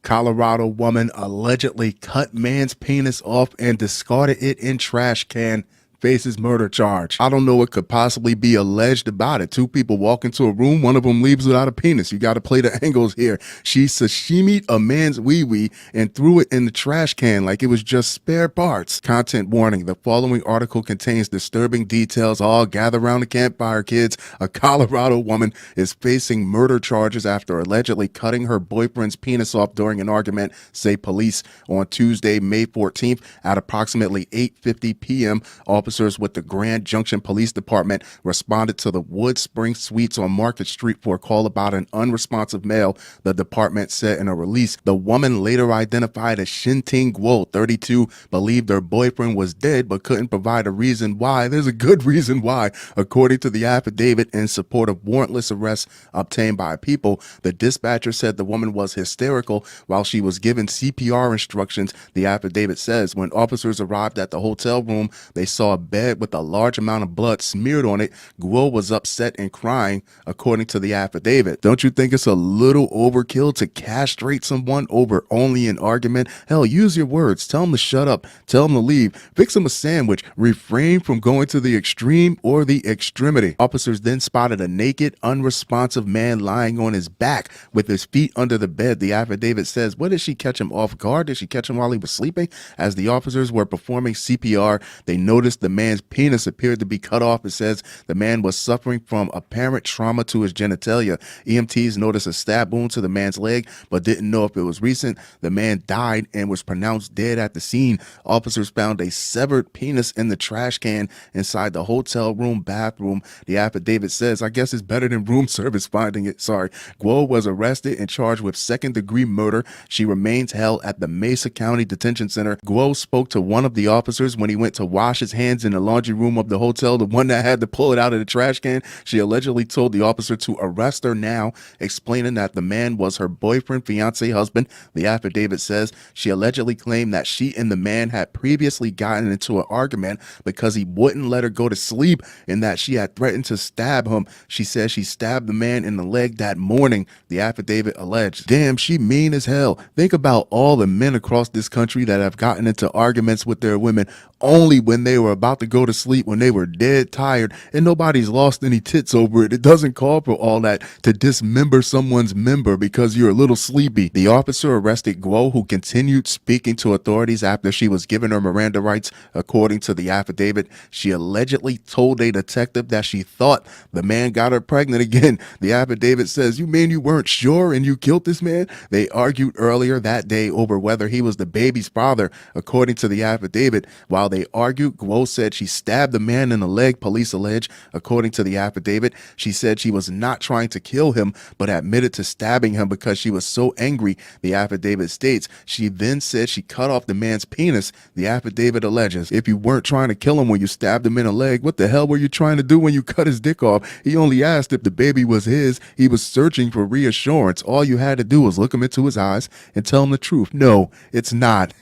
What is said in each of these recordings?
Colorado woman allegedly cut man's penis off and discarded it in trash can. Faces murder charge. I don't know what could possibly be alleged about it. Two people walk into a room, one of them leaves without a penis. You got to play the angles here. She sashimi'd a man's wee-wee and threw it in the trash can like it was just spare parts. Content warning: the following article contains disturbing details. All gather around the campfire, kids. A Colorado woman is facing murder charges after allegedly cutting her boyfriend's penis off during an argument, say police. On Tuesday, May 14th at approximately 8:50 p.m., officers with the Grand Junction Police Department responded to the Wood Spring Suites on Market Street for a call about an unresponsive male, the department said in a release. The woman, later identified as Shinting Guo, 32, believed her boyfriend was dead but couldn't provide a reason why. There's a good reason why. According to the affidavit in support of warrantless arrests obtained by People, the dispatcher said the woman was hysterical while she was given CPR instructions. The affidavit says when officers arrived at the hotel room, they saw a bed with a large amount of blood smeared on it. Guo was upset and crying, according to the affidavit. Don't you think it's a little overkill to castrate someone over only an argument? Hell, use your words. Tell them to shut up. Tell them to leave. Fix them a sandwich. Refrain from going to the extreme or the extremity. Officers then spotted a naked, unresponsive man lying on his back with his feet under the bed. The affidavit says, what, did she catch him off guard? Did she catch him while he was sleeping? As the officers were performing CPR, they noticed the man's penis appeared to be cut off. It says the man was suffering from apparent trauma to his genitalia. EMTs noticed a stab wound to the man's leg, but didn't know if it was recent. The man died and was pronounced dead at the scene. Officers found a severed penis in the trash can inside the hotel room bathroom. The affidavit says, I guess it's better than room service finding it. Sorry. Guo was arrested and charged with second-degree murder. She remains held at the Mesa County Detention Center. Guo spoke to one of the officers when he went to wash his hands in the laundry room of the hotel, the one that had to pull it out of the trash can. She allegedly told the officer to arrest her now, explaining that the man was her boyfriend, fiance, husband. The affidavit says she allegedly claimed that she and the man had previously gotten into an argument because he wouldn't let her go to sleep and that she had threatened to stab him. She says she stabbed the man in the leg that morning, the affidavit alleged. Damn, she mean as hell. Think about all the men across this country that have gotten into arguments with their women only when they were about to go to sleep, when they were dead tired, and nobody's lost any tits over it. It doesn't call for all that to dismember someone's member because you're a little sleepy. The officer arrested Guo, who continued speaking to authorities after she was given her Miranda rights. According to the affidavit, she allegedly told a detective that she thought the man got her pregnant again. The affidavit says, you mean you weren't sure and you killed this man? They argued earlier that day over whether he was the baby's father. According to the affidavit, while they argued, Guo said she stabbed the man in the leg, police allege. According to the affidavit, she said she was not trying to kill him, but admitted to stabbing him because she was so angry. The affidavit states she then said she cut off the man's penis. The affidavit alleges, if you weren't trying to kill him when you stabbed him in the leg, what the hell were you trying to do when you cut his dick off? He only asked if the baby was his. He was searching for reassurance. All you had to do was look him into his eyes and tell him the truth. No, it's not.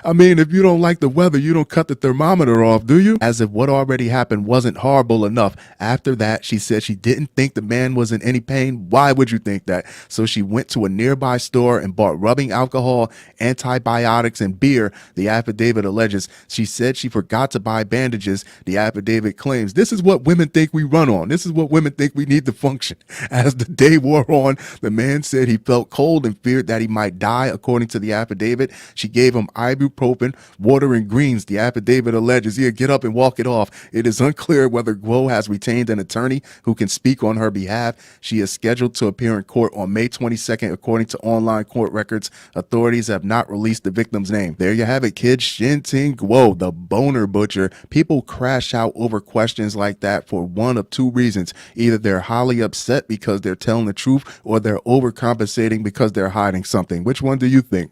I mean, if you don't like the weather, you don't cut the thermometer off, do you? As if what already happened wasn't horrible enough. After that, she said she didn't think the man was in any pain. Why would you think that? So she went to a nearby store and bought rubbing alcohol, antibiotics, and beer. The affidavit alleges she said she forgot to buy bandages. The affidavit claims this is what women think we run on. This is what women think we need to function. As the day wore on, the man said he felt cold and feared that he might die. According to the affidavit, she gave him ibuprofen, water, and greens. The affidavit alleges he'll get up and walk it off. It is unclear whether Guo has retained an attorney who can speak on her behalf. She is scheduled to appear in court on May 22nd, according to online court records. Authorities have not released the victim's name. There you have it, kids. Shinting Guo, the boner butcher. People crash out over questions like that for one of two reasons. Either they're highly upset because they're telling the truth, or they're overcompensating because they're hiding something. Which one do you think?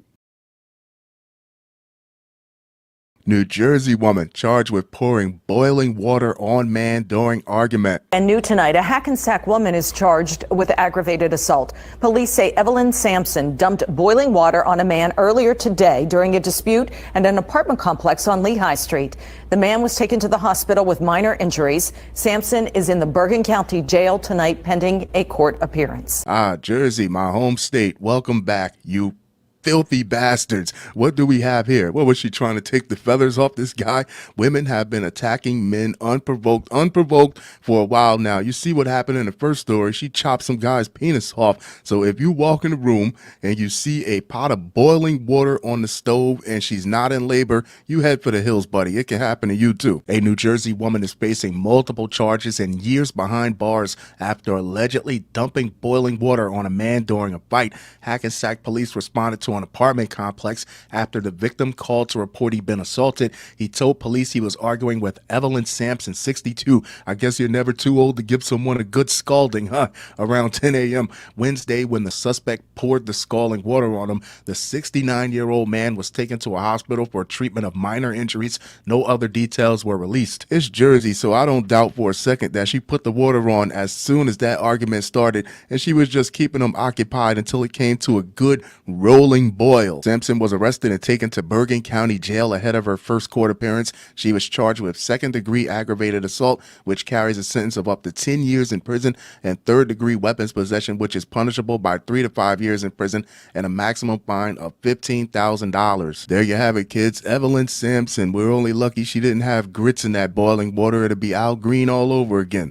New Jersey woman charged with pouring boiling water on man during argument. And new tonight, a Hackensack woman is charged with aggravated assault. Police say Evelyn Sampson dumped boiling water on a man earlier today during a dispute at an apartment complex on Lehigh Street. The man was taken to the hospital with minor injuries. Sampson is in the Bergen County Jail tonight pending a court appearance. Jersey, my home state. Welcome back, you filthy bastards. What do we have here? What was she trying to take the feathers off this guy? Women have been attacking men unprovoked for a while now. You see what happened in the first story. She chopped some guy's penis off. So if you walk in the room and you see a pot of boiling water on the stove and she's not in labor, you head for the hills, buddy. It can happen to you too. A New Jersey woman is facing multiple charges and years behind bars after allegedly dumping boiling water on a man during a fight. Hackensack police responded to an apartment complex after the victim called to report he'd been assaulted. He told police he was arguing with Evelyn Sampson, 62. I guess you're never too old to give someone a good scalding, huh? Around 10 a.m. Wednesday, when the suspect poured the scalding water on him, the 69-year-old man was taken to a hospital for treatment of minor injuries. No other details were released. It's Jersey, so I don't doubt for a second that she put the water on as soon as that argument started, and she was just keeping him occupied until it came to a good rolling boil. Sampson was arrested and taken to Bergen County Jail ahead of her first court appearance. She was charged with second-degree aggravated assault, which carries a sentence of up to 10 years in prison, and third-degree weapons possession, which is punishable by 3 to 5 years in prison and a maximum fine of $15,000. There you have it, kids. Evelyn Sampson. We're only lucky she didn't have grits in that boiling water. It'd be Al Green all over again.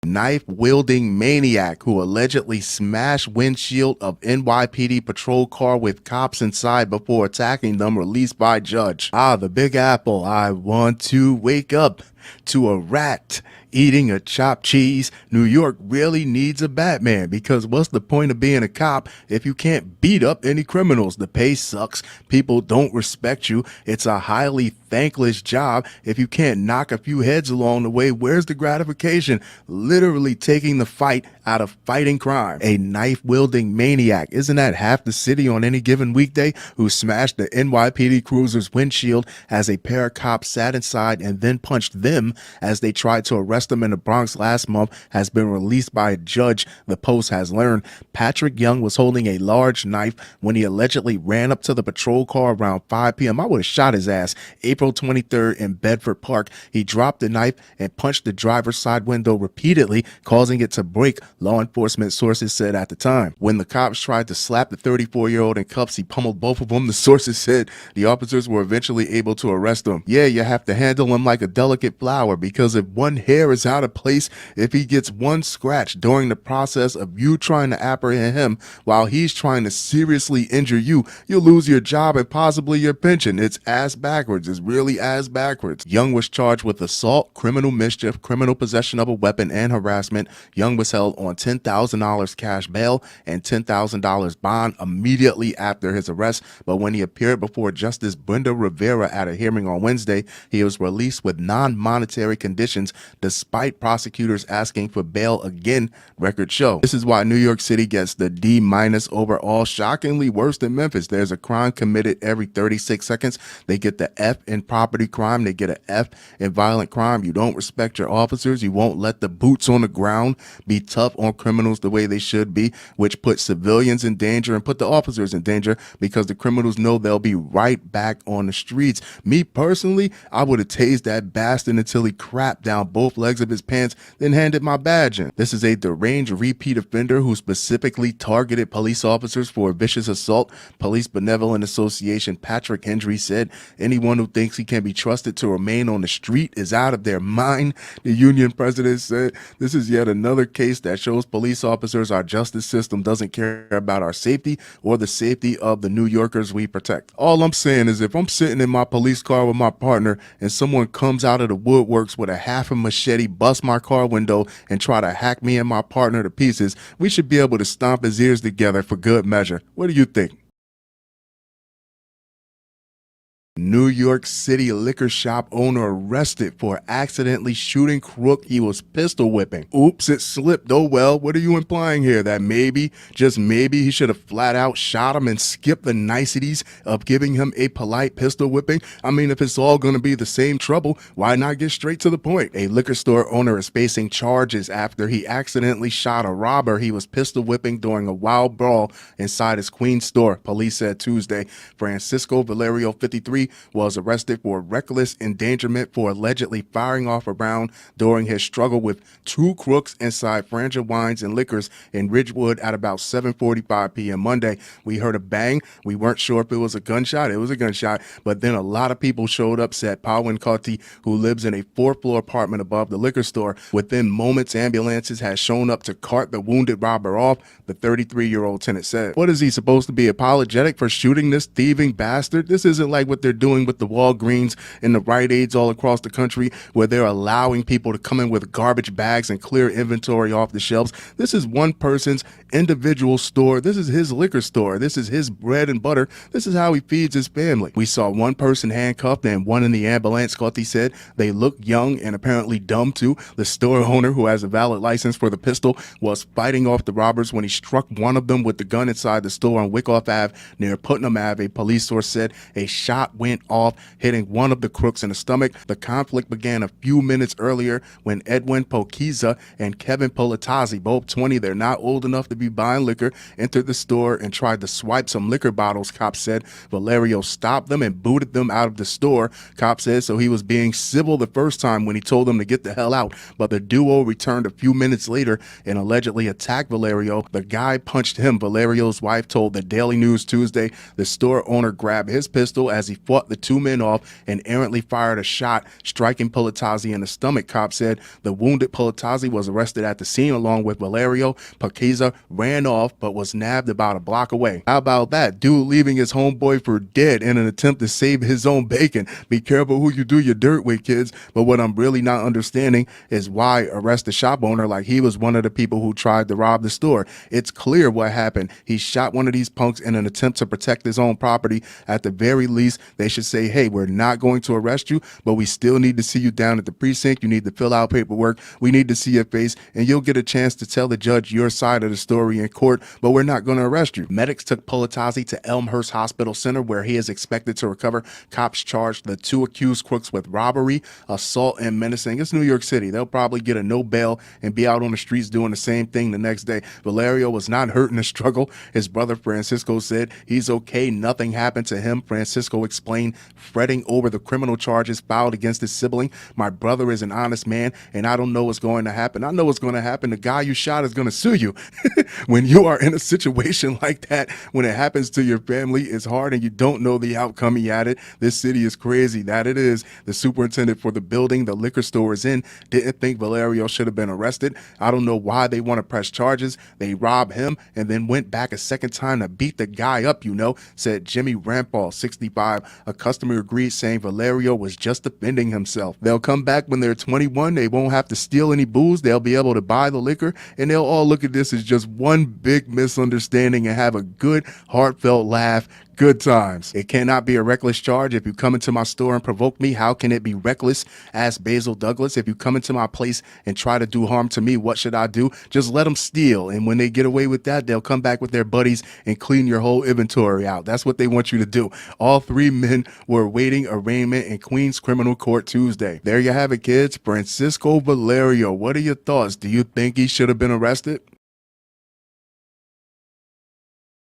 Knife-wielding maniac who allegedly smashed windshield of NYPD patrol car with cops inside before attacking them, released by judge. The Big Apple. I want to wake up to a rat eating a chopped cheese. New York really needs a Batman, because what's the point of being a cop if you can't beat up any criminals? The pay sucks. People don't respect you. It's a highly thankless job. If you can't knock a few heads along the way, where's the gratification? Literally taking the fight out of fighting crime. A knife-wielding maniac, isn't that half the city on any given weekday, who smashed the NYPD cruiser's windshield as a pair of cops sat inside and then punched them as they tried to arrest them in the Bronx last month, has been released by a judge, the Post has learned. Patrick Young was holding a large knife when he allegedly ran up to the patrol car around 5 p.m. I would have shot his ass. April 23rd in Bedford Park. He dropped the knife and punched the driver's side window repeatedly, causing it to break, law enforcement sources said at the time. When the cops tried to slap the 34-year-old in cuffs, he pummeled both of them. The sources said the officers were eventually able to arrest him. Yeah, you have to handle him like a delicate flower, because if one hair is out of place, if he gets one scratch during the process of you trying to apprehend him while he's trying to seriously injure you, you'll lose your job and possibly your pension. It's ass backwards. It's really ass backwards. Young was charged with assault, criminal mischief, criminal possession of a weapon, and harassment. Young was held on $10,000 cash bail and $10,000 bond immediately after his arrest, but when he appeared before Justice Brenda Rivera at a hearing on Wednesday, he was released with non-monetary conditions despite prosecutors asking for bail again, records show. This is why New York City gets the D- overall, shockingly worse than Memphis. There's a crime committed every 36 seconds. They get the F in property crime. They get an F in violent crime. You don't respect your officers. You won't let the boots on the ground be tough on criminals the way they should be, which put civilians in danger and put the officers in danger, because the criminals know they'll be right back on the streets. Me personally, I would have tased that bastard until he crapped down both legs of his pants, then handed my badge in. This is a deranged repeat offender who specifically targeted police officers for a vicious assault. Police Benevolent Association Patrick Hendry said anyone who thinks he can be trusted to remain on the street is out of their mind. The union president said this is yet another case that shows police officers, our justice system, doesn't care about our safety or the safety of the New Yorkers we protect. All I'm saying is, if I'm sitting in my police car with my partner and someone comes out of the woodworks with a half a machete, bust my car window, and try to hack me and my partner to pieces, we should be able to stomp his ears together for good measure. What do you think? New York City liquor shop owner arrested for accidentally shooting crook he was pistol whipping. Oops, it slipped. Oh well, what are you implying here? That maybe, just maybe, he should have flat out shot him and skipped the niceties of giving him a polite pistol whipping? I mean, if it's all gonna be the same trouble, why not get straight to the point? A liquor store owner is facing charges after he accidentally shot a robber he was pistol whipping during a wild brawl inside his Queens store, police said Tuesday. Francisco Valerio, 53, was arrested for reckless endangerment for allegedly firing off a round during his struggle with two crooks inside Frangel Wines and Liquors in Ridgewood at about 7:45 p.m. Monday. We heard a bang. We weren't sure if it was a gunshot. It was a gunshot, but then a lot of people showed up, said Pawan Koti, who lives in a fourth-floor apartment above the liquor store. Within moments, ambulances had shown up to cart the wounded robber off, the 33-year-old tenant said. What is he supposed to be apologetic for shooting this thieving bastard? This isn't like what they're doing with the Walgreens and the Rite Aids all across the country, where they're allowing people to come in with garbage bags and clear inventory off the shelves. This is one person's individual store. This is his liquor store. This is his bread and butter. This is how he feeds his family. We saw one person handcuffed and one in the ambulance, Scotty said. They look young and apparently dumb too. The store owner, who has a valid license for the pistol, was fighting off the robbers when he struck one of them with the gun inside the store on Wyckoff Ave near Putnam Ave. A police source said a shot went off, hitting one of the crooks in the stomach. The conflict began a few minutes earlier when Edwin Poquiza and Kevin Politazzi, both 20, they're not old enough to be buying liquor, entered the store and tried to swipe some liquor bottles, cops said. Valerio stopped them and booted them out of the store, cops said, so he was being civil the first time when he told them to get the hell out, but the duo returned a few minutes later and allegedly attacked Valerio. The guy punched him, Valerio's wife told the Daily News Tuesday. The store owner grabbed his pistol as he fought the two men off and errantly fired a shot, striking Politazzi in the stomach, cops said. The wounded Politazzi was arrested at the scene along with Valerio. Paquiza ran off but was nabbed about a block away. How about that? Dude leaving his homeboy for dead in an attempt to save his own bacon. Be careful who you do your dirt with, kids. But what I'm really not understanding is why arrest the shop owner like he was one of the people who tried to rob the store. It's clear what happened. He shot one of these punks in an attempt to protect his own property. At the very least, they should say, hey, we're not going to arrest you, but we still need to see you down at the precinct. You need to fill out paperwork. We need to see your face, and you'll get a chance to tell the judge your side of the story in court, but we're not going to arrest you. Medics took Politazzi to Elmhurst Hospital Center, where he is expected to recover. Cops charged the two accused crooks with robbery, assault, and menacing. It's New York City. They'll probably get a no bail and be out on the streets doing the same thing the next day. Valerio was not hurt in the struggle. His brother Francisco said he's okay. Nothing happened to him. Francisco explained, fretting over the criminal charges filed against his sibling. My brother is an honest man, and I don't know what's going to happen. I know what's going to happen. The guy you shot is going to sue you. When you are in a situation like that, when it happens to your family, it's hard and you don't know the outcome. He added, this city is crazy. That it is. The superintendent for the building the liquor store is in didn't think Valerio should have been arrested. I don't know why they want to press charges. They robbed him and then went back a second time to beat the guy up, said Jimmy Rampall, 65. A customer agreed, saying Valerio was just defending himself. They'll come back when they're 21. They won't have to steal any booze. They'll be able to buy the liquor, and they'll all look at this as just one big misunderstanding and have a good, heartfelt laugh. Good times. It cannot be a reckless charge. If you come into my store and provoke me, how can it be reckless? Asked Basil Douglas. If you come into my place and try to do harm to me, what should I do? Just let them steal. And when they get away with that, they'll come back with their buddies and clean your whole inventory out. That's what they want you to do. All three men were awaiting arraignment in Queens Criminal Court Tuesday. There you have it, kids. Francisco Valerio. What are your thoughts? Do you think he should have been arrested?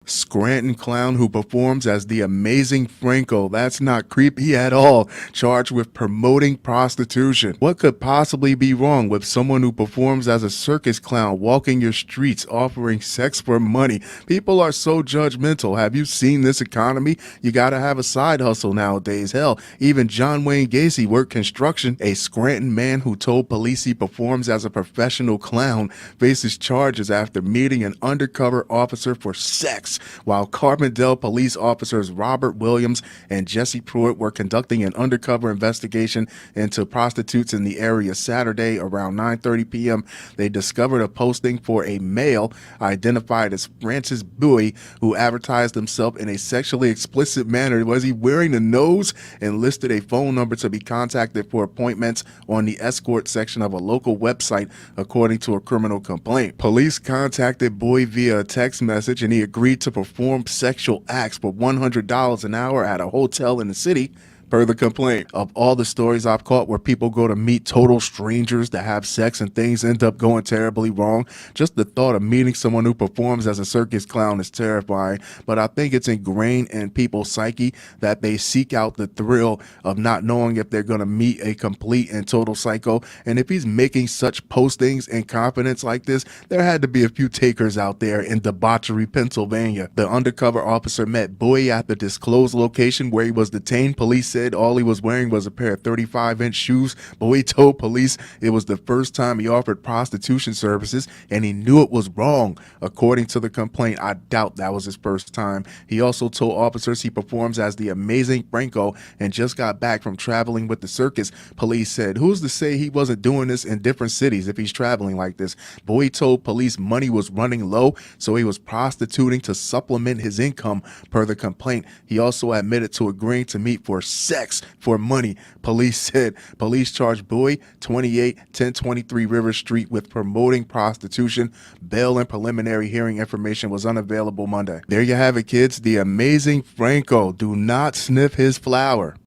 Scranton clown who performs as the amazing Franco. That's not creepy at all. Charged with promoting prostitution. What could possibly be wrong with someone who performs as a circus clown walking your streets offering sex for money? People are so judgmental. Have you seen this economy? You gotta have a side hustle nowadays. Hell, even John Wayne Gacy worked construction. A Scranton man who told police he performs as a professional clown faces charges after meeting an undercover officer for sex while Carbondale police officers Robert Williams and Jesse Pruitt were conducting an undercover investigation into prostitutes in the area Saturday around 9:30 p.m. They discovered a posting for a male identified as Francis Bowie, who advertised himself in a sexually explicit manner. Was he wearing a nose? And listed a phone number to be contacted for appointments on the escort section of a local website, according to a criminal complaint. Police contacted Bowie via a text message, and he agreed to perform sexual acts for $100 an hour at a hotel in the city. Per the complaint, of all the stories I've caught where people go to meet total strangers to have sex and things end up going terribly wrong, just the thought of meeting someone who performs as a circus clown is terrifying. But I think it's ingrained in people's psyche that they seek out the thrill of not knowing if they're going to meet a complete and total psycho. And if he's making such postings in confidence like this, there had to be a few takers out there in debauchery, Pennsylvania. The undercover officer met Bowie at the disclosed location where he was detained. Police said all he was wearing was a pair of 35-inch shoes. Bowie told police it was the first time he offered prostitution services, and he knew it was wrong. According to the complaint, I doubt that was his first time. He also told officers he performs as the Amazing Franco and just got back from traveling with the circus. Police said, who's to say he wasn't doing this in different cities if he's traveling like this? Bowie told police money was running low, so he was prostituting to supplement his income. Per the complaint, he also admitted to agreeing to meet for sex for money. Police said police charged Bowie, 28, 1023 River Street, with promoting prostitution. Bail and preliminary hearing information was unavailable Monday. There you have it, kids. The Amazing Franco. Do not sniff his flower.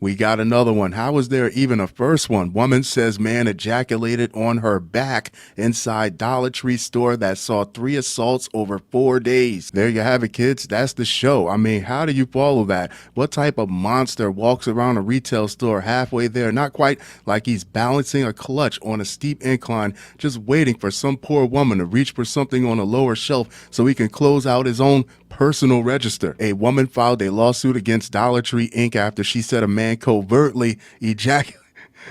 We got another one. How was there even a first one? Woman says man ejaculated on her back inside Dollar Tree store that saw 3 assaults over 4 days. There you have it, kids. That's the show. I mean, how do you follow that? What type of monster walks around a retail store halfway there, not quite like he's balancing a clutch on a steep incline, just waiting for some poor woman to reach for something on a lower shelf so he can close out his own personal register? A woman filed a lawsuit against Dollar Tree Inc. after she said a man covertly ejaculated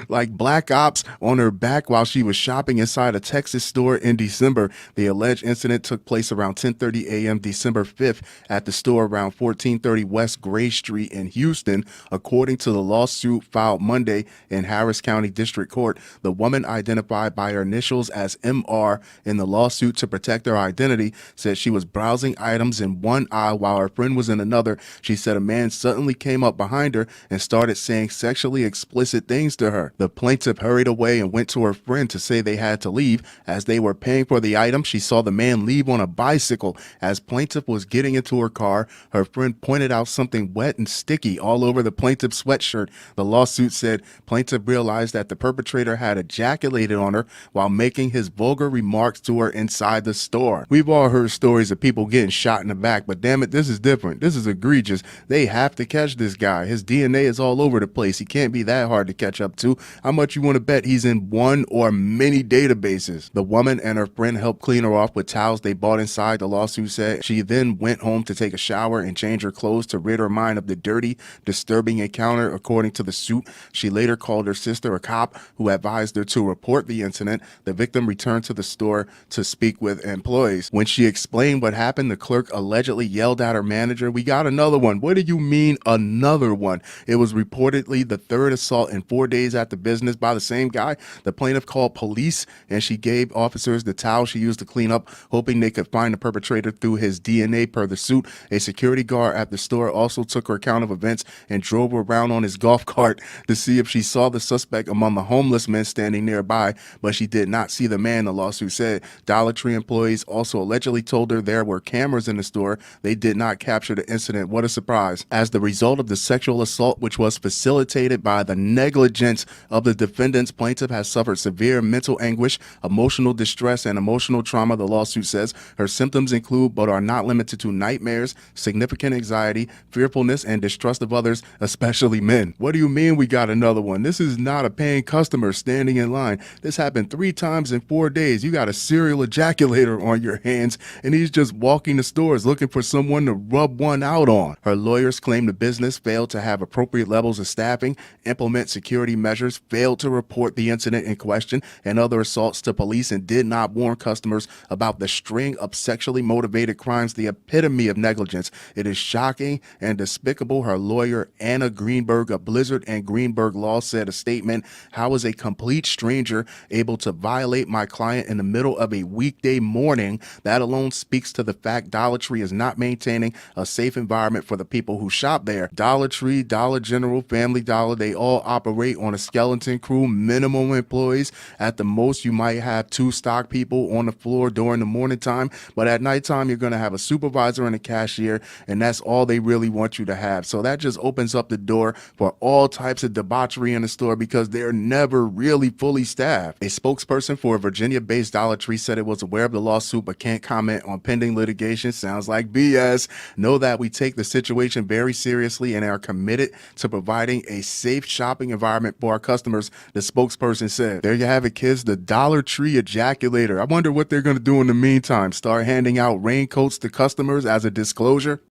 like black ops on her back while she was shopping inside a Texas store in December. The alleged incident took place around 10:30 a.m. December 5th at the store around 1430 West Gray Street in Houston. According to the lawsuit filed Monday in Harris County District Court, the woman, identified by her initials as MR in the lawsuit to protect her identity, said she was browsing items in one aisle while her friend was in another. She said a man suddenly came up behind her and started saying sexually explicit things to her. The plaintiff hurried away and went to her friend to say they had to leave. As they were paying for the item, she saw the man leave on a bicycle. As plaintiff was getting into her car, her friend pointed out something wet and sticky all over the plaintiff's sweatshirt. The lawsuit said plaintiff realized that the perpetrator had ejaculated on her while making his vulgar remarks to her inside the store. We've all heard stories of people getting shot in the back, but damn it, this is different. This is egregious. They have to catch this guy. His DNA is all over the place. He can't be that hard to catch up to. How much you want to bet he's in one or many databases? The woman and her friend helped clean her off with towels they bought inside, the lawsuit said. She then went home to take a shower and change her clothes to rid her mind of the dirty, disturbing encounter, according to the suit. She later called her sister, a cop, who advised her to report the incident. The victim returned to the store to speak with employees. When she explained what happened, the clerk allegedly yelled at her manager, "We got another one." What do you mean another one? It was reportedly the third assault in 4 days at the business by the same guy. The plaintiff called police and she gave officers the towel she used to clean up, hoping they could find the perpetrator through his DNA per the suit. A security guard at the store also took her account of events and drove around on his golf cart to see if she saw the suspect among the homeless men standing nearby, but she did not see the man, the lawsuit said. Dollar Tree employees also allegedly told her there were cameras in the store. They did not capture the incident. What a surprise. As the result of the sexual assault, which was facilitated by the negligence of the defendant's, plaintiff has suffered severe mental anguish, emotional distress, and emotional trauma, the lawsuit says. Her symptoms include, but are not limited to, nightmares, significant anxiety, fearfulness, and distrust of others, especially men. What do you mean we got another one? This is not a paying customer standing in line. This happened 3 times in 4 days. You got a serial ejaculator on your hands, and he's just walking the stores looking for someone to rub one out on. Her lawyers claim the business failed to have appropriate levels of staffing, implement security measures supervisors failed to report the incident in question and other assaults to police and did not warn customers about the string of sexually motivated crimes, the epitome of negligence. It is shocking and despicable, her lawyer Anna Greenberg of Blizzard and Greenberg Law said a statement. How is a complete stranger able to violate my client in the middle of a weekday morning? That alone speaks to the fact Dollar Tree is not maintaining a safe environment for the people who shop there. Dollar Tree, Dollar General, Family Dollar, they all operate on a skeleton crew, minimum employees. At the most, you might have 2 stock people on the floor during the morning time, but at nighttime, you're going to have a supervisor and a cashier, and that's all they really want you to have. So that just opens up the door for all types of debauchery in the store because they're never really fully staffed. A spokesperson for a Virginia-based Dollar Tree said it was aware of the lawsuit but can't comment on pending litigation. Sounds like BS. Know that we take the situation very seriously and are committed to providing a safe shopping environment for our customers, the spokesperson said. There you have it, kids, the Dollar Tree ejaculator. I wonder what they're going to do in the meantime. Start handing out raincoats to customers as a disclosure?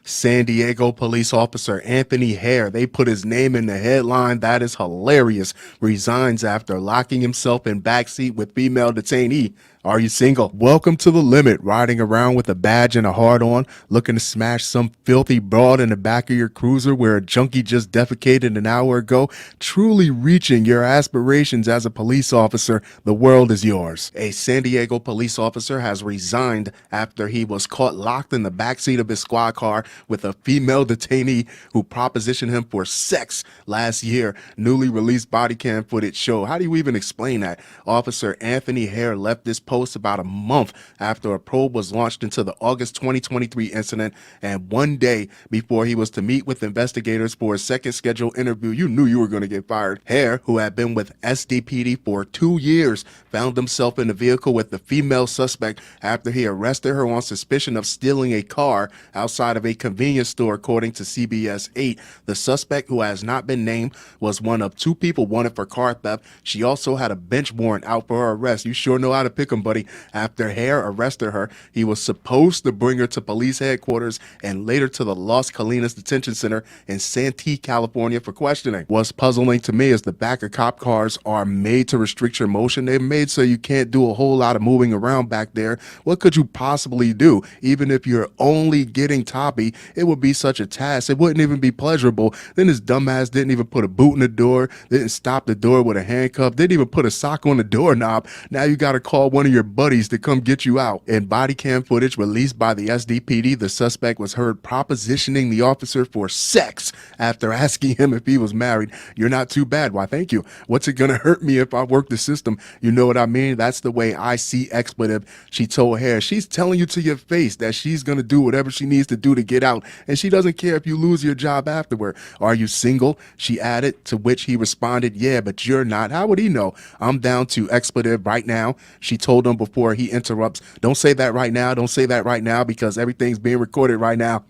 San Diego police officer Anthony Hare, they put his name in the headline. That is hilarious. Resigns after locking himself in backseat with female detainee. Are you single? Welcome to the limit. Riding around with a badge and a hard-on, looking to smash some filthy broad in the back of your cruiser where a junkie just defecated an hour ago. Truly reaching your aspirations as a police officer, the world is yours. A San Diego police officer has resigned after he was caught locked in the backseat of his squad car with a female detainee who propositioned him for sex last year. Newly released body cam footage show. How do you even explain that? Officer Anthony Hare left this post about a month after a probe was launched into the August 2023 incident and one day before he was to meet with investigators for a second scheduled interview. You knew you were going to get fired. Hare, who had been with SDPD for 2 years, found himself in a vehicle with the female suspect after he arrested her on suspicion of stealing a car outside of a convenience store, according to CBS 8. The suspect, who has not been named, was one of 2 people wanted for car theft. She also had a bench warrant out for her arrest. You sure know how to pick them, buddy. After Hare arrested her, he was supposed to bring her to police headquarters and later to the Las Colinas Detention Center in Santee, California for questioning. What's puzzling to me is the back of cop cars are made to restrict your motion. They're made so you can't do a whole lot of moving around back there. What could you possibly do? Even if you're only getting toppy, it would be such a task. It wouldn't even be pleasurable. Then his dumbass didn't even put a boot in the door, didn't stop the door with a handcuff, didn't even put a sock on the doorknob. Now you got to call one of your buddies to come get you out. In body cam footage released by the SDPD, the suspect was heard propositioning the officer for sex after asking him if he was married. You're not too bad. Why, thank you. What's it gonna hurt me if I work the system? You know what I mean? That's the way I see expletive. She told Hare she's telling you to your face that she's gonna do whatever she needs to do to get out, and she doesn't care if you lose your job afterward. Are you single? She added, to which he responded, yeah, but you're not. How would he know? I'm down to expletive right now. She told him before he interrupts, don't say that right now. Don't say that right now because everything's being recorded right now.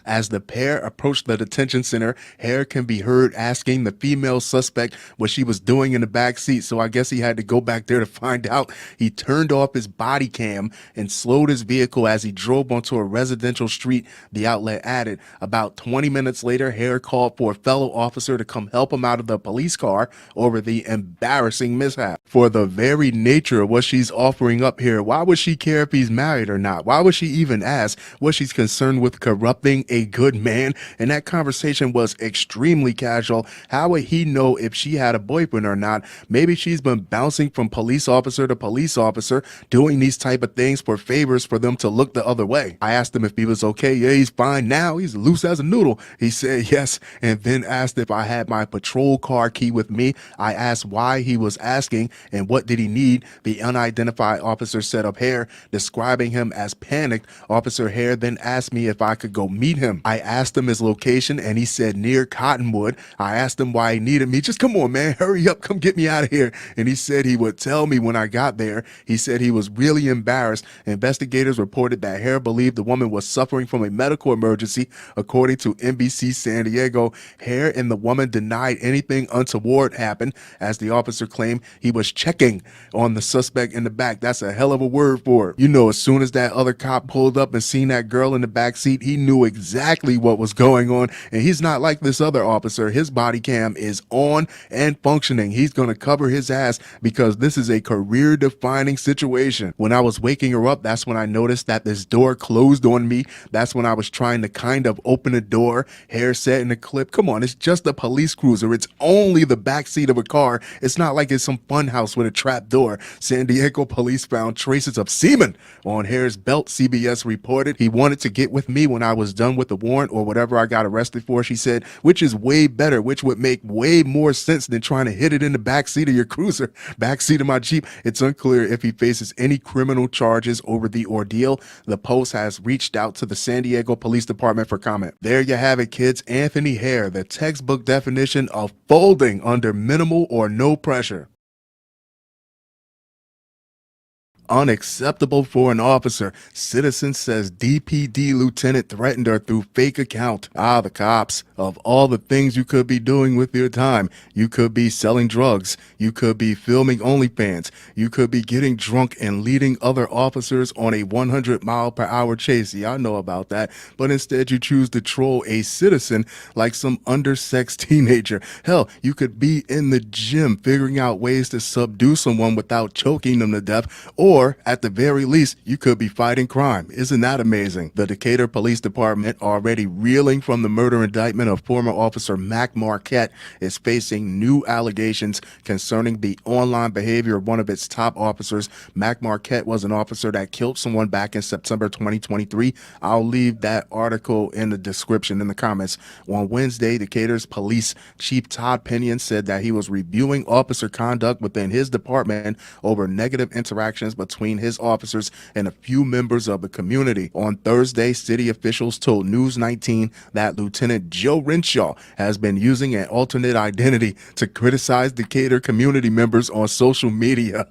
As the pair approached the detention center, Hare can be heard asking the female suspect what she was doing in the back seat, so I guess he had to go back there to find out. He turned off his body cam and slowed his vehicle as he drove onto a residential street, the outlet added. About 20 minutes later, Hare called for a fellow officer to come help him out of the police car over the embarrassing mishap. For the very nature of what she's offering up here, why would she care if he's married or not? Why would she even ask? Was she's concerned with corrupting a good man? And that conversation was extremely casual. How would he know if she had a boyfriend or not? Maybe she's been bouncing from police officer to police officer, doing these type of things for favors for them to look the other way. I asked him if he was okay. Yeah, he's fine now. He's loose as a noodle. He said yes, and then asked if I had my patrol car key with me. I asked why he was asking and what did he need. The unidentified officer said of Hare, describing him as panicked. Officer Hare then asked me if I could go meet him. I asked him his location and he said near Cottonwood. I asked him why he needed me. Just come on, man, hurry up, come get me out of here. And he said he would tell me when I got there. He said he was really embarrassed. Investigators reported that Hare believed the woman was suffering from a medical emergency. According to NBC San Diego, Hare and the woman denied anything untoward happened. As the officer claimed, he was checking on the suspect in the back. That's a hell of a word for it. You know, as soon as that other cop pulled up and seen that girl in the back seat, he knew exactly exactly what was going on, and he's not like this other officer. His body cam is on and functioning. He's going to cover his ass because this is a career-defining situation. When I was waking her up, that's when I noticed that this door closed on me. That's when I was trying to kind of open the door, hair set in a clip. Come on, it's just a police cruiser. It's only the backseat of a car. It's not like it's some fun house with a trap door. San Diego police found traces of semen on Hare's belt, CBS reported. He wanted to get with me when I was done with the warrant or whatever I got arrested for, she said, which is way better, which would make way more sense than trying to hit it in the backseat of your cruiser, backseat of my Jeep. It's unclear if he faces any criminal charges over the ordeal. The Post has reached out to the San Diego Police Department for comment. There you have it, kids. Anthony Hare, the textbook definition of folding under minimal or no pressure. Unacceptable for an officer. Citizen says DPD lieutenant threatened her through fake account. The cops. Of all the things you could be doing with your time, you could be selling drugs. You could be filming OnlyFans. You could be getting drunk and leading other officers on a 100-mile-per-hour chase. Yeah, I know about that. But instead you choose to troll a citizen like some undersexed teenager. Hell, you could be in the gym figuring out ways to subdue someone without choking them to death, or at the very least, you could be fighting crime. Isn't that amazing? The Decatur Police Department, already reeling from the murder indictment of former officer Mac Marquette, is facing new allegations concerning the online behavior of one of its top officers. Mac Marquette was an officer that killed someone back in September 2023. I'll leave that article in the description in the comments. On Wednesday, Decatur's police chief Todd Pinion said that he was reviewing officer conduct within his department over negative interactions between his officers and a few members of the community. On Thursday, city officials told News 19 that Lieutenant Joe Renshaw has been using an alternate identity to criticize Decatur community members on social media.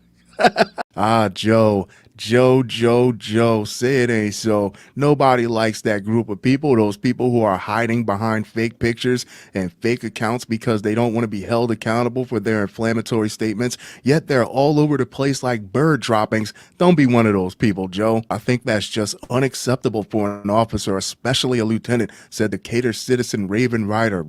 Joe, say it ain't so. Nobody likes that group of people, those people who are hiding behind fake pictures and fake accounts because they don't want to be held accountable for their inflammatory statements, yet they're all over the place like bird droppings. Don't be one of those people, Joe. I think that's just unacceptable for an officer, especially a lieutenant, said Decatur citizen Raven Ryder.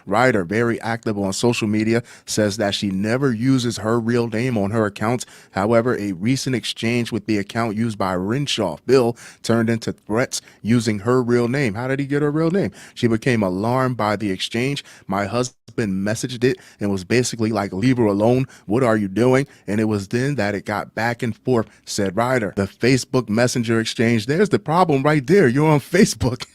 Ryder, very active on social media, says that she never uses her real name on her accounts. However, a recent exchange with the account used by Renshaw, Bill, turned into threats using her real name. How did he get her real name? She became alarmed by the exchange. My husband messaged it and was basically like, leave her alone. What are you doing? And it was then that it got back and forth, said Ryder. The Facebook Messenger exchange, there's the problem right there. You're on Facebook.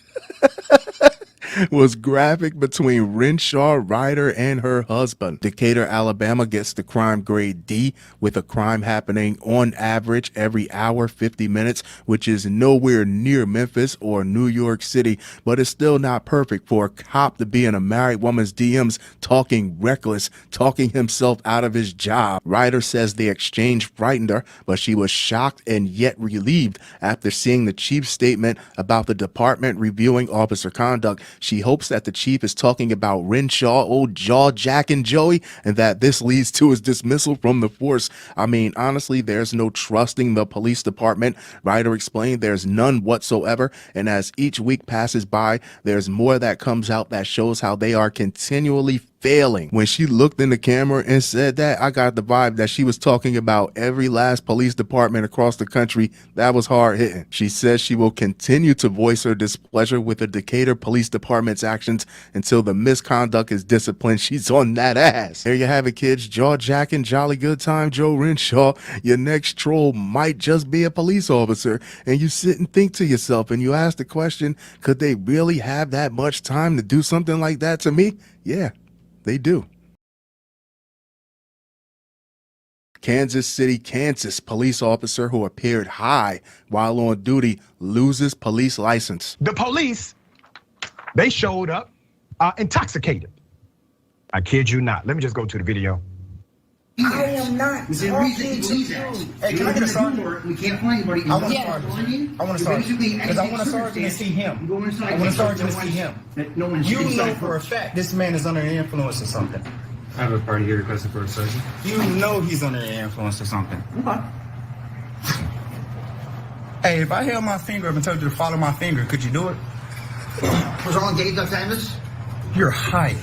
Was graphic between Renshaw, Ryder, and her husband. Decatur, Alabama gets the crime grade D, with a crime happening on average every hour, 50 minutes, which is nowhere near Memphis or New York City, but it's still not perfect for a cop to be in a married woman's DMs talking reckless, talking himself out of his job. Ryder says the exchange frightened her, but she was shocked and yet relieved after seeing the chief's statement about the department reviewing officer conduct. She hopes that the chief is talking about Renshaw, old Jaw Jack and Joey, and that this leads to his dismissal from the force. I mean, honestly, there's no trusting the police department. Ryder explained there's none whatsoever, and as each week passes by, there's more that comes out that shows how they are continually failing. When she looked in the camera and said that, I got the vibe that she was talking about every last police department across the country. That was hard hitting. She says she will continue to voice her displeasure with the Decatur Police Department's actions until the misconduct is disciplined. She's on that ass. There you have it, kids. Jaw Jack and Jolly Good Time Joe Renshaw. Your next troll might just be a police officer, and you sit and think to yourself and you ask the question, could they really have that much time to do something like that to me? Yeah. They do. Kansas City, Kansas police officer who appeared high while on duty loses police license. The police, they showed up intoxicated. I kid you not. Let me just go to the video. I am not talking to you. Hey, can I get a sergeant? We can't find anybody. I want a sergeant. I want a sergeant. Because I want a sergeant to see him. I want a sergeant to see him. You know for a fact this man is under the influence or something. I have a party here requesting for a sergeant. You know he's under the influence or something. Okay. Hey, if I held my finger up and told you to follow my finger, could you do it? What's wrong with days Alzheimer's? You're high,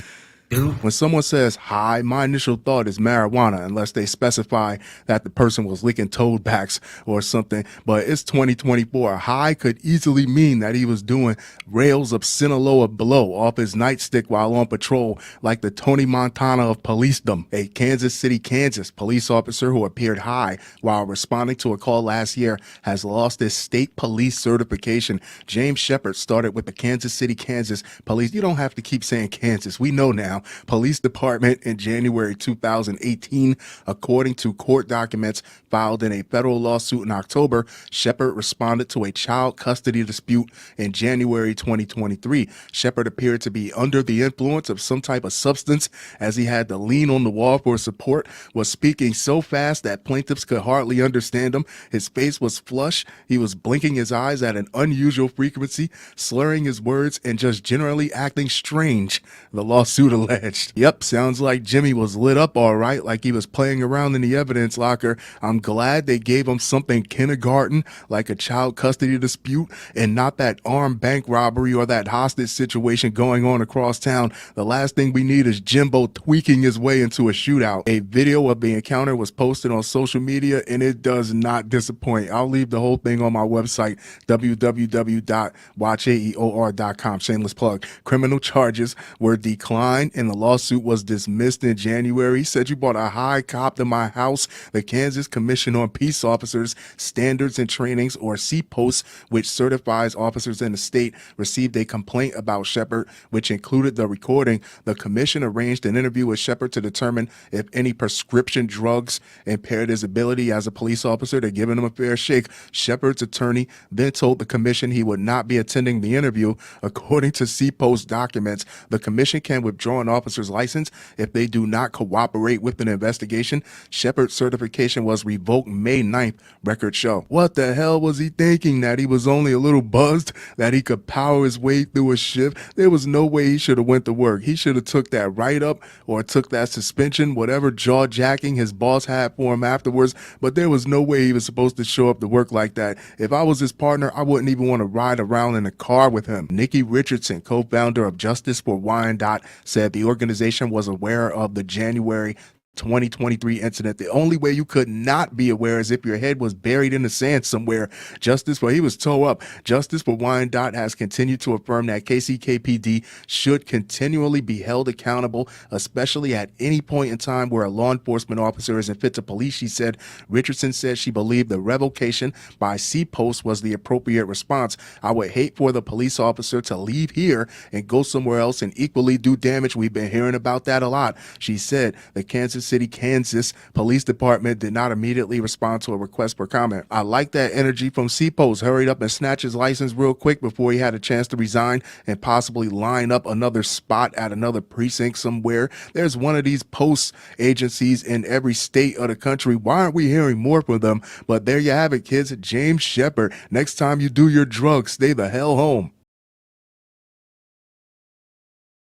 dude. When someone says high, my initial thought is marijuana, unless they specify that the person was licking toadbacks or something. But it's 2024. High could easily mean that he was doing rails of Sinaloa blow off his nightstick while on patrol, like the Tony Montana of policedom. A Kansas City, Kansas police officer who appeared high while responding to a call last year has lost his state police certification. James Shepard started with the Kansas City, Kansas police. You don't have to keep saying Kansas. We know now. Police Department in January 2018. According to court documents filed in a federal lawsuit in October, Shepard responded to a child custody dispute in January 2023. Shepard appeared to be under the influence of some type of substance as he had to lean on the wall for support, was speaking so fast that plaintiffs could hardly understand him. His face was flush. He was blinking his eyes at an unusual frequency, slurring his words, and just generally acting strange, the lawsuit alleged. Yep, sounds like Jimmy was lit up all right, like he was playing around in the evidence locker. I'm glad they gave him something kindergarten, like a child custody dispute, and not that armed bank robbery or that hostage situation going on across town. The last thing we need is Jimbo tweaking his way into a shootout. A video of the encounter was posted on social media, and it does not disappoint. I'll leave the whole thing on my website, www.watchaeor.com. Shameless plug. Criminal charges were declined and the lawsuit was dismissed in January. He said, you brought a high cop to my house. The Kansas Commission on Peace Officers Standards and Trainings, or CPOS, which certifies officers in the state, received a complaint about Shepard, which included the recording. The commission arranged an interview with Shepard to determine if any prescription drugs impaired his ability as a police officer. They're giving him a fair shake. Shepard's attorney then told the commission he would not be attending the interview. According to CPOS documents, the commission can withdraw an officer's license if they do not cooperate with an investigation. Shepard's certification was revoked May 9th, records show. What the hell was he thinking? That he was only a little buzzed? That he could power his way through a shift? There was no way he should have went to work. He should have took that write-up or took that suspension, whatever jaw-jacking his boss had for him afterwards, but there was no way he was supposed to show up to work like that. If I was his partner, I wouldn't even want to ride around in a car with him. Nikki Richardson, co-founder of Justice for Wyandotte, said the organization was aware of the January 2023 incident. The only way you could not be aware is if your head was buried in the sand somewhere. He was toe up. Justice for Wyandotte has continued to affirm that KCKPD should continually be held accountable, especially at any point in time where a law enforcement officer isn't fit to police, she said. Richardson said she believed the revocation by CPOS was the appropriate response. I would hate for the police officer to leave here and go somewhere else and equally do damage. We've been hearing about that a lot, she said. The Kansas City, Kansas Police Department did not immediately respond to a request for comment. I like that energy from CPOS. Hurried up and snatched his license real quick before he had a chance to resign and possibly line up another spot at another precinct somewhere. There's one of these post agencies in every state of the country. Why aren't we hearing more from them? But there you have it, kids. James Shepard. Next time you do your drugs, stay the hell home.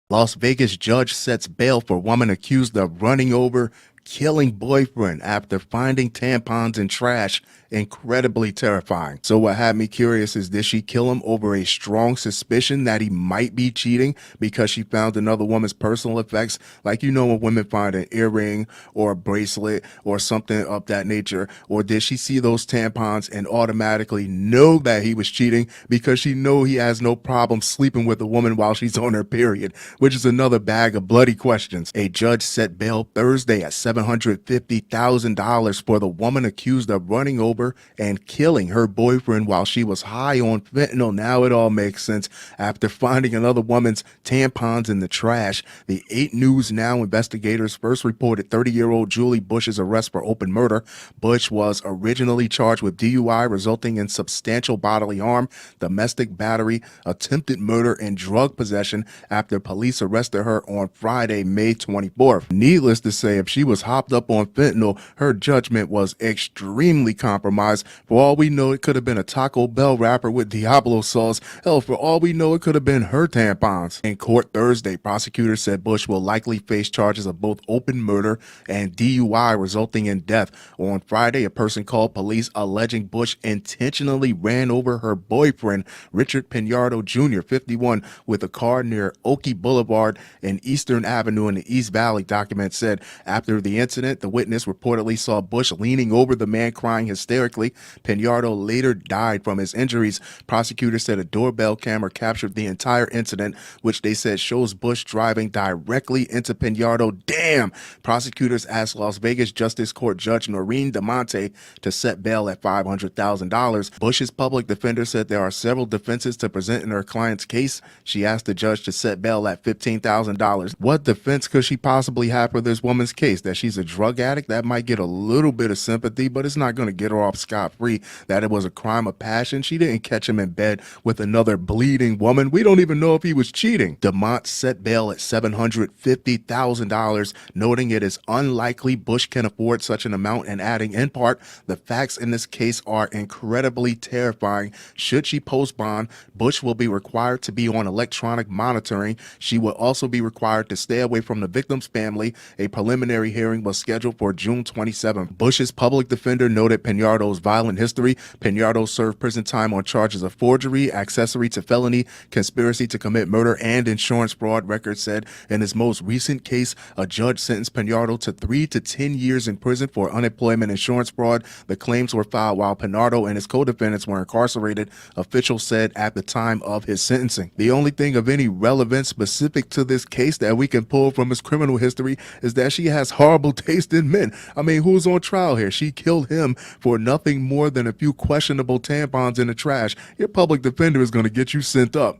Las Vegas judge sets bail for woman accused of running over, killing boyfriend after finding tampons in trash. Incredibly terrifying. So what had me curious is, did she kill him over a strong suspicion that he might be cheating because she found another woman's personal effects? Like, you know, when women find an earring or a bracelet or something of that nature. Or did she see those tampons and automatically know that he was cheating because she know he has no problem sleeping with a woman while she's on her period? Which is another bag of bloody questions. A judge set bail Thursday at $750,000 for the woman accused of running over and killing her boyfriend while she was high on fentanyl. Now it all makes sense. After finding another woman's tampons in the trash, the 8 News Now investigators first reported 30-year-old Julie Bush's arrest for open murder. Bush was originally charged with DUI resulting in substantial bodily harm, domestic battery, attempted murder, and drug possession after police arrested her on Friday, May 24th. Needless to say, if she was was hopped up on fentanyl, her judgment was extremely compromised. For all we know, it could have been a Taco Bell wrapper with Diablo sauce. Hell, for all we know, it could have been her tampons. In court Thursday, prosecutors said Bush will likely face charges of both open murder and DUI resulting in death. On Friday, a person called police alleging Bush intentionally ran over her boyfriend, Richard Piñardo Jr., 51, with a car near Oakey Boulevard and Eastern Avenue in the East Valley. Document said after the incident, the witness reportedly saw Bush leaning over the man crying hysterically. Piñardo later died from his injuries. Prosecutors said a doorbell camera captured the entire incident, which they said shows Bush driving directly into Piñardo. Damn! Prosecutors asked Las Vegas Justice Court Judge Noreen DeMonte to set bail at $500,000. Bush's public defender said there are several defenses to present in her client's case. She asked the judge to set bail at $15,000. What defense could she possibly have for this woman's case? That she's a drug addict? That might get a little bit of sympathy, but it's not going to get her off scot-free. That it was a crime of passion. She didn't catch him in bed with another bleeding woman. We don't even know if he was cheating. DeMont set bail at $750,000, noting it is unlikely Bush can afford such an amount and adding, in part, the facts in this case are incredibly terrifying. Should she post bond, Bush will be required to be on electronic monitoring. She will also be required to stay away from the victim's family. A preliminary hearing was scheduled for June 27th. Bush's public defender noted Piñardo's violent history. Piñardo served prison time on charges of forgery, accessory to felony, conspiracy to commit murder, and insurance fraud, records said. In his most recent case, a judge sentenced Piñardo to 3 to 10 years in prison for unemployment insurance fraud. The claims were filed while Piñardo and his co-defendants were incarcerated, officials said at the time of his sentencing. The only thing of any relevance specific to this case that we can pull from his criminal history is that she has horrible taste in men. I mean, who's on trial here? She killed him for nothing more than a few questionable tampons in the trash. Your public defender is going to get you sent up.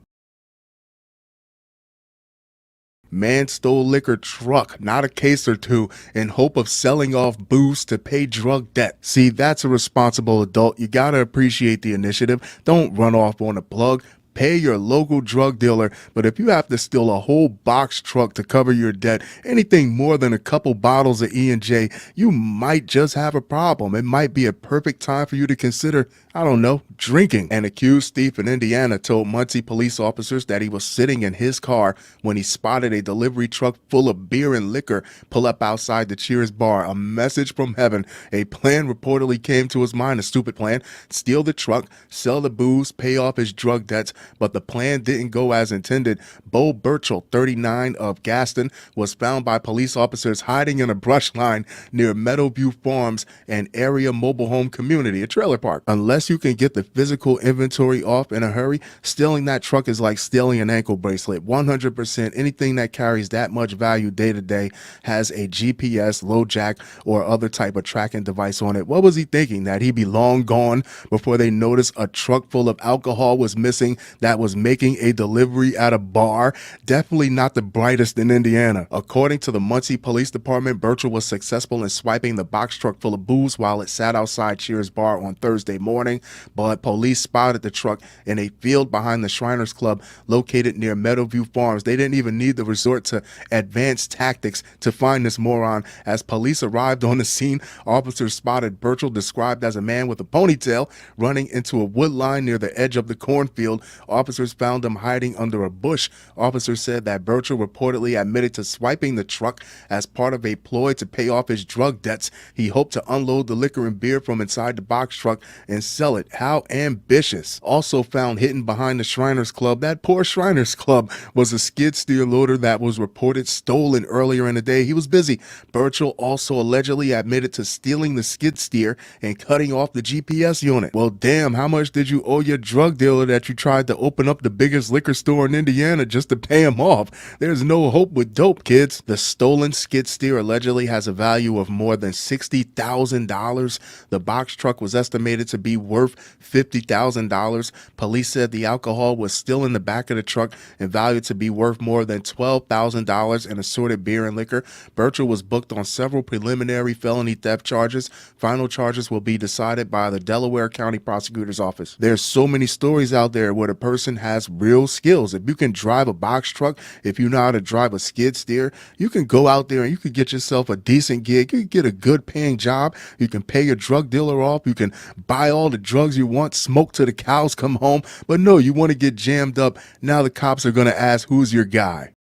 Man stole liquor truck, not a case or two, in hope of selling off booze to pay drug debt. See, that's a responsible adult. You gotta appreciate the initiative. Don't run off on a plug. Pay your local drug dealer, but if you have to steal a whole box truck to cover your debt, anything more than a couple bottles of E&J, you might just have a problem. It might be a perfect time for you to consider, I don't know, drinking. An accused thief in Indiana told Muncie police officers that he was sitting in his car when he spotted a delivery truck full of beer and liquor pull up outside the Cheers bar. A message from heaven. A plan reportedly came to his mind, a stupid plan. Steal the truck, sell the booze, pay off his drug debts. But the plan didn't go as intended. Bo Burchell, 39, of Gaston, was found by police officers hiding in a brush line near Meadowview Farms, an area mobile home community, a trailer park. Unless you can get the physical inventory off in a hurry, stealing that truck is like stealing an ankle bracelet. 100% anything that carries that much value day to day has a GPS, low jack, or other type of tracking device on it. What was he thinking? That he'd be long gone before they noticed a truck full of alcohol was missing that was making a delivery at a bar? Definitely not the brightest in Indiana. According to the Muncie Police Department, Burchell was successful in swiping the box truck full of booze while it sat outside Cheers bar on Thursday morning, but police spotted the truck in a field behind the Shriners Club located near Meadowview Farms. They didn't even need to resort to advanced tactics to find this moron. As police arrived on the scene, officers spotted Burchell, described as a man with a ponytail, running into a wood line near the edge of the cornfield. Officers found him hiding under a bush. Officers said that Burchell reportedly admitted to swiping the truck as part of a ploy to pay off his drug debts. He hoped to unload the liquor and beer from inside the box truck and sell it. How ambitious. Also found hidden behind the Shriners Club, that poor Shriners Club, was a skid steer loader that was reported stolen earlier in the day. He was busy. Burchell also allegedly admitted to stealing the skid steer and cutting off the GPS unit. Well, damn, how much did you owe your drug dealer that you tried to open up the biggest liquor store in Indiana just to pay him off? There's no hope with dope, kids. The stolen skid steer allegedly has a value of more than $60,000. The box truck was estimated to be worth $50,000. Police said the alcohol was still in the back of the truck and valued to be worth more than $12,000 in assorted beer and liquor. Burchell was booked on several preliminary felony theft charges. Final charges will be decided by the Delaware County Prosecutor's Office. There's so many stories out there where the person person has real skills. If you can drive a box truck, if you know how to drive a skid steer, you can go out there and you can get yourself a decent gig. You can get a good paying job. You can pay your drug dealer off. You can buy all the drugs you want, smoke till the cows come home. But no, you want to get jammed up. Now the cops are going to ask, who's your guy?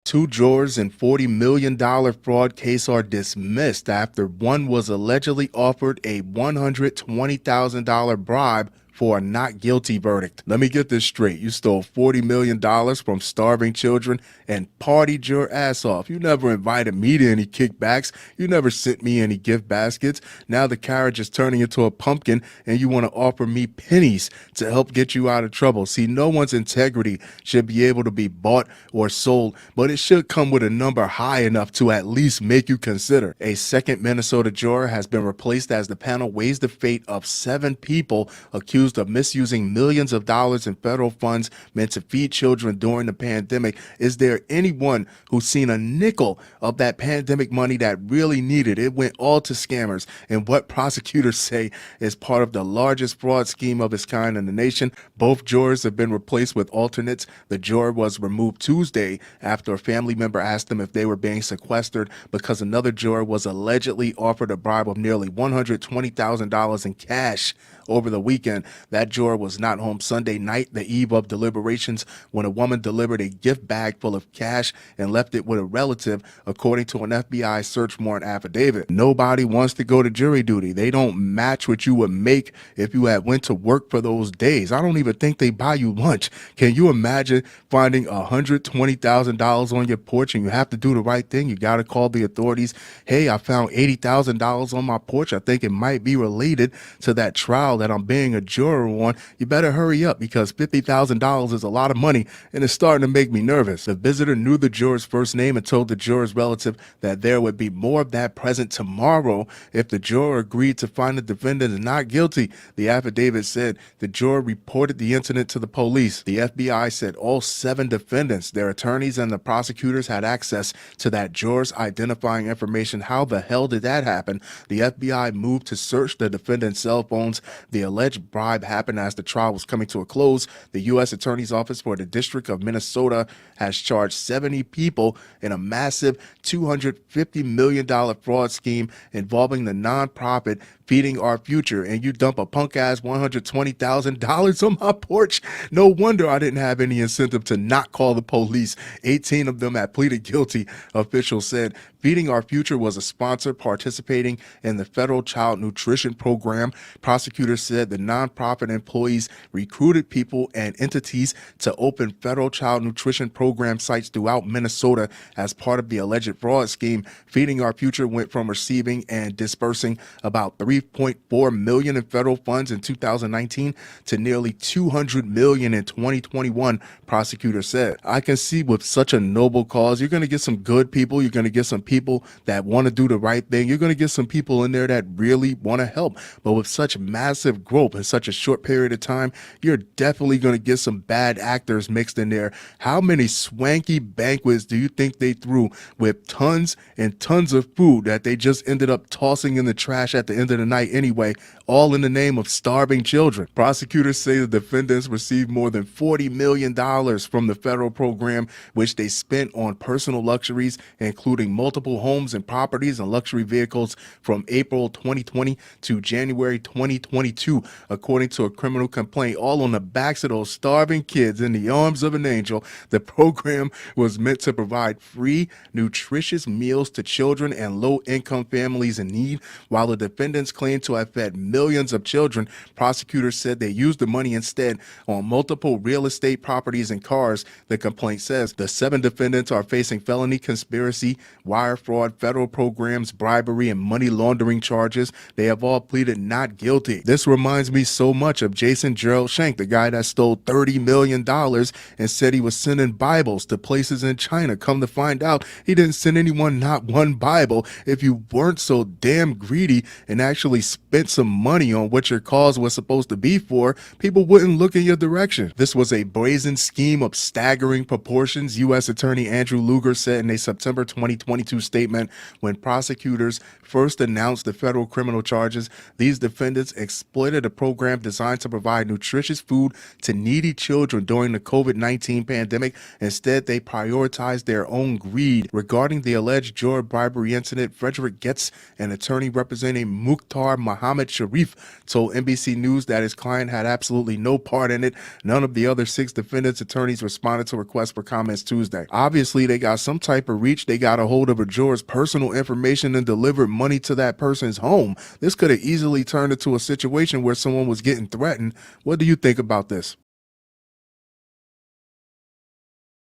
Two jurors in $40 million fraud case are dismissed after one was allegedly offered a $120,000 bribe for a not guilty verdict. Let me get this straight. You stole $40 million from starving children and partied your ass off. You never invited me to any kickbacks. You never sent me any gift baskets. Now the carriage is turning into a pumpkin and you want to offer me pennies to help get you out of trouble. See, no one's integrity should be able to be bought or sold, but it should come with a number high enough to at least make you consider. A second Minnesota juror has been replaced as the panel weighs the fate of 7 people accused of misusing millions of dollars in federal funds meant to feed children during the pandemic. Is there anyone who's seen a nickel of that pandemic money that really needed it? It went all to scammers, and what prosecutors say is part of the largest fraud scheme of its kind in the nation. Both jurors have been replaced with alternates. The juror was removed Tuesday after a family member asked them if they were being sequestered because another juror was allegedly offered a bribe of nearly $120,000 in cash over the weekend. That juror was not home Sunday night, the eve of deliberations, when a woman delivered a gift bag full of cash and left it with a relative, according to an FBI search warrant affidavit. Nobody wants to go to jury duty. They don't match what you would make if you had went to work for those days. I don't even think they buy you lunch. Can you imagine finding $120,000 on your porch and you have to do the right thing? You got to call the authorities. Hey, I found $80,000 on my porch. I think it might be related to that trial that I'm being a juror on. You better hurry up because $50,000 is a lot of money and it's starting to make me nervous. The visitor knew the juror's first name and told the juror's relative that there would be more of that present tomorrow if the juror agreed to find the defendant not guilty. The affidavit said the juror reported the incident to the police. The FBI said all 7 defendants, their attorneys, and the prosecutors had access to that juror's identifying information. How the hell did that happen? The FBI moved to search the defendant's cell phones. The alleged bribe happened as the trial was coming to a close. The U.S. Attorney's Office for the District of Minnesota has charged 70 people in a massive $250 million fraud scheme involving the nonprofit Feeding Our Future, and you dump a punk-ass $120,000 on my porch. No wonder I didn't have any incentive to not call the police. 18 of them had pleaded guilty, officials said. Feeding Our Future was a sponsor participating in the federal child nutrition program. Prosecutors said the nonprofit employees recruited people and entities to open federal child nutrition program sites throughout Minnesota as part of the alleged fraud scheme. Feeding Our Future went from receiving and dispersing about $3.4 million in federal funds in 2019 to nearly $200 million in 2021, prosecutors said. I can see with such a noble cause, you're going to get some good people. You're going to get some people that want to do the right thing. You're going to get some people in there that really want to help. But with such massive growth in such a short period of time, you're definitely going to get some bad actors mixed in there. How many swanky banquets do you think they threw with tons and tons of food that they just ended up tossing in the trash at the end of the night anyway, all in the name of starving children? Prosecutors say the defendants received more than $40 million from the federal program, which they spent on personal luxuries, including multiple homes and properties and luxury vehicles from April 2020 to January 2022, according to a criminal complaint, all on the backs of those starving kids in the arms of an angel. The program was meant to provide free, nutritious meals to children and low-income families in need. While the defendants claim to have fed millions of children, prosecutors said they used the money instead on multiple real estate properties and cars. The complaint says the 7 defendants are facing felony conspiracy, wire fraud, federal programs, bribery, and money laundering charges. They have all pleaded not guilty. This reminds me so much of Jason Gerald Shank, the guy that stole $30 million and said he was sending Bibles to places in China. Come to find out, he didn't send anyone not one Bible. If you weren't so damn greedy and actually spent some money on what your cause was supposed to be for, people wouldn't look in your direction. This was a brazen scheme of staggering proportions, U.S. Attorney Andrew Luger said in a September 2022 statement. When prosecutors first announced the federal criminal charges, these defendants exploited a program designed to provide nutritious food to needy children during the COVID-19 pandemic. Instead, they prioritized their own greed. Regarding the alleged juror bribery incident, Frederick Getz, an attorney representing Mukhtar Mohammed Sharif, told NBC News that his client had absolutely no part in it. None of the other 6 defendants' attorneys responded to requests for comments Tuesday. Obviously, they got some type of reach. They got a hold of a juror's personal information and delivered money to that person's home. This could have easily turned into a situation where someone was getting threatened. What do you think about this?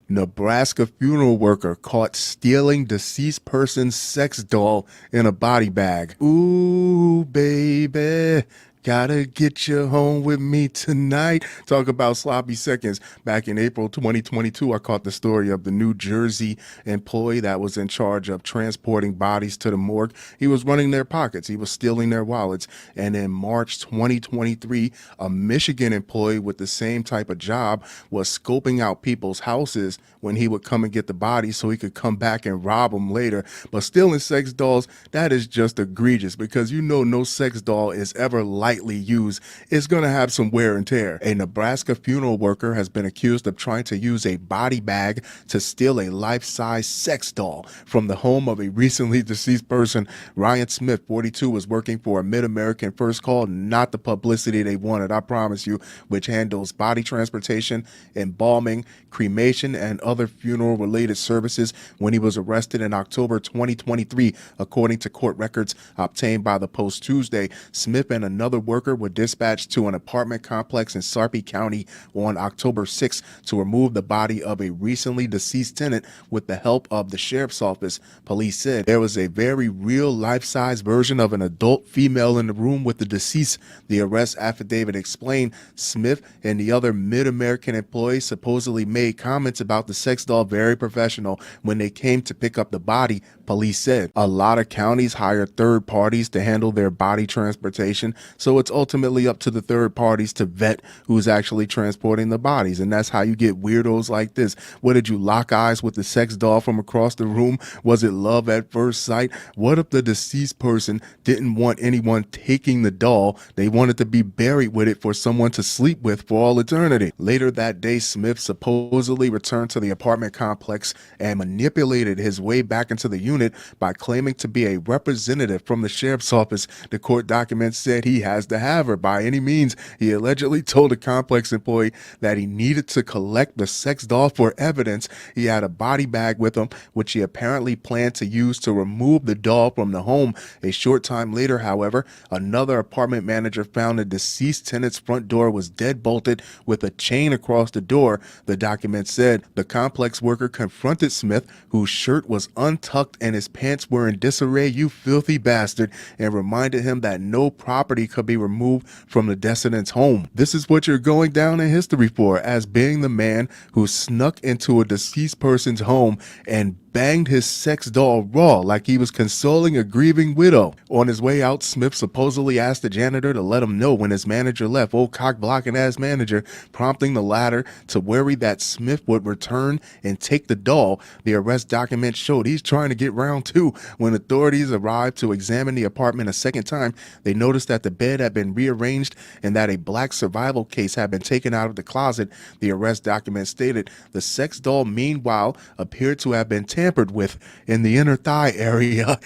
Nebraska funeral worker caught stealing deceased person's sex doll in a body bag. Ooh, baby. Gotta get you home with me tonight. Talk about sloppy seconds. Back in April 2022, I caught the story of the New Jersey employee that was in charge of transporting bodies to the morgue. He was running their pockets. He was stealing their wallets. And in March 2023, a Michigan employee with the same type of job was scoping out people's houses when he would come and get the bodies so he could come back and rob them later. But stealing sex dolls, that is just egregious, because you know no sex doll is ever lightly used. It's going to have some wear and tear. A Nebraska funeral worker has been accused of trying to use a body bag to steal a life-size sex doll from the home of a recently deceased person. Ryan Smith, 42, was working for a Mid-American First Call, not the publicity they wanted, I promise you, which handles body transportation, embalming, cremation, and other funeral-related services when he was arrested in October 2023, according to court records obtained by the Post Tuesday. Smith and another worker were dispatched to an apartment complex in Sarpy County on October 6 to remove the body of a recently deceased tenant with the help of the sheriff's office. Police said there was a very real life-size version of an adult female in the room with the deceased. The arrest affidavit explained Smith and the other Mid-American employees supposedly made comments about the sex doll very professional when they came to pick up the body. Police said a lot of counties hire third parties to handle their body transportation, so it's ultimately up to the third parties to vet who's actually transporting the bodies, and that's how you get weirdos like this. What, did you lock eyes with the sex doll from across the room? Was it love at first sight? What if the deceased person didn't want anyone taking the doll? They wanted to be buried with it for someone to sleep with for all eternity. Later that day, Smith supposedly returned to the apartment complex and manipulated his way back into the unit by claiming to be a representative from the sheriff's office. The court documents said he has to have her by any means. He allegedly told a complex employee that he needed to collect the sex doll for evidence. He had a body bag with him, which he apparently planned to use to remove the doll from the home. A short time later, however, another apartment manager found the deceased tenant's front door was dead bolted with a chain across the door. The document said the complex worker confronted Smith, whose shirt was untucked and his pants were in disarray, "You filthy bastard," and reminded him that no property could be removed from the decedent's home. This is what you're going down in history for, as being the man who snuck into a deceased person's home and banged his sex doll raw like he was consoling a grieving widow. On his way out, Smith supposedly asked the janitor to let him know when his manager left. Old cock-blocking ass manager, prompting the latter to worry that Smith would return and take the doll. The arrest document showed he's trying to get round two. When authorities arrived to examine the apartment a second time, they noticed that the bed had been rearranged and that a black survival case had been taken out of the closet. The arrest document stated the sex doll, meanwhile, appeared to have been tampered with in the inner thigh area.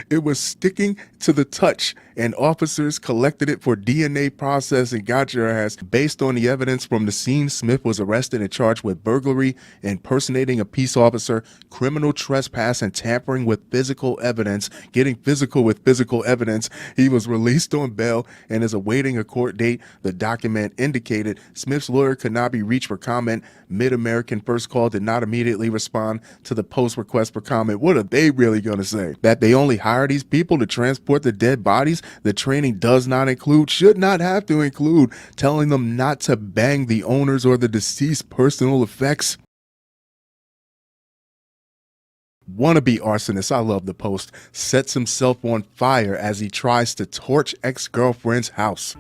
It was sticking to the touch, and officers collected it for DNA processing. Got your ass. Based on the evidence from the scene, Smith was arrested and charged with burglary, impersonating a peace officer, criminal trespass, and tampering with physical evidence. Getting physical with physical evidence. He was released on bail and is awaiting a court date. The document indicated Smith's lawyer could not be reached for comment. Mid-American First Call did not immediately respond to the Post request for comment. What are they really going to say? That they only hire these people to transport the dead bodies? The training does not include, should not have to include, telling them not to bang the owners or the deceased personal effects. Wannabe arsonist, I love the Post, sets himself on fire as he tries to torch ex-girlfriend's house.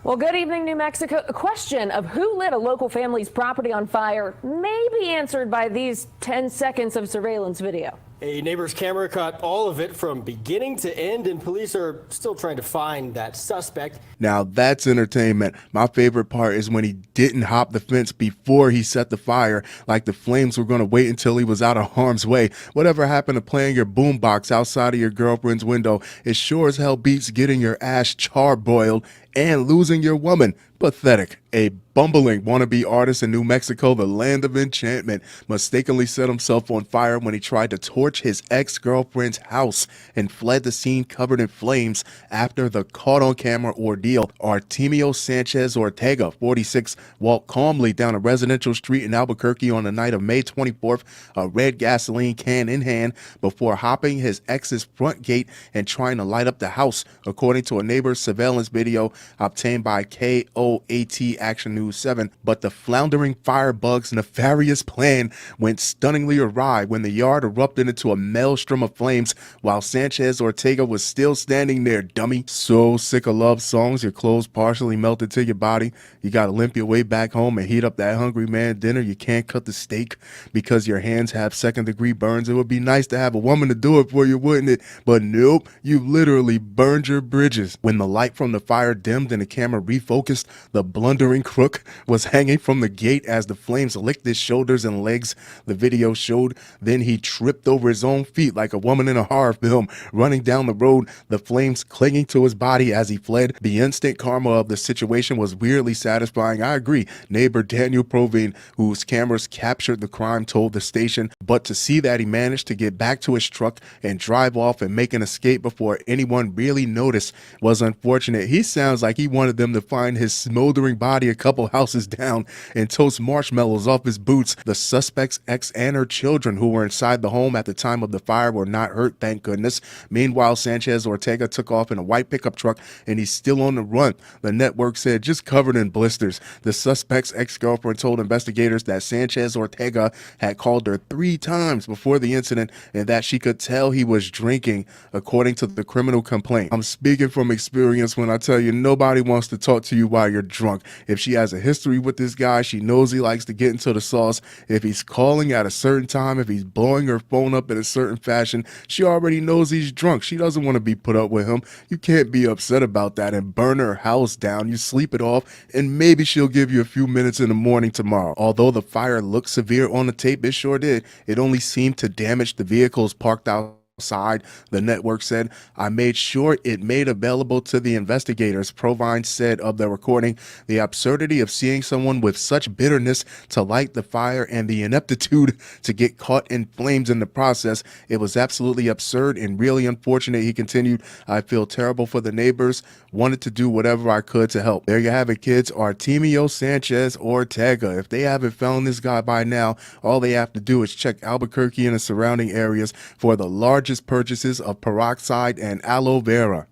Well, good evening, New Mexico. A question of who lit a local family's property on fire may be answered by these 10 seconds of surveillance video. A neighbor's camera caught all of it from beginning to end, and police are still trying to find that suspect. Now that's entertainment. My favorite part is when he didn't hop the fence before he set the fire, like the flames were going to wait until he was out of harm's way. Whatever happened to playing your boombox outside of your girlfriend's window? It sure as hell beats getting your ass charbroiled and losing your woman. Pathetic. A bumbling wannabe artist in New Mexico, the land of enchantment, mistakenly set himself on fire when he tried to torch his ex-girlfriend's house and fled the scene covered in flames after the caught-on-camera ordeal. Artemio Sanchez Ortega, 46, walked calmly down a residential street in Albuquerque on the night of May 24th, a red gasoline can in hand, before hopping his ex's front gate and trying to light up the house, according to a neighbor's surveillance video obtained by KOAT Action News 7. But the floundering firebug's nefarious plan went stunningly awry when the yard erupted into a maelstrom of flames while Sanchez Ortega was still standing there, dummy. So sick of love songs, your clothes partially melted to your body. You gotta limp your way back home and heat up that hungry man dinner. You can't cut the steak because your hands have second-degree burns. It would be nice to have a woman to do it for you, wouldn't it? But nope, you literally burned your bridges. When the light from the fire dimmed and the camera refocused, the blundering crook was hanging from the gate as the flames licked his shoulders and legs, the video showed. Then he tripped over his own feet like a woman in a horror film, running down the road, the flames clinging to his body as he fled. The instant karma of the situation was weirdly satisfying. I agree. Neighbor Daniel Provine, whose cameras captured the crime, told the station, but to see that he managed to get back to his truck and drive off and make an escape before anyone really noticed was unfortunate. He sounds like he wanted them to find his smoldering body a couple houses down and toast marshmallows off his boots. The suspect's ex and her children, who were inside the home at the time of the fire, were not hurt, thank goodness. Meanwhile, Sanchez Ortega took off in a white pickup truck and he's still on the run. The network said just covered in blisters. The suspect's ex-girlfriend told investigators that Sanchez Ortega had called her 3 times before the incident and that she could tell he was drinking, according to the criminal complaint. I'm speaking from experience when I tell you nobody wants to talk to you while you're drunk. If she has a history with this guy, she knows he likes to get into the sauce. If he's calling at a certain time, if he's blowing her phone up in a certain fashion, she already knows he's drunk. She doesn't want to be put up with him. You can't be upset about that and burn her house down. You sleep it off and maybe she'll give you a few minutes in the morning tomorrow. Although the fire looked severe on the tape, it sure did. It only seemed to damage the vehicles parked outside. The network said, I made sure it made available to the investigators. Provine said of the recording, the absurdity of seeing someone with such bitterness to light the fire and the ineptitude to get caught in flames in the process. It was absolutely absurd and really unfortunate. He continued, I feel terrible for the neighbors, wanted to do whatever I could to help. There you have it, kids. Artemio Sanchez Ortega. If they haven't found this guy by now, all they have to do is check Albuquerque and the surrounding areas for the largest purchases of peroxide and aloe vera.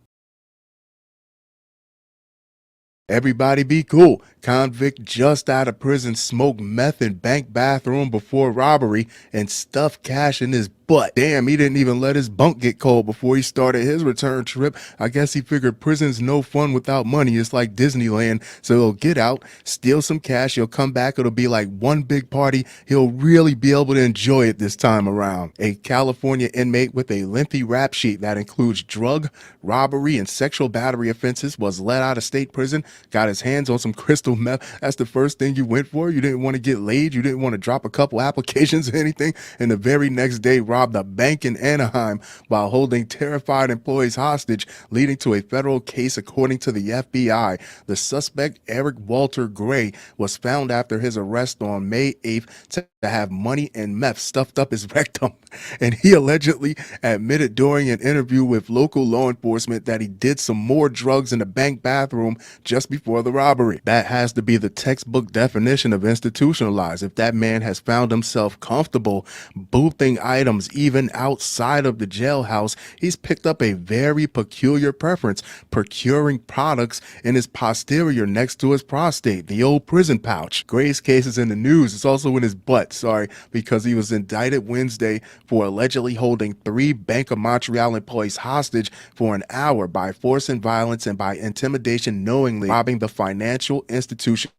Everybody be cool. Convict just out of prison smoked meth in bank bathroom before robbery and stuffed cash in his butt. Damn, he didn't even let his bunk get cold before he started his return trip. I guess he figured prison's no fun without money. It's like Disneyland. So he'll get out, steal some cash, he'll come back, it'll be like one big party. He'll really be able to enjoy it this time around. A California inmate with a lengthy rap sheet that includes drug, robbery, and sexual battery offenses was let out of state prison, got his hands on some crystal meth. That's the first thing you went for? You didn't want to get laid? You didn't want to drop a couple applications or anything? And the very next day, robbed a bank in Anaheim while holding terrified employees hostage, leading to a federal case according to the FBI. The suspect, Eric Walter Gray, was found after his arrest on May 8th to have money and meth stuffed up his rectum. And he allegedly admitted during an interview with local law enforcement that he did some more drugs in the bank bathroom just before the robbery. That has to be the textbook definition of institutionalized. If that man has found himself comfortable boothing items even outside of the jailhouse, he's picked up a very peculiar preference, procuring products in his posterior next to his prostate, the old prison pouch. Gray's case is in the news. It's also in his butt, because he was indicted Wednesday for allegedly holding 3 Bank of Montreal employees hostage for an hour by force and violence and by intimidation, knowingly robbing the financial institution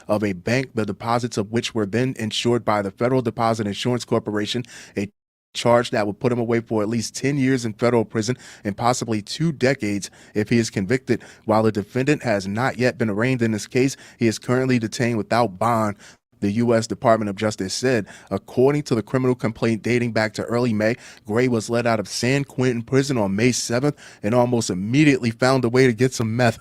of a bank, the deposits of which were then insured by the Federal Deposit Insurance Corporation, a charge that would put him away for at least 10 years in federal prison and possibly 2 decades if he is convicted. While the defendant has not yet been arraigned in this case, he is currently detained without bond, the U.S. Department of Justice said. According to the criminal complaint dating back to early May, Gray was let out of San Quentin prison on May 7th and almost immediately found a way to get some meth.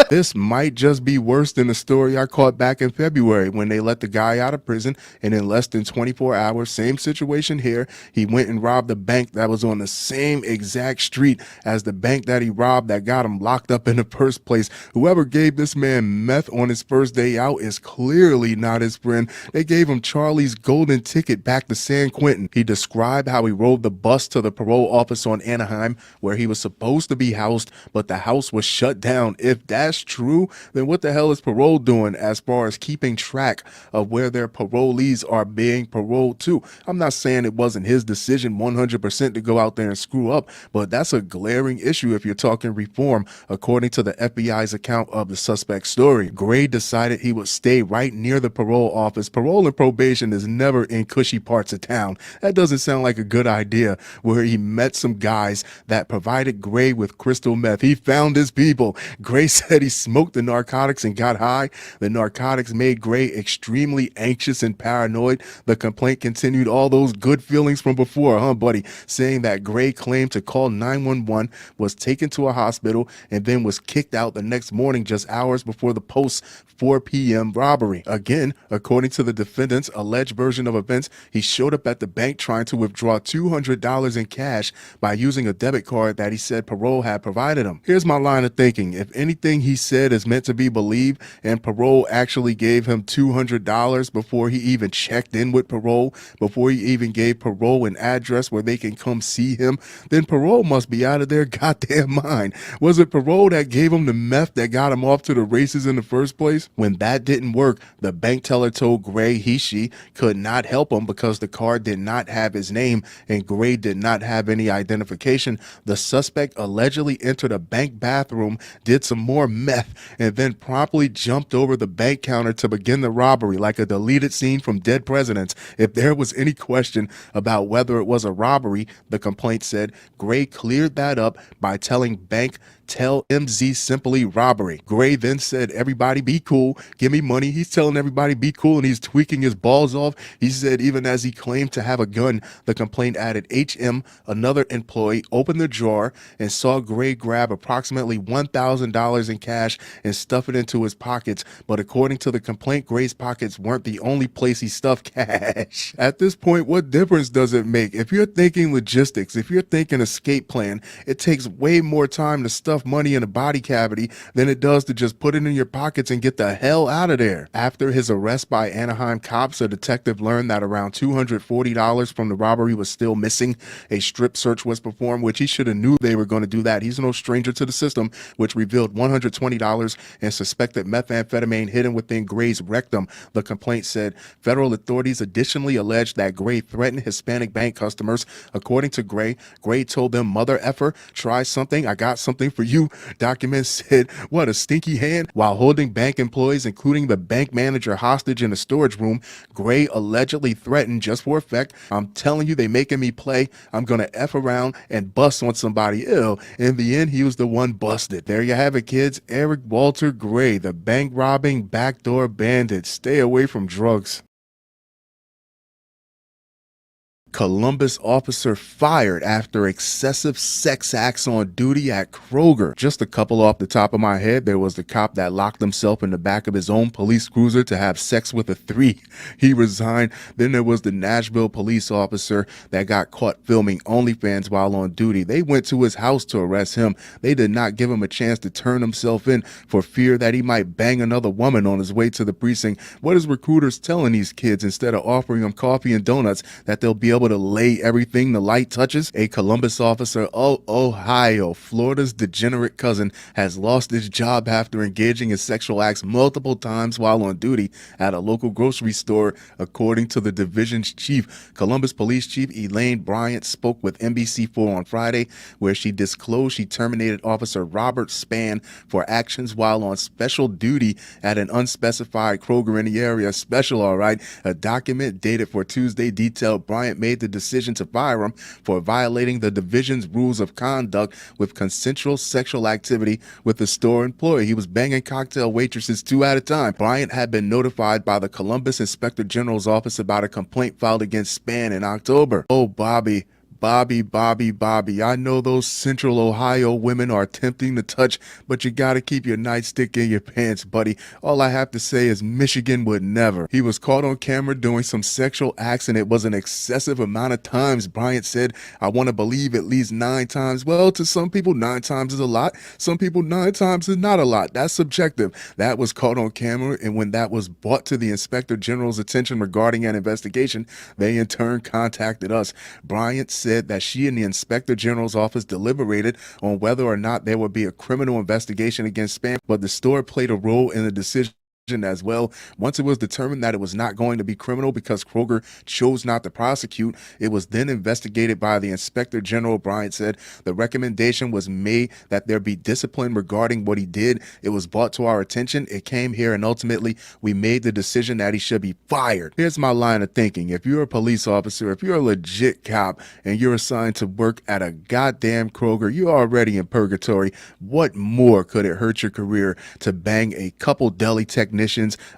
This might just be worse than the story I caught back in February when they let the guy out of prison, and in less than 24 hours, same situation here, he went and robbed a bank that was on the same exact street as the bank that he robbed that got him locked up in the first place. Whoever gave this man meth on his first day out is clearly not his friend. They gave him Charlie's golden ticket back to San Quentin. He described how he rode the bus to the parole office on Anaheim where he was supposed to be housed, but the house was shut down. If that's true, then what the hell is parole doing as far as keeping track of where their parolees are being paroled to? I'm not saying it wasn't his decision 100% to go out there and screw up, but that's a glaring issue if you're talking reform, according to the FBI's account of the suspect's story. Gray decided he would stay right near the parole office. Parole and probation is never in cushy parts of town. That doesn't sound like a good idea. Where he met some guys that provided Gray with crystal meth. He found his people. Gray said he smoked the narcotics and got high. The narcotics made Gray extremely anxious and paranoid. The complaint continued all those good feelings from before, huh, buddy? Saying that Gray claimed to call 911, was taken to a hospital, and then was kicked out the next morning just hours before the post 4 p.m. robbery. Again, according to the defendant's alleged version of events, he showed up at the bank trying to withdraw $200 in cash by using a debit card that he said parole had provided him. Here's my line of thinking. If anything he said is meant to be believed and parole actually gave him $200 before he even checked in with parole, before he even gave parole an address where they can come see him, then parole must be out of their goddamn mind. Was it parole that gave him the meth that got him off to the races in the first place? When that didn't work, the bank teller told Gray she could not help him because the card did not have his name and Gray did not have any identification. The suspect allegedly entered a bank bathroom, did some more meth, and then promptly jumped over the bank counter to begin the robbery like a deleted scene from Dead Presidents. If there was any question about whether it was a robbery, the complaint said, Gray cleared that up by telling bank, "Tell MZ simply robbery." Gray then said, "Everybody be cool, give me money." He's telling everybody be cool and he's tweaking his balls off. He said even as he claimed to have a gun, the complaint added HM, another employee, opened the drawer and saw Gray grab approximately $1,000 in cash and stuff it into his pockets. But according to the complaint, Gray's pockets weren't the only place he stuffed cash. At this point, what difference does it make? If you're thinking logistics, if you're thinking escape plan, it takes way more time to stuff money in a body cavity than it does to just put it in your pockets and get the hell out of there. After his arrest by Anaheim cops, a detective learned that around $240 from the robbery was still missing. A strip search was performed, which he should have knew they were going to do that. He's no stranger to the system, which revealed $120 and suspected methamphetamine hidden within Gray's rectum. The complaint said federal authorities additionally alleged that Gray threatened Hispanic bank customers. According to Gray, Gray told them, "Mother effer, try something, I got something for you." Documents said, "What, a stinky hand?" While holding bank employees, including the bank manager, hostage in a storage room, Gray allegedly threatened, just for effect, "I'm telling you, they making me play. I'm gonna F around and bust on somebody." Ill. In the end, he was the one busted. There you have it, kids. Eric Walter Gray, the bank robbing backdoor bandit. Stay away from drugs. Columbus officer fired after excessive sex acts on duty at Kroger. Just a couple off the top of my head. There was the cop that locked himself in the back of his own police cruiser to have sex with a 3. He resigned. Then there was the Nashville police officer that got caught filming OnlyFans while on duty. They went to his house to arrest him. They did not give him a chance to turn himself in for fear that he might bang another woman on his way to the precinct. What is recruiters telling these kids instead of offering them coffee and donuts, that they'll be able to lay everything the light touches? A Columbus officer of Ohio, Florida's degenerate cousin, has lost his job after engaging in sexual acts multiple times while on duty at a local grocery store, according to the division's chief. Columbus Police Chief Elaine Bryant spoke with NBC4 on Friday, where she disclosed she terminated Officer Robert Spann for actions while on special duty at an unspecified Kroger in the area. Special, all right. A document dated for Tuesday detailed Bryant made made the decision to fire him for violating the division's rules of conduct with consensual sexual activity with the store employee. He was banging cocktail waitresses 2 at a time. Bryant had been notified by the Columbus Inspector General's office about a complaint filed against Spann in October. Oh, Bobby, I know those Central Ohio women are tempting to touch, but you gotta keep your nightstick in your pants, buddy. All I have to say is Michigan would never. He was caught on camera doing some sexual acts, and it was an excessive amount of times. Bryant said, I want to believe at least 9 times. Well, to some people, 9 times is a lot. Some people, 9 times is not a lot. That's subjective. That was caught on camera, and when that was brought to the Inspector General's attention regarding an investigation, they in turn contacted us. Bryant said that she and the Inspector General's office deliberated on whether or not there would be a criminal investigation against Spann, but the store played a role in the decision as well. Once it was determined that it was not going to be criminal because Kroger chose not to prosecute, it was then investigated by the Inspector General. Bryant said the recommendation was made that there be discipline regarding what he did. It was brought to our attention. It came here, and ultimately we made the decision that he should be fired. Here's my line of thinking. If you're a police officer, if you're a legit cop and you're assigned to work at a goddamn Kroger, you're already in purgatory. What more could it hurt your career to bang a couple deli technicians,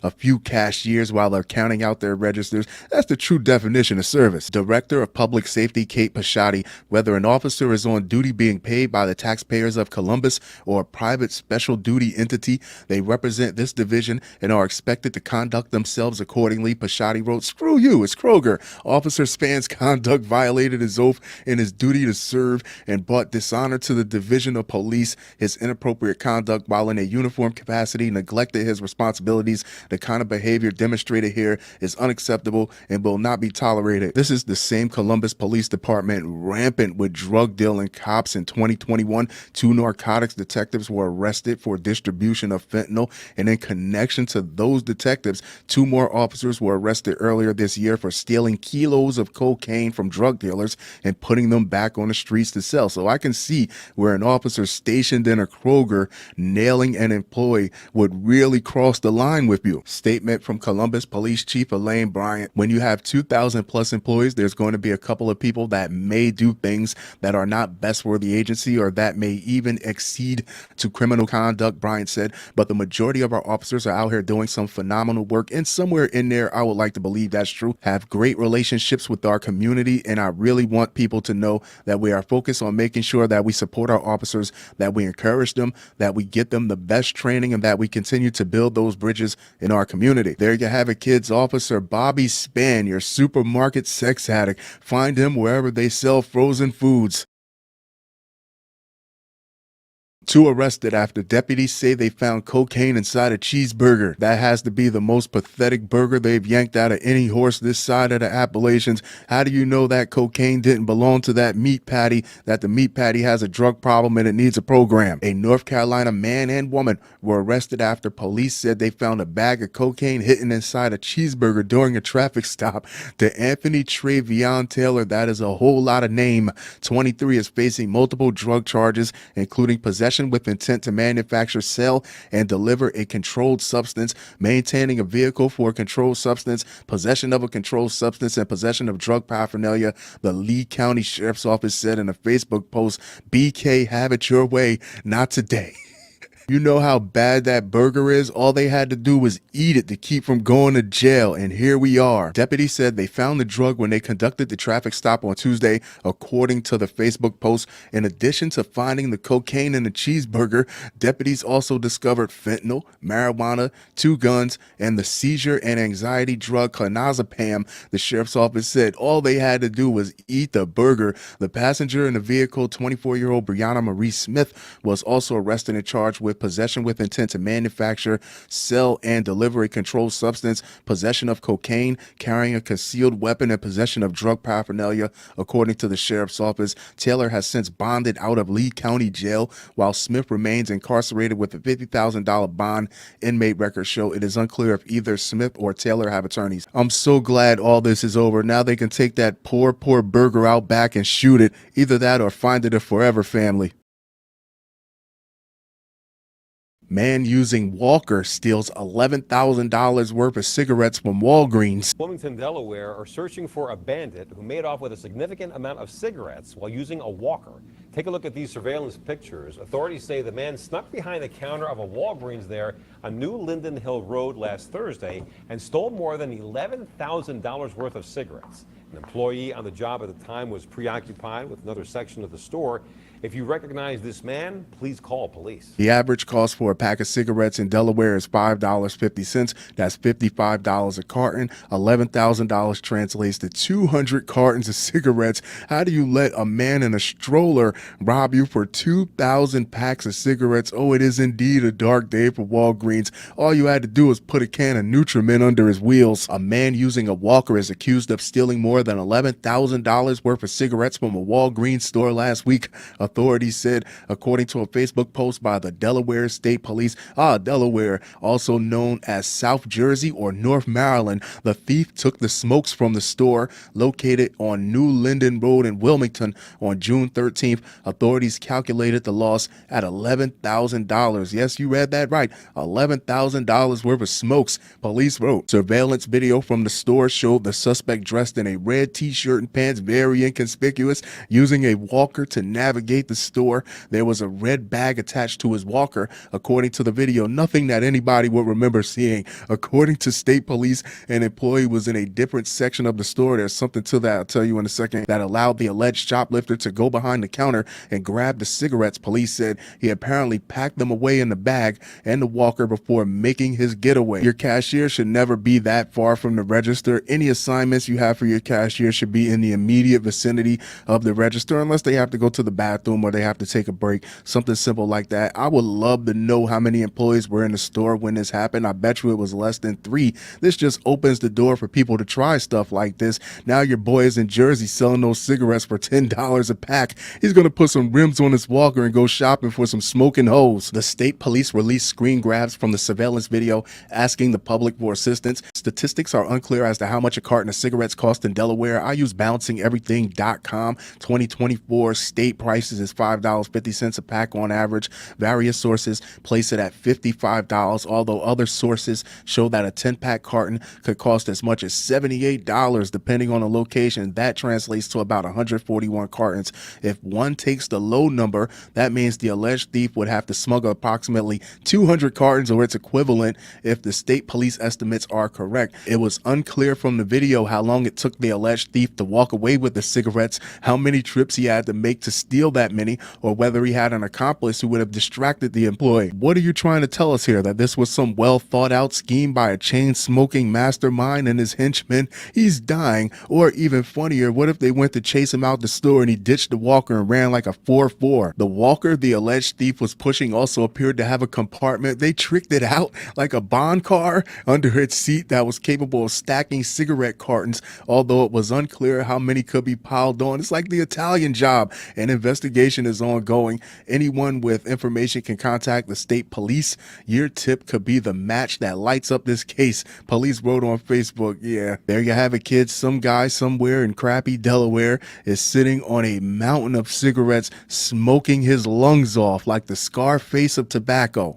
a few cashiers while they're counting out their registers? That's the true definition of service. Director of Public Safety Kate Pashotti, whether an officer is on duty being paid by the taxpayers of Columbus or a private special duty entity, they represent this division and are expected to conduct themselves accordingly. Pashotti wrote, screw you, it's Kroger. Officer Spann's conduct violated his oath and his duty to serve and brought dishonor to the division of police. His inappropriate conduct while in a uniform capacity neglected his responsibilities. The kind of behavior demonstrated here is unacceptable and will not be tolerated. This is the same Columbus Police Department rampant with drug dealing cops. In 2021, 2 narcotics detectives were arrested for distribution of fentanyl, and in connection to those detectives, 2 more officers were arrested earlier this year for stealing kilos of cocaine from drug dealers and putting them back on the streets to sell. So I can see where an officer stationed in a Kroger nailing an employee would really cross the line with you. Statement from Columbus Police Chief Elaine Bryant. When you have 2,000 plus employees, there's going to be a couple of people that may do things that are not best for the agency or that may even exceed to criminal conduct, Bryant said, but the majority of our officers are out here doing some phenomenal work, and somewhere in there, I would like to believe that's true, have great relationships with our community, and I really want people to know that we are focused on making sure that we support our officers, that we encourage them, that we get them the best training, and that we continue to build those bridges in our community. There you have it, kids. Officer Bobby Spann, your supermarket sex addict. Find him wherever they sell frozen foods. 2 arrested after deputies say they found cocaine inside a cheeseburger. That has to be the most pathetic burger they've yanked out of any horse this side of the Appalachians. How do you know that cocaine didn't belong to that meat patty, that the meat patty has a drug problem and it needs a program? A North Carolina man and woman were arrested after police said they found a bag of cocaine hidden inside a cheeseburger during a traffic stop. To Anthony Travion Taylor, that is a whole lot of name. 23 is facing multiple drug charges, including possession with intent to manufacture, sell, and deliver a controlled substance, maintaining a vehicle for a controlled substance, possession of a controlled substance, and possession of drug paraphernalia. The Lee County Sheriff's Office said in a Facebook post, BK, have it your way, not today. You know how bad that burger is? All they had to do was eat it to keep from going to jail, and here we are. Deputies said they found the drug when they conducted the traffic stop on Tuesday, according to the Facebook post. In addition to finding the cocaine in the cheeseburger, deputies also discovered fentanyl, marijuana, 2 guns, and the seizure and anxiety drug clonazepam. The sheriff's office said all they had to do was eat the burger. The passenger in the vehicle, 24-year-old Brianna Marie Smith, was also arrested and charged with possession with intent to manufacture, sell, and deliver a controlled substance, possession of cocaine, carrying a concealed weapon, and possession of drug paraphernalia, according to the sheriff's office. Taylor has since bonded out of Lee County Jail, while Smith remains incarcerated with a $50,000 bond. Inmate records show it is unclear if either Smith or Taylor have attorneys. I'm so glad all this is over. Now they can take that poor burger out back and shoot it. Either that or find it a forever family. Man using walker steals $11,000 worth of cigarettes from Walgreens. Wilmington, Delaware are searching for a bandit who made off with a significant amount of cigarettes while using a walker. Take a look at these surveillance pictures. Authorities say the man snuck behind the counter of a Walgreens there on New Linden Hill Road last Thursday and stole more than $11,000 worth of cigarettes. An employee on the job at the time was preoccupied with another section of the store. If you recognize this man, please call police. The average cost for a pack of cigarettes in Delaware is $5.50. That's $55 a carton. $11,000 translates to 200 cartons of cigarettes. How do you let a man in a stroller rob you for 2,000 packs of cigarettes? Oh, it is indeed a dark day for Walgreens. All you had to do was put a can of Nutriment under his wheels. A man using a walker is accused of stealing more than $11,000 worth of cigarettes from a Walgreens store last week. Authorities said, according to a Facebook post by the Delaware State Police, Delaware, also known as South Jersey or North Maryland, the thief took the smokes from the store located on New Linden Road in Wilmington on June 13th. Authorities calculated the loss at $11,000. Yes, you read that right. $11,000 worth of smokes. Police wrote. Surveillance video from the store showed the suspect dressed in a red t-shirt and pants, very inconspicuous, using a walker to navigate the store. There was a red bag attached to his walker. According to the video, nothing that anybody would remember seeing. According to state police, an employee was in a different section of the store. There's something to that I'll tell you in a second that allowed the alleged shoplifter to go behind the counter and grab the cigarettes. Police said he apparently packed them away in the bag and the walker before making his getaway. Your cashier should never be that far from the register. Any assignments you have for your cashier should be in the immediate vicinity of the register, unless they have to go to the bathroom or they have to take a break, something simple like that. I would love to know how many employees were in the store when this happened. I bet you it was less than 3. This just opens the door for people to try stuff like this. Now your boy is in Jersey selling those cigarettes for $10 a pack. He's going to put some rims on his walker and go shopping for some smoking hoes. The state police released screen grabs from the surveillance video asking the public for assistance. Statistics are unclear as to how much a carton of cigarettes cost in Delaware. I use BouncingEverything.com. 2024 state prices is $5.50 a pack on average. Various sources place it at $55, although other sources show that a 10-pack carton could cost as much as $78 depending on the location. That translates to about 141 cartons. If one takes the low number, that means the alleged thief would have to smuggle approximately 200 cartons or its equivalent if the state police estimates are correct. It was unclear from the video how long it took the alleged thief to walk away with the cigarettes, how many trips he had to make to steal that many, or whether he had an accomplice who would have distracted the employee. What are you trying to tell us here? That this was some well thought out scheme by a chain smoking mastermind and his henchmen? He's dying. Or even funnier, what if they went to chase him out the store and he ditched the walker and ran like a 4-4? The walker the alleged thief was pushing also appeared to have a compartment. They tricked it out like a bond car under its seat that was capable of stacking cigarette cartons, although it was unclear how many could be piled on. It's like the Italian Job. An investigation is ongoing. Anyone with information can contact the state police. Your tip could be the match that lights up this case. Police wrote on Facebook. Yeah, there you have it, kids. Some guy somewhere in crappy Delaware is sitting on a mountain of cigarettes, smoking his lungs off like the Scarface of tobacco.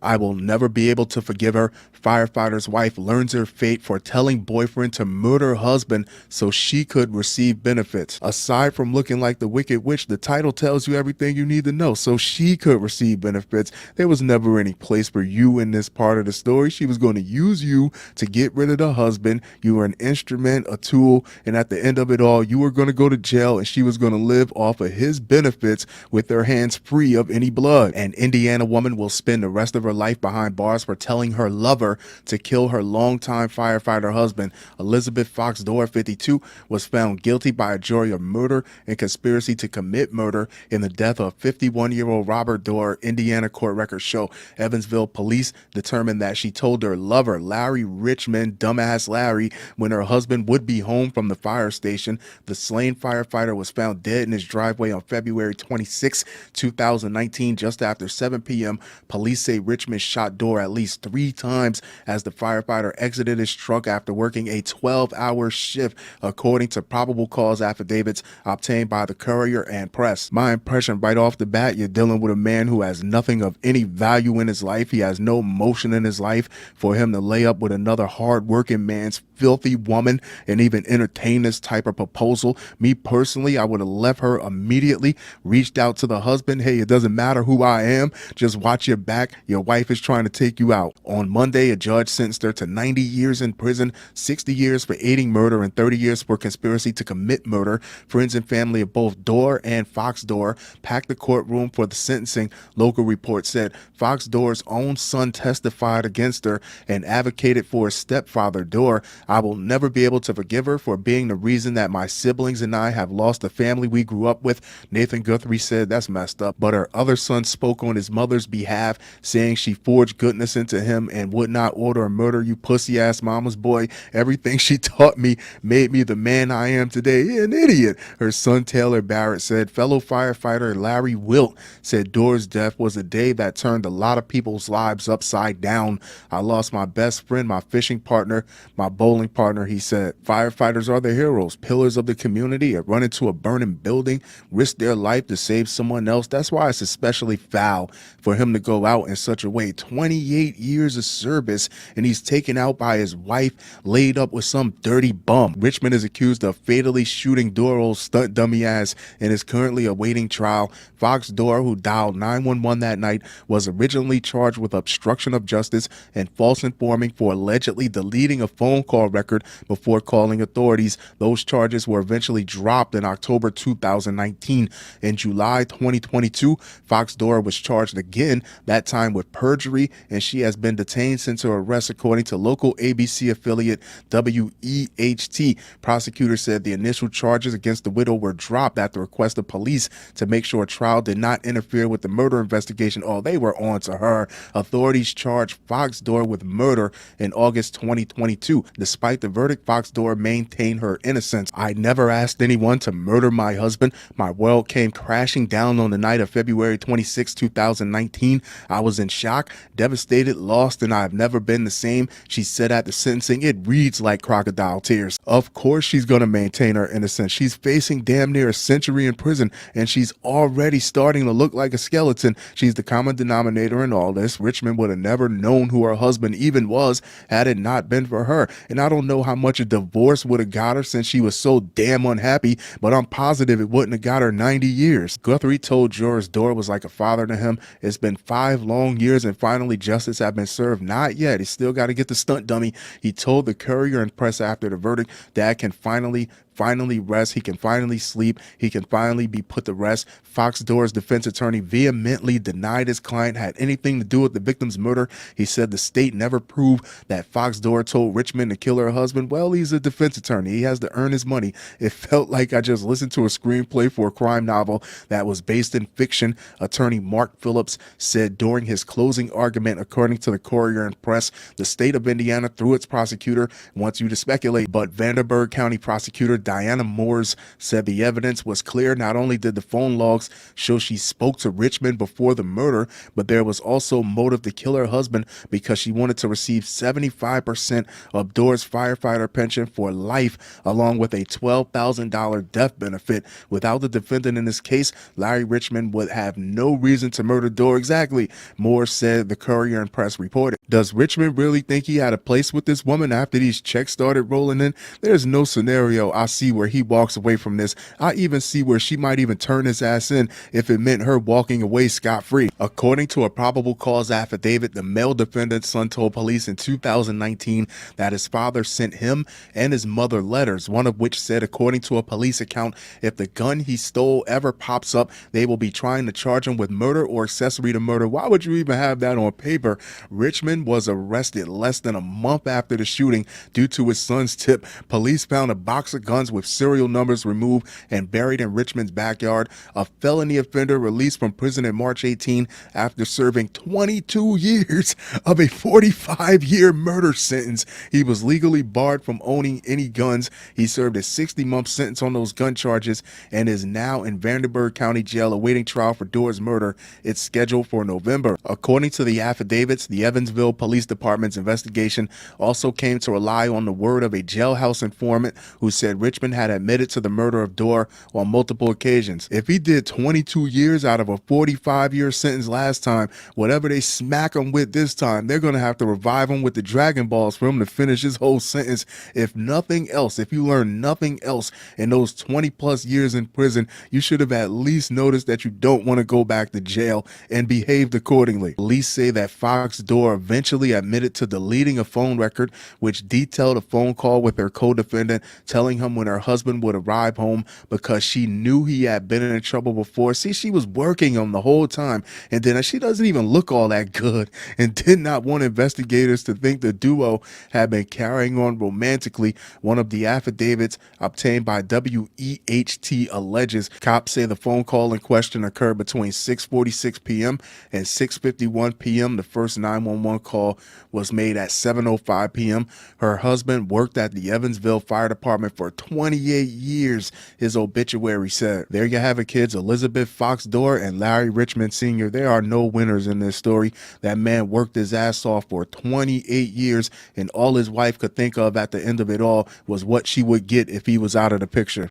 I will never be able to forgive her. Firefighter's wife learns her fate for telling boyfriend to murder husband so she could receive benefits. Aside from looking like the Wicked Witch, the title tells you everything you need to know. So she could receive benefits. There was never any place for you in this part of the story. She was going to use you to get rid of the husband. You were an instrument, a tool, and at the end of it all, you were going to go to jail and she was going to live off of his benefits with her hands free of any blood. An Indiana woman will spend the rest of her life behind bars for telling her lover to kill her longtime firefighter husband. Elizabeth Fox Dorr, 52, was found guilty by a jury of murder and conspiracy to commit murder in the death of 51-year-old Robert Dorr. Indiana court records show Evansville police determined that she told her lover, Larry Richmond, dumbass Larry, when her husband would be home from the fire station. The slain firefighter was found dead in his driveway on February 26, 2019, just after 7 p.m. Police say Richmond Richmond shot Dorr at least 3 times as the firefighter exited his truck after working a 12-hour shift, according to probable cause affidavits obtained by the Courier and Press. My impression right off the bat, you're dealing with a man who has nothing of any value in his life. He has no motion in his life. For him to lay up with another hard-working man's filthy woman and even entertain this type of proposal, me personally, I would have left her immediately, reached out to the husband. Hey, it doesn't matter who I am, just watch your back. Your wife is trying to take you out. On Monday, a judge sentenced her to 90 years in prison, 60 years for aiding murder, and 30 years for conspiracy to commit murder. Friends and family of both Dorr and Fox Dorr packed the courtroom for the sentencing. Local reports said Fox Dorr's own son testified against her and advocated for his stepfather, Dorr. I will never be able to forgive her for being the reason that my siblings and I have lost the family we grew up with. Nathan Guthrie said that's messed up. But her other son spoke on his mother's behalf, saying she forged goodness into him and would not order a murder, you pussy ass mama's boy. Everything she taught me made me the man I am today. You're an idiot. Her son Taylor Barrett said fellow firefighter Larry Wilt said Dorr's death was a day that turned a lot of people's lives upside down. I lost my best friend, my fishing partner, my bowling partner, he said. Firefighters are the heroes, pillars of the community, and run into a burning building, risk their life to save someone else. That's why it's especially foul for him to go out in such a way. 28 years of service, and he's taken out by his wife, laid up with some dirty bum. Richmond is accused of fatally shooting Dorr's stunt dummy ass and is currently awaiting trial. Fox Dorr, who dialed 911 that night, was originally charged with obstruction of justice and false informing for allegedly deleting a phone call record before calling authorities. Those charges were eventually dropped in October 2019. In July 2022, Fox Dorr was charged again, that time with perjury, and she has been detained since her arrest, according to local ABC affiliate WEHT. Prosecutors said the initial charges against the widow were dropped at the request of police to make sure a trial did not interfere with the murder investigation. Oh, they were on to her. Authorities charged Fox Dorr with murder in August 2022. Despite the verdict, Fox Dorr maintained her innocence. I never asked anyone to murder my husband. My world came crashing down on the night of February 26, 2019. I was in shock, devastated, lost, and I've never been the same, she said at the sentencing. It reads like crocodile tears. Of course she's going to maintain her innocence. She's facing damn near a century in prison, and she's already starting to look like a skeleton. She's the common denominator in all this. Richmond would have never known who her husband even was had it not been for her. And I don't know how much a divorce would have got her since she was so damn unhappy, but I'm positive it wouldn't have got her 90 years. Guthrie told jurors Dorr was like a father to him. It's been 5 long years and finally justice has been served. Not yet. He's still got to get the stunt dummy. He told the Courier and Press after the verdict Dad can finally rest. He can finally sleep. He can finally be put to rest. Fox Dorr's defense attorney vehemently denied his client had anything to do with the victim's murder. He said the state never proved that Fox Dorr told Richmond to kill her husband. Well, he's a defense attorney. He has to earn his money. It felt like I just listened to a screenplay for a crime novel that was based in fiction, attorney Mark Phillips said during his closing argument. According to the Courier and Press, the state of Indiana, through its prosecutor, wants you to speculate, but Vanderburgh County prosecutor Diana Moores said the evidence was clear. Not only did the phone logs show she spoke to Richmond before the murder, but there was also motive to kill her husband because she wanted to receive 75% of Dorr's firefighter pension for life, along with a $12,000 death benefit. Without the defendant in this case, Larry Richmond would have no reason to murder Dorr. Exactly, Moore said, the Courier and Press reported. Does Richmond really think he had a place with this woman after these checks started rolling in? There's no scenario I see where he walks away from this. I even see where she might even turn his ass in if it meant her walking away scot-free. According to a probable cause affidavit, the male defendant's son told police in 2019 that his father sent him and his mother letters, one of which said, according to a police account, if the gun he stole ever pops up, they will be trying to charge him with murder or accessory to murder. Why would you even have that on paper? Richmond was arrested less than a month after the shooting due to his son's tip. Police found a box of guns guns with serial numbers removed and buried in Richmond's backyard. A felony offender released from prison in March 18 after serving 22 years of a 45-year murder sentence. He was legally barred from owning any guns. He served a 60-month sentence on those gun charges and is now in Vanderburgh County Jail awaiting trial for Doerr's murder. It's scheduled for November. According to the affidavits, the Evansville Police Department's investigation also came to rely on the word of a jailhouse informant who said Richmond had admitted to the murder of Doerr on multiple occasions. If he did 22 years out of a 45-year sentence last time, whatever they smack him with this time, they're going to have to revive him with the Dragon Balls for him to finish his whole sentence. If nothing else, if you learn nothing else in those 20 plus years in prison, you should have at least noticed that you don't want to go back to jail and behaved accordingly. Police say that Fox Doerr eventually admitted to deleting a phone record which detailed a phone call with her co-defendant telling him when her husband would arrive home because she knew he had been in trouble before. See, she was working him the whole time, and then she doesn't even look all that good and did not want investigators to think the duo had been carrying on romantically. One of the affidavits obtained by WEHT alleges cops say the phone call in question occurred between 6:46 p.m. and 6:51 p.m. The first 911 call was made at 7:05 p.m. Her husband worked at the Evansville Fire Department for 28 years, his obituary said. There you have it, kids. Elizabeth Fox Doerr and Larry Richmond Sr. There are no winners in this story. That man worked his ass off for 28 years, and all his wife could think of at the end of it all was what she would get if he was out of the picture.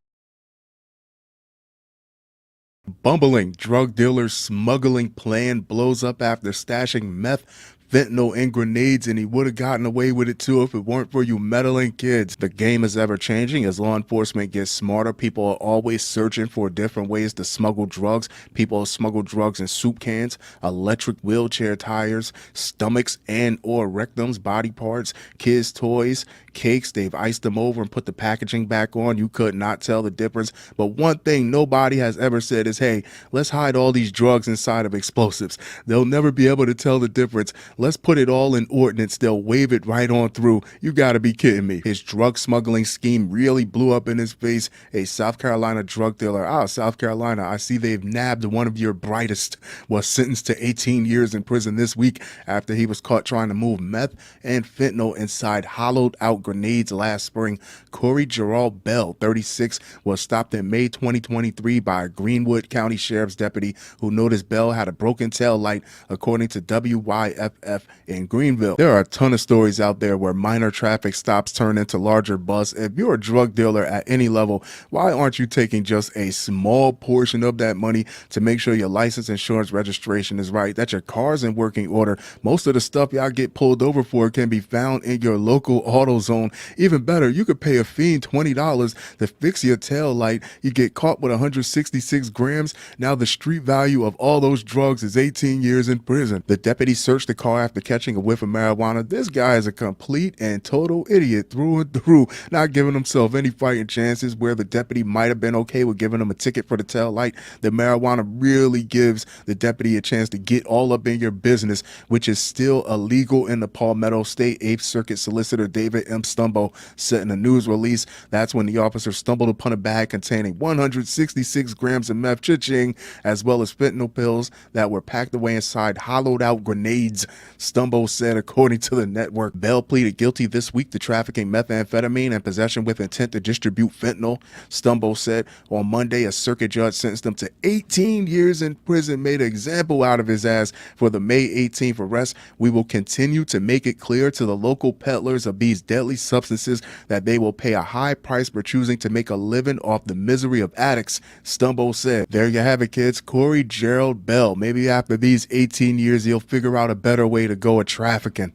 Bumbling drug dealer's smuggling plan blows up after stashing meth, fentanyl, and grenades, and he would have gotten away with it too if it weren't for you meddling kids. The game is ever changing as law enforcement gets smarter. People are always searching for different ways to smuggle drugs. People smuggle drugs in soup cans, electric wheelchair tires, stomachs and or rectums, body parts, kids' toys, cakes. They've iced them over and put the packaging back on. You could not tell the difference. But one thing nobody has ever said is, hey, let's hide all these drugs inside of explosives. They'll never be able to tell the difference. Let's put it all in ordnance. They'll wave it right on through. You gotta be kidding me. His drug smuggling scheme really blew up in his face. A South Carolina drug dealer South Carolina, I see they've nabbed one of your brightest, was sentenced to 18 years in prison this week after he was caught trying to move meth and fentanyl inside hollowed out grenades last spring. Corey Gerald Bell, 36, was stopped in May 2023 by a Greenwood County Sheriff's deputy who noticed Bell had a broken tail light, according to WYFF in Greenville. There are a ton of stories out there where minor traffic stops turn into larger busts. If you're a drug dealer at any level, why aren't you taking just a small portion of that money to make sure your license, insurance, registration is right, that your car's in working order? Most of the stuff y'all get pulled over for can be found in your local auto zone. Even better, you could pay a fiend $20 to fix your tail light. You get caught with 166 grams. Now the street value of all those drugs is 18 years in prison. The deputy searched the car after catching a whiff of marijuana. This guy is a complete and total idiot through and through, not giving himself any fighting chances. Where the deputy might have been okay with giving him a ticket for the tail light, the marijuana really gives the deputy a chance to get all up in your business, which is still illegal in the Palmetto State. 8th Circuit Solicitor David M. Stumbo said in a news release. That's when the officer stumbled upon a bag containing 166 grams of meth, cha-ching, as well as fentanyl pills that were packed away inside hollowed out grenades. Stumbo said, according to the network. Bell pleaded guilty this week to trafficking methamphetamine and possession with intent to distribute fentanyl. Stumbo said on Monday a circuit judge sentenced him to 18 years in prison, made an example out of his ass for the May 18th arrest. We will continue to make it clear to the local peddlers of these deadly substances that they will pay a high price for choosing to make a living off the misery of addicts, Stumbo said. There you have it, kids. Corey Gerald Bell. Maybe after these 18 years, he'll figure out a better way to go at trafficking.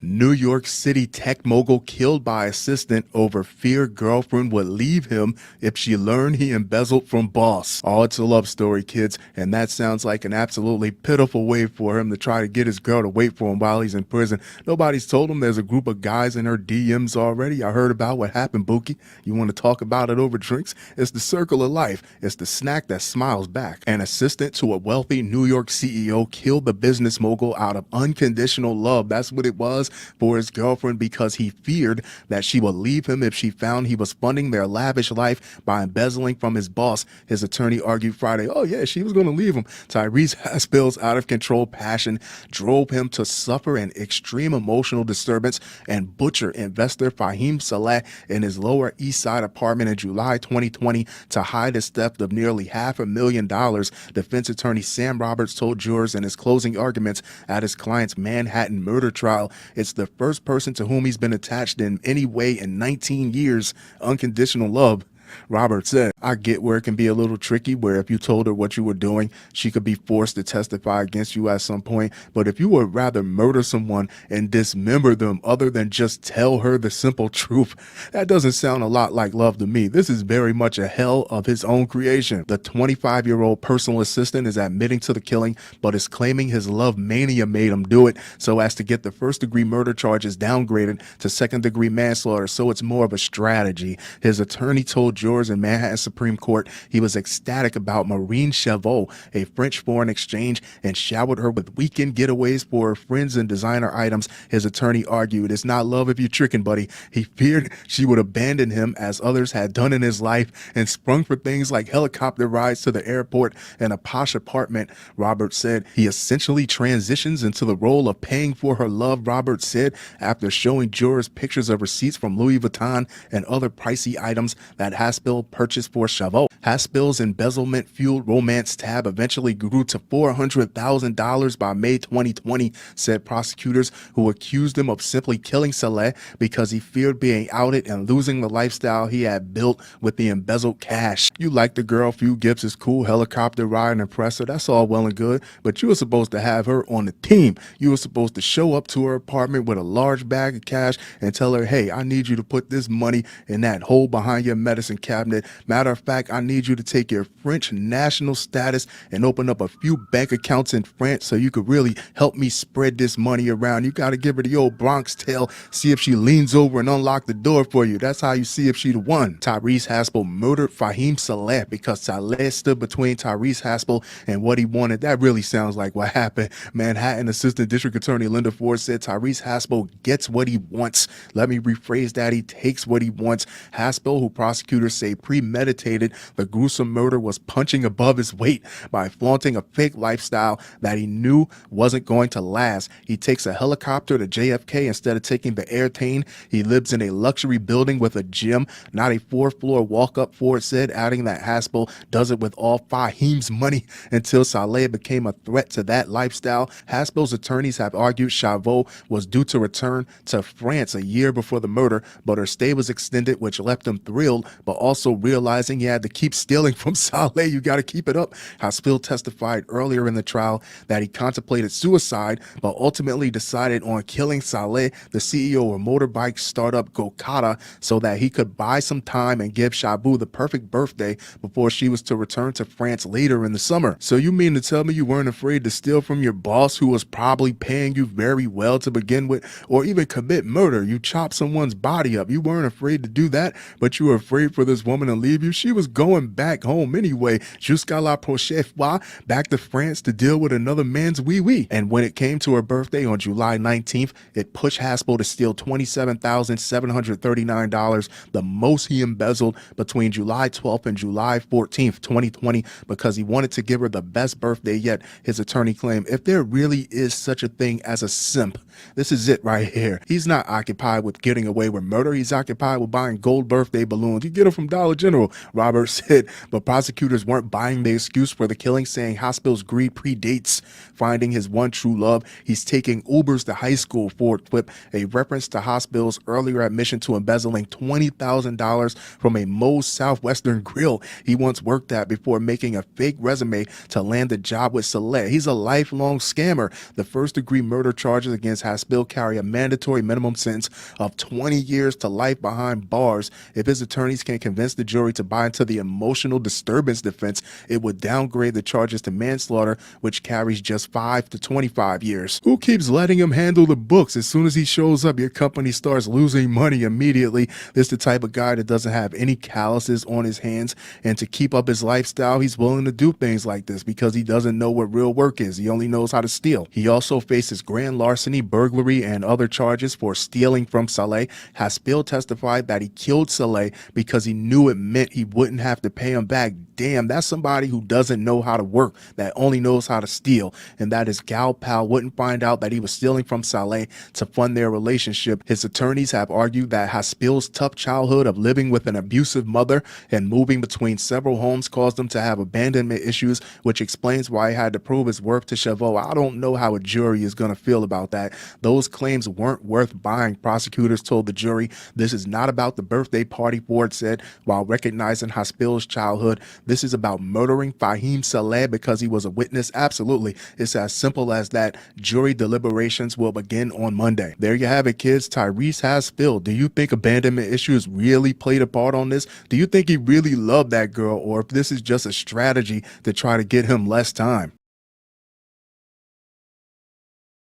New York City tech mogul killed by assistant over fear girlfriend would leave him if she learned he embezzled from boss. Oh, it's a love story, kids, and that sounds like an absolutely pitiful way for him to try to get his girl to wait for him while he's in prison. Nobody's told him there's a group of guys in her DMs already. I heard about what happened, Bookie. You want to talk about it over drinks? It's the circle of life. It's the snack that smiles back. An assistant to a wealthy New York CEO killed the business mogul out of unconditional love. That's what it was. for his girlfriend because he feared that she would leave him if she found he was funding their lavish life by embezzling from his boss. His attorney argued Friday, oh yeah, she was going to leave him. Tyrese Haspel's out-of-control passion drove him to suffer an extreme emotional disturbance and butcher investor Fahim Saleh in his Lower East Side apartment in July 2020 to hide his theft of nearly $500,000, defense attorney Sam Roberts told jurors in his closing arguments at his client's Manhattan murder trial. It's the first person to whom he's been attached in any way in 19 years. Unconditional love. Robert said, I get where it can be a little tricky, where if you told her what you were doing, she could be forced to testify against you at some point. But if you would rather murder someone and dismember them other than just tell her the simple truth, that doesn't sound a lot like love to me. This is very much a hell of his own creation. The 25-year-old personal assistant is admitting to the killing, but is claiming his love mania made him do it so as to get the first-degree murder charges downgraded to second-degree manslaughter, so it's more of a strategy. His attorney told jurors in Manhattan Supreme Court he was ecstatic about Maureen Chavot, a French foreign exchange, and showered her with weekend getaways for her friends and designer items. His attorney argued, it's not love if you're tricking, buddy. He feared she would abandon him as others had done in his life and sprung for things like helicopter rides to the airport and a posh apartment. Roberts said he essentially transitions into the role of paying for her love, Roberts said, after showing jurors pictures of receipts from Louis Vuitton and other pricey items that Haspel purchased for Chavot. Haspel's embezzlement-fueled romance tab eventually grew to $400,000 by May 2020, said prosecutors, who accused him of simply killing Saleh because he feared being outed and losing the lifestyle he had built with the embezzled cash. You like the girl, few gifts is cool, helicopter ride and impress her, that's all well and good, but you were supposed to have her on the team. You were supposed to show up to her apartment with a large bag of cash and tell her, hey, I need you to put this money in that hole behind your medicine cabinet. Matter of fact, I need you to take your French national status and open up a few bank accounts in France so you could really help me spread this money around. You got to give her the old Bronx tale, see if she leans over and unlock the door for you. That's how you see if she the one. Tyrese Haspel murdered Fahim Saleh because Saleh stood between Tyrese Haspel and what he wanted. That really sounds like what happened. Manhattan Assistant District Attorney Linda Ford said Tyrese Haspel gets what he wants. Let me rephrase that. He takes what he wants. Haspel, who prosecutors say premeditated the gruesome murder, was punching above his weight by flaunting a fake lifestyle that he knew wasn't going to last. He takes a helicopter to JFK instead of taking the airplane. He lives in a luxury building with a gym, not a fourth-floor walk-up, Ford said, adding that Haspel does it with all Fahim's money until Saleh became a threat to that lifestyle. Haspel's attorneys have argued Chavot was due to return to France a year before the murder, but her stay was extended, which left him thrilled, but also realizing he had to keep stealing from Saleh. You got to keep it up. Haspel testified earlier in the trial that he contemplated suicide, but ultimately decided on killing Saleh, the CEO of motorbike startup Gokata, so that he could buy some time and give Shabu the perfect birthday before she was to return to France later in the summer. So you mean to tell me you weren't afraid to steal from your boss, who was probably paying you very well to begin with, or even commit murder? You chop someone's body up. You weren't afraid to do that, but you were afraid for this woman to leave you. She was going back home anyway, jusqu'à la prochaine fois, back to France to deal with another man's wee-wee. And when it came to her birthday on July 19th, it pushed Haspel to steal $27,739, the most he embezzled between July 12th and July 14th, 2020, because he wanted to give her the best birthday yet. His attorney claimed, if there really is such a thing as a simp, this is it right here. He's not occupied with getting away with murder. He's occupied with buying gold birthday balloons. You get them from Dollar General, Roberts said. But prosecutors weren't buying the excuse for the killing, saying Haspel's greed predates finding his one true love. He's taking Ubers to high school, Ford quipped, a reference to Haspel's earlier admission to embezzling $20,000 from a Moe's Southwestern grill he once worked at before making a fake resume to land a job with Saleh. He's a lifelong scammer. The first-degree murder charges against Haspel carry a mandatory minimum sentence of 20 years to life behind bars if his attorneys can convince the jury to buy into the emotional disturbance defense, it would downgrade the charges to manslaughter, which carries just 5 to 25 years. Who keeps letting him handle the books? As soon as he shows up, your company starts losing money immediately. This is the type of guy that doesn't have any calluses on his hands, and to keep up his lifestyle, he's willing to do things like this because he doesn't know what real work is. He only knows how to steal. He also faces grand larceny, burglary, and other charges for stealing from Saleh. Haspil testified that he killed Saleh because he knew it meant he wouldn't have to pay him back. Damn, that's somebody who doesn't know how to work, that only knows how to steal, and that his gal pal wouldn't find out that he was stealing from Saleh to fund their relationship. His attorneys have argued that Haspil's tough childhood of living with an abusive mother and moving between several homes caused him to have abandonment issues, which explains why he had to prove his worth to Chavot. I don't know how a jury is going to feel about that. Those claims weren't worth buying, prosecutors told the jury. This is not about the birthday party, Ford said, while recognizing Haspil's childhood. This is about murdering Fahim Saleh because he was a witness. Absolutely. It's as simple as that. Jury deliberations will begin on Monday. There you have it, kids. Tyrese Haspil. Do you think abandonment issues really played a part on this? Do you think he really loved that girl, or if this is just a strategy to try to get him less time?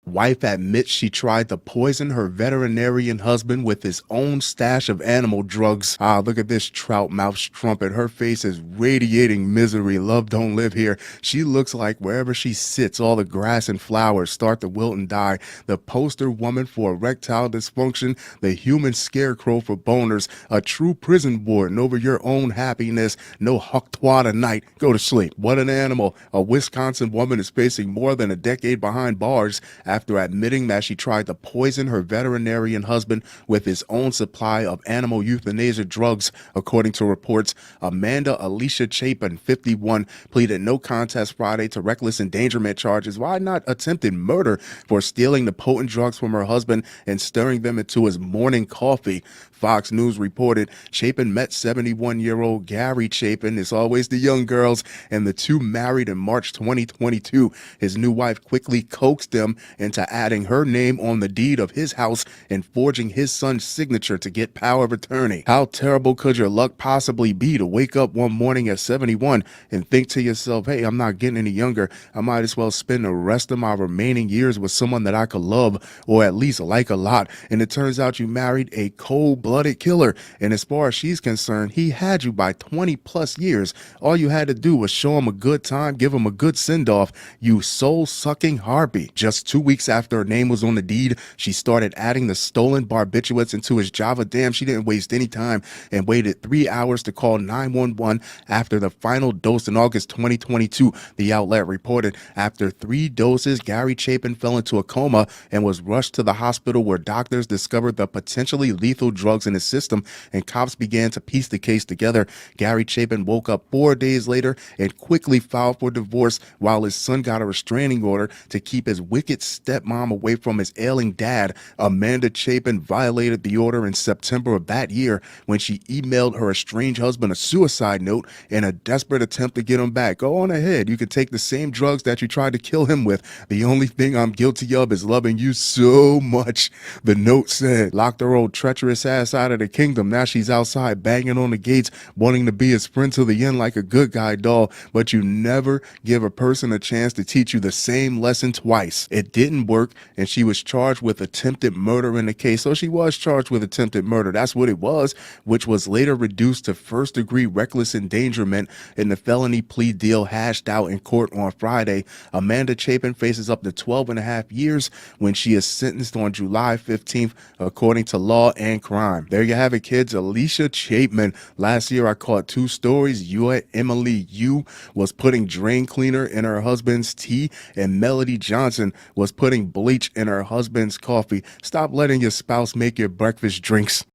Wife admits she tried to poison her veterinarian husband with his own stash of animal drugs. Look at this trout mouth strumpet. Her face is radiating misery. Love don't live here. She looks like wherever she sits, all the grass and flowers start to wilt and die. The poster woman for erectile dysfunction, the human scarecrow for boners, a true prison warden over your own happiness. No huck-twa tonight. Go to sleep. What an animal. A Wisconsin woman is facing more than a decade behind bars after admitting that she tried to poison her veterinarian husband with his own supply of animal euthanasia drugs. According to reports, Amanda Alicia Chapin, 51, pleaded no contest Friday to reckless endangerment charges. Why not attempted murder for stealing the potent drugs from her husband and stirring them into his morning coffee? Fox News reported Chapin met 71-year-old Gary Chapin, it's always the young girls, and the two married in March 2022. His new wife quickly coaxed him into adding her name on the deed of his house and forging his son's signature to get power of attorney. How terrible could your luck possibly be to wake up one morning at 71 and think to yourself, hey, I'm not getting any younger. I might as well spend the rest of my remaining years with someone that I could love or at least like a lot. And it turns out you married a cold-blooded killer. And as far as she's concerned, he had you by 20 plus years. All you had to do was show him a good time, give him a good send-off. You soul-sucking harpy. Just 2 weeks after her name was on the deed, she started adding the stolen barbiturates into his Java. Damn, she didn't waste any time and waited 3 hours to call 911 after the final dose in August 2022. The outlet reported after 3 doses, Gary Chapin fell into a coma and was rushed to the hospital where doctors discovered the potentially lethal drugs in his system, and cops began to piece the case together. Gary Chapin woke up 4 days later and quickly filed for divorce while his son got a restraining order to keep his wicked stepmom away from his ailing dad. Amanda Chapin violated the order in September of that year when she emailed her estranged husband a suicide note in a desperate attempt to get him back. Go on ahead. You can take the same drugs that you tried to kill him with. The only thing I'm guilty of is loving you so much. The note said, locked her old treacherous ass out of the kingdom. Now she's outside banging on the gates, wanting to be his friend to the end like a good guy doll. But you never give a person a chance to teach you the same lesson twice. It didn't work, and she was charged with attempted murder in the case. So she was charged with attempted murder. That's what it was, which was later reduced to first-degree reckless endangerment in the felony plea deal hashed out in court on Friday. Amanda Chapin faces up to 12 and a half years when she is sentenced on July 15th, according to Law and Crime. There you have it, kids. Alicia Chapman. Last year, I caught 2 stories. Emily Yu was putting drain cleaner in her husband's tea, and Melody Johnson was putting bleach in her husband's coffee. Stop letting your spouse make your breakfast drinks.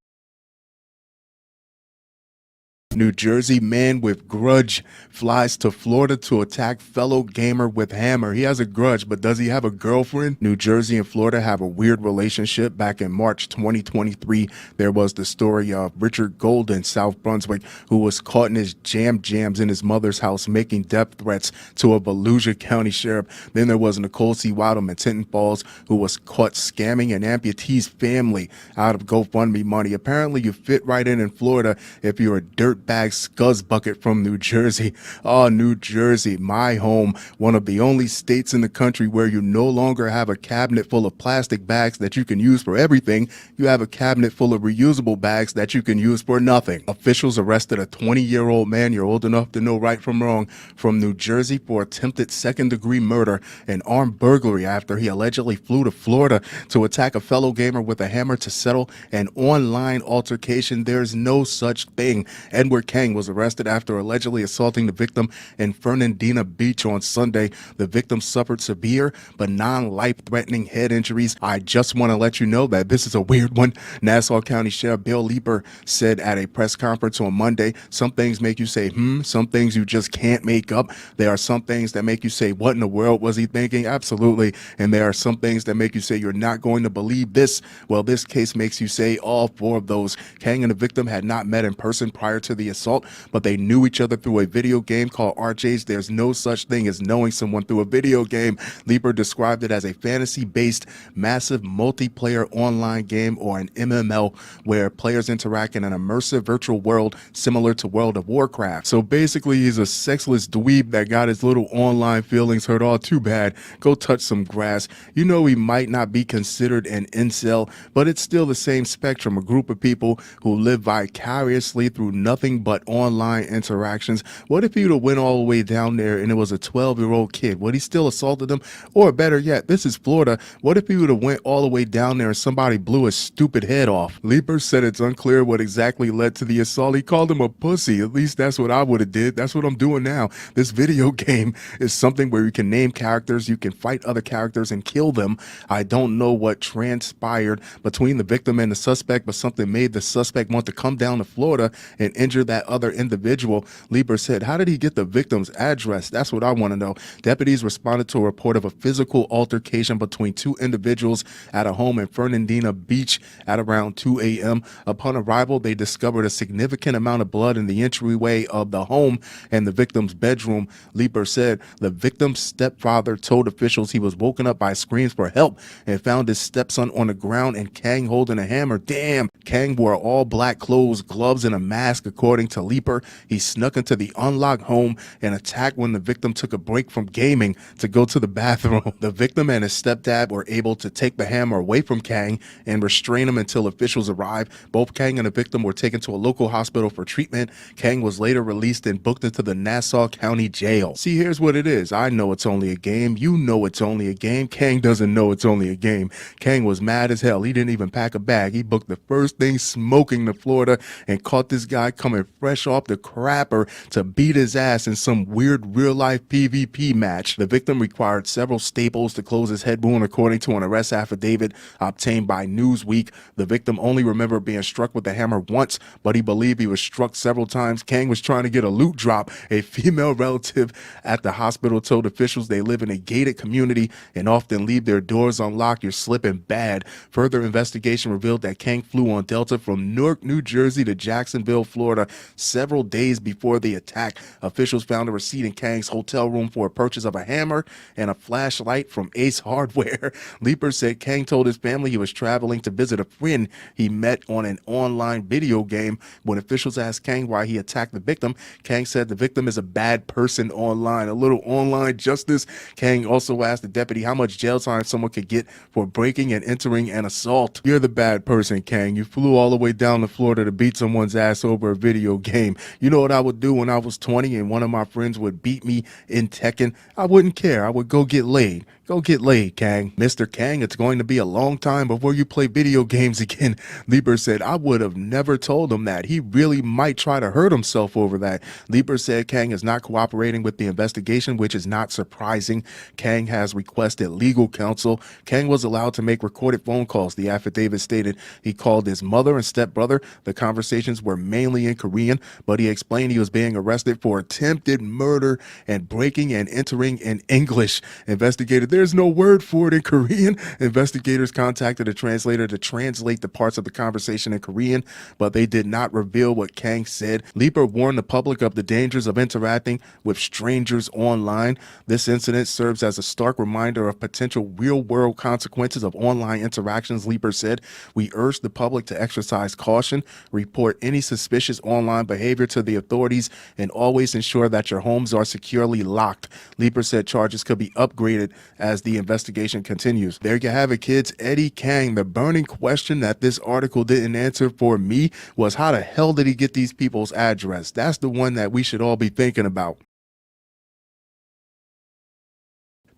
New Jersey man with grudge flies to Florida to attack fellow gamer with hammer. He has a grudge, but does he have a girlfriend? New Jersey and Florida have a weird relationship. Back in March 2023, there was the story of Richard Golden, South Brunswick, who was caught in his jams in his mother's house making death threats to a Volusia County sheriff. Then there was Nicole C. Waddle in Tinton Falls, who was caught scamming an amputee's family out of GoFundMe money. Apparently, you fit right in Florida if you're a dirtbag scuzz bucket from New Jersey. Oh, New Jersey, my home, one of the only states in the country where you no longer have a cabinet full of plastic bags that you can use for everything. You have a cabinet full of reusable bags that you can use for nothing. Officials arrested a 20-year-old man, you're old enough to know right from wrong, from New Jersey for attempted second-degree murder and armed burglary after he allegedly flew to Florida to attack a fellow gamer with a hammer to settle an online altercation. There's no such thing. Edward Kang was arrested after allegedly assaulting the victim in Fernandina Beach on Sunday. The victim suffered severe but non-life-threatening head injuries. I just want to let you know that this is a weird one. Nassau County Sheriff Bill Leeper said at a press conference on Monday, some things make you say, some things you just can't make up. There are some things that make you say, what in the world was he thinking? Absolutely. And there are some things that make you say, you're not going to believe this. Well, this case makes you say all four of those. Kang and the victim had not met in person prior to the assault, but they knew each other through a video game called RJ's. There's no such thing as knowing someone through a video game. Leeper described it as a fantasy-based, massive multiplayer online game, or an MMO, where players interact in an immersive virtual world similar to World of Warcraft. So basically, he's a sexless dweeb that got his little online feelings hurt. All too bad. Go touch some grass. You know, he might not be considered an incel, but it's still the same spectrum, a group of people who live vicariously through nothing but online interactions. What if you'd have went all the way down there and it was a 12-year-old kid? Would he still assaulted them? Or better yet, this is Florida. What if he would have went all the way down there and somebody blew his stupid head off? Leeper said it's unclear what exactly led to the assault. He called him a pussy. At least that's what I would have did. That's what I'm doing now. This video game is something where you can name characters, you can fight other characters and kill them. I don't know what transpired between the victim and the suspect, but something made the suspect want to come down to Florida and injure that other individual. Leeper said, how did he get the victim's address? That's what I want to know. Deputies responded to a report of a physical altercation between two individuals at a home in Fernandina Beach at around 2 a.m. Upon arrival, they discovered a significant amount of blood in the entryway of the home and the victim's bedroom. Leeper said the victim's stepfather told officials he was woken up by screams for help and found his stepson on the ground and Kang holding a hammer. Damn! Kang wore all black clothes, gloves, and a mask, according to Leeper. He snuck into the unlocked home and attacked when the victim took a break from gaming to go to the bathroom. The victim and his stepdad were able to take the hammer away from Kang and restrain him until officials arrived. Both Kang and the victim were taken to a local hospital for treatment. Kang was later released and booked into the Nassau County Jail. See, here's what it is. I know it's only a game. You know it's only a game. Kang doesn't know it's only a game. Kang was mad as hell. He didn't even pack a bag. He booked the first thing smoking to Florida and caught this guy coming fresh off the crapper to beat his ass in some weird real-life PvP match. The victim required several staples to close his head wound, according to an arrest affidavit obtained by Newsweek. The victim only remembered being struck with the hammer once, but he believed he was struck several times. Kang was trying to get a loot drop. A female relative at the hospital told officials they live in a gated community and often leave their doors unlocked. You're slipping bad. Further investigation revealed that Kang flew on Delta from Newark, New Jersey to Jacksonville, Florida, several days before the attack. Officials found a receipt in Kang's hotel room for a purchase of a hammer and a flashlight from Ace Hardware. Leeper said Kang told his family he was traveling to visit a friend he met on an online video game. When officials asked Kang why he attacked the victim, Kang said the victim is a bad person online. A little online justice. Kang also asked the deputy how much jail time someone could get for breaking and entering an assault. You're the bad person, Kang. You flew all the way down to Florida to beat someone's ass over a video game. You know what I would do when I was 20 and one of my friends would beat me in Tekken? I wouldn't care. I would go get laid. Go get laid, Kang. Mr. Kang, it's going to be a long time before you play video games again. Lieber said, I would have never told him that. He really might try to hurt himself over that. Lieber said Kang is not cooperating with the investigation, which is not surprising. Kang has requested legal counsel. Kang was allowed to make recorded phone calls. The affidavit stated he called his mother and stepbrother. The conversations were mainly in Korean, but he explained he was being arrested for attempted murder and breaking and entering in English. Investigated, there's no word for it in Korean. Investigators contacted a translator to translate the parts of the conversation in Korean, but they did not reveal what Kang said. Lieber warned the public of the dangers of interacting with strangers online. This incident serves as a stark reminder of potential real-world consequences of online interactions, Lieber said. We urge the public to exercise caution, report any suspicious online behavior to the authorities, and always ensure that your homes are securely locked. Lieber said charges could be upgraded as the investigation continues. There you have it, kids. Eddie Kang. The burning question that this article didn't answer for me was, how the hell did he get these people's address? That's the one that we should all be thinking about.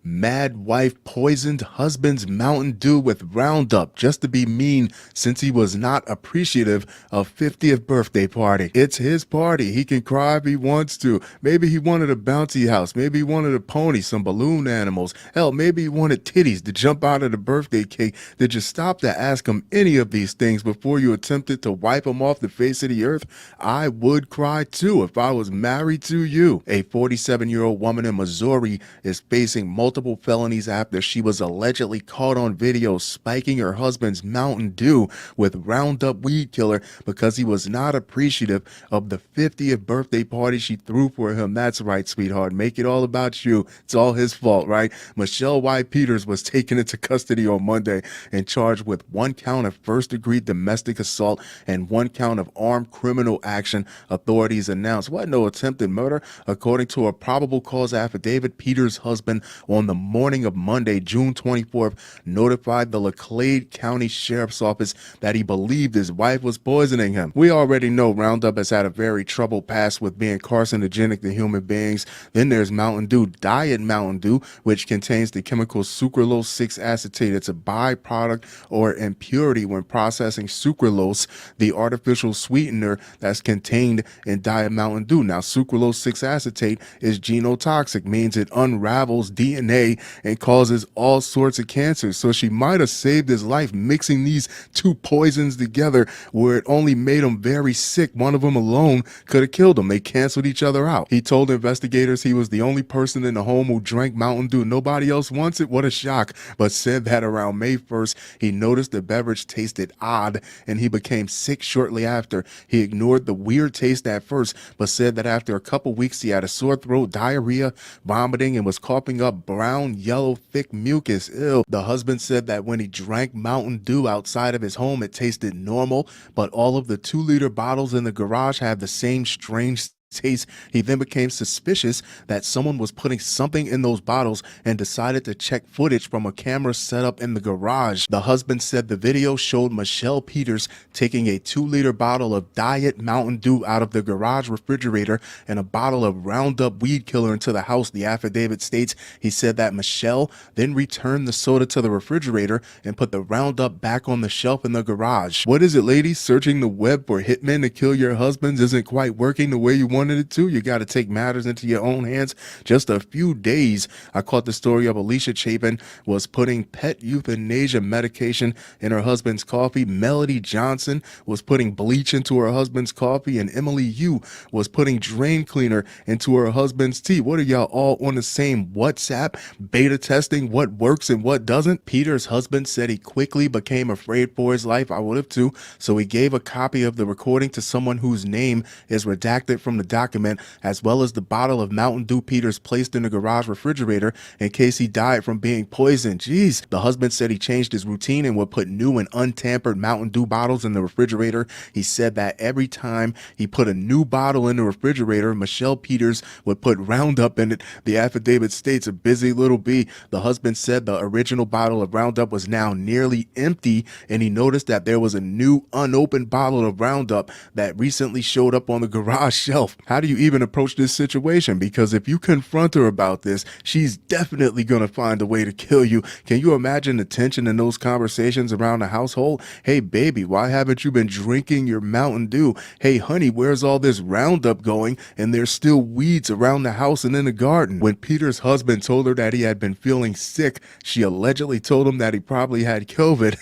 Mad wife poisoned husband's Mountain Dew with Roundup just to be mean since he was not appreciative of 50th birthday party. It's his party. He can cry if he wants to. Maybe he wanted a bouncy house. Maybe he wanted a pony, some balloon animals. Hell, maybe he wanted titties to jump out of the birthday cake. Did you stop to ask him any of these things before you attempted to wipe him off the face of the earth? I would cry too if I was married to you. A 47-year-old woman in Missouri is facing multiple felonies after she was allegedly caught on video spiking her husband's Mountain Dew with Roundup weed killer because he was not appreciative of the 50th birthday party she threw for him. That's right, sweetheart. Make it all about you. It's all his fault, right? Michelle Y. Peters was taken into custody on Monday and charged with 1 count of first-degree domestic assault and 1 count of armed criminal action, authorities announced. What, no attempted murder? According to a probable cause affidavit, Peters' husband on the morning of Monday, June 24th, notified the Laclede County Sheriff's Office that he believed his wife was poisoning him. We already know Roundup has had a very troubled past with being carcinogenic to human beings. Then there's Mountain Dew, Diet Mountain Dew, which contains the chemical sucralose 6-acetate. It's a byproduct or impurity when processing sucralose, the artificial sweetener that's contained in Diet Mountain Dew. Now, sucralose 6-acetate is genotoxic, means it unravels DNA and causes all sorts of cancers. So she might have saved his life mixing these two poisons together where it only made him very sick. One of them alone could have killed him. They canceled each other out. He told investigators he was the only person in the home who drank Mountain Dew. Nobody else wants it. What a shock. But said that around May 1st, he noticed the beverage tasted odd and he became sick shortly after. He ignored the weird taste at first, but said that after a couple weeks he had a sore throat, diarrhea, vomiting, and was coughing up brown, yellow, thick mucus. Ew. The husband said that when he drank Mountain Dew outside of his home, it tasted normal, but all of the 2-liter bottles in the garage had the same strange taste. He then became suspicious that someone was putting something in those bottles and decided to check footage from a camera set up in the garage. The husband said the video showed Michelle Peters taking a 2-liter bottle of Diet Mountain Dew out of the garage refrigerator and a bottle of Roundup weed killer into the house. The affidavit states he said that Michelle then returned the soda to the refrigerator and put the Roundup back on the shelf in the garage. What is it, ladies? Searching the web for hitmen to kill your husbands isn't quite working the way you wanted it to. You got to take matters into your own hands. Just a few days, I caught the story of Alicia Chapin was putting pet euthanasia medication in her husband's coffee. Melody Johnson was putting bleach into her husband's coffee, and Emily Yu was putting drain cleaner into her husband's tea. What are y'all all on the same WhatsApp beta testing what works and what doesn't? Peter's husband said he quickly became afraid for his life. I would have too. So he gave a copy of the recording to someone whose name is redacted from the document, as well as the bottle of Mountain Dew Peters placed in the garage refrigerator in case he died from being poisoned. Jeez. The husband said he changed his routine and would put new and untampered Mountain Dew bottles in the refrigerator. He said that every time he put a new bottle in the refrigerator, Michelle Peters would put Roundup in it. The affidavit states, a busy little bee. The husband said the original bottle of Roundup was now nearly empty, and he noticed that there was a new unopened bottle of Roundup that recently showed up on the garage shelf. How do you even approach this situation? Because if you confront her about this, she's definitely going to find a way to kill you. Can you imagine the tension in those conversations around the household? Hey, baby, why haven't you been drinking your Mountain Dew? Hey, honey, where's all this Roundup going? And there's still weeds around the house and in the garden. When Peter's husband told her that he had been feeling sick, she allegedly told him that he probably had COVID.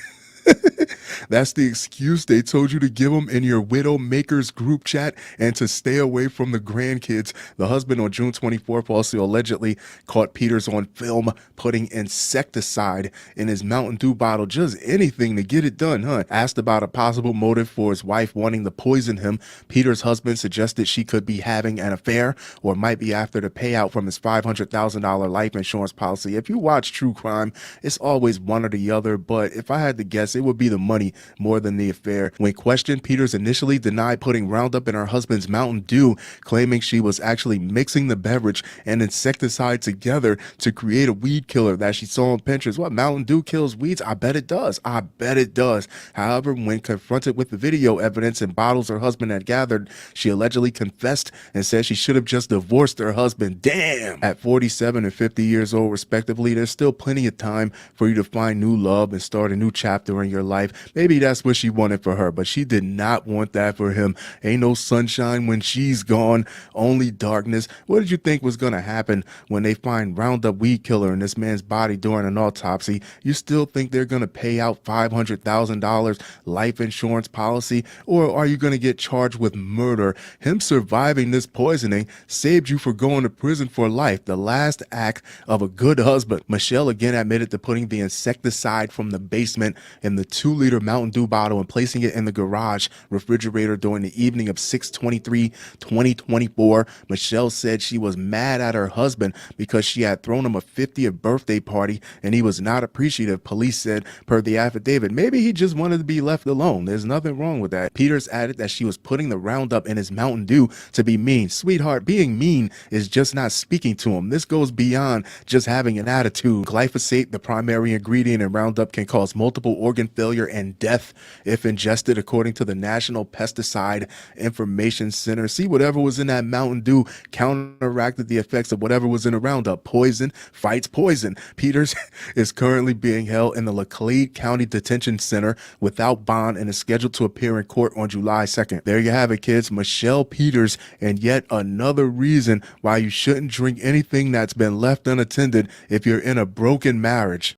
That's the excuse they told you to give him in your Widow Makers group chat and to stay away from the grandkids. The husband on June 24th also allegedly caught Peters on film putting insecticide in his Mountain Dew bottle, just anything to get it done, huh? Asked about a possible motive for his wife wanting to poison him, Peters' husband suggested she could be having an affair or might be after the payout from his $500,000 life insurance policy. If you watch true crime, it's always one or the other, but if I had to guess, it would be the money more than the affair. When questioned, Peters initially denied putting Roundup in her husband's Mountain Dew, claiming she was actually mixing the beverage and insecticide together to create a weed killer that she saw on Pinterest. What, Mountain Dew kills weeds? I bet it does. I bet it does. However, when confronted with the video evidence and bottles her husband had gathered, she allegedly confessed and said she should have just divorced her husband. Damn! At 47 and 50 years old, respectively, there's still plenty of time for you to find new love and start a new chapter in your life. Maybe that's what she wanted for her, but she did not want that for him. Ain't no sunshine when she's gone, only darkness. What did you think was going to happen when they find Roundup weed killer in this man's body during an autopsy? You still think they're going to pay out $500,000 life insurance policy, or are you going to get charged with murder? Him surviving this poisoning saved you for going to prison for life, the last act of a good husband. Michelle again admitted to putting the insecticide from the basement in the 2-liter Mountain Dew bottle and placing it in the garage refrigerator during the evening of 6/23/2024. Michelle said she was mad at her husband because she had thrown him a 50th birthday party and he was not appreciative, police said, per the affidavit. Maybe he just wanted to be left alone. There's nothing wrong with that. Peters added that she was putting the Roundup in his Mountain Dew to be mean. Sweetheart, being mean is just not speaking to him. This goes beyond just having an attitude. Glyphosate, the primary ingredient in Roundup, can cause multiple organ failure and death if ingested, according to the National Pesticide Information Center. See, whatever was in that Mountain Dew counteracted the effects of whatever was in the Roundup. Poison fights poison. Peters is currently being held in the Laclede County Detention Center without bond and is scheduled to appear in court on July 2nd. There you have it, kids. Michelle Peters, and yet another reason why you shouldn't drink anything that's been left unattended if you're in a broken marriage.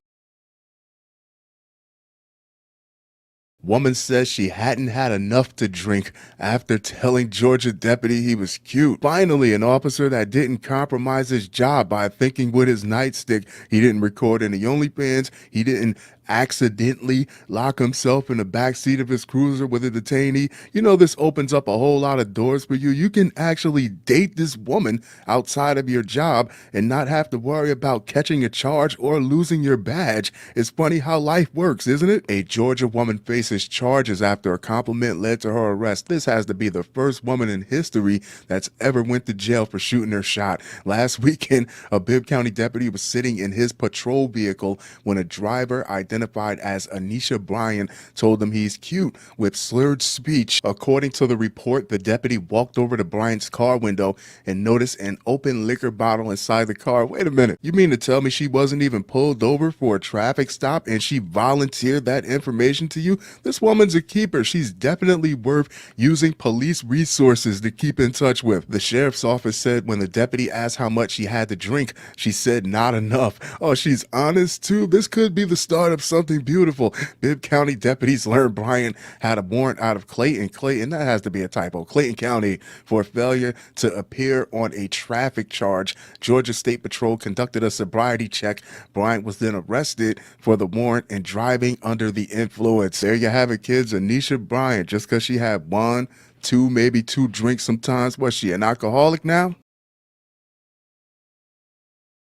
Woman says she hadn't had enough to drink after telling Georgia deputy he was cute. Finally, an officer that didn't compromise his job by thinking with his nightstick he didn't record any OnlyFans, he didn't accidentally lock himself in the back seat of his cruiser with a detainee. You know, this opens up a whole lot of doors for you. You can actually date this woman outside of your job and not have to worry about catching a charge or losing your badge. It's funny how life works, isn't it? A Georgia woman faces charges after a compliment led to her arrest. This has to be the first woman in history that's ever went to jail for shooting her shot. Last weekend, a Bibb County deputy was sitting in his patrol vehicle when a driver identified as Anisha Bryan told him he's cute with slurred speech. According to the report, the deputy walked over to Bryan's car window and noticed an open liquor bottle inside the car. Wait a minute, you mean to tell me she wasn't even pulled over for a traffic stop and she volunteered that information to you? This woman's a keeper. She's definitely worth using police resources to keep in touch with. The sheriff's office said when the deputy asked how much she had to drink, she said not enough. Oh, she's honest too. This could be the start of something beautiful. Bibb County deputies learned Bryan had a warrant out of Clayton, that has to be a typo, Clayton County, for failure to appear on a traffic charge. Georgia State Patrol conducted a sobriety check. Bryan was then arrested for the warrant and driving under the influence. There you have it, kids. Anisha Bryan, just because she had 1, 2, maybe 2 drinks sometimes, was she an alcoholic now?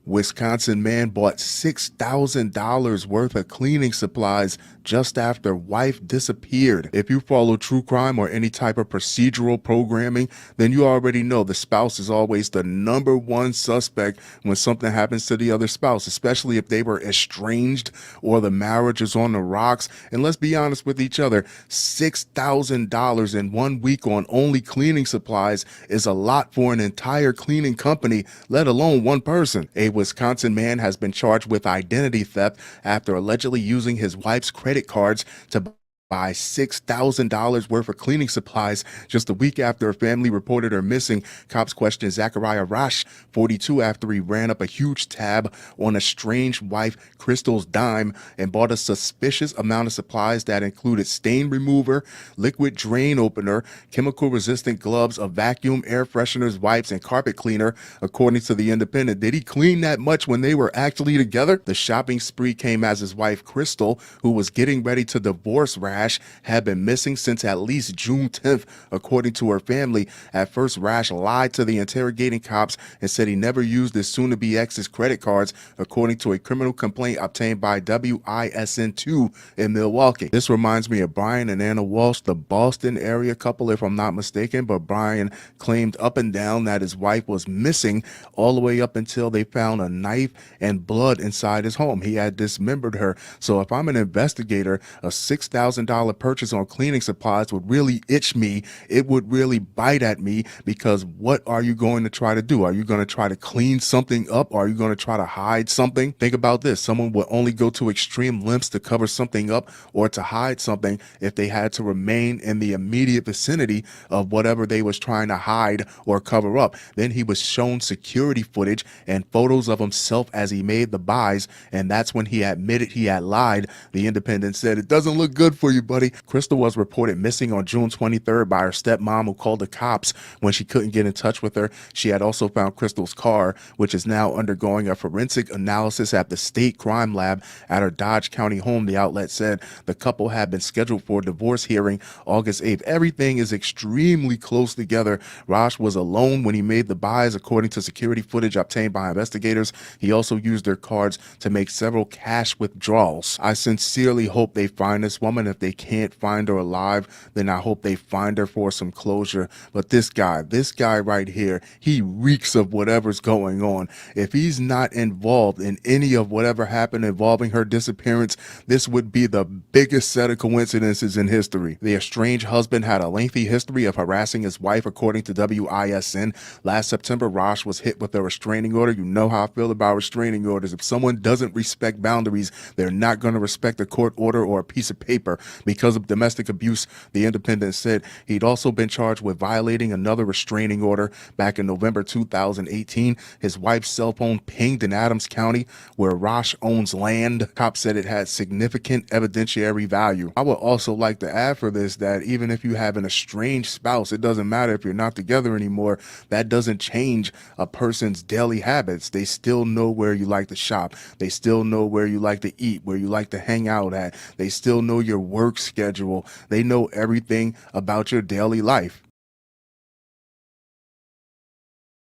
Wisconsin man bought $6,000 worth of cleaning supplies just after wife disappeared. If you follow true crime or any type of procedural programming, then you already know the spouse is always the number one suspect when something happens to the other spouse, especially if they were estranged or the marriage is on the rocks. And let's be honest with each other, $6,000 in 1 week on only cleaning supplies is a lot for an entire cleaning company, let alone one person. A Wisconsin man has been charged with identity theft after allegedly using his wife's credit cards to buy $6,000 worth of cleaning supplies just a week after a family reported her missing. Cops questioned Zachariah Rash, 42, after he ran up a huge tab on a estranged wife Crystal's dime and bought a suspicious amount of supplies that included stain remover, liquid drain opener, chemical-resistant gloves, a vacuum, air fresheners, wipes, and carpet cleaner, according to the Independent. Did he clean that much when they were actually together? The shopping spree came as his wife Crystal, who was getting ready to divorce Rash, had been missing since at least June 10th, according to her family. At first, Rash lied to the interrogating cops and said he never used his soon-to-be ex's credit cards, according to a criminal complaint obtained by WISN2 in Milwaukee. This reminds me of Brian and Anna Walsh, the Boston area couple, if I'm not mistaken, but Brian claimed up and down that his wife was missing all the way up until they found a knife and blood inside his home. He had dismembered her. So if I'm an investigator, a $6,000 purchase on cleaning supplies would really itch me. It would really bite at me, because what are you going to try to do? Are you going to try to clean something up? Are you going to try to hide something? Think about this. Someone would only go to extreme lengths to cover something up or to hide something if they had to remain in the immediate vicinity of whatever they was trying to hide or cover up. Then he was shown security footage and photos of himself as he made the buys, and that's when he admitted he had lied. The Independent said, "It doesn't look good for you, buddy." Crystal was reported missing on June 23rd by her stepmom, who called the cops when she couldn't get in touch with her. She had also found Crystal's car, which is now undergoing a forensic analysis at the state crime lab at her Dodge County home. The outlet said the couple had been scheduled for a divorce hearing August 8th. Everything is extremely close together. Rosh was alone when he made the buys, according to security footage obtained by investigators. He also used their cards to make several cash withdrawals. I sincerely hope they find this woman. If they can't find her alive, then I hope they find her for some closure. But this guy right here, he reeks of whatever's going on. If he's not involved in any of whatever happened involving her disappearance, this would be the biggest set of coincidences in history. The estranged husband had a lengthy history of harassing his wife, according to WISN. Last September, Rosh was hit with a restraining order. You know how I feel about restraining orders. If someone doesn't respect boundaries, they're not going to respect a court order or a piece of paper. Because of domestic abuse, the Independent said he'd also been charged with violating another restraining order back in November 2018. His wife's cell phone pinged in Adams County, where Rosh owns land. Cops said it had significant evidentiary value. I would also like to add for this that even if you have an estranged spouse, it doesn't matter if you're not together anymore. That doesn't change a person's daily habits. They still know where you like to shop. They still know where you like to eat, where you like to hang out at. They still know your work schedule. They know everything about your daily life.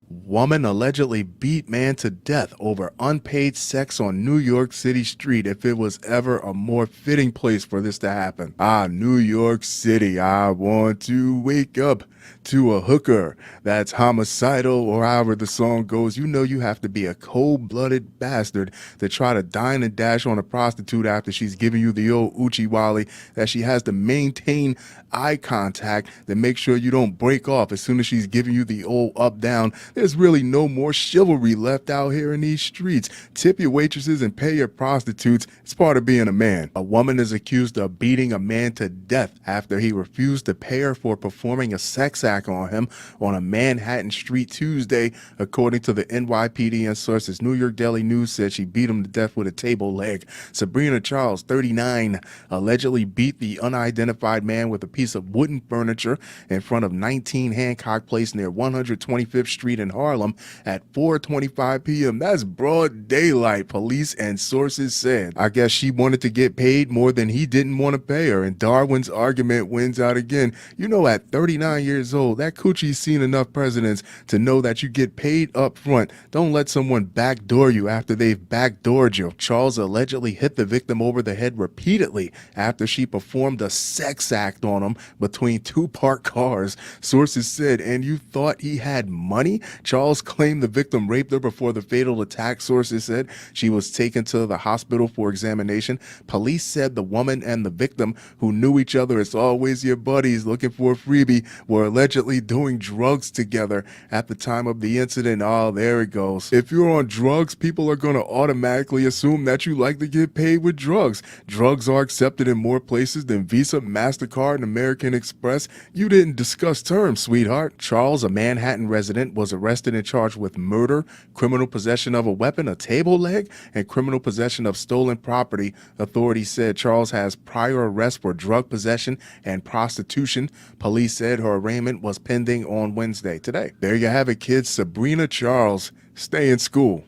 Woman allegedly beat man to death over unpaid sex on New York City street. If it was ever a more fitting place for this to happen. New York City, I want to wake up to a hooker that's homicidal, or however the song goes. You know you have to be a cold-blooded bastard to try to dine and dash on a prostitute after she's giving you the old Uchiwali, that she has to maintain eye contact to make sure you don't break off as soon as she's giving you the old up-down. There's really no more chivalry left out here in these streets. Tip your waitresses and pay your prostitutes. It's part of being a man. A woman is accused of beating a man to death after he refused to pay her for performing a sex act on him on a Manhattan street Tuesday, according to the NYPD and sources. New York Daily News said she beat him to death with a table leg. Sabrina Charles, 39, allegedly beat the unidentified man with a piece of wooden furniture in front of 19 Hancock Place near 125th Street in in Harlem at 4:25 p.m. That's broad daylight, police and sources said. I guess she wanted to get paid more than he didn't want to pay her, and Darwin's argument wins out again. You know, at 39 years old, that coochie's seen enough presidents to know that you get paid up front. Don't let someone backdoor you after they've backdoored you. Charles allegedly hit the victim over the head repeatedly after she performed a sex act on him between two parked cars. Sources said, and you thought he had money? Charles claimed the victim raped her before the fatal attack. Sources said she was taken to the hospital for examination. Police said the woman and the victim, who knew each other as always your buddies looking for a freebie, were allegedly doing drugs together at the time of the incident. Oh, there it goes. If you're on drugs, people are going to automatically assume that you like to get paid with drugs. Drugs are accepted in more places than Visa, MasterCard, and American Express. You didn't discuss terms, sweetheart. Charles, a Manhattan resident, was arrested and charged with murder, criminal possession of a weapon, a table leg, and criminal possession of stolen property. Authorities said Charles has prior arrests for drug possession and prostitution. Police said her arraignment was pending on Wednesday. Today. There you have it, kids. Sabrina Charles, stay in school.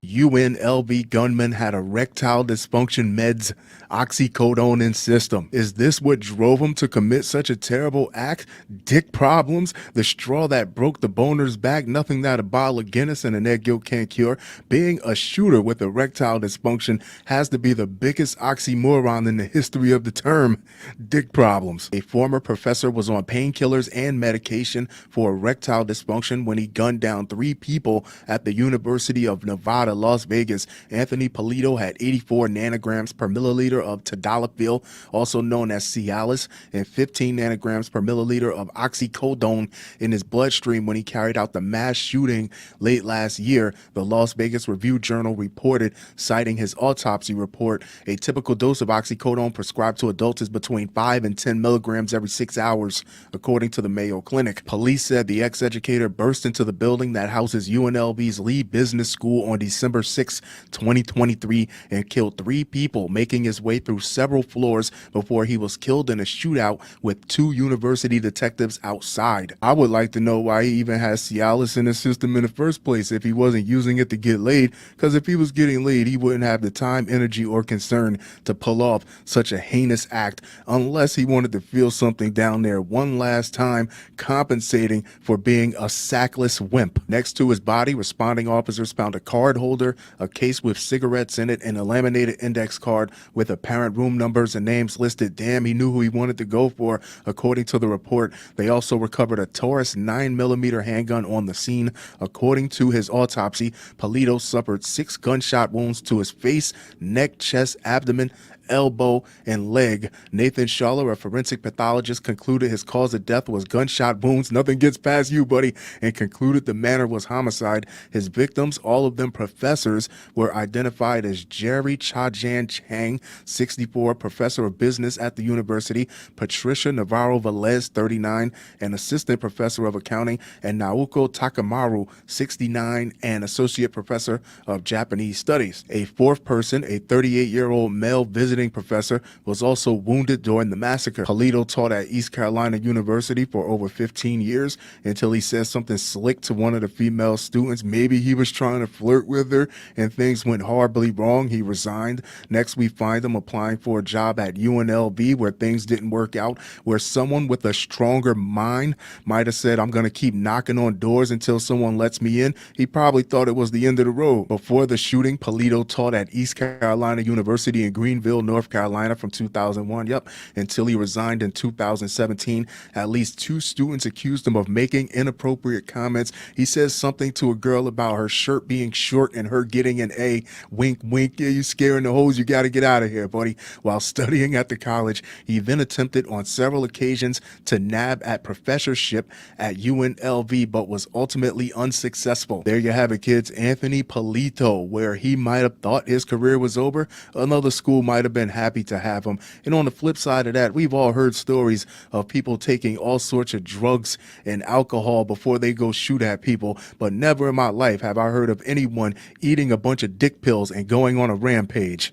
UNLV gunman had erectile dysfunction meds, oxycodone in system. Is this what drove him to commit such a terrible act? Dick problems, the straw that broke the boner's back, nothing that a bottle of Guinness and an egg yolk can't cure. Being a shooter with erectile dysfunction has to be the biggest oxymoron in the history of the term. Dick problems. A former professor was on painkillers and medication for erectile dysfunction when he gunned down 3 people at the University of Nevada, Las Vegas. Anthony Polito had 84 nanograms per milliliter of tadalafil, also known as Cialis, and 15 nanograms per milliliter of oxycodone in his bloodstream when he carried out the mass shooting late last year, the Las Vegas Review-Journal reported, citing his autopsy report. A typical dose of oxycodone prescribed to adults is between 5 and 10 milligrams every 6 hours, according to the Mayo Clinic. Police said the ex-educator burst into the building that houses UNLV's Lee Business School on December 6, 2023, and killed 3 people, making his way through several floors before he was killed in a shootout with 2 university detectives outside. I would like to know why he even has Cialis in his system in the first place if he wasn't using it to get laid, because if he was getting laid, he wouldn't have the time, energy, or concern to pull off such a heinous act unless he wanted to feel something down there one last time, compensating for being a sackless wimp. Next to his body, responding officers found a card holder, a case with cigarettes in it, and a laminated index card with apparent room numbers and names listed. Damn, he knew who he wanted to go for, according to the report. They also recovered a Taurus 9mm handgun on the scene. According to his autopsy, Polito suffered 6 gunshot wounds to his face, neck, chest, abdomen, elbow, and leg. Nathan Schaller, a forensic pathologist, concluded his cause of death was gunshot wounds. Nothing gets past you, buddy, and concluded the manner was homicide. His victims, all of them professors, were identified as Jerry Chajan Chang, 64, professor of business at the university, Patricia Navarro Velez, 39, an assistant professor of accounting, and Naoko Takamaru, 69, and associate professor of Japanese studies. A 4th person, a 38-year-old male visiting professor, was also wounded during the massacre. Polito taught at East Carolina University for over 15 years until he said something slick to one of the female students. Maybe he was trying to flirt with her and things went horribly wrong. He resigned. Next, we find him applying for a job at UNLV where things didn't work out, where someone with a stronger mind might have said, I'm going to keep knocking on doors until someone lets me in. He probably thought it was the end of the road. Before the shooting, Polito taught at East Carolina University in Greenville, North Carolina from 2001, until he resigned in 2017. At least 2 students accused him of making inappropriate comments. He says something to a girl about her shirt being short and her getting an A. Wink, wink. Yeah, you scaring the hoes. You got to get out of here, buddy. While studying at the college, he then attempted on several occasions to nab at professorship at UNLV, but was ultimately unsuccessful. There you have it, kids. Anthony Polito, where he might have thought his career was over, another school might have been happy to have him. And on the flip side of that, we've all heard stories of people taking all sorts of drugs and alcohol before they go shoot at people, but never in my life have I heard of anyone eating a bunch of dick pills and going on a rampage.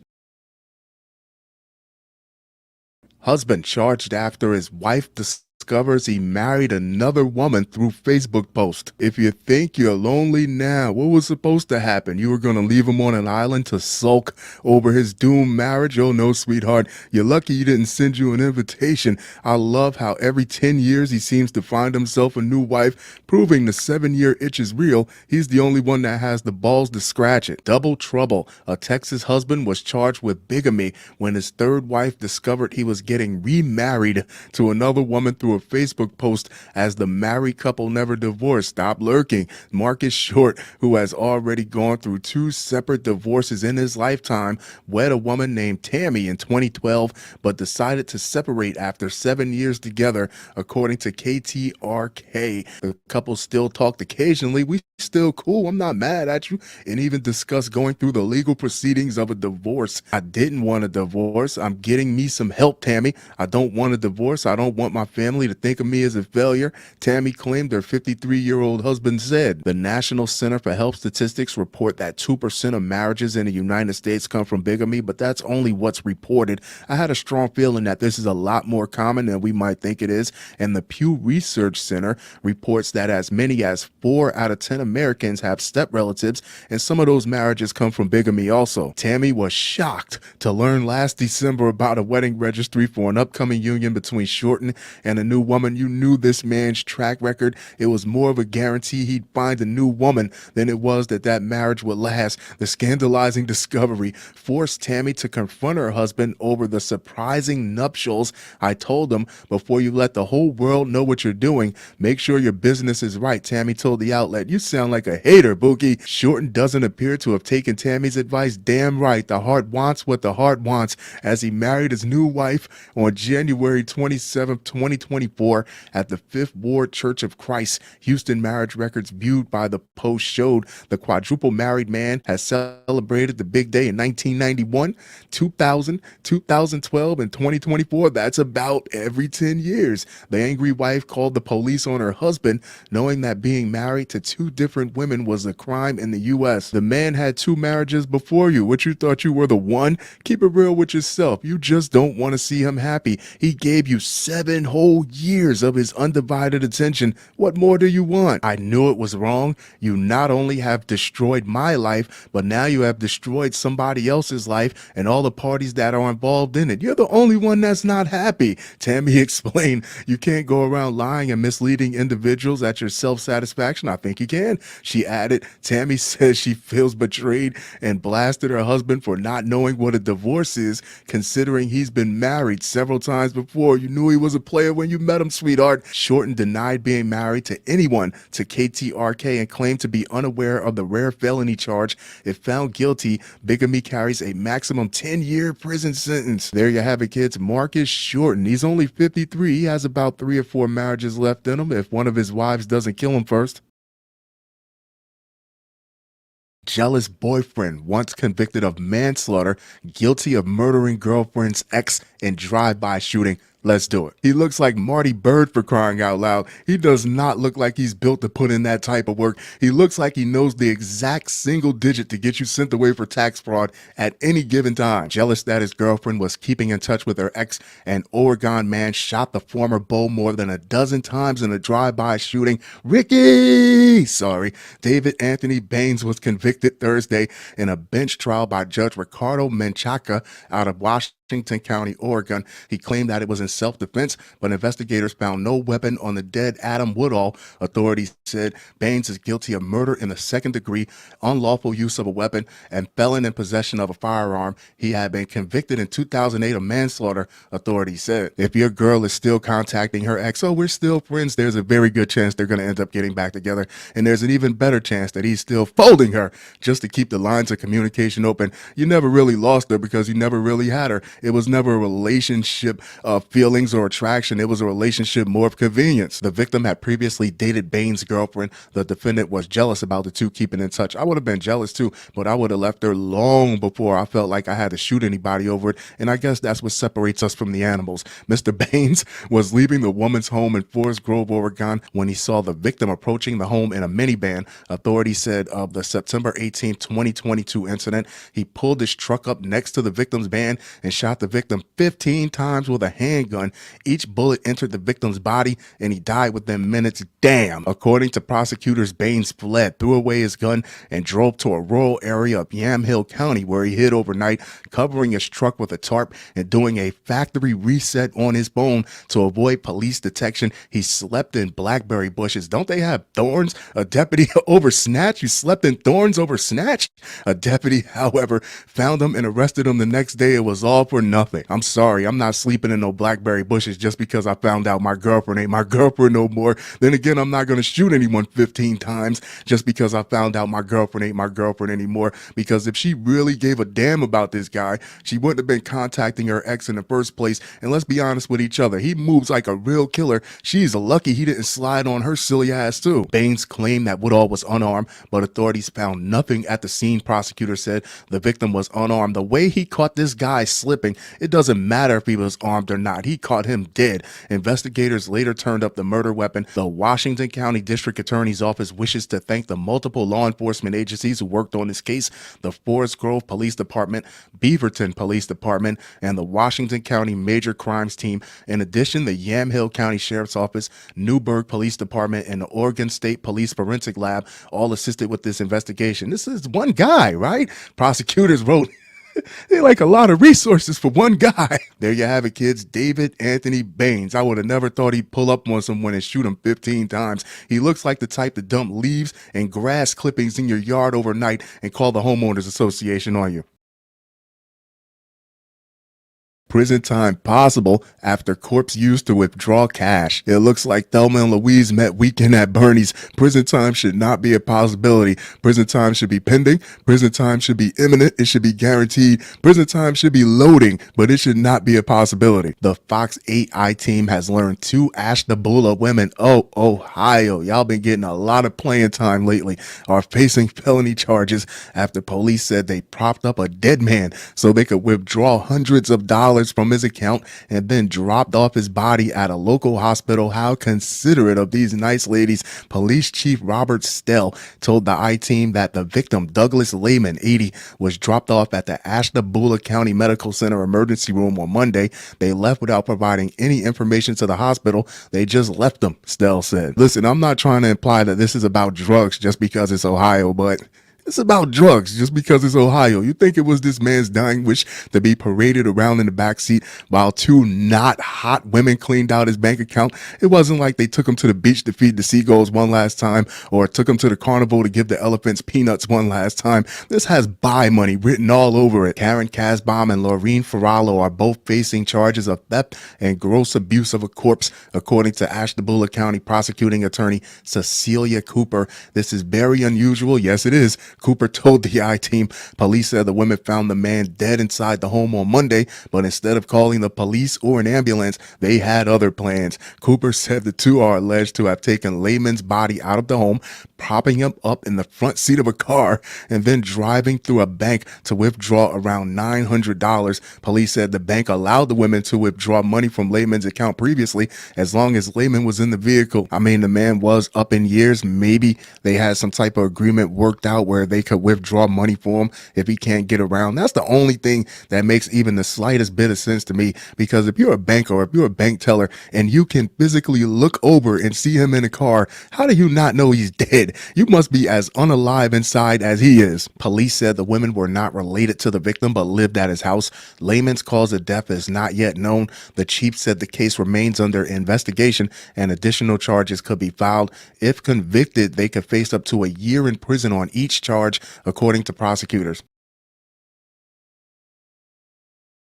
Husband charged after his wife discovered discovers he married another woman through Facebook post. If you think you're lonely now, what was supposed to happen? You were going to leave him on an island to sulk over his doomed marriage? Oh no, sweetheart. You're lucky he didn't send you an invitation. I love how every 10 years he seems to find himself a new wife, proving the 7-year itch is real. He's the only one that has the balls to scratch it. Double trouble. A Texas husband was charged with bigamy when his third wife discovered he was getting remarried to another woman through a Facebook post as the married couple never divorced. Stop lurking. Marcus Short, who has already gone through 2 separate divorces in his lifetime, wed a woman named Tammy in 2012, but decided to separate after 7 years together, according to KTRK. The couple still talked occasionally. We still cool. I'm not mad at you. And even discussed going through the legal proceedings of a divorce. I didn't want a divorce. I'm getting me some help, Tammy. I don't want a divorce. I don't want my family to think of me as a failure, Tammy claimed her 53-year-old husband said. The National Center for Health Statistics report that 2% of marriages in the United States come from bigamy, but that's only what's reported. I had a strong feeling that this is a lot more common than we might think it is, and the Pew Research Center reports that as many as 4 out of 10 Americans have step relatives, and some of those marriages come from bigamy also. Tammy was shocked to learn last December about a wedding registry for an upcoming union between Shorten and a new woman. You knew this man's track record. It was more of a guarantee he'd find a new woman than it was that marriage would last. The scandalizing discovery forced Tammy to confront her husband over the surprising nuptials. I told him, before you let the whole world know what you're doing, make sure your business is right, Tammy told the outlet. You sound like a hater, Bookie. Shorten doesn't appear to have taken Tammy's advice. Damn right, the heart wants what the heart wants, as he married his new wife on January 27, 2024 at the 5th Ward Church of Christ. Houston marriage records viewed by the Post showed the quadruple married man has celebrated the big day in 1991, 2000, 2012, and 2024. That's about every 10 years. The angry wife called the police on her husband, knowing that being married to 2 different women was a crime in the U.S. The man had 2 marriages before you. What, you thought you were the one? Keep it real with yourself. You just don't want to see him happy. He gave you 7 whole years of his undivided attention. What more do you want? I knew it was wrong. You not only have destroyed my life, but now you have destroyed somebody else's life and all the parties that are involved in it. You're the only one that's not happy, Tammy explained. You can't go around lying and misleading individuals at your self-satisfaction. I think you can, she added. Tammy says she feels betrayed and blasted her husband for not knowing what a divorce is, considering he's been married several times before. You knew he was a player when you met him, sweetheart. Shorten denied being married to anyone to KTRK and claimed to be unaware of the rare felony charge. If found guilty, bigamy carries a maximum 10-year prison sentence. There you have it, kids. Marcus Shorten. He's only 53. He has about 3 or 4 marriages left in him if one of his wives doesn't kill him first. Jealous boyfriend once convicted of manslaughter, guilty of murdering girlfriend's ex in drive-by shooting. Let's do it. He looks like Marty Bird, for crying out loud. He does not look like he's built to put in that type of work. He looks like he knows the exact single digit to get you sent away for tax fraud at any given time. Jealous that his girlfriend was keeping in touch with her ex, an Oregon man shot the former beau more than a dozen times in a drive-by shooting. David Anthony Baines was convicted Thursday in a bench trial by Judge Ricardo Menchaca out of Washington County, Oregon. He claimed that it was in self-defense, but investigators found no weapon on the dead Adam Woodall. Authorities said Baines is guilty of murder in the 2nd degree, unlawful use of a weapon, and felon in possession of a firearm. He had been convicted in 2008 of manslaughter, authorities said. If your girl is still contacting her ex, oh, we're still friends, there's a very good chance they're going to end up getting back together. And there's an even better chance that he's still folding her just to keep the lines of communication open. You never really lost her because you never really had her. It was never a relationship of feelings or attraction. It was a relationship more of convenience. The victim had previously dated Baines' girlfriend. The defendant was jealous about the two keeping in touch. I would have been jealous too, but I would have left her long before I felt like I had to shoot anybody over it. And I guess that's what separates us from the animals. Mr. Baines was leaving the woman's home in Forest Grove, Oregon, when he saw the victim approaching the home in a minivan. Authorities said of the September 18, 2022 incident, he pulled his truck up next to the victim's van and shot shot the victim 15 times with a handgun. Each bullet entered the victim's body and he died within minutes. Damn. According to prosecutors, Baines fled, threw away his gun, and drove to a rural area of Yamhill County where he hid overnight, covering his truck with a tarp and doing a factory reset on his phone to avoid police detection. He slept in blackberry bushes. Don't they have thorns? A deputy over snatch? You slept in thorns over snatch? A deputy, however, found him and arrested him the next day. It was all for nothing. I'm sorry, I'm not sleeping in no blackberry bushes just because I found out my girlfriend ain't my girlfriend no more. Then again, I'm not going to shoot anyone 15 times just because I found out my girlfriend ain't my girlfriend anymore. Because if she really gave a damn about this guy, she wouldn't have been contacting her ex in the first place. And let's be honest with each other, he moves like a real killer. She's lucky he didn't slide on her silly ass too. Baines claimed that Woodall was unarmed, but authorities found nothing at the scene. Prosecutors said the victim was unarmed. The way he caught this guy slipping, it doesn't matter if he was armed or not. He caught him dead. Investigators later turned up the murder weapon. The Washington County District Attorney's Office wishes to thank the multiple law enforcement agencies who worked on this case: the Forest Grove Police Department, Beaverton Police Department, and the Washington County Major Crimes Team. In addition, the Yamhill County Sheriff's Office, Newburgh Police Department, and the Oregon State Police Forensic Lab all assisted with this investigation. This is one guy, right? Prosecutors wrote, they like a lot of resources for one guy. There you have it, kids. David Anthony Baines. I would have never thought he'd pull up on someone and shoot him 15 times. He looks like the type to dump leaves and grass clippings in your yard overnight and call the homeowners association on you. Prison time possible after corpse used to withdraw cash. It looks like Thelma and Louise met weekend at Bernie's. Prison time should not be a possibility. Prison time should be pending. Prison time should be imminent. It should be guaranteed. Prison time should be loading, but it should not be a possibility. The Fox 8 I-Team has learned 2 Ashtabula women, Ohio, y'all been getting a lot of playing time lately, are facing felony charges after police said they propped up a dead man so they could withdraw hundreds of dollars from his account and then dropped off his body at a local hospital. How considerate of these nice ladies. Police Chief Robert Stell told the I-Team that the victim, Douglas Lehman, 80, was dropped off at the Ashtabula County Medical Center emergency room on Monday. They left without providing any information to the hospital. They just left them, Stell said. Listen, I'm not trying to imply that this is about drugs just because it's Ohio, but it's about drugs just because it's Ohio. You think it was this man's dying wish to be paraded around in the backseat while 2 not hot women cleaned out his bank account? It wasn't like they took him to the beach to feed the seagulls one last time or took him to the carnival to give the elephants peanuts one last time. This has buy money written all over it. Karen Casbaum and Laureen Ferrallo are both facing charges of theft and gross abuse of a corpse, according to Ashtabula County prosecuting attorney Cecilia Cooper. This is very unusual. Yes, it is. Cooper told the I-Team police said the women found the man dead inside the home on Monday, but instead of calling the police or an ambulance, they had other plans. Cooper said the 2 are alleged to have taken Lehman's body out of the home, propping him up in the front seat of a car, and then driving through a bank to withdraw around $900. Police said the bank allowed the women to withdraw money from Lehman's account previously as long as Lehman was in the vehicle. I mean, the man was up in years. Maybe they had some type of agreement worked out where they could withdraw money for him if he can't get around. That's the only thing that makes even the slightest bit of sense to me, because if you're a banker or if you're a bank teller and you can physically look over and see him in a car, how do you not know he's dead? You must be as unalive inside as he is. Police said the women were not related to the victim but lived at his house. Lehman's cause of death is not yet known. The chief said the case remains under investigation and additional charges could be filed. If convicted, they could face up to a year in prison on each charge, according to prosecutors.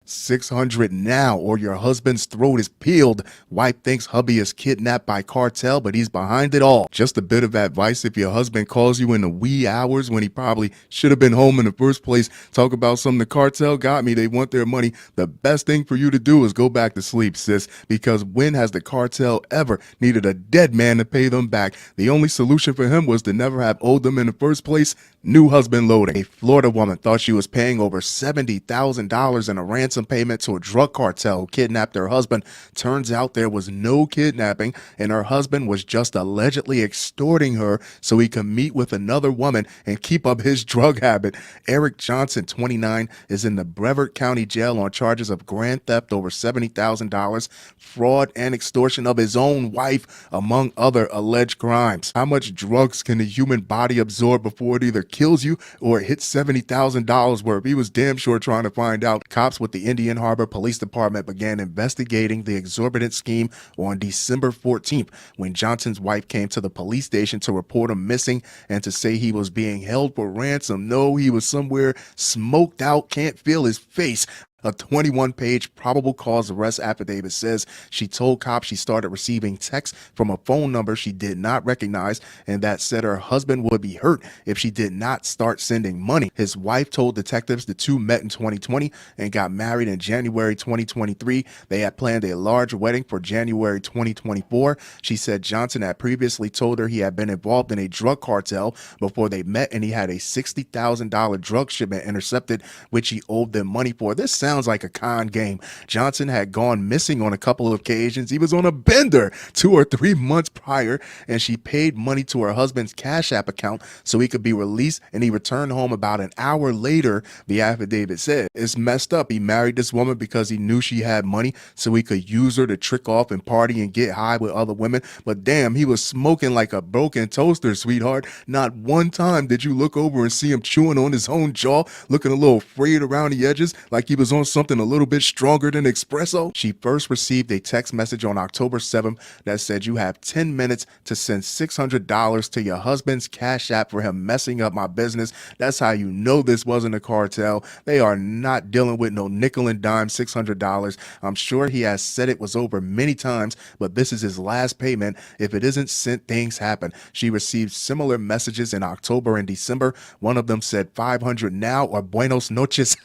600 now or your husband's throat is peeled. Wife thinks hubby is kidnapped by cartel, but he's behind it all. Just a bit of advice: if your husband calls you in the wee hours when he probably should have been home in the first place, talk about something the cartel got me, they want their money, the best thing for you to do is go back to sleep, sis, because when has the cartel ever needed a dead man to pay them back? The only solution for him was to never have owed them in the first place. New husband loading. A Florida woman thought she was paying over $70,000 in a ransom ransom payment to a drug cartel who kidnapped her husband. Turns out there was no kidnapping, and her husband was just allegedly extorting her so he could meet with another woman and keep up his drug habit. Eric Johnson, 29, is in the Brevard County Jail on charges of grand theft over $70,000, fraud, and extortion of his own wife, among other alleged crimes. How much drugs can the human body absorb before it either kills you or it hits $70,000 worth? He was damn sure trying to find out. Cops with the Indian Harbor Police Department began investigating the exorbitant scheme on December 14th when Johnson's wife came to the police station to report him missing and to say he was being held for ransom. No, he was somewhere smoked out, can't feel his face. A 21-page probable cause arrest affidavit says she told cops she started receiving texts from a phone number she did not recognize and that said her husband would be hurt if she did not start sending money. His wife told detectives the two met in 2020 and got married in January 2023. They had planned a large wedding for January 2024. She said Johnson had previously told her he had been involved in a drug cartel before they met and he had a $60,000 drug shipment intercepted, which he owed them money for. This sounds like a con game. Johnson had gone missing on a couple of occasions. He was on a bender 2 or 3 months prior, and she paid money to her husband's Cash App account so he could be released, and he returned home about an hour later, the affidavit said. It's messed up. He married this woman because he knew she had money so he could use her to trick off and party and get high with other women. But damn, he was smoking like a broken toaster, sweetheart. Not one time did you look over and see him chewing on his own jaw, looking a little frayed around the edges like he was on something a little bit stronger than espresso. She first received a text message on October 7th that said you have 10 minutes to send $600 to your husband's Cash App for him messing up my business. That's how you know this wasn't a cartel. They are not dealing with no nickel and dime $600. I'm sure he has said it was over many times, but this is his last payment. If it isn't sent, things happen. She received similar messages in October and December. One of them said 500 now or buenos noches.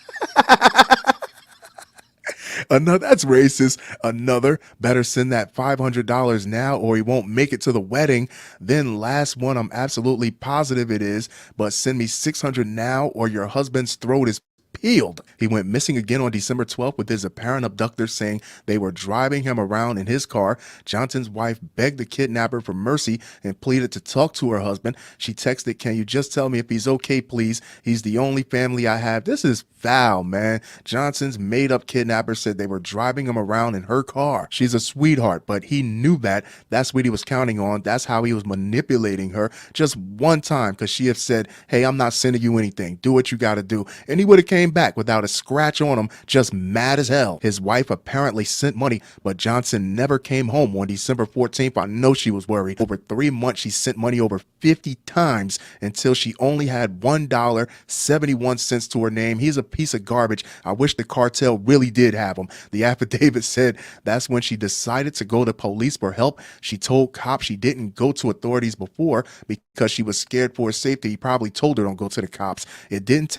Another, that's racist. Another, better send that $500 now or he won't make it to the wedding. Then last one, I'm absolutely positive it is, but send me 600 now or your husband's throat is peeled. He went missing again on December 12th with his apparent abductor saying they were driving him around in his car. Johnson's wife begged the kidnapper for mercy and pleaded to talk to her husband. She texted, "Can you just tell me if he's okay, please? He's the only family I have." This is foul, man. Johnson's made-up kidnapper said they were driving him around in her car. She's a sweetheart, but he knew that. That's what he was counting on. That's how he was manipulating her. Just one time, because she had said, "Hey, I'm not sending you anything. Do what you got to do." And he would have came back without a scratch on him, just mad as hell. His wife apparently sent money, but Johnson never came home on December 14th. I know she was worried. Over 3 months, she sent money over 50 times until she only had $1.71 to her name. He's a piece of garbage. I wish the cartel really did have him. The affidavit said that's when she decided to go to police for help. She told cops she didn't go to authorities before because she was scared for her safety. He probably told her don't go to the cops. It didn't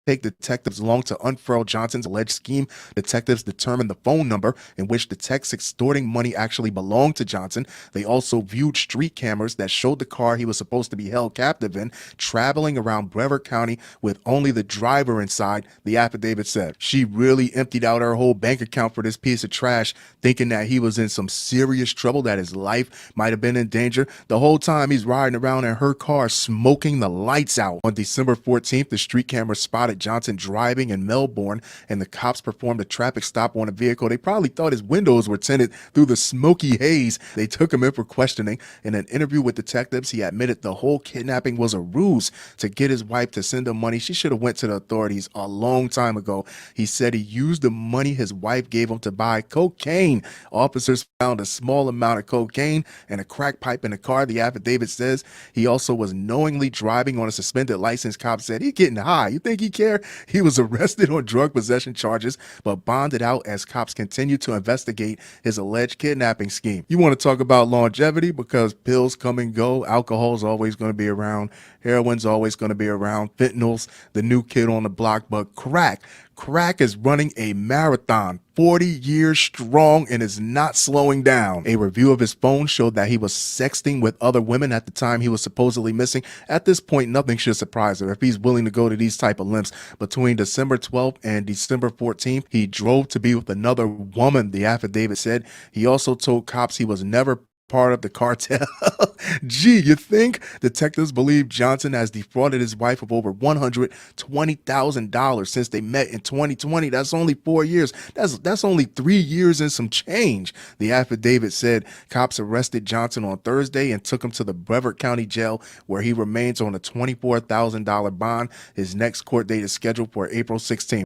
take detectives long to unfurl Johnson's alleged scheme. Detectives determined the phone number in which the text extorting money actually belonged to Johnson. They also viewed street cameras that showed the car he was supposed to be held captive in traveling around Brevard County with only the driver inside, the affidavit said. She really emptied out her whole bank account for this piece of trash, thinking that he was in some serious trouble, that his life might have been in danger. The whole time he's riding around in her car smoking the lights out. On December 14th, the street camera spotted Johnson driving in Melbourne, and the cops performed a traffic stop on a vehicle. They probably thought his windows were tinted through the smoky haze. They took him in for questioning. In an interview with detectives, he admitted the whole kidnapping was a ruse to get his wife to send him money. She should have went to the authorities a long time ago. He said he used the money his wife gave him to buy cocaine. Officers found a small amount of cocaine and a crack pipe in the car, the affidavit says. He also was knowingly driving on a suspended license. Cops said, "He's getting high. You think he care?" He was arrested on drug possession charges, but bonded out as cops continued to investigate his alleged kidnapping scheme. You want to talk about longevity? Because pills come and go. Alcohol's always going to be around. Heroin's always going to be around. Fentanyl's the new kid on the block, but crack crack is running a marathon, 40 years strong, and is not slowing down. A review of his phone showed that he was sexting with other women at the time he was supposedly missing. At this point, nothing should surprise her if he's willing to go to these type of lengths. Between December 12th and December 14th, he drove to be with another woman, the affidavit said. He also told cops he was never part of the cartel. Gee, you think? Detectives believe Johnson has defrauded his wife of over $120,000 since they met in 2020. That's only 4 years. That's only 3 years and some change. The affidavit said cops arrested Johnson on Thursday and took him to the Brevard County Jail, where he remains on a $24,000 bond. His next court date is scheduled for April 16th.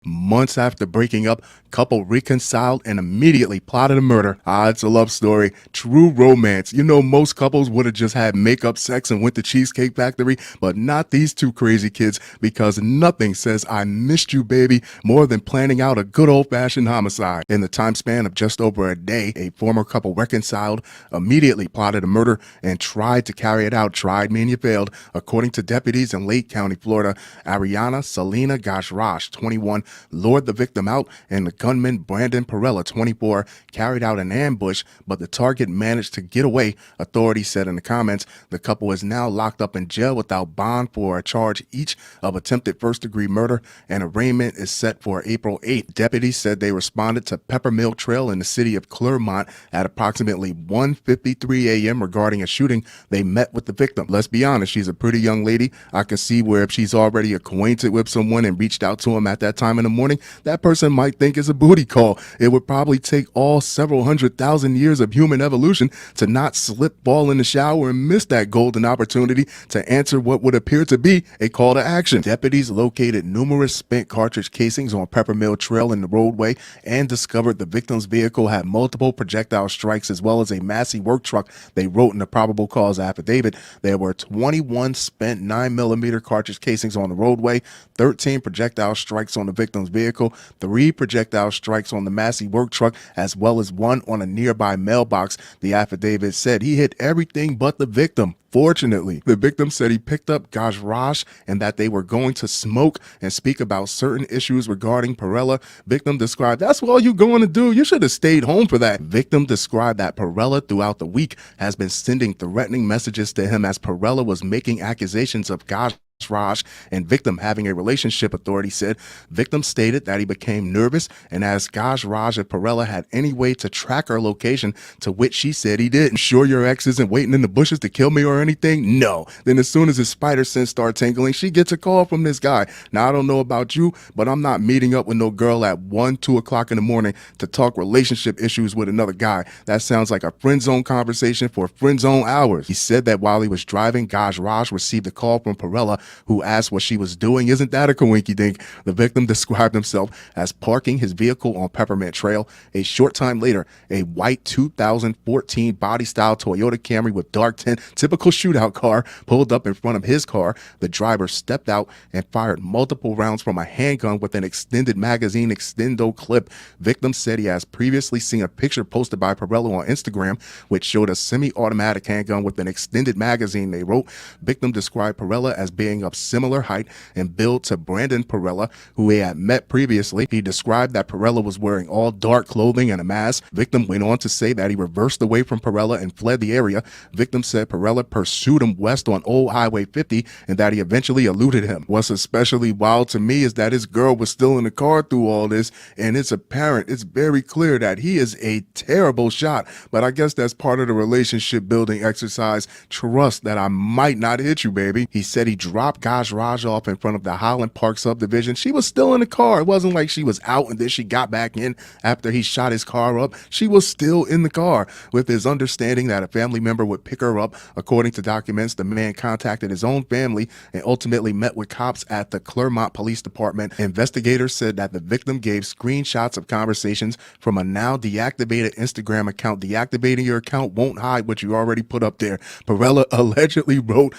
Months after breaking up, couple reconciled and immediately plotted a murder. It's a love story. True romance. You know, most couples would have just had makeup sex and went to Cheesecake Factory, but not these two crazy kids, because nothing says I missed you, baby, more than planning out a good old-fashioned homicide. In the time span of just over a day, a former couple reconciled, immediately plotted a murder, and tried to carry it out. Tried, mean you failed. According to deputies in Lake County, Florida, Ariana Selena Gajraj, 21, lured the victim out, and the gunman Brandon Perella, 24, carried out an ambush, but the target managed to get away. Authorities said in the comments. The couple is now locked up in jail without bond for a charge each of attempted first-degree murder, and arraignment is set for April 8th. Deputies said they responded to Peppermill Trail in the city of Clermont at approximately 1:53 a.m. regarding a shooting. They met with the victim. Let's be honest, she's a pretty young lady. I can see where if she's already acquainted with someone and reached out to him at that time in the morning, that person might think it's a booty call. It would probably take all several 100,000 years of human evolution to not slip, fall in the shower, and miss that golden opportunity to answer what would appear to be a call to action. Deputies located numerous spent cartridge casings on Peppermill Trail in the roadway and discovered the victim's vehicle had multiple projectile strikes as well as a Massey work truck. They wrote in the probable cause affidavit there were 21 spent 9mm cartridge casings on the roadway, 13 projectile strikes on the victim's vehicle, 3 projectile strikes on the Massey work truck, as well as 1 on a nearby mailbox. The affidavit said he hit everything but the victim. Fortunately, the victim said he picked up Gajraj and that they were going to smoke and speak about certain issues regarding Perella. Victim described, "That's all you going to do. You should have stayed home for that." Victim described that Perella throughout the week has been sending threatening messages to him as Perella was making accusations of Gajraj and victim having a relationship. Authority said victim stated that he became nervous and asked Gajraj if Perella had any way to track her location, to which she said he did. "Sure your ex isn't waiting in the bushes to kill me or anything?" "No." Then as soon as his spider sense started tingling, she gets a call from this guy. "Now I don't know about you, but I'm not meeting up with no girl at 1, 2 o'clock in the morning to talk relationship issues with another guy. That sounds like a friend zone conversation for friend zone hours." He said that while he was driving, Gajraj received a call from Perella, who asked what she was doing. "Isn't that a coinky dink?" The victim described himself as parking his vehicle on Peppermint Trail. A short time later, a white 2014 body-style Toyota Camry with dark tint, typical shootout car, pulled up in front of his car. The driver stepped out and fired multiple rounds from a handgun with an extended magazine extendo clip. Victim said he has previously seen a picture posted by Perella on Instagram, which showed a semi-automatic handgun with an extended magazine. They wrote, victim described Perella as being of similar height and build to Brandon Perella, who he had met previously. He described that Perella was wearing all dark clothing and a mask. Victim went on to say that he reversed away from Perella and fled the area. Victim said Perella pursued him west on Old Highway 50 and that he eventually eluded him. What's especially wild to me is that his girl was still in the car through all this, and it's apparent, it's very clear that he is a terrible shot. But I guess that's part of the relationship building exercise. Trust that I might not hit you, baby. He said he dropped Gajraj off in front of the Highland Park subdivision. She was still in the car. It wasn't like she was out and then she got back in after he shot his car up. She was still in the car, with his understanding that a family member would pick her up. According to documents, the man contacted his own family and ultimately met with cops at the Clermont Police Department. Investigators said that the victim gave screenshots of conversations from a now deactivated Instagram account. Deactivating your account won't hide what you already put up there. Perella allegedly wrote,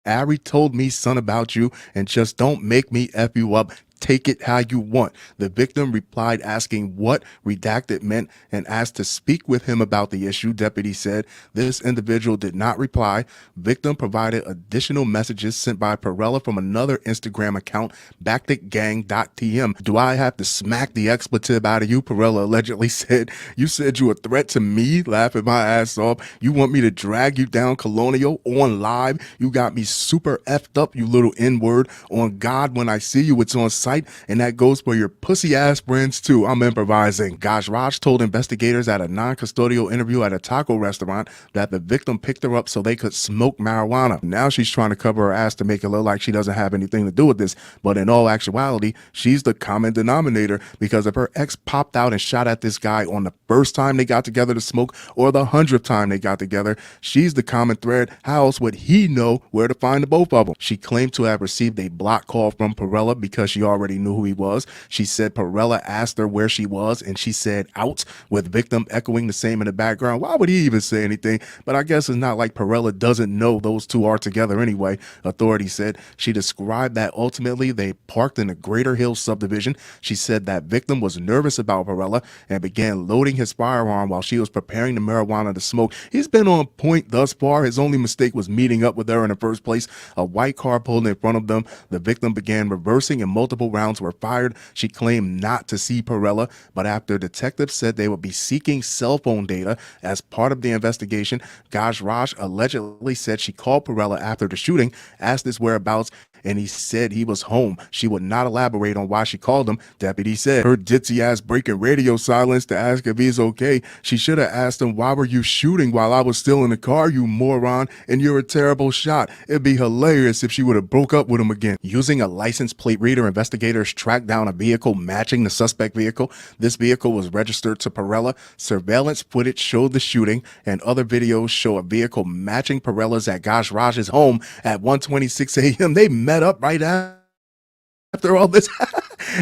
"Ari told me son about you and just don't make me F you up. Take it how you want. The victim replied asking what redacted meant and asked to speak with him about the issue. Deputy said this individual did not reply. Victim provided additional messages sent by Perella from another Instagram account, backitgang.tm. Do I have to smack the expletive out of you? Perella allegedly said. You said you a threat to me, laughing my ass off. You want me to drag you down Colonial on live? You got me super effed up, you little N-word. On God, when I see you, it's on site, and that goes for your pussy ass friends too. I'm improvising. Gosh, Raj told investigators at a non-custodial interview at a taco restaurant that the victim picked her up so they could smoke marijuana. Now she's trying to cover her ass to make it look like she doesn't have anything to do with this, but in all actuality, she's the common denominator, because if her ex popped out and shot at this guy on the first time they got together to smoke or the 100th time they got together, she's the common thread. How else would he know where to find the both of them? She claimed to have received a block call from Perella because she already knew who he was. She said Perella asked her where she was and she said out, with victim echoing the same in the background. Why would he even say anything? But I guess it's not like Perella doesn't know those two are together anyway, authorities said. She described that ultimately they parked in the Greater Hills subdivision. She said that victim was nervous about Perella and began loading his firearm while she was preparing the marijuana to smoke. He's been on point thus far. His only mistake was meeting up with her in the first place. A white car pulled in front of them. The victim began reversing and multiple rounds were fired. She claimed not to see Perella, but after detectives said they would be seeking cell phone data as part of the investigation, Gaj Raj allegedly said she called Perella after the shooting, asked his whereabouts, and he said he was home. She would not elaborate on why she called him. Deputy said her ditzy ass breaking radio silence to ask if he's okay. She should have asked him, why were you shooting while I was still in the car, you moron, and you're a terrible shot. It'd be hilarious if she would have broke up with him again. Using a license plate reader, investigators tracked down a vehicle matching the suspect vehicle. This vehicle was registered to Perella. Surveillance footage showed the shooting, and other videos show a vehicle matching Perella's at Gaj Raj's home at 1:26 a.m. They met up right after all this.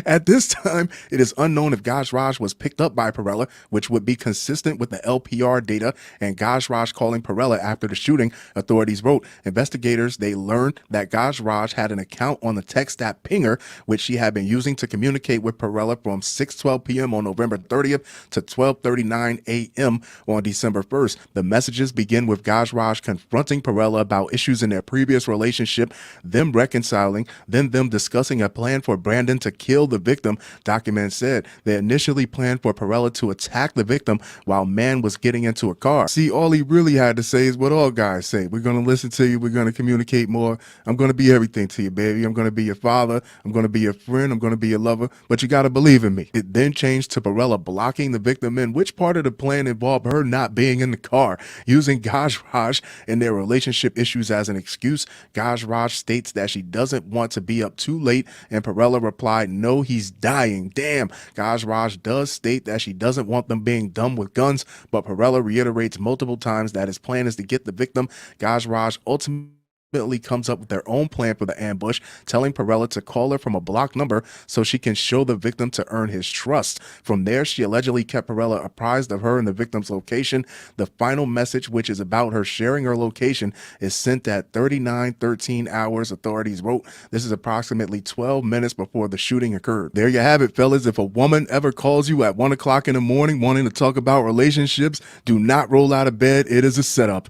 At this time, it is unknown if Gaj Raj was picked up by Perella, which would be consistent with the LPR data and Gaj Raj calling Perella after the shooting, authorities wrote. Investigators, they learned that Gaj Raj had an account on the text app Pinger, which she had been using to communicate with Perella from 6:12 p.m. on November 30th to 12:39 a.m. on December 1st. The messages begin with Gaj Raj confronting Perella about issues in their previous relationship, them reconciling, then them discussing a plan for Brandon to kill the victim. Documents said they initially planned for Perella to attack the victim while man was getting into a car. See, all he really had to say is what all guys say. We're going to listen to you. We're going to communicate more. I'm going to be everything to you, baby. I'm going to be your father. I'm going to be your friend. I'm going to be your lover. But you got to believe in me. It then changed to Perella blocking the victim in, which part of the plan involved her not being in the car, using Gaj Raj and their relationship issues as an excuse. Gaj Raj states that she doesn't want to be up too late, and Perella replied, no, he's dying. Damn. Gaj Raj does state that she doesn't want them being dumb with guns, but Perella reiterates multiple times that his plan is to get the victim. Gaj Raj ultimately comes up with their own plan for the ambush, telling Perella to call her from a blocked number so she can show the victim to earn his trust. From there, she allegedly kept Perella apprised of her and the victim's location. The final message, which is about her sharing her location, is sent at 39:13 hours, authorities wrote. This is approximately 12 minutes before the shooting occurred. There you have it, fellas. If a woman ever calls you at 1 o'clock in the morning wanting to talk about relationships, do not roll out of bed. It is a setup.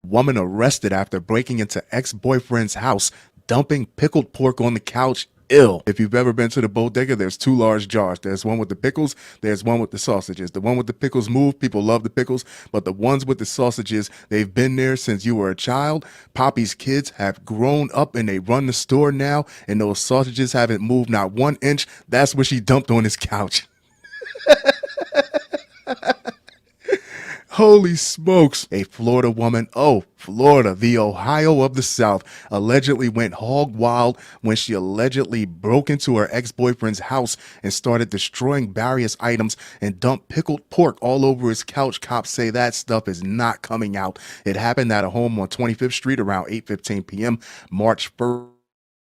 Woman arrested after breaking into ex-boyfriend's house, dumping pickled pork on the couch. Ill. If you've ever been to the bodega, there's two large jars. There's one with the pickles, there's one with the sausages. The one with the pickles move, people love the pickles, but the ones with the sausages, they've been there since you were a child. Poppy's kids have grown up and they run the store now, and those sausages haven't moved not 1 inch. That's what she dumped on his couch. Holy smokes. A Florida woman, Florida, the Ohio of the South, allegedly went hog wild when she allegedly broke into her ex-boyfriend's house and started destroying various items and dumped pickled pork all over his couch. Cops say that stuff is not coming out. It happened at a home on 25th Street around 8:15 p.m. March 1st.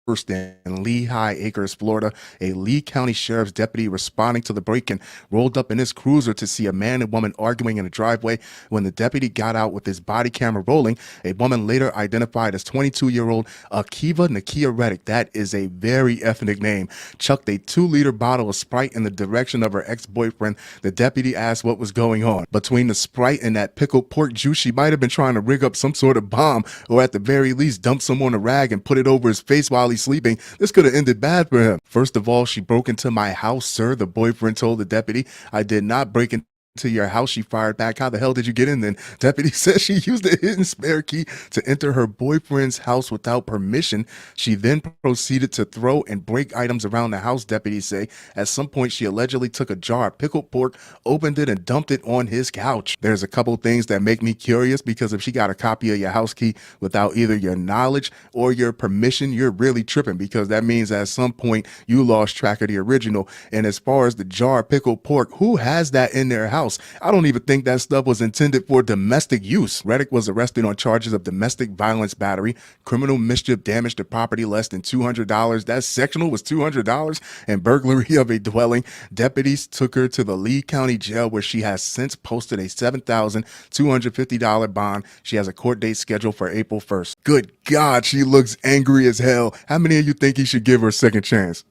in Lehigh Acres, Florida. A Lee County Sheriff's deputy responding to the break-in rolled up in his cruiser to see a man and woman arguing in a driveway. When the deputy got out with his body camera rolling, a woman later identified as 22-year-old Akiva Nakia Reddick, that is a very ethnic name, chucked a 2-liter bottle of Sprite in the direction of her ex-boyfriend. The deputy asked what was going on. Between the Sprite and that pickled pork juice, she might have been trying to rig up some sort of bomb, or at the very least dump some on a rag and put it over his face while he's sleeping. This could have ended bad for him. First of all, she broke into my house, sir, the boyfriend told the deputy. I did not break into your house, she fired back. How the hell did you get in then? Deputy says she used a hidden spare key to enter her boyfriend's house without permission. She then proceeded to throw and break items around the house, deputies say. At some point, she allegedly took a jar of pickled pork, opened it, and dumped it on his couch. There's a couple things that make me curious, because if she got a copy of your house key without either your knowledge or your permission, you're really tripping, because that means at some point you lost track of the original. And as far as the jar of pickled pork, who has that in their house? I don't even think that stuff was intended for domestic use. Reddick was arrested on charges of domestic violence battery, criminal mischief, damage to property less than $200. That sectional was $200, and burglary of a dwelling. Deputies took her to the Lee County Jail, where she has since posted a $7,250 bond. She has a court date scheduled for April 1st. Good God, she looks angry as hell. How many of you think he should give her a second chance?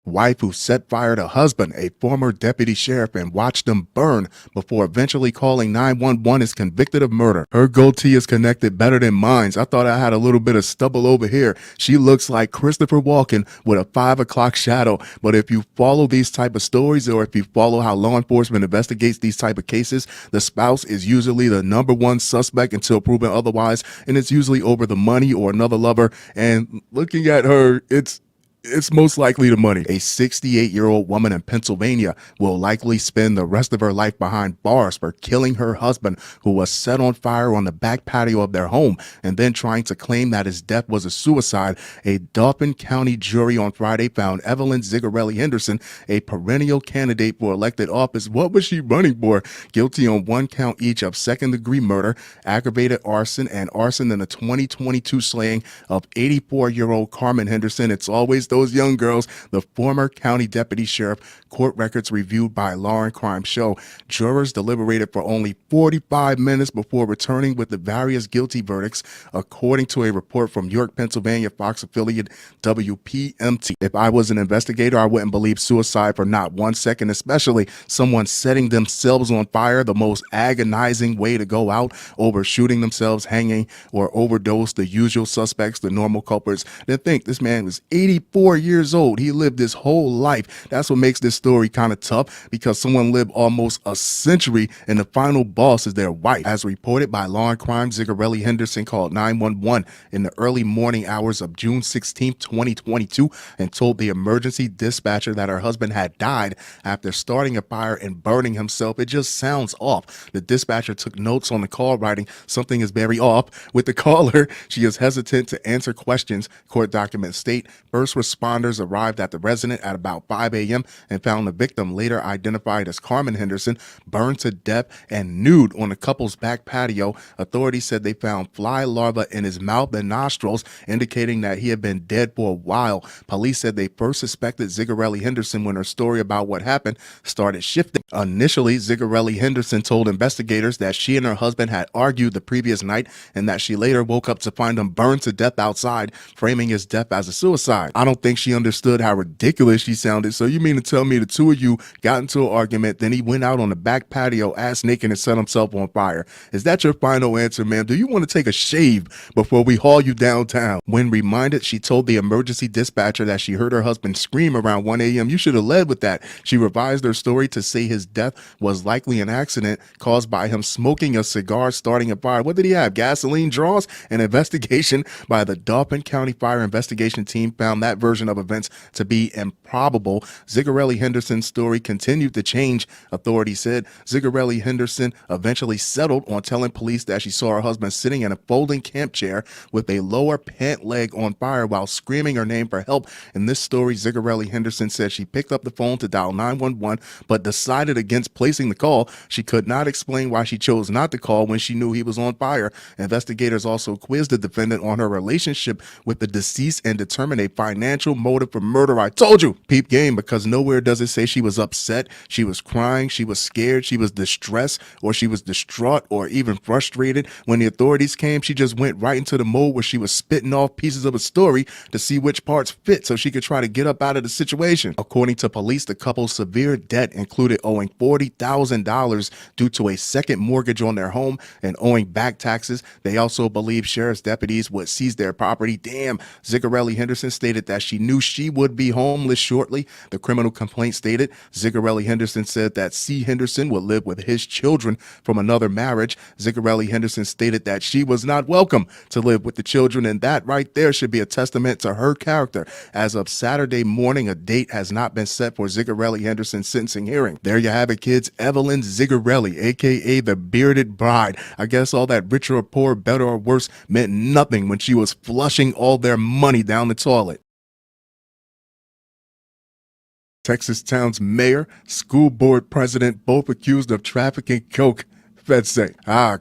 Wife who set fire to husband, a former deputy sheriff, and watched him burn before eventually calling 911 is convicted of murder. Her goatee is connected better than mine. I thought I had a little bit of stubble over here. She looks like Christopher Walken with a 5 o'clock shadow. But if you follow these type of stories, or if you follow how law enforcement investigates these type of cases, the spouse is usually the number one suspect until proven otherwise, and it's usually over the money or another lover. And looking at her, it's most likely the money. A 68-year-old woman in Pennsylvania will likely spend the rest of her life behind bars for killing her husband, who was set on fire on the back patio of their home, and then trying to claim that his death was a suicide. A Dauphin County jury on Friday found Evelyn Zigarelli Henderson, a perennial candidate for elected office. What was she running for? Guilty on 1 count each of second-degree murder, aggravated arson, and arson in the 2022 slaying of 84-year-old Carmen Henderson. It's always those young girls. The former county deputy sheriff. Court records reviewed by Law and Crime show jurors deliberated for only 45 minutes before returning with the various guilty verdicts, according to a report from York, Pennsylvania Fox affiliate WPMT. If I was an investigator, I wouldn't believe suicide for not 1 second, especially someone setting themselves on fire, the most agonizing way to go out, over shooting themselves, hanging, or overdose, the usual suspects, the normal culprits. Then think, this man was 84 years old. He lived his whole life. That's what makes this story kind of tough, because someone lived almost a century and the final boss is their wife. As reported by Law and Crime, Zigarelli Henderson called 911 in the early morning hours of June 16, 2022, and told the emergency dispatcher that her husband had died after starting a fire and burning himself. It just sounds off. The dispatcher took notes on the call, writing, "Something is very off with the caller. She is hesitant to answer questions." Court documents state first responders arrived at the residence at about 5 a.m. and found the victim, later identified as Carmen Henderson, burned to death and nude on the couple's back patio. Authorities said they found fly larvae in his mouth and nostrils, indicating that he had been dead for a while. Police said they first suspected Zigarelli Henderson when her story about what happened started shifting. Initially, Zigarelli Henderson told investigators that she and her husband had argued the previous night and that she later woke up to find him burned to death outside, framing his death as a suicide. I don't think she understood how ridiculous she sounded. So you mean to tell me the two of you got into an argument, then he went out on the back patio ass naked and set himself on fire? Is that your final answer, ma'am? Do you want to take a shave before we haul you downtown? When reminded, she told the emergency dispatcher that she heard her husband scream around 1 a.m. You should have led with that. She revised her story to say his death was likely an accident caused by him smoking a cigar, starting a fire. What did he have? Gasoline draws? An investigation by the Dauphin County Fire Investigation Team found that version version of events to be improbable. Zigarelli Henderson's story continued to change, authorities said. Zigarelli Henderson eventually settled on telling police that she saw her husband sitting in a folding camp chair with a lower pant leg on fire while screaming her name for help. In this story, Zigarelli Henderson said she picked up the phone to dial 911 but decided against placing the call. She could not explain why she chose not to call when she knew he was on fire. Investigators also quizzed the defendant on her relationship with the deceased and determined a financial motive for murder. I told you, peep game, because nowhere does it say she was upset, she was crying, she was scared, she was distressed, or she was distraught, or even frustrated. When the authorities came, she just went right into the mode where she was spitting off pieces of a story to see which parts fit so she could try to get up out of the situation. According to police, the couple's severe debt included owing $40,000 due to a second mortgage on their home and owing back taxes. They also believe sheriff's deputies would seize their property. Damn. Zigarelli Henderson stated that she knew she would be homeless shortly. The criminal complaint stated Zigarelli Henderson said that C. Henderson would live with his children from another marriage. Zigarelli Henderson stated that she was not welcome to live with the children, and that right there should be a testament to her character. As of Saturday morning, a date has not been set for Zigarelli Henderson's sentencing hearing. There you have it, kids. Evelyn Zigarelli, aka the bearded bride. I guess all that richer or poor, better or worse meant nothing when she was flushing all their money down the toilet. Texas town's mayor, school board president, both accused of trafficking coke. Feds say,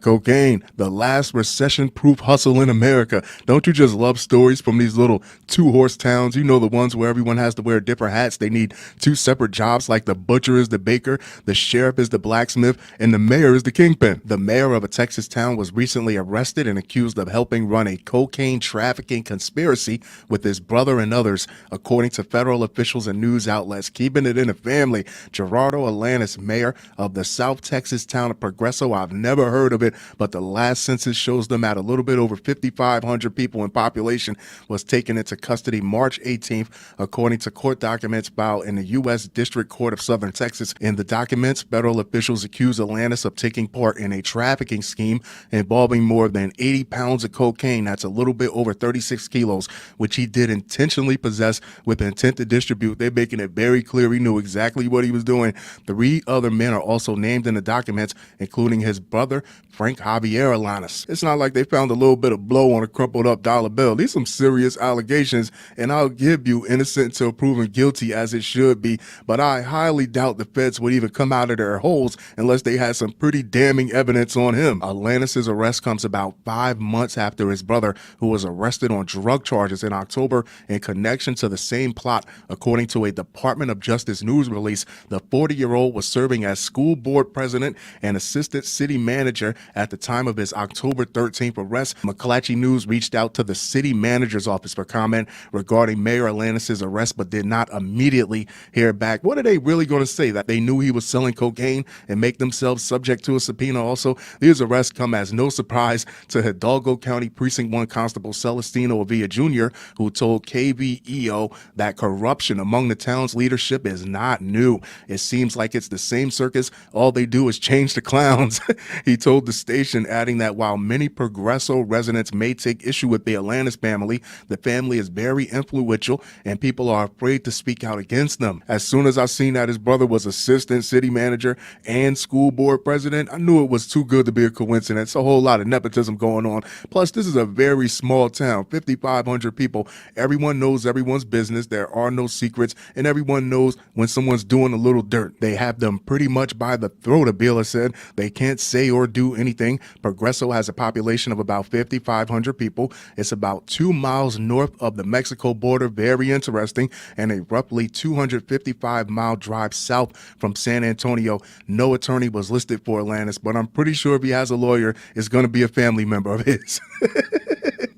cocaine, the last recession-proof hustle in America. Don't you just love stories from these little two-horse towns? You know, the ones where everyone has to wear different hats. They need two separate jobs, like the butcher is the baker, the sheriff is the blacksmith, and the mayor is the kingpin. The mayor of a Texas town was recently arrested and accused of helping run a cocaine trafficking conspiracy with his brother and others, according to federal officials and news outlets. Keeping it in the family, Gerardo Alanis, mayor of the South Texas town of Progreso. I've never heard of it, but the last census shows them at a little bit over 5,500 people in population, was taken into custody March 18th, according to court documents filed in the U.S. District Court of Southern Texas. In the documents, federal officials accuse Alanis of taking part in a trafficking scheme involving more than 80 pounds of cocaine. That's a little bit over 36 kilos, which he did intentionally possess with intent to distribute. They're making it very clear he knew exactly what he was doing. 3 other men are also named in the documents, including his brother, Frank Javier Alanis. It's not like they found a little bit of blow on a crumpled up dollar bill. These are some serious allegations, and I'll give you innocent until proven guilty, as it should be, but I highly doubt the feds would even come out of their holes unless they had some pretty damning evidence on him. Alanis' arrest comes about 5 months after his brother, who was arrested on drug charges in October in connection to the same plot. According to a Department of Justice news release, the 40-year-old was serving as school board president and assistant city manager at the time of his October 13th arrest. McClatchy News reached out to the city manager's office for comment regarding Mayor Alanis' arrest, but did not immediately hear back. What are they really going to say? That they knew he was selling cocaine and make themselves subject to a subpoena? Also, these arrests come as no surprise to Hidalgo County Precinct 1 Constable Celestino Avilla Jr., who told KVEO that corruption among the town's leadership is not new. It seems like it's the same circus. All they do is change the clowns. He told the station, adding that while many Progreso residents may take issue with the Alanis family, the family is very influential and people are afraid to speak out against them. As soon as I seen that his brother was assistant city manager and school board president, I knew it was too good to be a coincidence. A whole lot of nepotism going on. Plus, this is a very small town, 5,500 people. Everyone knows everyone's business. There are no secrets, and everyone knows when someone's doing a little dirt. They have them pretty much by the throat, Abila said. They can't say or do anything. Progreso has a population of about 5,500 people. It's about 2 miles north of the Mexico border. Very interesting. And a roughly 255-mile drive south from San Antonio. No attorney was listed for Alanis, but I'm pretty sure if he has a lawyer, it's going to be a family member of his.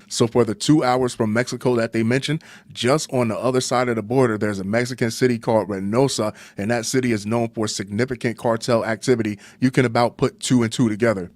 So for the 2 hours from Mexico that they mentioned, just on the other side of the border, there's a Mexican city called Reynosa, and that city is known for significant cartel activity. You can about put 2 and 2 together.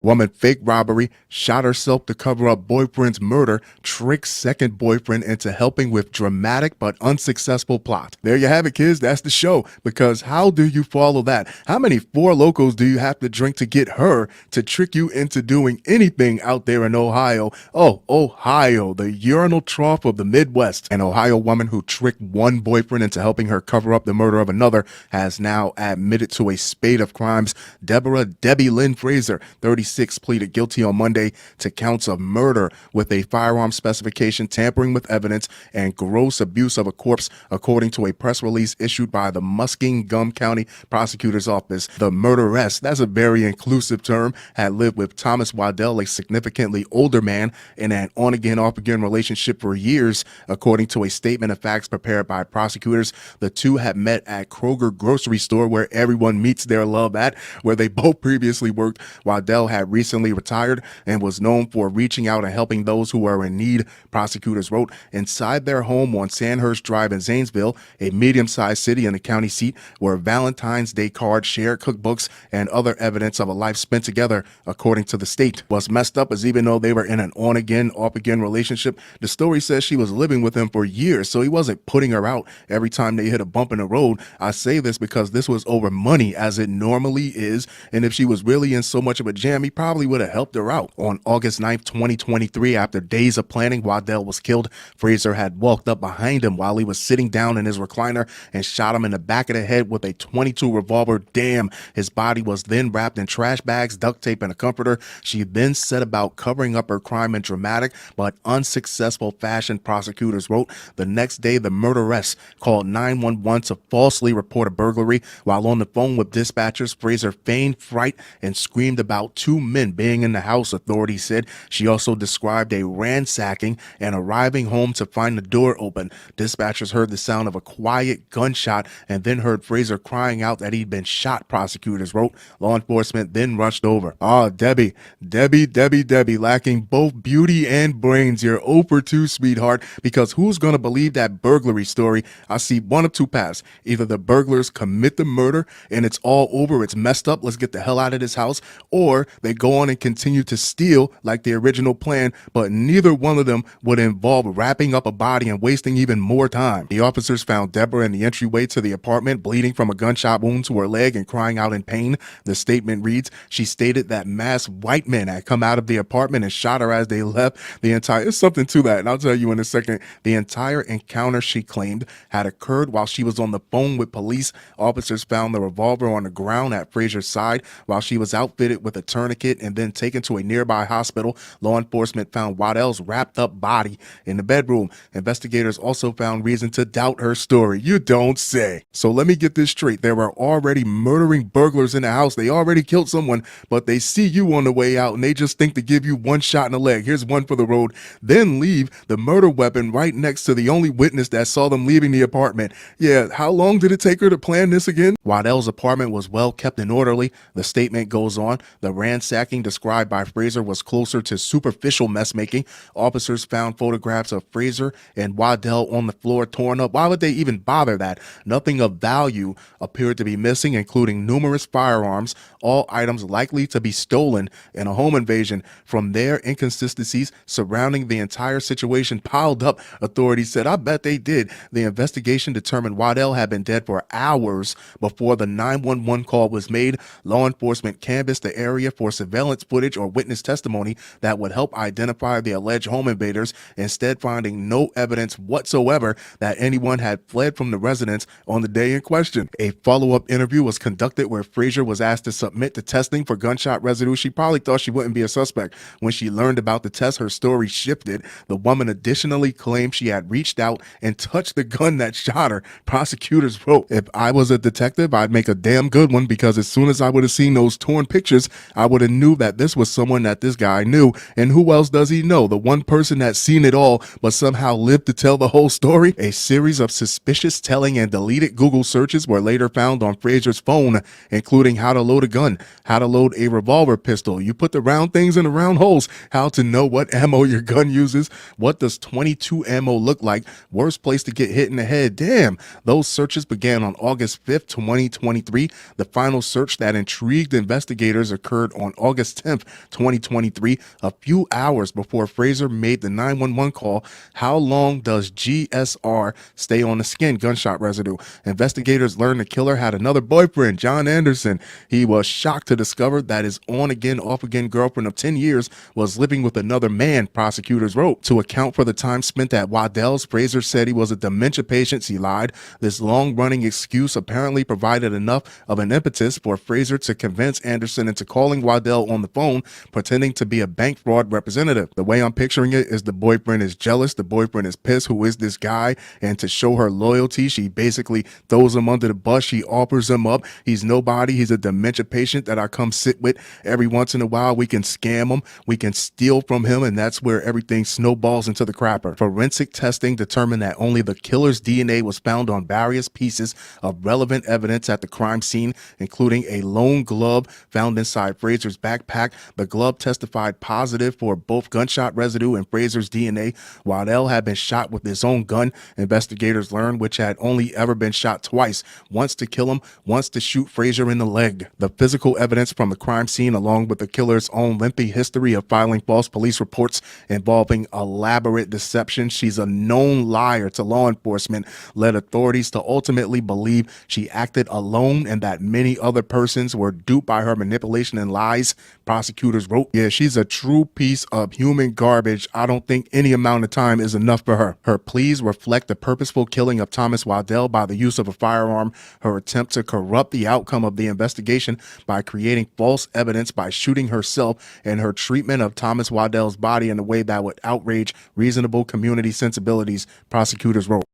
Woman fake robbery, shot herself to cover up boyfriend's murder, tricks second boyfriend into helping with dramatic but unsuccessful plot. There you have it, kids. That's the show. Because how do you follow that? How many Four Locos do you have to drink to get her to trick you into doing anything out there in Ohio? Oh, Ohio, the urinal trough of the Midwest. An Ohio woman who tricked one boyfriend into helping her cover up the murder of another has now admitted to a spate of crimes. Debbie Lynn Fraser, 36, pleaded guilty on Monday to counts of murder with a firearm specification, tampering with evidence, and gross abuse of a corpse, according to a press release issued by the Muskingum County Prosecutor's Office. The murderess, that's a very inclusive term, had lived with Thomas Waddell, a significantly older man, in an on-again, off-again relationship for years, according to a statement of facts prepared by prosecutors. The two had met at Kroger grocery store, where everyone meets their love at, where they both previously worked. Waddell had recently retired and was known for reaching out and helping those who were in need, prosecutors wrote. Inside their home on Sandhurst Drive in Zanesville, a medium-sized city in the county seat, were Valentine's Day cards, shared cookbooks, and other evidence of a life spent together, according to the state. What's messed up is even though they were in an on-again, off-again relationship, the story says she was living with him for years, so he wasn't putting her out every time they hit a bump in the road. I say this because this was over money, as it normally is, and if she was really in so much of a jam, he probably would have helped her out. On August 9th, 2023, after days of planning, Waddell was killed. Fraser had walked up behind him while he was sitting down in his recliner and shot him in the back of the head with a .22 revolver. Damn. His body was then wrapped in trash bags, duct tape, and a comforter. She then set about covering up her crime in dramatic but unsuccessful fashion, prosecutors wrote. The next day, the murderess called 911 to falsely report a burglary. While on the phone with dispatchers, Fraser feigned fright and screamed about two men being in the house, authorities said. She also described a ransacking and arriving home to find the door open. Dispatchers heard the sound of a quiet gunshot and then heard Fraser crying out that he'd been shot, prosecutors wrote. Law enforcement then rushed over. Debbie, lacking both beauty and brains. You're 0 for 2, sweetheart, because who's going to believe that burglary story? I see one of two paths. Either the burglars commit the murder and it's all over, it's messed up, let's get the hell out of this house, or they go on and continue to steal like the original plan, but neither one of them would involve wrapping up a body and wasting even more time. The officers found Deborah in the entryway to the apartment, bleeding from a gunshot wound to her leg and crying out in pain. The statement reads, she stated that masked white men had come out of the apartment and shot her as they left. There's something to that, and I'll tell you in a second. The entire encounter, she claimed, had occurred while she was on the phone with police. Officers found the revolver on the ground at Fraser's side while she was outfitted with a tourniquet and then taken to a nearby hospital. Law enforcement found Waddell's wrapped up body in the bedroom. Investigators also found reason to doubt her story. You don't say. So let me get this straight. There were already murdering burglars in the house. They already killed someone, but they see you on the way out and they just think to give you one shot in the leg. Here's one for the road. Then leave the murder weapon right next to the only witness that saw them leaving the apartment. Yeah, how long did it take her to plan this again? Waddell's apartment was well kept and orderly. The statement goes on. The ransacking described by Fraser was closer to superficial mess making. Officers found photographs of Fraser and Waddell on the floor, torn up. Why would they even bother that? Nothing of value appeared to be missing, including numerous firearms, all items likely to be stolen in a home invasion. From there, inconsistencies surrounding the entire situation piled up, authorities said. I bet they did. The investigation determined Waddell had been dead for hours before the 911 call was made. Law enforcement canvassed the area for surveillance footage or witness testimony that would help identify the alleged home invaders, instead finding no evidence whatsoever that anyone had fled from the residence on the day in question. A follow-up interview was conducted where Fraser was asked to submit to testing for gunshot residue. She probably thought she wouldn't be a suspect. When she learned about the test, her story shifted. The woman additionally claimed she had reached out and touched the gun that shot her. Prosecutors wrote, if I was a detective, I'd make a damn good one, because as soon as I would have seen those torn pictures, I would have knew that this was someone that this guy knew. And who else does he know? The one person that's seen it all but somehow lived to tell the whole story? A series of suspicious telling and deleted Google searches were later found on Fraser's phone, including how to load a gun, how to load a revolver pistol, you put the round things in the round holes, how to know what ammo your gun uses, what does .22 ammo look like, worst place to get hit in the head. Damn. Those searches began on August 5th, 2023. The final search that intrigued investigators occurred on on August 10th, 2023, a few hours before Fraser made the 911 call. How long does GSR stay on the skin? Gunshot residue. Investigators learned the killer had another boyfriend, John Anderson. He was shocked to discover that his on-again, off-again girlfriend of 10 years was living with another man, prosecutors wrote. To account for the time spent at Waddell's, Fraser said he was a dementia patient. He lied. This long-running excuse apparently provided enough of an impetus for Fraser to convince Anderson into calling Waddell on the phone, pretending to be a bank fraud representative. The way I'm picturing it is the boyfriend is jealous, the boyfriend is pissed, who is this guy? And to show her loyalty, she basically throws him under the bus. She offers him up. He's nobody. He's a dementia patient that I come sit with every once in a while. We can scam him. We can steal from him. And that's where everything snowballs into the crapper. Forensic testing determined that only the killer's DNA was found on various pieces of relevant evidence at the crime scene, including a lone glove found inside Fraser's backpack. The glove testified positive for both gunshot residue and Fraser's DNA. Waddell had been shot with his own gun, investigators learned, which had only ever been shot twice, once to kill him, once to shoot Fraser in the leg. The physical evidence from the crime scene, along with the killer's own lengthy history of filing false police reports involving elaborate deception, she's a known liar to law enforcement, led authorities to ultimately believe she acted alone and that many other persons were duped by her manipulation and lies, prosecutors wrote. Yeah, she's a true piece of human garbage. I don't think any amount of time is enough for her. Her pleas reflect the purposeful killing of Thomas Waddell by the use of a firearm, her attempt to corrupt the outcome of the investigation by creating false evidence by shooting herself, and her treatment of Thomas Waddell's body in a way that would outrage reasonable community sensibilities, prosecutors wrote.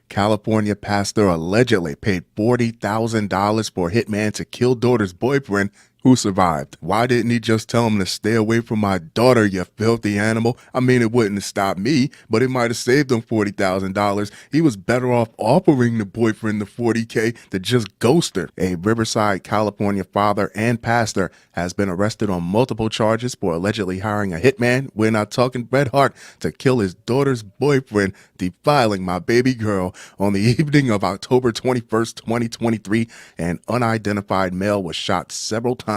California pastor allegedly paid $40,000 for a hitman to kill daughter's boyfriend who survived. Why didn't he just tell him to stay away from my daughter, you filthy animal? I mean, it wouldn't have stopped me, but it might have saved him $40,000. He was better off offering the boyfriend the $40K to just ghost her. A Riverside, California father and pastor has been arrested on multiple charges for allegedly hiring a hitman, we're not talking Bret Hart, to kill his daughter's boyfriend, defiling my baby girl. On the evening of October 21st, 2023, an unidentified male was shot several times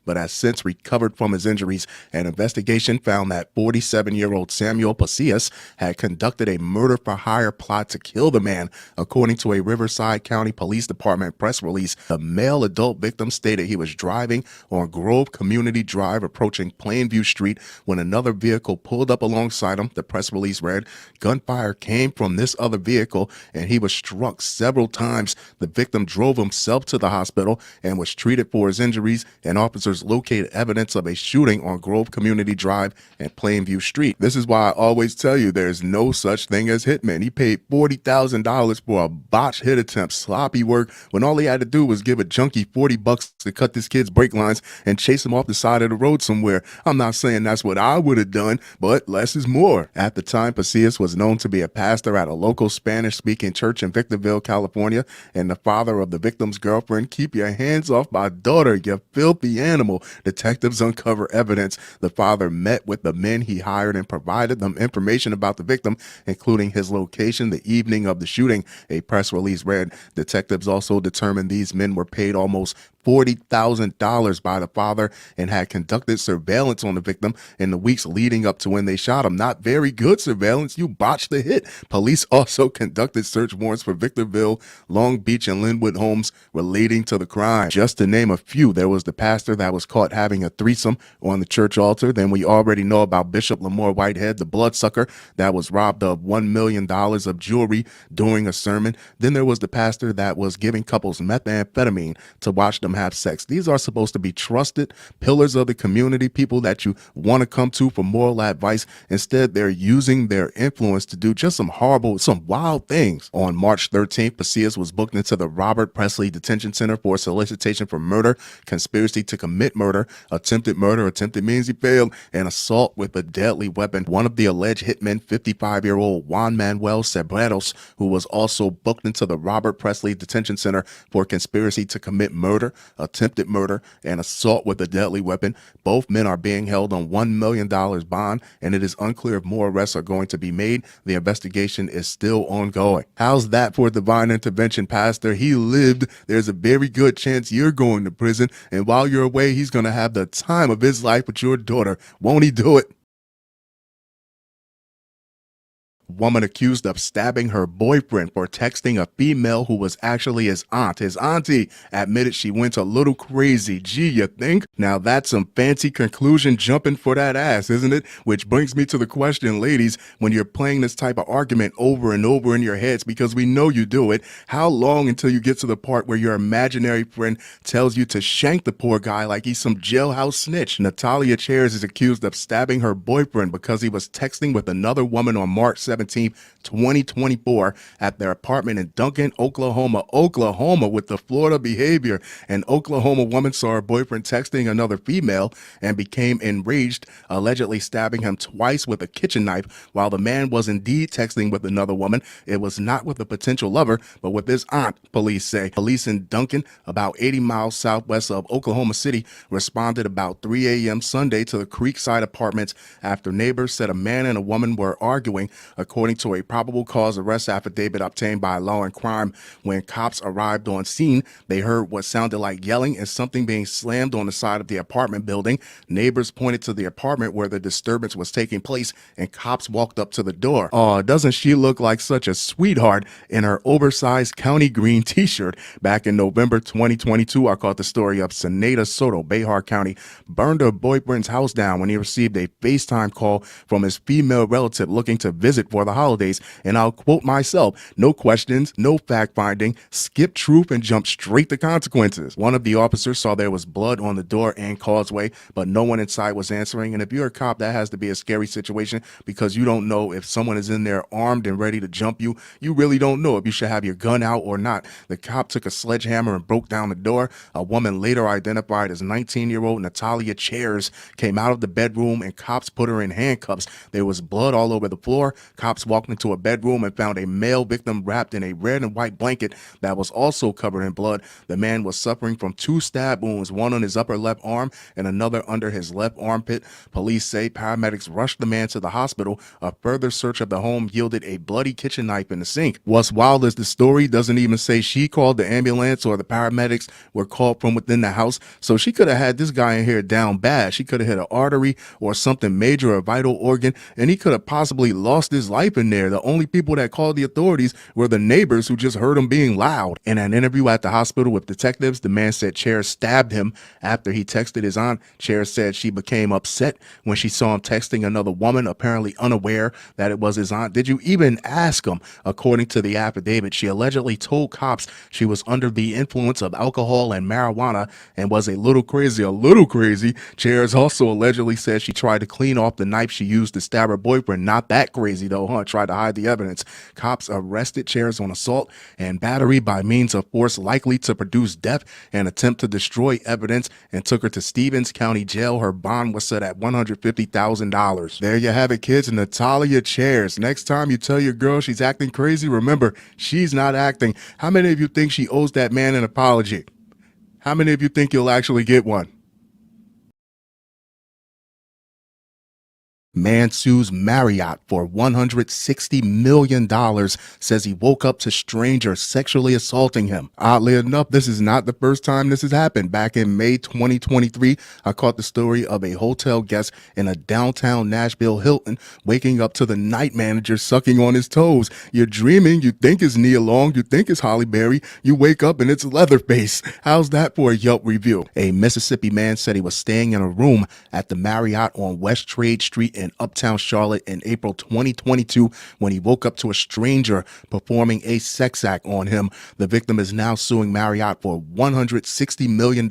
but has since recovered from his injuries. An investigation found that 47-year-old Samuel Pacias had conducted a murder-for-hire plot to kill the man. According to a Riverside County Police Department press release, the male adult victim stated he was driving on Grove Community Drive approaching Plainview Street when another vehicle pulled up alongside him. The press release read, gunfire came from this other vehicle and he was struck several times. The victim drove himself to the hospital and was treated for his injuries, and officers located evidence of a shooting on Grove Community Drive and Plainview Street. This is why I always tell you there's no such thing as hitmen. He paid $40,000 for a botched hit attempt, sloppy work, when all he had to do was give a junkie $40 to cut this kid's brake lines and chase him off the side of the road somewhere. I'm not saying that's what I would have done, but less is more. At the time, Pacias was known to be a pastor at a local Spanish-speaking church in Victorville, California, and the father of the victim's girlfriend. Keep your hands off my daughter, you filthy animal. Detectives uncover evidence. The father met with the men he hired and provided them information about the victim, including his location the evening of the shooting. A press release read, detectives also determined these men were paid almost $40,000 by the father and had conducted surveillance on the victim in the weeks leading up to when they shot him. Not very good surveillance. You botched the hit. Police also conducted search warrants for Victorville, Long Beach, and Linwood homes relating to the crime. Just to name a few, there was the pastor that was caught having a threesome on the church altar. Then we already know about Bishop Lamore Whitehead, the bloodsucker that was robbed of $1 million of jewelry during a sermon. Then there was the pastor that was giving couples methamphetamine to watch them have sex. These are supposed to be trusted pillars of the community, people that you want to come to for moral advice. Instead, they're using their influence to do just some horrible, some wild things. On March 13th, Pacias was booked into the Robert Presley Detention Center for solicitation for murder, conspiracy to commit murder, attempted means he failed, and assault with a deadly weapon. One of the alleged hitmen, 55-year-old Juan Manuel Cebreros, who was also booked into the Robert Presley Detention Center for conspiracy to commit murder, attempted murder, and assault with a deadly weapon. Both men are being held on $1 million bond, and it is unclear if more arrests are going to be made. The investigation is still ongoing. How's that for divine intervention, Pastor? He lived. There's a very good chance you're going to prison, and while you're away, he's going to have the time of his life with your daughter. Won't he do it? Woman accused of stabbing her boyfriend for texting a female who was actually his aunt. His auntie admitted she went a little crazy. Gee, you think? Now that's some fancy conclusion jumping for that ass, isn't it? Which brings me to the question, ladies, when you're playing this type of argument over and over in your heads, because we know you do it, how long until you get to the part where your imaginary friend tells you to shank the poor guy like he's some jailhouse snitch? Natalia Chairs is accused of stabbing her boyfriend because he was texting with another woman on March 17th, 2024 at their apartment in Duncan, Oklahoma, with the Florida behavior. An Oklahoma woman saw her boyfriend texting another female and became enraged, allegedly stabbing him twice with a kitchen knife. While the man was indeed texting with another woman, it was not with a potential lover, but with his aunt, police say. Police in Duncan, about 80 miles southwest of Oklahoma City, responded about 3 a.m. Sunday to the Creekside Apartments after neighbors said a man and a woman were arguing, according to a probable cause arrest affidavit obtained by Law and Crime. When cops arrived on scene, they heard what sounded like yelling and something being slammed on the side of the apartment building. Neighbors pointed to the apartment where the disturbance was taking place, and cops walked up to the door. Oh, doesn't she look like such a sweetheart in her oversized county green t-shirt? Back in November 2022, I caught the story of Senada Soto, Behar County, burned her boyfriend's house down when he received a FaceTime call from his female relative looking to visit for the holidays. And I'll quote myself, "No questions, no fact-finding, skip truth and jump straight to consequences." One of the officers saw there was blood on the door and causeway, but no one inside was answering. And if you're a cop, that has to be a scary situation, because you don't know if someone is in there armed and ready to jump you. You really don't know if you should have your gun out or not. The cop took a sledgehammer and broke down the door. A woman later identified as 19-year-old Natalia Chairs came out of the bedroom, and cops put her in handcuffs. There was blood all over the floor. Cops walked into a bedroom and found a male victim wrapped in a red and white blanket that was also covered in blood. The man was suffering from 2 stab wounds, one on his upper left arm and another under his left armpit. Police say paramedics rushed the man to the hospital. A further search of the home yielded a bloody kitchen knife in the sink. What's wild is the story doesn't even say she called the ambulance or the paramedics were called from within the house. So she could have had this guy in here down bad. She could have hit an artery or something major, a vital organ, and he could have possibly lost his life in there. The only people that called the authorities were the neighbors who just heard him being loud. In an interview at the hospital with detectives, the man said Chairs stabbed him after he texted his aunt. Chairs said she became upset when she saw him texting another woman, apparently unaware that it was his aunt. "Did you even ask him?" According to the affidavit, she allegedly told cops she was under the influence of alcohol and marijuana and was a little crazy. Chairs also allegedly said she tried to clean off the knife she used to stab her boyfriend. Not that crazy though, huh? Tried to hide the evidence. Cops arrested Chairs on assault and battery by means of force likely to produce death and attempt to destroy evidence, and took her to Stevens County Jail. Her bond was set at $150,000. There you have it, kids. Natalia Chairs. Next time you tell your girl she's acting crazy, remember, she's not acting. How many of you think she owes that man an apology? How many of you think you'll actually get one? Man sues Marriott for $160 million, says he woke up to strangers sexually assaulting him. Oddly enough, this is not the first time this has happened. Back in May 2023, I caught the story of a hotel guest in a downtown Nashville Hilton waking up to the night manager sucking on his toes. You're dreaming, you think it's Nia Long, you think it's Holly Berry, you wake up and it's Leatherface. How's that for a Yelp review? A Mississippi man said he was staying in a room at the Marriott on West Trade Street in uptown Charlotte in April 2022 when he woke up to a stranger performing a sex act on him. The victim is now suing Marriott for $160 million,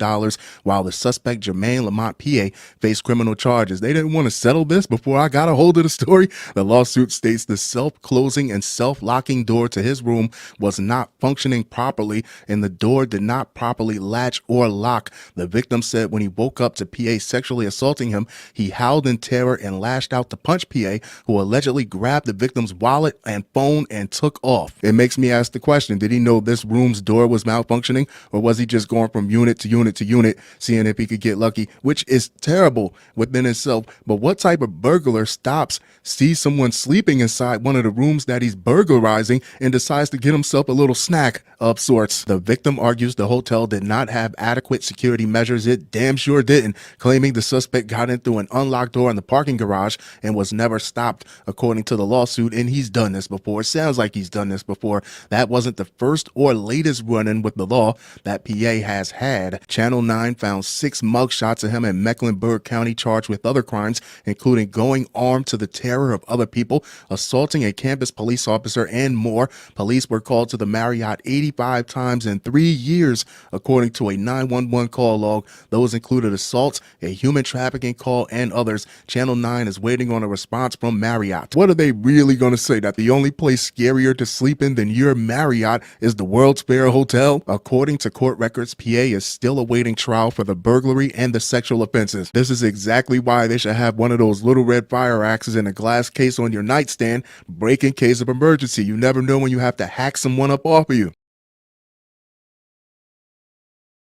while the suspect, Jermaine Lamont PA, faced criminal charges. They didn't want to settle this before I got a hold of the story. The lawsuit states the self-closing and self-locking door to his room was not functioning properly, and the door did not properly latch or lock. The victim said when he woke up to PA sexually assaulting him, he howled in terror and lashed lashed out to punch PA, who allegedly grabbed the victim's wallet and phone and took off. It makes me ask the question, did he know this room's door was malfunctioning, or was he just going from unit to unit to unit, seeing if he could get lucky, which is terrible within itself. But what type of burglar stops, sees someone sleeping inside one of the rooms that he's burglarizing, and decides to get himself a little snack of sorts? The victim argues the hotel did not have adequate security measures. It damn sure didn't, claiming the suspect got in through an unlocked door in the parking garage and was never stopped, according to the lawsuit. And he's done this before. It sounds like he's done this before. That wasn't the first or latest run-in with the law that PA has had. Channel 9 found 6 mugshots of him in Mecklenburg County charged with other crimes, including going armed to the terror of other people, assaulting a campus police officer, and more. Police were called to the Marriott 85 times in 3 years, according to a 911 call log. Those included assaults, a human trafficking call, and others. Channel 9 is waiting on a response from Marriott. What are they really going to say? That the only place scarier to sleep in than your Marriott is the World's Fair Hotel? According to court records, PA is still awaiting trial for the burglary and the sexual offenses. This is exactly why they should have one of those little red fire axes in a glass case on your nightstand, break in case of emergency. You never know when you have to hack someone up off of you.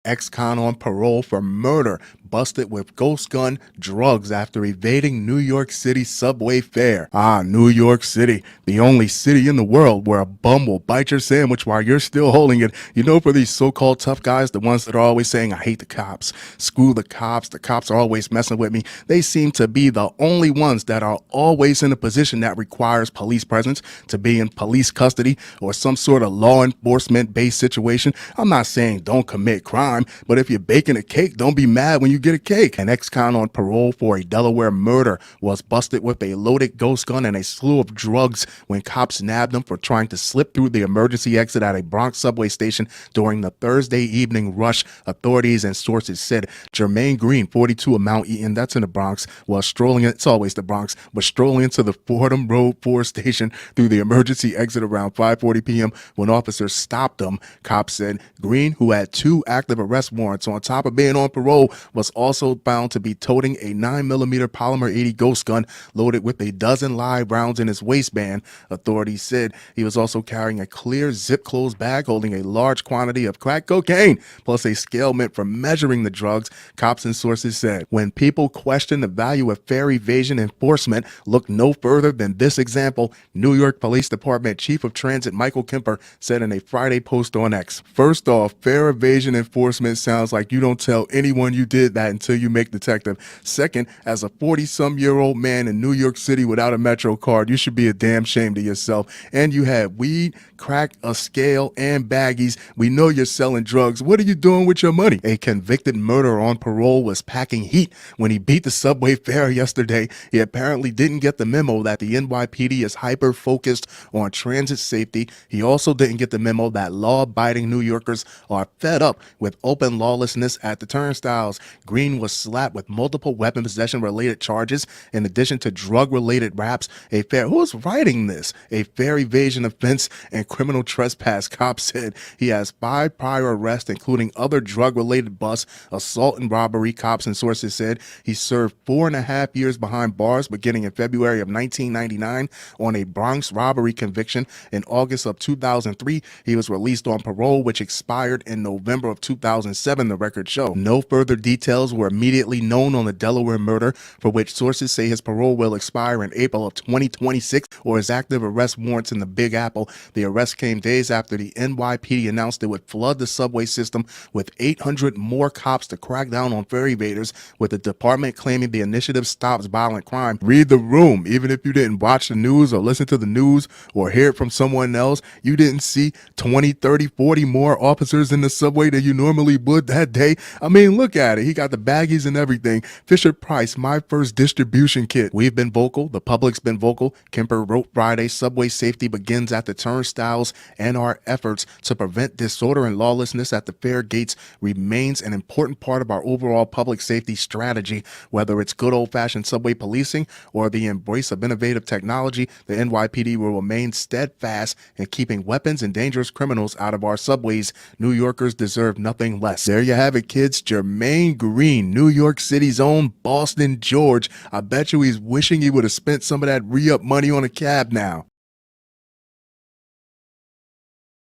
Ex-con on parole for murder, busted with ghost gun, drugs after evading New York City subway fare. New York City, the only city in the world where a bum will bite your sandwich while you're still holding it. You know, for these so-called tough guys, the ones that are always saying, I hate the cops, screw the cops are always messing with me, they seem to be the only ones that are always in a position that requires police presence, to be in police custody or some sort of law enforcement-based situation. I'm not saying don't commit crime, but if you're baking a cake, don't be mad when you get a cake. An ex-con on parole for a Delaware murder was busted with a loaded ghost gun and a slew of drugs when cops nabbed him for trying to slip through the emergency exit at a Bronx subway station during the Thursday evening rush. Authorities and sources said Jermaine Green, 42, of Mount Eaton, that's in the Bronx, was strolling, it's always the Bronx, was strolling into the Fordham Road 4 station through the emergency exit around 5:40 p.m. when officers stopped him. Cops said Green, who had 2 active arrest warrants on top of being on parole, was also found to be toting a 9mm polymer 80 ghost gun loaded with a dozen live rounds in his waistband. Authorities said he was also carrying a clear zip-closed bag holding a large quantity of crack cocaine, plus a scale meant for measuring the drugs. Cops and sources said when people question the value of fare evasion enforcement, look no further than this example, New York Police Department Chief of Transit Michael Kemper said in a Friday post on X. First off, fare evasion enforcement sounds like you don't tell anyone you did that until you make detective. Second, as a 40-some-year-old man in New York City without a Metro card, you should be a damn shame to yourself. And you had weed, crack, a scale, and baggies. We know you're selling drugs. What are you doing with your money? A convicted murderer on parole was packing heat when he beat the subway fare yesterday. He apparently didn't get the memo that the NYPD is hyper-focused on transit safety. He also didn't get the memo that law-abiding New Yorkers are fed up with open lawlessness at the turnstiles. Green was slapped with multiple weapon possession-related charges in addition to drug-related raps, a fare, who's writing this? A fare evasion offense and criminal trespass. Cops said he has 5 prior arrests, including other drug-related busts, assault, and robbery. Cops and sources said he served 4.5 years behind bars beginning in February of 1999 on a Bronx robbery conviction. In August of 2003, he was released on parole, which expired in November of 2007, the record showed. No further details were immediately known on the Delaware murder, for which sources say his parole will expire in April of 2026, or his active arrest warrants in the Big Apple. The arrest came days after the NYPD announced it would flood the subway system with 800 more cops to crack down on fare evaders, with the department claiming the initiative stops violent crime. Read the room. Even if you didn't watch the news or listen to the news or hear it from someone else, you didn't see 20, 30, 40 more officers in the subway than you normally would that day. I mean, look at it. He got the baggies and everything. Fisher Price, my first distribution kit. We've been vocal. The public's been vocal. Kemper wrote Friday, subway safety begins at the turnstiles, and our efforts to prevent disorder and lawlessness at the fare gates remains an important part of our overall public safety strategy. Whether it's good old-fashioned subway policing or the embrace of innovative technology, the NYPD will remain steadfast in keeping weapons and dangerous criminals out of our subways. New Yorkers deserve nothing less. There you have it, kids. Jermaine Green Green, New York City's own Boston George. I bet you he's wishing he would have spent some of that re-up money on a cab now.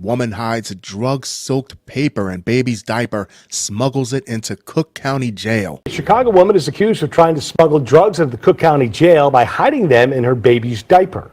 Woman hides drug-soaked paper in baby's diaper, smuggles it into Cook County Jail. A Chicago woman is accused of trying to smuggle drugs into the Cook County Jail by hiding them in her baby's diaper.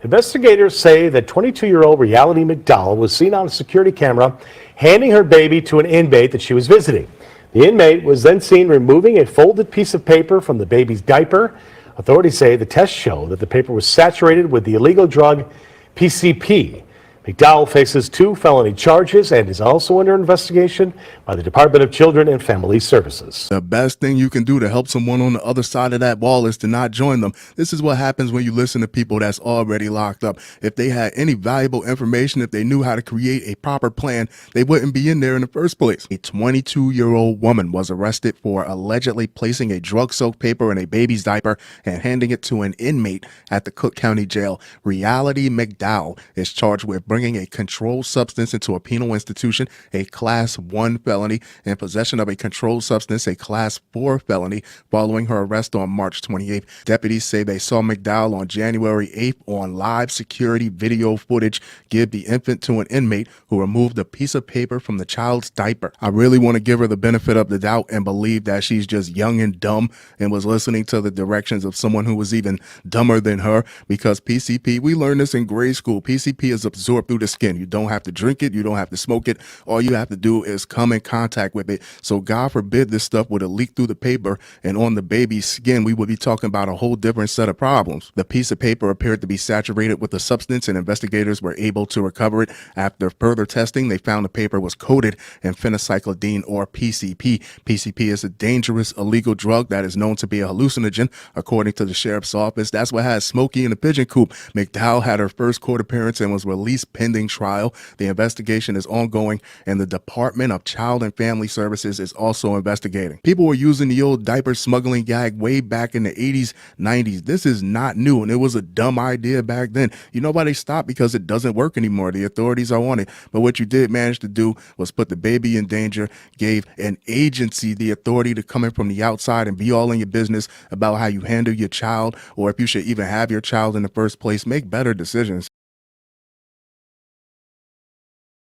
Investigators say that 22-year-old Reality McDowell was seen on a security camera handing her baby to an inmate that she was visiting. The inmate was then seen removing a folded piece of paper from the baby's diaper. Authorities say the tests show that the paper was saturated with the illegal drug PCP. McDowell faces 2 felony charges and is also under investigation by the Department of Children and Family Services. The best thing you can do to help someone on the other side of that wall is to not join them. This is what happens when you listen to people that's already locked up. If they had any valuable information, if they knew how to create a proper plan, they wouldn't be in there in the first place. A 22-year-old woman was arrested for allegedly placing a drug-soaked paper in a baby's diaper and handing it to an inmate at the Cook County Jail. Reality McDowell is charged with bringing a controlled substance into a penal institution, a Class 1 felony, and possession of a controlled substance, a Class 4 felony, following her arrest on March 28th. Deputies say they saw McDowell on January 8th on live security video footage give the infant to an inmate who removed a piece of paper from the child's diaper. I really want to give her the benefit of the doubt and believe that she's just young and dumb and was listening to the directions of someone who was even dumber than her, because PCP, we learned this in grade school, PCP is absorbed through the skin. You don't have to drink it. You don't have to smoke it. All you have to do is come in contact with it. So God forbid this stuff would have leaked through the paper and on the baby's skin, we would be talking about a whole different set of problems. The piece of paper appeared to be saturated with the substance, and investigators were able to recover it. After further testing, they found the paper was coated in phencyclidine, or PCP. PCP is a dangerous illegal drug that is known to be a hallucinogen, according to the sheriff's office. That's what had Smokey in the pigeon coop. McDowell had her first court appearance and was released pending trial. The investigation is ongoing, and the Department of Child and Family Services is also investigating. People were using the old diaper smuggling gag way back in the 80s, 90s. This is not new, and it was a dumb idea back then. You know why they stopped? Because it doesn't work anymore. The authorities are on it. But what you did manage to do was put the baby in danger, gave an agency the authority to come in from the outside and be all in your business about how you handle your child, or if you should even have your child in the first place. Make better decisions.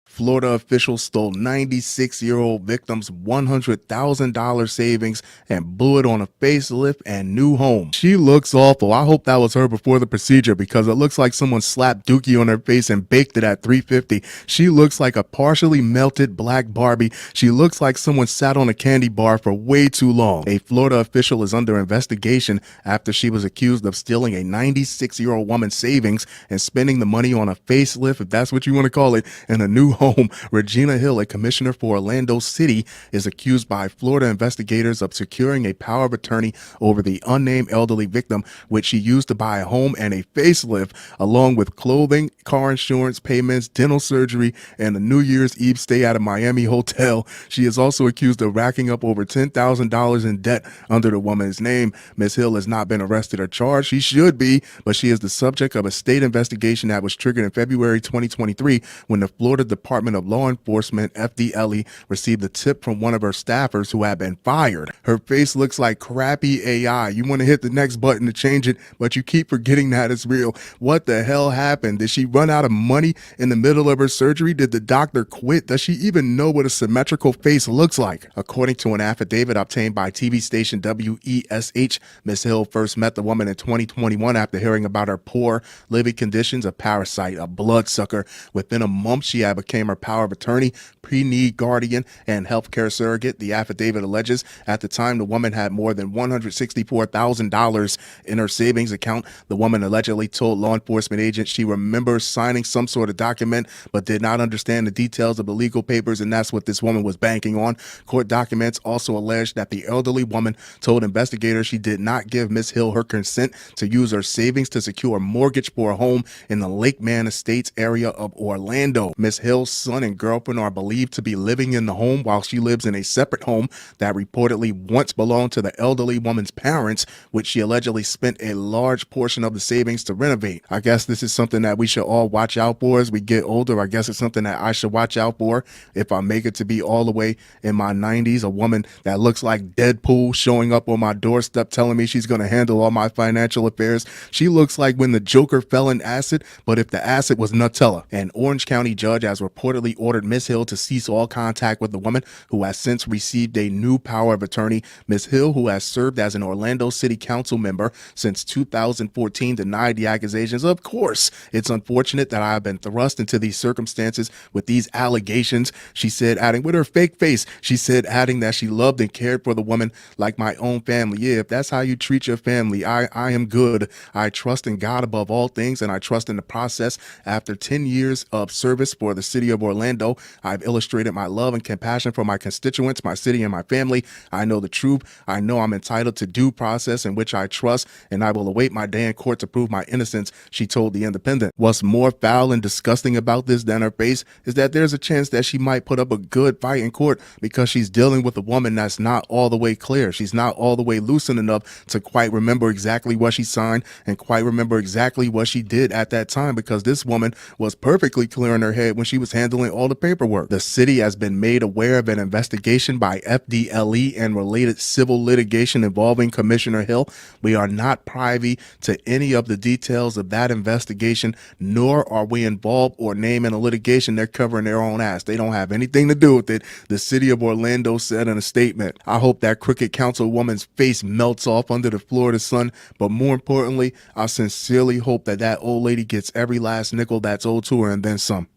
Florida officials stole 96-year-old victim's $100,000 savings and blew it on a facelift and new home. She looks awful. I hope that was her before the procedure, because it looks like someone slapped Dookie on her face and baked it at 350. She looks like a partially melted black Barbie. She looks like someone sat on a candy bar for way too long. A Florida official is under investigation after she was accused of stealing a 96-year-old woman's savings and spending the money on a facelift, if that's what you want to call it, and a new home. Regina Hill, a commissioner for Orlando City, is accused by Florida investigators of securing a power of attorney over the unnamed elderly victim, which she used to buy a home and a facelift, along with clothing, car insurance payments, dental surgery, and a New Year's Eve stay at a Miami hotel. She is also accused of racking up over $10,000 in debt under the woman's name. Ms. Hill has not been arrested or charged. She should be, but she is the subject of a state investigation that was triggered in February 2023 when the Florida Department of Law Enforcement, FDLE, received a tip from one of her staffers who had been fired. Her face looks like crappy AI. You want to hit the next button to change it, but you keep forgetting that it's real. What the hell happened? Did she run out of money in the middle of her surgery? Did the doctor quit? Does she even know what a symmetrical face looks like? According to an affidavit obtained by TV station WESH, Ms. Hill first met the woman in 2021 after hearing about her poor living conditions, a parasite, a bloodsucker. Within a month, she had became her power of attorney, pre-need guardian, and healthcare surrogate. The affidavit alleges at the time the woman had more than $164,000 in her savings account. The woman allegedly told law enforcement agents she remembers signing some sort of document but did not understand the details of the legal papers, and that's what this woman was banking on. Court documents also allege that the elderly woman told investigators she did not give Ms. Hill her consent to use her savings to secure a mortgage for a home in the Lake Man Estates area of Orlando. Ms. Hill Charles' son and girlfriend are believed to be living in the home while she lives in a separate home that reportedly once belonged to the elderly woman's parents, which she allegedly spent a large portion of the savings to renovate. I guess this is something that we should all watch out for as we get older. I guess it's something that I should watch out for if I make it to be all the way in my 90s. A woman that looks like Deadpool showing up on my doorstep telling me she's going to handle all my financial affairs. She looks like when the Joker fell in acid, but if the acid was Nutella. An Orange County judge has reportedly ordered Ms. Hill to cease all contact with the woman, who has since received a new power of attorney. Ms. Hill, who has served as an Orlando City Council member since 2014, denied the accusations. Of course, it's unfortunate that I have been thrust into these circumstances with these allegations, she said, adding with her fake face, she said, adding that she loved and cared for the woman like my own family. Yeah, if that's how you treat your family, I am good. I trust in God above all things, and I trust in the process. After 10 years of service for the city of Orlando, I've illustrated my love and compassion for my constituents, my city, and my family. I know the truth. I know I'm entitled to due process in which I trust, and I will await my day in court to prove my innocence, she told The Independent. What's more foul and disgusting about this than her face is that there's a chance that she might put up a good fight in court because she's dealing with a woman that's not all the way clear. She's not all the way lucid enough to quite remember exactly what she signed and quite remember exactly what she did at that time, because this woman was perfectly clear in her head when she was handling all the paperwork. The city has been made aware of an investigation by FDLE and related civil litigation involving Commissioner Hill. We are not privy to any of the details of that investigation, nor are we involved or named in a litigation. They're covering their own ass. They don't have anything to do with it, the city of Orlando said in a statement. I hope that crooked councilwoman's face melts off under the Florida sun, but more importantly, I sincerely hope that that old lady gets every last nickel that's owed to her and then some.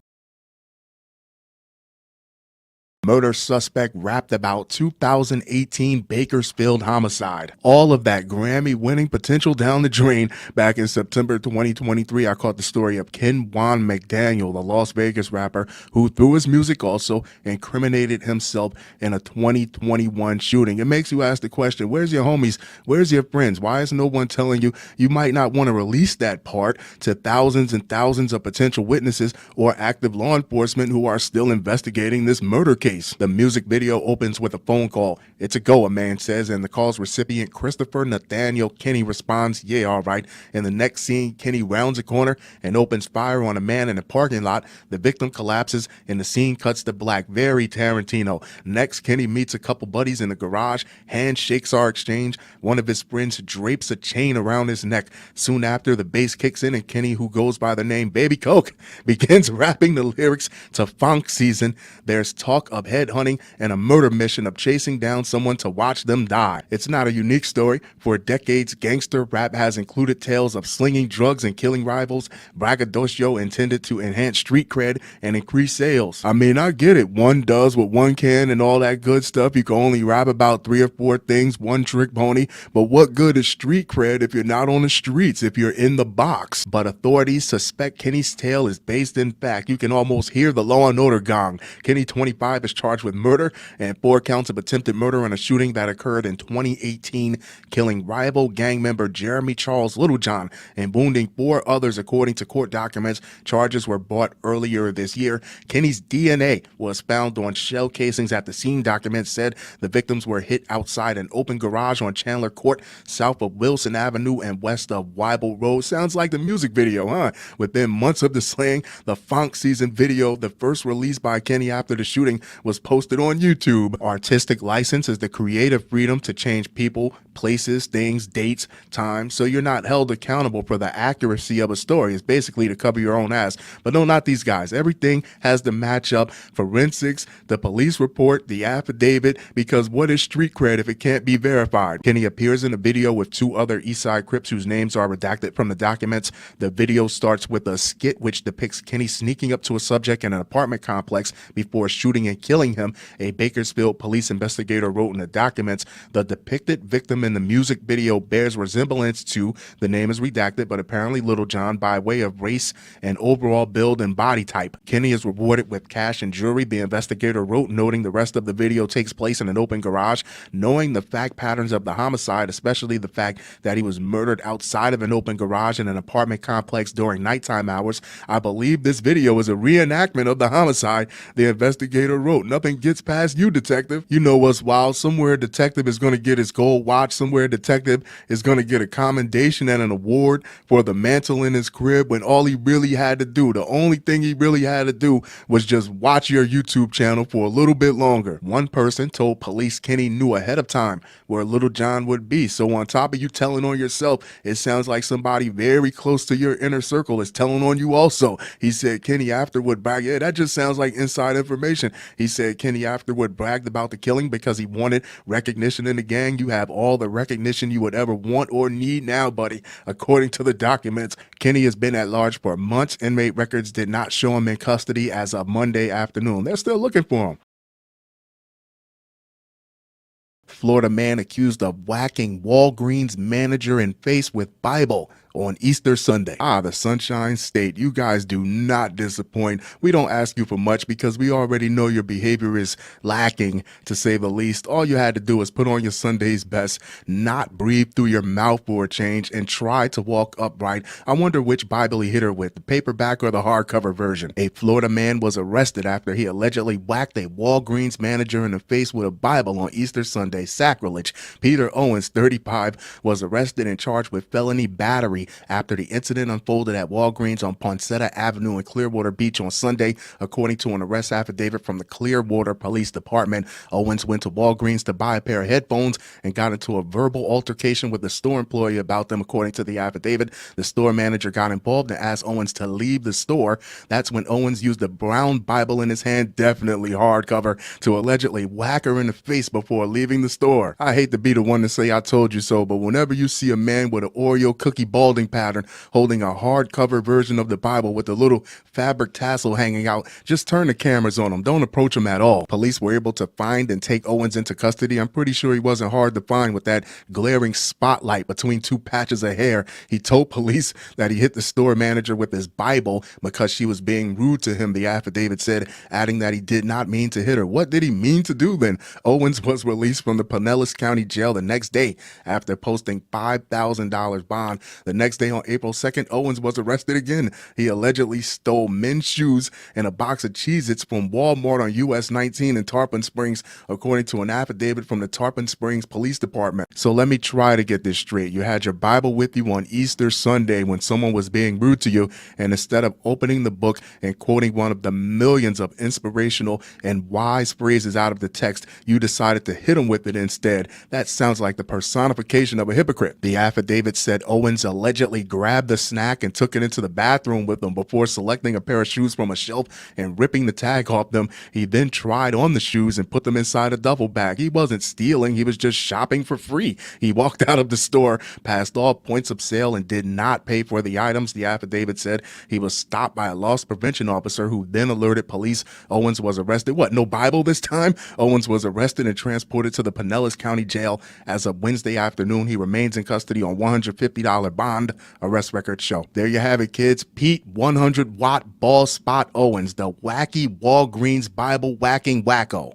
Murder suspect rapped about 2018 Bakersfield homicide. All of that Grammy-winning potential down the drain. Back in September 2023, I caught the story of Ken Juan McDaniel, the Las Vegas rapper, who through his music also incriminated himself in a 2021 shooting. It makes you ask the question, where's your homies? Where's your friends? Why is no one telling you? You might not want to release that part to thousands and thousands of potential witnesses or active law enforcement who are still investigating this murder case. The music video opens with a phone call. It's a go, a man says, and the call's recipient, Christopher Nathaniel Kenny, responds, yeah, all right. In the next scene, Kenny rounds a corner and opens fire on a man in a parking lot. The victim collapses and the scene cuts to black. Very Tarantino. Next, Kenny meets a couple buddies in the garage. Handshakes are exchanged. One of his friends drapes a chain around his neck. Soon after, the bass kicks in and Kenny, who goes by the name Baby Coke, begins rapping the lyrics to Funk Season. There's talk of headhunting and a murder mission of chasing down someone to watch them die. It's not a unique story. For decades, gangster rap has included tales of slinging drugs and killing rivals, braggadocio intended to enhance street cred and increase sales. I mean, I get it. One does what one can and all that good stuff. You can only rap about 3 or 4 things, one trick pony. But what good is street cred if you're not on the streets, if you're in the box? But authorities suspect Kenny's tale is based in fact. You can almost hear the Law and Order gong. Kenny, 25, is charged with murder and 4 counts of attempted murder in a shooting that occurred in 2018, killing rival gang member Jeremy Charles Littlejohn and wounding 4 others, according to court documents. Charges were brought earlier this year. Kenny's DNA was found on shell casings at the scene. Documents said the victims were hit outside an open garage on Chandler Court, south of Wilson Avenue and west of Weibel Road. Sounds like the music video, huh? Within months of the slaying, the Funk Season video, the first released by Kenny after the shooting, was posted on YouTube. Artistic license is the creative freedom to change people, places, things, dates, times, so you're not held accountable for the accuracy of a story. It's basically to cover your own ass. But no, not these guys. Everything has to match up. Forensics, the police report, the affidavit, because what is street cred if it can't be verified? Kenny appears in a video with 2 other Eastside Crips whose names are redacted from the documents. The video starts with a skit which depicts Kenny sneaking up to a subject in an apartment complex before shooting and killing killing him, a Bakersfield police investigator wrote in the documents. The depicted victim in the music video bears resemblance to, the name is redacted, but apparently Little John by way of race and overall build and body type. Kenny is rewarded with cash and jewelry, the investigator wrote, noting the rest of the video takes place in an open garage. Knowing the fact patterns of the homicide, especially the fact that he was murdered outside of an open garage in an apartment complex during nighttime hours, I believe this video is a reenactment of the homicide, the investigator wrote. Nothing gets past you, detective. You know what's wild? Somewhere a detective is going to get his gold watch. Somewhere a detective is going to get a commendation and an award for the mantle in his crib, when all he really had to do, the only thing he really had to do, was just watch your YouTube channel for a little bit longer. One person told police Kenny knew ahead of time where Little John would be. So on top of you telling on yourself, it sounds like somebody very close to your inner circle is telling on you also. He said Kenny afterward bragged, yeah, that just sounds like inside information. He said Kenny afterward bragged about the killing because he wanted recognition in the gang. You have all the recognition you would ever want or need now, buddy. According to the documents, Kenny has been at large for months. Inmate records did not show him in custody as of Monday afternoon. They're still looking for him. Florida man accused of whacking Walgreens manager in face with Bible on Easter Sunday. The Sunshine State. You guys do not disappoint. We don't ask you for much because we already know your behavior is lacking, to say the least. All you had to do is put on your Sunday's best, not breathe through your mouth for a change, and try to walk upright. I wonder which Bible he hit her with, the paperback or the hardcover version. A Florida man was arrested after he allegedly whacked a Walgreens manager in the face with a Bible on Easter Sunday. Sacrilege. Peter Owens, 35, was arrested and charged with felony battery after the incident unfolded at Walgreens on Poncetta Avenue in Clearwater Beach on Sunday, according to an arrest affidavit from the Clearwater Police Department. Owens went to Walgreens to buy a pair of headphones and got into a verbal altercation with the store employee about them, according to the affidavit. The store manager got involved and asked Owens to leave the store. That's when Owens used a brown Bible in his hand, definitely hardcover, to allegedly whack her in the face before leaving the store. I hate to be the one to say I told you so, but whenever you see a man with an Oreo cookie balding pattern holding a hardcover version of the Bible with a little fabric tassel hanging out, just turn the cameras on him. Don't approach him at all. Police were able to find and take Owens into custody. I'm pretty sure he wasn't hard to find with that glaring spotlight between two patches of hair. He told police that he hit the store manager with his Bible because she was being rude to him, the affidavit said, adding that he did not mean to hit her. What did he mean to do then? Owens was released from the Pinellas County Jail the next day after posting $5,000 bond. The next day, on April 2nd, Owens was arrested again. He allegedly stole men's shoes and a box of Cheez-Its from Walmart on US 19 in Tarpon Springs, according to an affidavit from the Tarpon Springs Police Department. So let me try to get this straight. You had your Bible with you on Easter Sunday when someone was being rude to you, and instead of opening the book and quoting one of the millions of inspirational and wise phrases out of the text, you decided to hit him with it instead. That sounds like the personification of a hypocrite. The affidavit said Owens allegedly grabbed the snack and took it into the bathroom with him before selecting a pair of shoes from a shelf and ripping the tag off them. He then tried on the shoes and put them inside a duffel bag. He wasn't stealing, he was just shopping for free. He walked out of the store, passed all points of sale, and did not pay for the items, the affidavit said. He was stopped by a loss prevention officer who then alerted police. Owens was arrested. What, no Bible this time? Owens was arrested and transported to the Pinellas County Jail. As of Wednesday afternoon, he remains in custody on $150 bond, arrest records show. There you have it, kids. Pete 100-watt ball spot Owens, the wacky Walgreens Bible whacking wacko.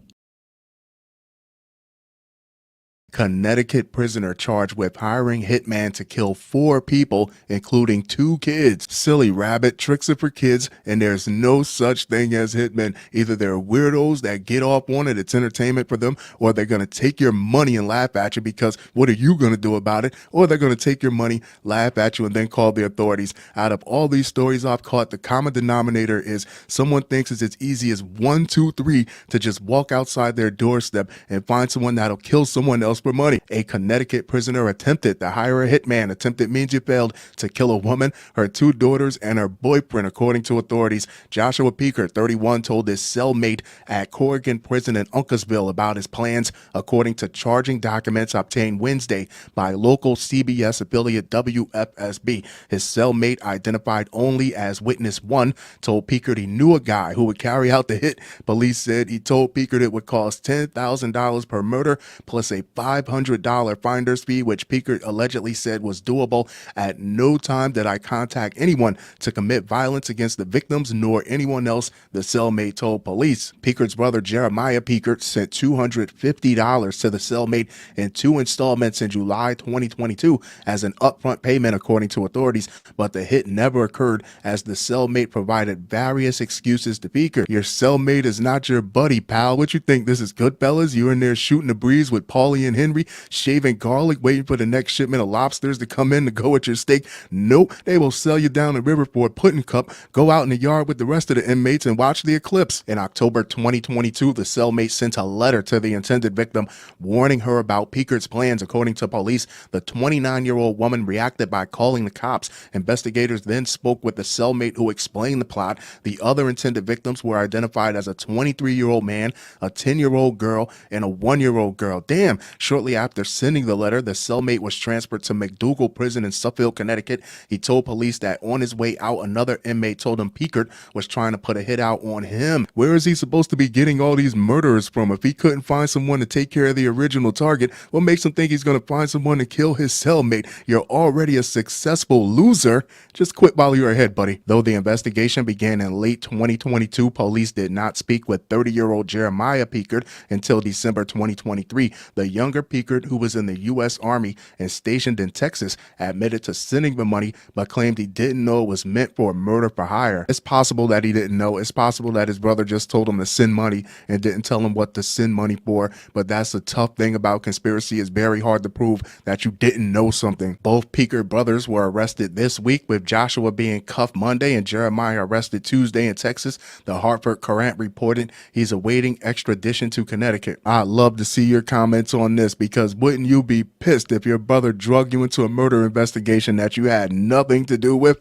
Connecticut prisoner charged with hiring hitman to kill 4 people, including 2 kids. Silly rabbit, tricks are for kids, and there's no such thing as hitmen. Either they're weirdos that get off on it, it's entertainment for them, or they're going to take your money and laugh at you because what are you going to do about it? Or they're going to take your money, laugh at you, and then call the authorities. Out of all these stories I've caught, the common denominator is someone thinks it's as easy as 1, 2, 3 to just walk outside their doorstep and find someone that'll kill someone else for money. A Connecticut prisoner attempted to hire a hitman. Attempted means you failed to kill a woman, her 2 daughters, and her boyfriend, according to authorities. Joshua Peekert, 31, told his cellmate at Corrigan Prison in Uncasville about his plans, according to charging documents obtained Wednesday by local CBS affiliate WFSB. His cellmate, identified only as Witness 1, told Peekert he knew a guy who would carry out the hit. Police said he told Peekert it would cost $10,000 per murder plus a $500 finder's fee, which Peekert allegedly said was doable. At no time did I contact anyone to commit violence against the victims nor anyone else, the cellmate told police. Peekert's brother Jeremiah Peekert sent $250 to the cellmate in 2 installments in July 2022 as an upfront payment, according to authorities, but the hit never occurred as the cellmate provided various excuses to Peekert. Your cellmate is not your buddy, pal. What you think this is Goodfellas? You in there shooting the breeze with Paulie and Henry, shaving garlic, waiting for the next shipment of lobsters to come in to go with your steak? Nope, they will sell you down the river for a pudding cup, go out in the yard with the rest of the inmates and watch the eclipse. In October 2022, the cellmate sent a letter to the intended victim warning her about Peekert's plans. According to police, the 29-year-old woman reacted by calling the cops. Investigators then spoke with the cellmate who explained the plot. The other intended victims were identified as a 23-year-old man, a 10-year-old girl, and a 1-year-old girl. Damn. Shortly after sending the letter, the cellmate was transferred to McDougal Prison in Suffield, Connecticut. He told police that on his way out, another inmate told him Peekert was trying to put a hit out on him. Where is he supposed to be getting all these murderers from? If he couldn't find someone to take care of the original target, what makes him think he's going to find someone to kill his cellmate? You're already a successful loser. Just quit while you're ahead, buddy. Though the investigation began in late 2022, police did not speak with 30-year-old Jeremiah Peekert until December 2023. The younger Peekert, who was in the U.S. Army and stationed in Texas, admitted to sending the money but claimed he didn't know it was meant for murder for hire. It's possible that he didn't know. It's possible that his brother just told him to send money and didn't tell him what to send money for. But that's the tough thing about conspiracy. It's very hard to prove that you didn't know something. Both Peekert brothers were arrested this week, with Joshua being cuffed Monday and Jeremiah arrested Tuesday in Texas. The Hartford Courant reported he's awaiting extradition to Connecticut. I'd love to see your comments on this, because wouldn't you be pissed if your brother drugged you into a murder investigation that you had nothing to do with?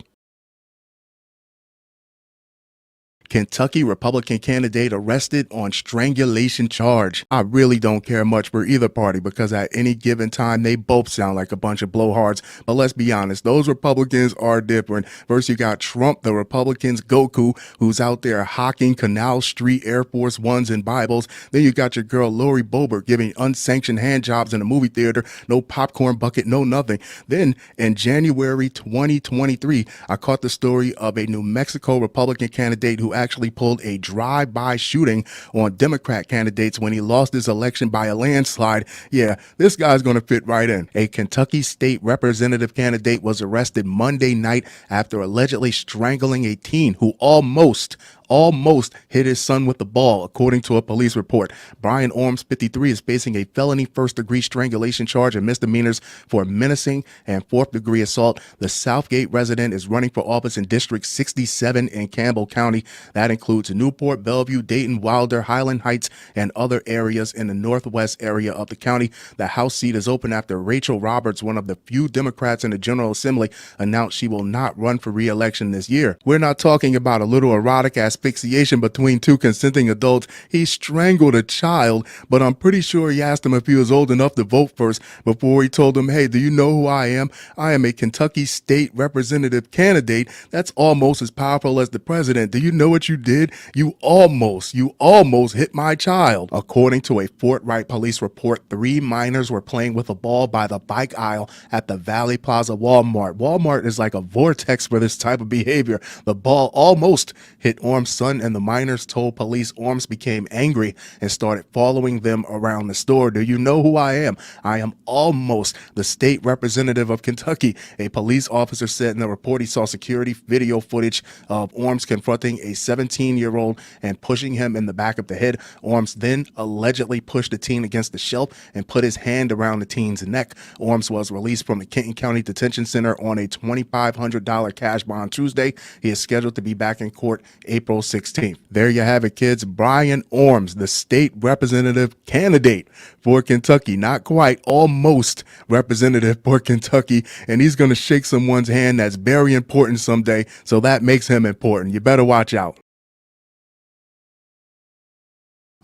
Kentucky Republican candidate arrested on strangulation charge. I really don't care much for either party, because at any given time, they both sound like a bunch of blowhards. But let's be honest, those Republicans are different. First, you got Trump, the Republicans' Goku, who's out there hawking Canal Street Air Force Ones and Bibles. Then you got your girl Lori Boebert giving unsanctioned hand jobs in a movie theater, no popcorn bucket, no nothing. Then in January 2023, I caught the story of a New Mexico Republican candidate who actually pulled a drive-by shooting on Democrat candidates when he lost his election by a landslide. Yeah, this guy's going to fit right in. A Kentucky state representative candidate was arrested Monday night after allegedly strangling a teen who almost hit his son with the ball, according to a police report. Brian Orms, 53, is facing a felony first-degree strangulation charge and misdemeanors for menacing and fourth-degree assault. The Southgate resident is running for office in District 67 in Campbell County. That includes Newport, Bellevue, Dayton, Wilder, Highland Heights, and other areas in the northwest area of the county. The House seat is open after Rachel Roberts, one of the few Democrats in the General Assembly, announced she will not run for re-election this year. We're not talking about a little erotic asphyxiation between two consenting adults. He strangled a child, but I'm pretty sure he asked him if he was old enough to vote first before he told him, hey, do you know who I am? I am a Kentucky state representative candidate. That's almost as powerful as the president. Do you know what you did? You almost hit my child. According to a Fort Wright police report, 3 minors were playing with a ball by the bike aisle at the Valley Plaza Walmart. Walmart is like a vortex for this type of behavior. The ball almost hit Orm's son, and the minors told police Orms became angry and started following them around the store. Do you know who I am? I am almost the state representative of Kentucky. A police officer said in the report he saw security video footage of Orms confronting a 17-year-old and pushing him in the back of the head. Orms then allegedly pushed the teen against the shelf and put his hand around the teen's neck. Orms was released from the Kenton County Detention Center on a $2,500 cash bond Tuesday. He is scheduled to be back in court April April 16th. There you have it, kids. Brian Orms, the state representative candidate for Kentucky. Not quite, almost representative for Kentucky. And he's going to shake someone's hand that's very important someday. So that makes him important. You better watch out.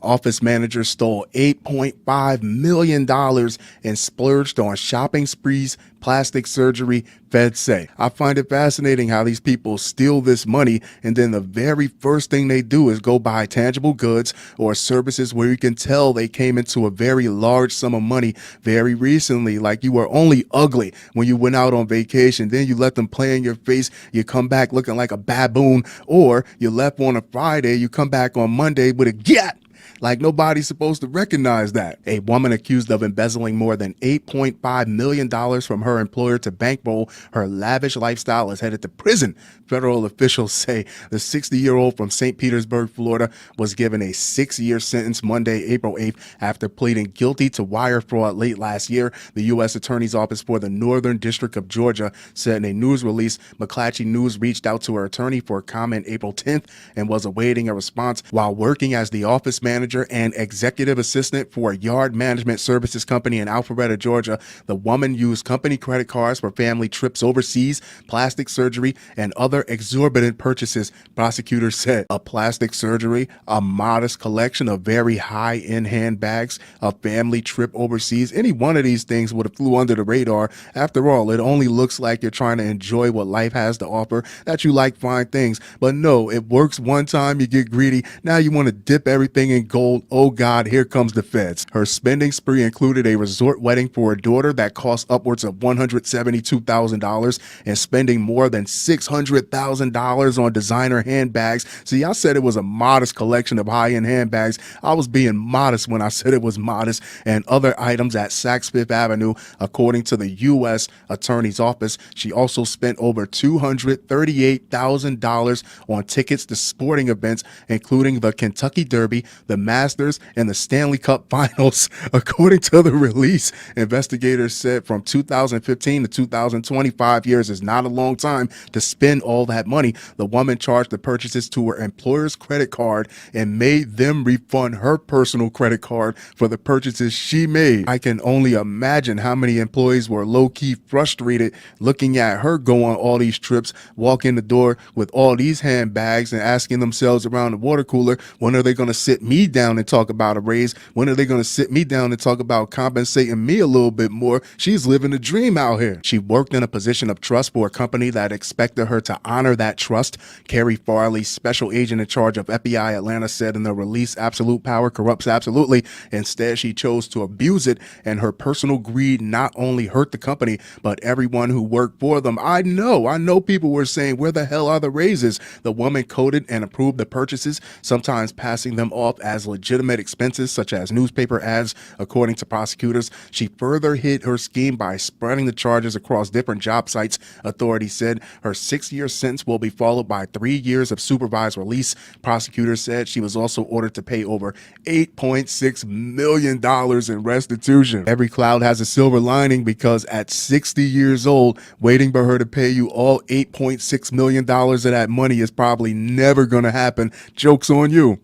Office manager stole $8.5 million and splurged on shopping sprees, plastic surgery, feds say. I find it fascinating how these people steal this money and then the very first thing they do is go buy tangible goods or services where you can tell they came into a very large sum of money very recently. Like you were only ugly when you went out on vacation, then you let them play in your face, you come back looking like a baboon, or you left on a Friday, you come back on Monday with a gat. Like nobody's supposed to recognize that. A woman accused of embezzling more than $8.5 million from her employer to bankroll her lavish lifestyle is headed to prison. Federal officials say the 60-year-old from St. Petersburg, Florida, was given a 6-year sentence Monday, April 8th, after pleading guilty to wire fraud late last year. The U.S. Attorney's Office for the Northern District of Georgia said in a news release, McClatchy News reached out to her attorney for a comment April 10th and was awaiting a response while working as the office manager and executive assistant for a yard management services company in Alpharetta, Georgia. The woman used company credit cards for family trips overseas, plastic surgery, and other exorbitant purchases, prosecutors said. A plastic surgery, a modest collection of very high-end handbags, a family trip overseas. Any one of these things would have flew under the radar. After all, it only looks like you're trying to enjoy what life has to offer, that you like fine things. But no, it works one time, you get greedy. Now you want to dip everything in gold. Oh God, here comes the feds. Her spending spree included a resort wedding for her daughter that cost upwards of $172,000 and spending more than $600,000 on designer handbags. See, I said it was a modest collection of high-end handbags. I was being modest when I said it was modest. And other items at Saks Fifth Avenue, according to the U.S. Attorney's Office. She also spent over $238,000 on tickets to sporting events, including the Kentucky Derby, the Masters, and the Stanley Cup Finals. According to the release, investigators said from 2015 to 2025 years is not a long time to spend all that money. The woman charged the purchases to her employer's credit card and made them refund her personal credit card for the purchases she made. I can only imagine how many employees were low-key frustrated looking at her go on all these trips, walk in the door with all these handbags and asking themselves around the water cooler, when are they going to sit me down and talk about a raise? When are they going to sit me down and talk about compensating me a little bit more? She's living a dream out here. She worked in a position of trust for a company that expected her to honor that trust. Carrie Farley, special agent in charge of FBI Atlanta, said in the release, absolute power corrupts absolutely. Instead, she chose to abuse it, and her personal greed not only hurt the company, but everyone who worked for them. I know people were saying, where the hell are the raises? The woman coded and approved the purchases, sometimes passing them off as legitimate expenses such as newspaper ads. According to prosecutors, she further hid her scheme by spreading the charges across different job sites. Authorities said her 6-year sentence will be followed by 3 years of supervised release. Prosecutors said she was also ordered to pay over $8.6 million in restitution. Every cloud has a silver lining, because at 60 years old, waiting for her to pay you all $8.6 million of that money is probably never going to happen. Joke's on you.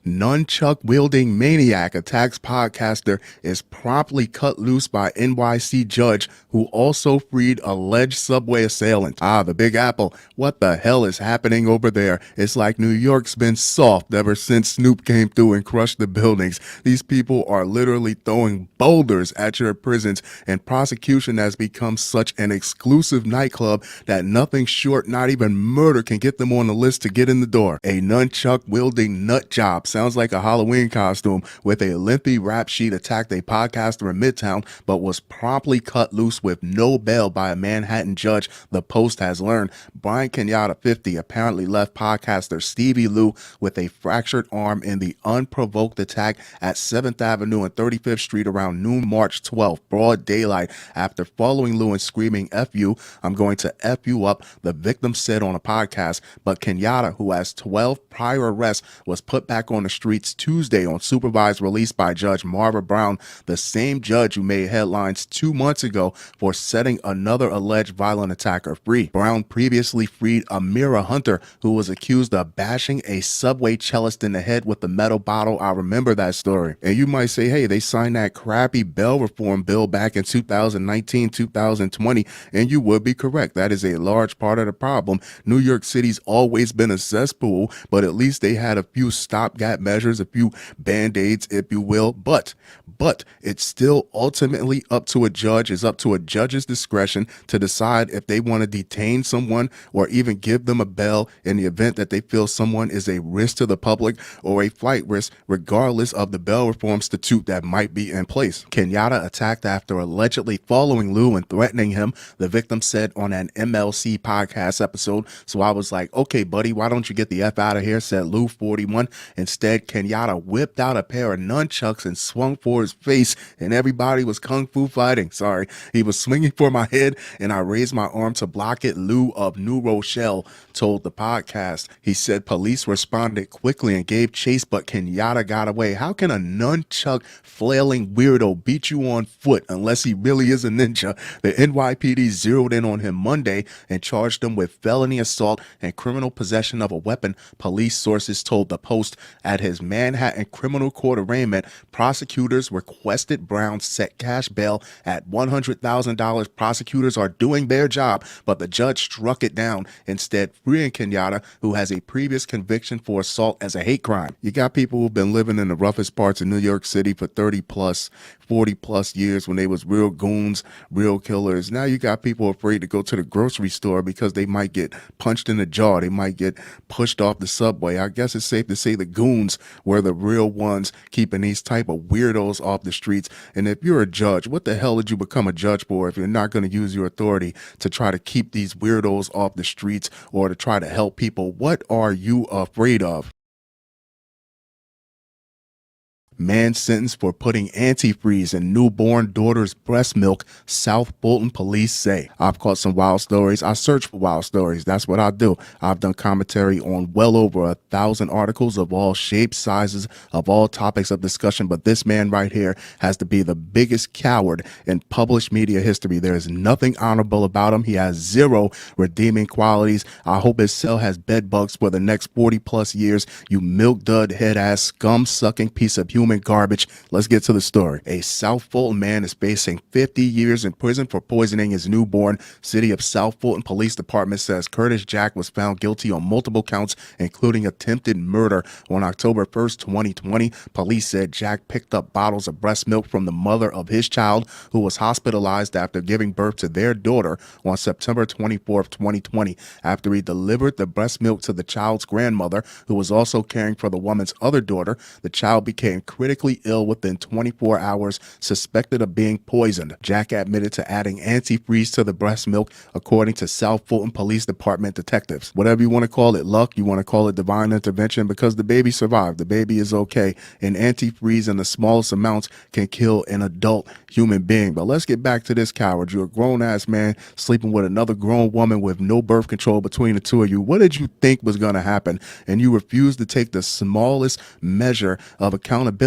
Nunchuck-wielding maniac attacks podcaster is promptly cut loose by NYC judge who also freed alleged subway assailant. The Big Apple. What the hell is happening over there? It's like New York's been soft ever since Snoop came through and crushed the buildings. These people are literally throwing boulders at your prisons, and prosecution has become such an exclusive nightclub that nothing short, not even murder, can get them on the list to get in the door. A nunchuck-wielding nut job sounds like a Halloween costume with a lengthy rap sheet attacked a podcaster in Midtown, but was promptly cut loose with no bail by a Manhattan judge, the Post has learned. Brian Kenyatta, 50, apparently left podcaster Stevie Lou with a fractured arm in the unprovoked attack at 7th Avenue and 35th Street around noon March 12th, broad daylight. After following Lou and screaming, "F you, I'm going to F you up," the victim said on a podcast. But Kenyatta, who has 12 prior arrests, was put back on on the streets Tuesday on supervised release by Judge Marva Brown, the same judge who made headlines 2 months ago for setting another alleged violent attacker free. Brown previously freed Amira Hunter, who was accused of bashing a Subway cellist in the head with a metal bottle. I remember that story. And you might say, hey, they signed that crappy bail reform bill back in 2019, 2020, and you would be correct. That is a large part of the problem. New York City's always been a cesspool, but at least they had a few stopgap measures, a few band-aids, if you will. But it's still ultimately up to a judge. It's up to a judge's discretion to decide if they want to detain someone or even give them a bail in the event that they feel someone is a risk to the public or a flight risk, regardless of the bail reform statute that might be in place. Kenyatta attacked after allegedly following Lou and threatening him, the victim said on an MLC podcast episode. So I was like, okay, buddy, why don't you get the F out of here, said Lou 41. Instead, Kenyatta whipped out a pair of nunchucks and swung for his face, and everybody was kung fu fighting. Sorry, he was swinging for my head, and I raised my arm to block it. Lou of New Rochelle told the podcast. He said police responded quickly and gave chase, but Kenyatta got away. How can a nunchuck flailing weirdo beat you on foot unless he really is a ninja? The NYPD zeroed in on him Monday and charged him with felony assault and criminal possession of a weapon, police sources told the Post. At his Manhattan criminal court arraignment, prosecutors requested Brown set cash bail at $100,000. Prosecutors are doing their job, but the judge struck it down, instead freeing Kenyatta, who has a previous conviction for assault as a hate crime. You got people who've been living in the roughest parts of New York City for 30 plus, 40 plus years when they was real goons, real killers. Now you got people afraid to go to the grocery store because they might get punched in the jaw. They might get pushed off the subway. I guess it's safe to say the goons were the real ones keeping these type of weirdos off the streets. And if you're a judge, what the hell did you become a judge for if you're not going to use your authority to try to keep these weirdos off the streets or to try to help people? What are you afraid of? Man sentenced for putting antifreeze in newborn daughter's breast milk, South Fulton police say. I've caught some wild stories. I search for wild stories. That's what I do. I've done commentary on well over 1,000 articles of all shapes, sizes, of all topics of discussion. But this man right here has to be the biggest coward in published media history. There is nothing honorable about him. He has zero redeeming qualities. I hope his cell has bed bugs for the next 40 plus years. You milk dud head ass scum sucking piece of human garbage. Let's get to the story. A South Fulton man is facing 50 years in prison for poisoning his newborn. City of South Fulton Police Department says Curtis Jack was found guilty on multiple counts, including attempted murder. On October 1st, 2020, police said Jack picked up bottles of breast milk from the mother of his child, who was hospitalized after giving birth to their daughter on September 24th, 2020. After he delivered the breast milk to the child's grandmother, who was also caring for the woman's other daughter, the child became critically ill within 24 hours, suspected of being poisoned. Jack admitted to adding antifreeze to the breast milk, according to South Fulton Police Department detectives. Whatever you want to call it, luck, you want to call it divine intervention, because the baby survived. The baby is okay. And antifreeze in the smallest amounts can kill an adult human being. But let's get back to this coward. You're a grown-ass man sleeping with another grown woman with no birth control between the two of you. What did you think was going to happen? And you refused to take the smallest measure of accountability,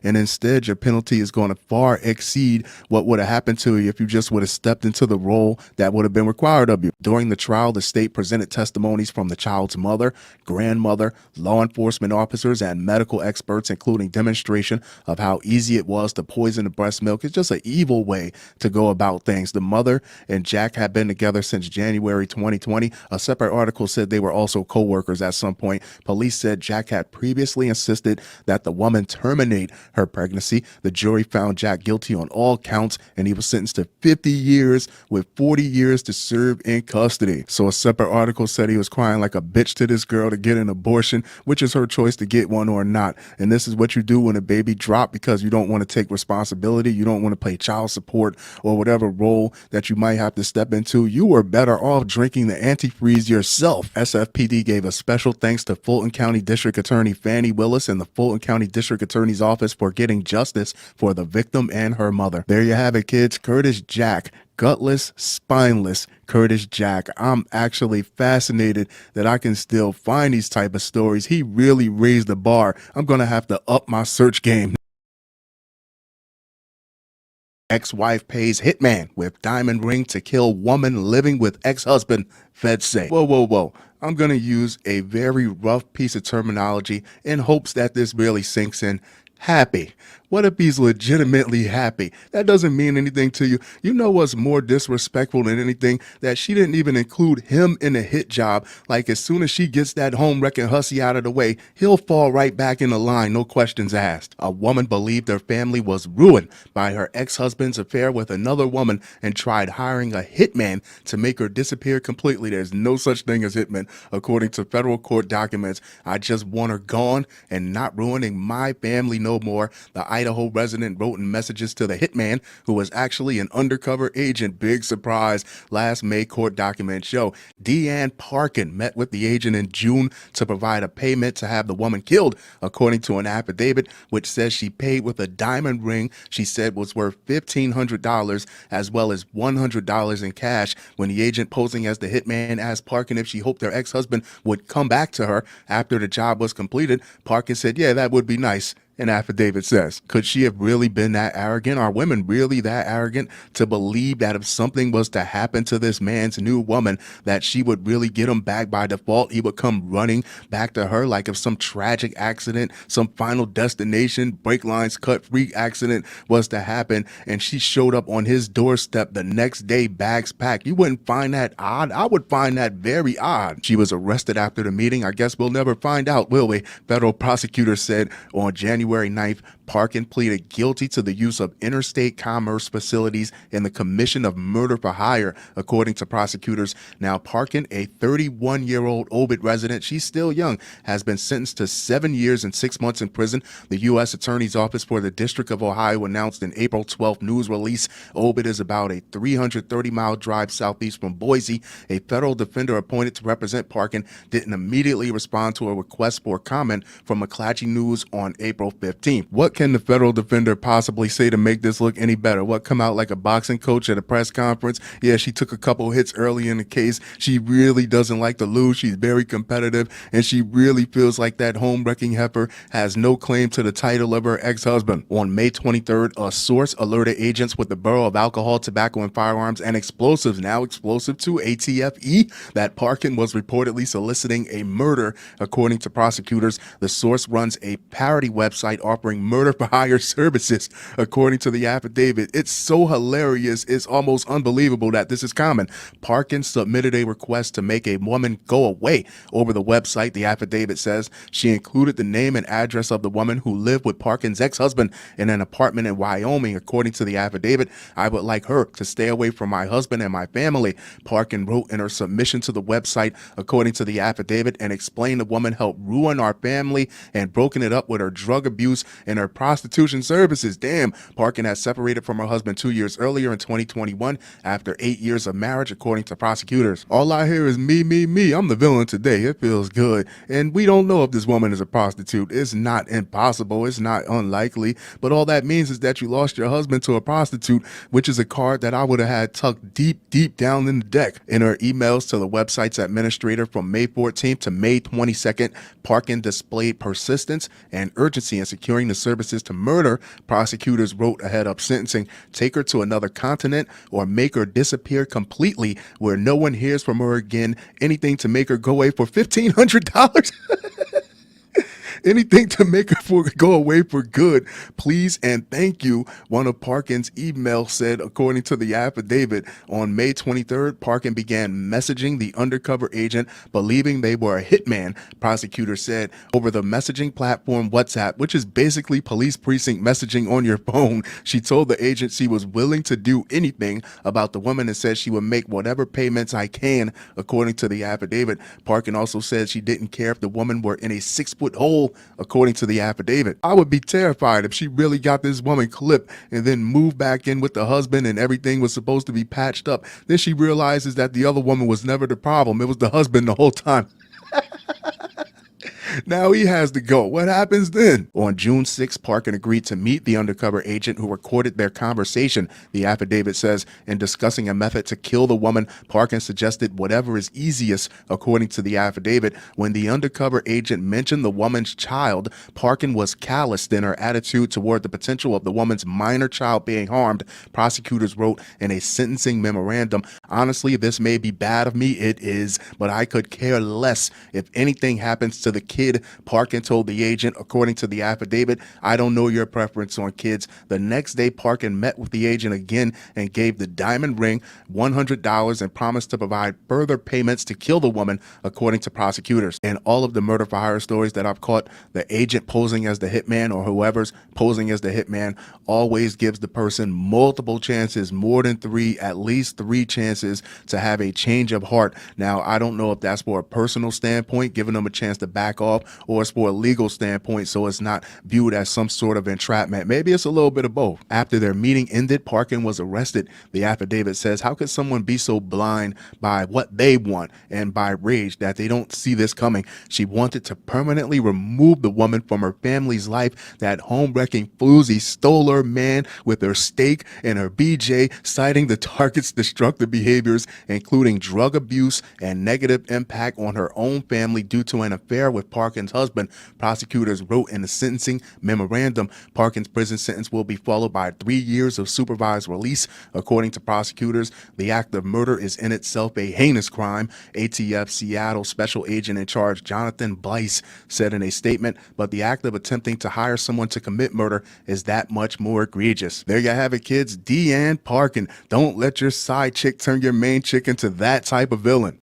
and instead your penalty is going to far exceed what would have happened to you if you just would have stepped into the role that would have been required of you. During the trial, the state presented testimonies from the child's mother, grandmother, law enforcement officers, and medical experts, including demonstration of how easy it was to poison the breast milk. It's just an evil way to go about things. The mother and Jack had been together since January 2020. A separate article said they were also co-workers at some point. Police said Jack had previously insisted that the woman terminate her pregnancy. The jury found Jack guilty on all counts, and he was sentenced to 50 years with 40 years to serve in custody. So a separate article said he was crying like a bitch to this girl to get an abortion, which is her choice to get one or not. And this is what you do when a baby drops, because you don't want to take responsibility. You don't want to pay child support or whatever role that you might have to step into. You were better off drinking the antifreeze yourself. SFPD gave a special thanks to Fulton County District Attorney Fannie Willis and the Fulton County District Attorney's Office for getting justice for the victim and her mother. There you have it, kids. Curtis Jack gutless, spineless Curtis Jack. I'm actually fascinated that I can still find these type of stories. He really raised the bar. I'm gonna have to up my search game. Ex-wife pays hitman with diamond ring to kill woman living with ex-husband, feds say. Whoa, whoa, whoa. I'm going to use a very rough piece of terminology in hopes that this really sinks in. Happy. What if he's legitimately happy? That doesn't mean anything to you. You know what's more disrespectful than anything? That she didn't even include him in the hit job. Like, as soon as she gets that home wrecking hussy out of the way, he'll fall right back in the line, no questions asked. A woman believed her family was ruined by her ex-husband's affair with another woman and tried hiring a hitman to make her disappear completely. There's no such thing as hitman, according to federal court documents. I just want her gone and not ruining my family no more, the Idaho resident wrote in messages to the hitman, who was actually an undercover agent. Big surprise. Last May, court documents show Deanne Parkin met with the agent in June to provide a payment to have the woman killed, according to an affidavit which says she paid with a diamond ring she said was worth $1,500 as well as $100 in cash. When the agent posing as the hitman asked Parkin if she hoped her ex-husband would come back to her after the job was completed, Parkin said, "Yeah, that would be nice." An affidavit says. Could she have really been that arrogant? Are women really that arrogant to believe that if something was to happen to this man's new woman, that she would really get him back by default? He would come running back to her like if some tragic accident, some Final Destination, brake lines cut freak accident was to happen and she showed up on his doorstep the next day, bags packed. You wouldn't find that odd? I would find that very odd. She was arrested after the meeting. I guess we'll never find out, will we? Federal prosecutors said on January 9th, Parkin pleaded guilty to the use of interstate commerce facilities in the commission of murder for hire, according to prosecutors. Now, Parkin, a 31-year-old Obit resident, she's still young, has been sentenced to 7 years and 6 months in prison. The U.S. Attorney's Office for the District of Ohio announced in April 12th news release Obit is about a 330-mile drive southeast from Boise. A federal defender appointed to represent Parkin didn't immediately respond to a request for comment from McClatchy News on April 15th. What can the federal defender possibly say to make this look any better? What, come out like a boxing coach at a press conference? Yeah, she took a couple hits early in the case. She really doesn't like to lose. She's very competitive, and she really feels like that home-wrecking heifer has no claim to the title of her ex-husband. On May 23rd, a source alerted agents with the Bureau of Alcohol, Tobacco, and Firearms and Explosives, now explosive to ATFE, that Parkin was reportedly soliciting a murder. According to prosecutors, the source runs a parody website offering murder for hire services. According to the affidavit, it's so hilarious, it's almost unbelievable that this is common. Parkin submitted a request to make a woman go away over the website. The affidavit says she included the name and address of the woman who lived with Parkin's ex-husband in an apartment in Wyoming. According to the affidavit, "I would like her to stay away from my husband and my family," Parkin wrote in her submission to the website. According to the affidavit, and explained the woman helped ruin our family and broken it up with her drug abuse and her prostitution services. Damn. Parkin has separated from her husband 2 years earlier in 2021 after 8 years of marriage, according to prosecutors. All I hear is me, me, me. I'm the villain today. It feels good. And we don't know if this woman is a prostitute. It's not impossible. It's not unlikely. But all that means is that you lost your husband to a prostitute, which is a card that I would have had tucked deep, deep down in the deck. In her emails to the website's administrator from May 14th to May 22nd, Parkin displayed persistence and urgency in securing the services to murder. Prosecutors wrote ahead of sentencing, "Take her to another continent or make her disappear completely where no one hears from her again. Anything to make her go away for $1,500." Anything to make her go away for good. Please and thank you, one of Parkin's emails said. According to the affidavit, on May 23rd, Parkin began messaging the undercover agent, believing they were a hitman. Prosecutors said over the messaging platform WhatsApp, which is basically police precinct messaging on your phone. She told the agent she was willing to do anything about the woman and said she would make whatever payments I can. According to the affidavit, Parkin also said she didn't care if the woman were in a 6-foot hole. According to the affidavit, I would be terrified if she really got this woman clipped and then moved back in with the husband and everything was supposed to be patched up. Then she realizes that the other woman was never the problem. It was the husband the whole time. Now he has to go. What happens then? On June 6, Parkin agreed to meet the undercover agent who recorded their conversation. The affidavit says, in discussing a method to kill the woman, Parkin suggested whatever is easiest. According to the affidavit, when the undercover agent mentioned the woman's child, Parkin was calloused in her attitude toward the potential of the woman's minor child being harmed. Prosecutors wrote in a sentencing memorandum, honestly, this may be bad of me, it is, but I could care less if anything happens to the kid. Parkin told the agent, according to the affidavit, I don't know your preference on kids. The next day, Parkin met with the agent again and gave the diamond ring $100 and promised to provide further payments to kill the woman, according to prosecutors. In all of the murder for hire stories that I've caught, the agent posing as the hitman or whoever's posing as the hitman always gives the person multiple chances, more than three, at least three chances to have a change of heart. Now, I don't know if that's for a personal standpoint, giving them a chance to back off, or it's for a legal standpoint, so it's not viewed as some sort of entrapment. Maybe it's a little bit of both. After their meeting ended, Parkin was arrested. The affidavit says, how could someone be so blind by what they want and by rage that they don't see this coming? She wanted to permanently remove the woman from her family's life. That home-wrecking floozy stole her man with her steak and her BJ, citing the target's destructive behaviors, including drug abuse and negative impact on her own family due to an affair with Parkin's husband. Prosecutors wrote in the sentencing memorandum, Parkin's prison sentence will be followed by 3 years of supervised release. According to prosecutors, the act of murder is in itself a heinous crime. ATF Seattle Special Agent in Charge Jonathan Blyce said in a statement, but the act of attempting to hire someone to commit murder is that much more egregious. There you have it, kids. Deanne Parkin. Don't let your side chick turn your main chick into that type of villain.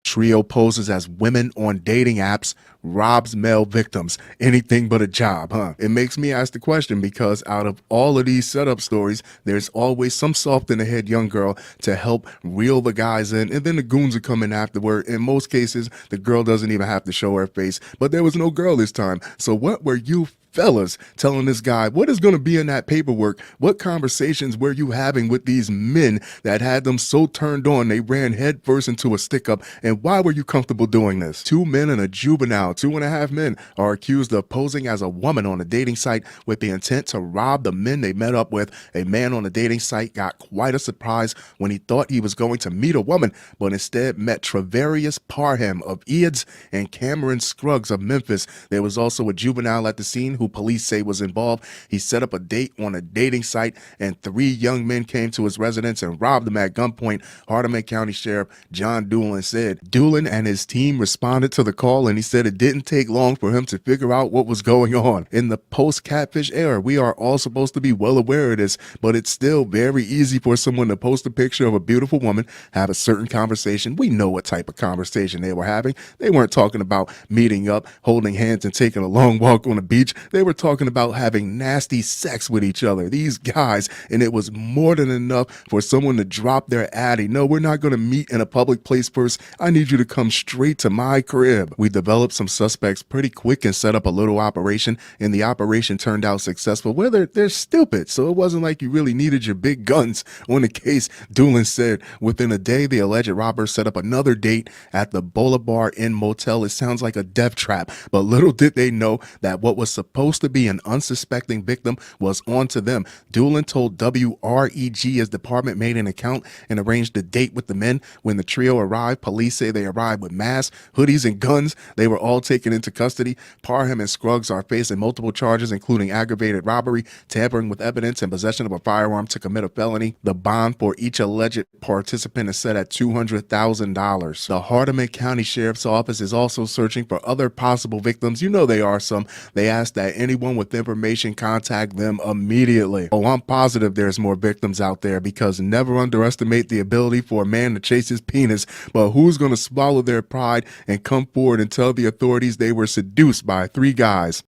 Trio poses as women on dating apps, robs male victims. Anything but a job, huh? It makes me ask the question because out of all of these setup stories, there's always some soft in the head young girl to help reel the guys in, and then the goons are coming afterward. In most cases, the girl doesn't even have to show her face, but there was no girl this time. So what were you fellas telling this guy what is going to be in that paperwork? What conversations were you having with these men that had them so turned on they ran headfirst into a stick-up? And why were you comfortable doing this? 2 men and a juvenile, 2.5 men, are accused of posing as a woman on a dating site with the intent to rob the men they met up with. A man on the dating site got quite a surprise when he thought he was going to meet a woman, but instead met Travarius Parham of Eads and Cameron Scruggs of Memphis. There was also a juvenile at the scene who police say was involved. He set up a date on a dating site, and 3 young men came to his residence and robbed him at gunpoint. Hardeman County Sheriff John Doolin said. Doolin and his team responded to the call, and he said it didn't take long for him to figure out what was going on. In the post-catfish era, we are all supposed to be well aware of this, but it's still very easy for someone to post a picture of a beautiful woman, have a certain conversation. We know what type of conversation they were having. They weren't talking about meeting up, holding hands, and taking a long walk on the beach. They were talking about having nasty sex with each other, these guys, and it was more than enough for someone to drop their addy. No, we're not going to meet in a public place first. I need you to come straight to my crib. We developed some suspects pretty quick and set up a little operation, and the operation turned out successful. Well, they're stupid, so it wasn't like you really needed your big guns on the case, Doolin said. Within a day, the alleged robbers set up another date at the Boulevard Inn Motel. It sounds like a death trap, but little did they know that what was supposed to be an unsuspecting victim was onto them. Doolin told WREG his department made an account and arranged a date with the men. When the trio arrived, police say they arrived with masks, hoodies, and guns. They were all taken into custody. Parham and Scruggs are facing multiple charges, including aggravated robbery, tampering with evidence, and possession of a firearm to commit a felony. The bond for each alleged participant is set at $200,000. The Hardeman County Sheriff's Office is also searching for other possible victims. You know they are some. They asked that anyone with information contact them immediately. Oh, I'm positive there's more victims out there, because never underestimate the ability for a man to chase his penis. But who's going to swallow their pride and come forward and tell the authorities they were seduced by 3 guys?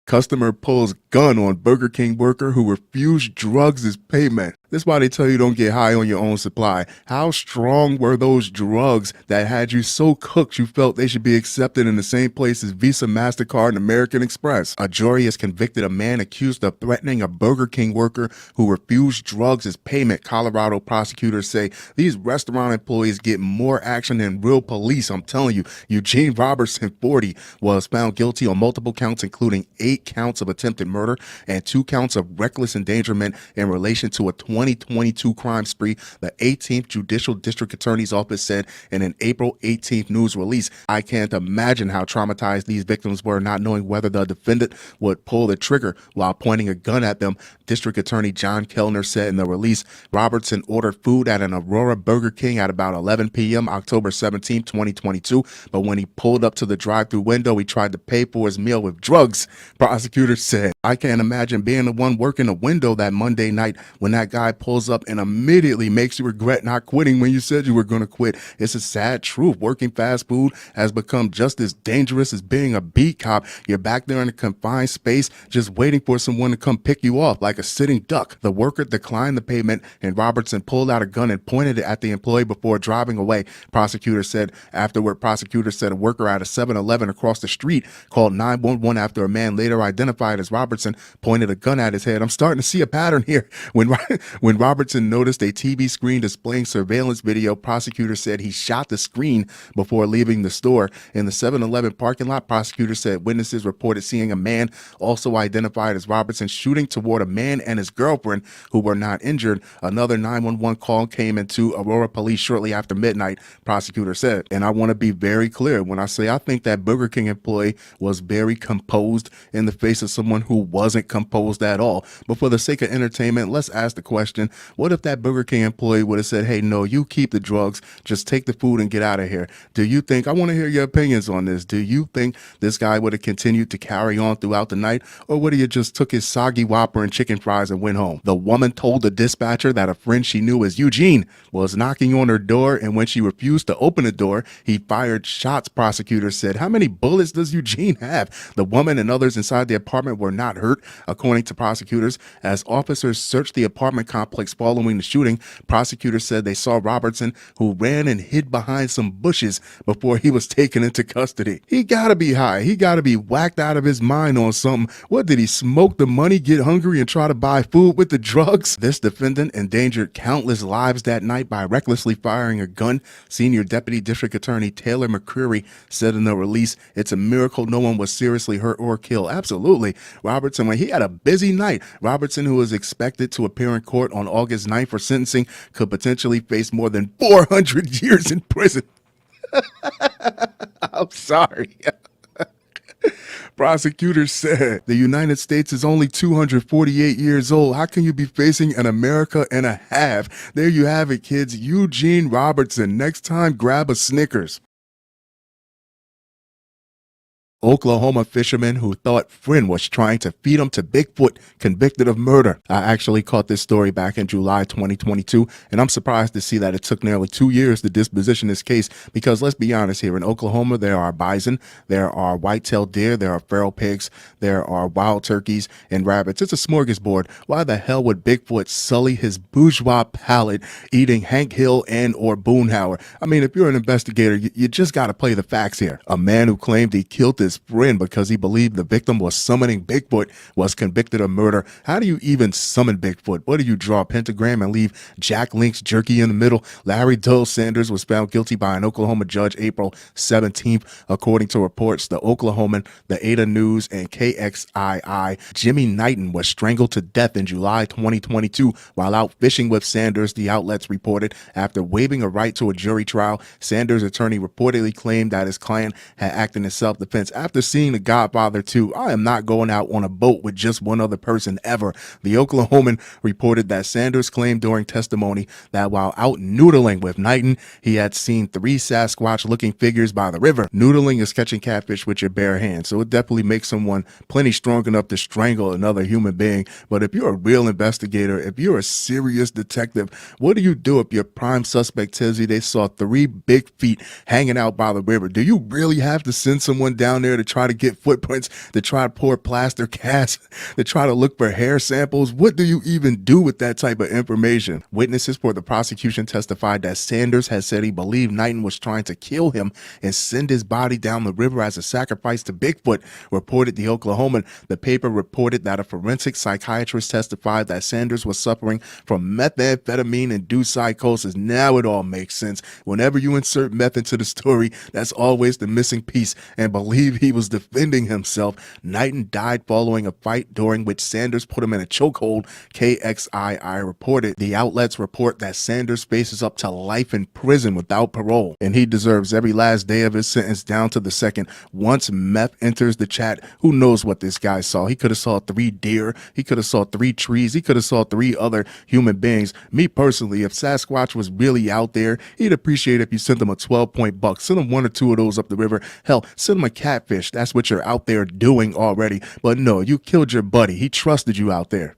Customer pulls gun on Burger King worker who refused drugs as payment. This is why they tell you don't get high on your own supply. How strong were those drugs that had you so cooked you felt they should be accepted in the same place as Visa, MasterCard, and American Express? A jury has convicted a man accused of threatening a Burger King worker who refused drugs as payment. Colorado prosecutors say these restaurant employees get more action than real police. I'm telling you, Eugene Robertson, 40, was found guilty on multiple counts, including 8 counts of attempted murder and 2 counts of reckless endangerment in relation to a 2022 crime spree, the 18th Judicial District Attorney's Office said in an April 18th news release. I can't imagine how traumatized these victims were, not knowing whether the defendant would pull the trigger while pointing a gun at them. District Attorney John Kellner said in the release, Robertson ordered food at an Aurora Burger King at about 11 p.m. October 17, 2022, but when he pulled up to the drive-thru window, he tried to pay for his meal with drugs. Prosecutors said, I can't imagine being the one working the window that Monday night when that guy pulls up and immediately makes you regret not quitting when you said you were going to quit. It's a sad truth. Working fast food has become just as dangerous as being a beat cop. You're back there in a confined space just waiting for someone to come pick you off like a sitting duck. The worker declined the payment and Robertson pulled out a gun and pointed it at the employee before driving away. Prosecutors said afterward, a worker at a 7-Eleven across the street called 911 after a man later identified as Robertson pointed a gun at his head. I'm starting to see a pattern here. When Robertson noticed a TV screen displaying surveillance video, prosecutors said he shot the screen before leaving the store. In the 7-Eleven parking lot, prosecutors said witnesses reported seeing a man also identified as Robertson shooting toward a man and his girlfriend who were not injured. Another 911 call came into Aurora police shortly after midnight, prosecutors said. And I want to be very clear when I say I think that Burger King employee was very composed in the face of someone who wasn't composed at all. But for the sake of entertainment, let's ask the question, what if that Burger King employee would have said, hey, no, you keep the drugs, just take the food and get out of here? Do you think, I want to hear your opinions on this, do you think this guy would have continued to carry on throughout the night, or would he have just took his soggy Whopper and chicken fries and went home? The woman told the dispatcher that a friend she knew as Eugene was knocking on her door, and when she refused to open the door, he fired shots, prosecutors said. How many bullets does Eugene have? The woman and others inside the apartment were not hurt, according to prosecutors. As officers searched the apartment complex following the shooting, prosecutors said they saw Robertson, who ran and hid behind some bushes before he was taken into custody. He gotta be high. He gotta be whacked out of his mind on something. What did he smoke the money, get hungry, and try to buy food with the drugs? This defendant endangered countless lives that night by recklessly firing a gun. Senior Deputy District Attorney Taylor McCreary said in the release, it's a miracle no one was seriously hurt or killed. Absolutely. Robertson, when he had a busy night, Robertson, who is expected to appear in court on August 9th for sentencing, could potentially face more than 400 years in prison. I'm sorry. Prosecutors said the United States is only 248 years old. How can you be facing an America and a half? There you have it, kids. Eugene Robertson. Next time, grab a Snickers. Oklahoma fisherman who thought friend was trying to feed him to Bigfoot convicted of murder. I actually caught this story back in July 2022, and I'm surprised to see that it took nearly 2 years to disposition this case because let's be honest here, in Oklahoma there are bison, there are white-tailed deer, there are feral pigs, there are wild turkeys and rabbits. It's a smorgasbord. Why the hell would Bigfoot sully his bourgeois palate eating Hank Hill and or Boonhauer? I mean, if you're an investigator, you just got to play the facts here. A man who claimed he killed his friend because he believed the victim was summoning Bigfoot was convicted of murder. How do you even summon Bigfoot? What do you draw a pentagram and leave Jack Link's jerky in the middle? Larry Doe Sanders was found guilty by an Oklahoma judge April 17th. According to reports, the Oklahoman, the Ada News, and KXII, Jimmy Knighton was strangled to death in July 2022 while out fishing with Sanders, the outlets reported. After waiving a right to a jury trial, Sanders' attorney reportedly claimed that his client had acted in self-defense. After seeing The Godfather 2, I am not going out on a boat with just one other person ever. The Oklahoman reported that Sanders claimed during testimony that while out noodling with Knighton, he had seen 3 Sasquatch-looking figures by the river. Noodling is catching catfish with your bare hands, so it definitely makes someone plenty strong enough to strangle another human being. But if you're a real investigator, if you're a serious detective, what do you do if your prime suspect tells you they saw 3 big feet hanging out by the river? Do you really have to send someone down there there to try to get footprints, to try to pour plaster casts, to try to look for hair samples? What do you even do with that type of information? Witnesses for the prosecution testified that Sanders had said he believed Knighton was trying to kill him and send his body down the river as a sacrifice to Bigfoot, reported the Oklahoman. The paper reported that a forensic psychiatrist testified that Sanders was suffering from methamphetamine-induced psychosis. Now it all makes sense. Whenever you insert meth into the story, that's always the missing piece. And believe he was defending himself. Knighton died following a fight during which Sanders put him in a chokehold, KXII reported. The outlets report that Sanders faces up to life in prison without parole, and he deserves every last day of his sentence down to the second. Once meth enters the chat, who knows what this guy saw? He could have saw 3 deer, he could have saw 3 trees, he could have saw 3 other human beings. Me personally, if Sasquatch was really out there, he'd appreciate if you sent him a 12-point buck. Send him 1 or 2 of those up the river. Hell, send him a catfish. That's what you're out there doing already. But no, you killed your buddy. He trusted you out there.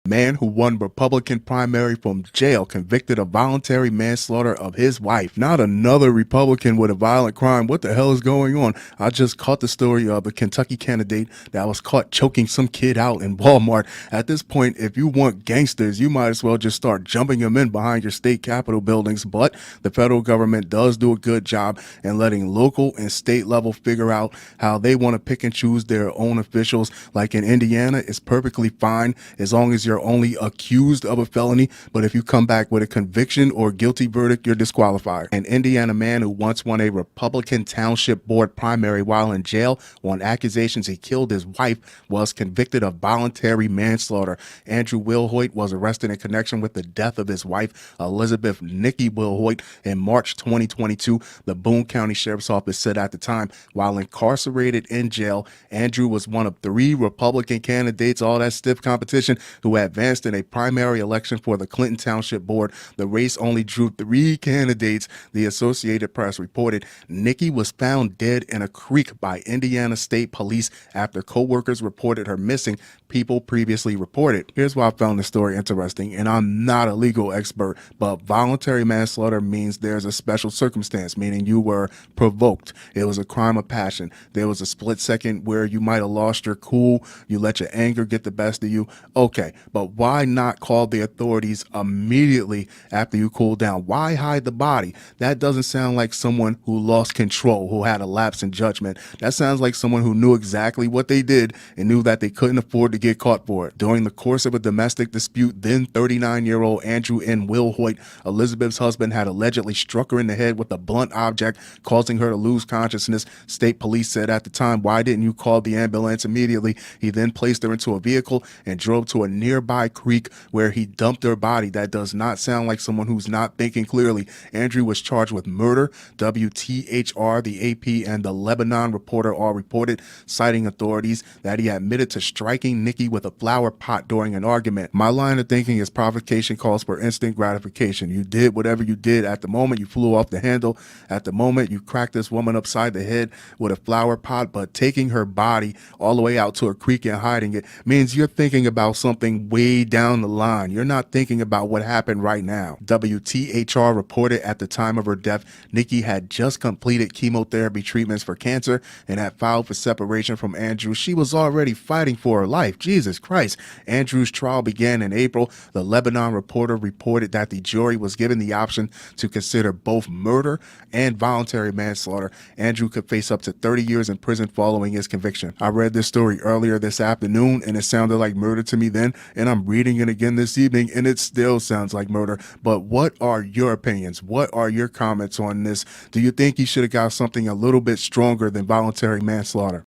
Man who won Republican primary from jail convicted of voluntary manslaughter of his wife. Not another Republican with a violent crime. What the hell is going on? I just caught the story of a Kentucky candidate that was caught choking some kid out in Walmart. At this point, if you want gangsters, you might as well just start jumping them in behind your state capitol buildings. But the federal government does do a good job in letting local and state level figure out how they want to pick and choose their own officials. Like in Indiana, it's perfectly fine as long as you're only accused of a felony, but if you come back with a conviction or guilty verdict, you're disqualified. An Indiana man who once won a Republican Township Board primary while in jail on accusations he killed his wife was convicted of voluntary manslaughter. Andrew Wilhoit was arrested in connection with the death of his wife, Elizabeth Nikki Wilhoit, in March 2022. The Boone County Sheriff's Office said at the time, while incarcerated in jail, Andrew was one of 3 Republican candidates, all that stiff competition, who advanced in a primary election for the Clinton Township Board. The race only drew 3 candidates, the Associated Press reported. Nikki was found dead in a creek by Indiana State Police after co-workers reported her missing, people previously reported. Here's why I found this story interesting, and I'm not a legal expert, but voluntary manslaughter means there's a special circumstance, meaning you were provoked. It was a crime of passion. There was a split second where you might have lost your cool, you let your anger get the best of you. Okay, but why not call the authorities immediately after you cool down? Why hide the body? That doesn't sound like someone who lost control, who had a lapse in judgment. That sounds like someone who knew exactly what they did and knew that they couldn't afford to get caught for it. During the course of a domestic dispute, then 39-year-old Andrew N. Wilhoit, Elizabeth's husband, had allegedly struck her in the head with a blunt object, causing her to lose consciousness. State police said at the time, "Why didn't you call the ambulance immediately?" He then placed her into a vehicle and drove to a nearby creek where he dumped her body. That does not sound like someone who's not thinking clearly. Andrew was charged with murder. WTHR, the AP, and the Lebanon Reporter all reported, citing authorities, that he admitted to striking Nikki with a flower pot during an argument. My line of thinking is provocation calls for instant gratification. You did whatever you did at the moment. You flew off the handle. At the moment, you cracked this woman upside the head with a flower pot, but taking her body all the way out to a creek and hiding it means you're thinking about something way down the line. You're not thinking about what happened right now. WTHR reported at the time of her death, Nikki had just completed chemotherapy treatments for cancer and had filed for separation from Andrew. She was already fighting for her life. Jesus Christ. Andrew's trial began in April. The Lebanon Reporter reported that the jury was given the option to consider both murder and voluntary manslaughter. Andrew could face up to 30 years in prison following his conviction. I read this story earlier this afternoon and it sounded like murder to me then, and I'm reading it again this evening and it still sounds like murder. But what are your opinions? What are your comments on this? Do you think he should have got something a little bit stronger than voluntary manslaughter?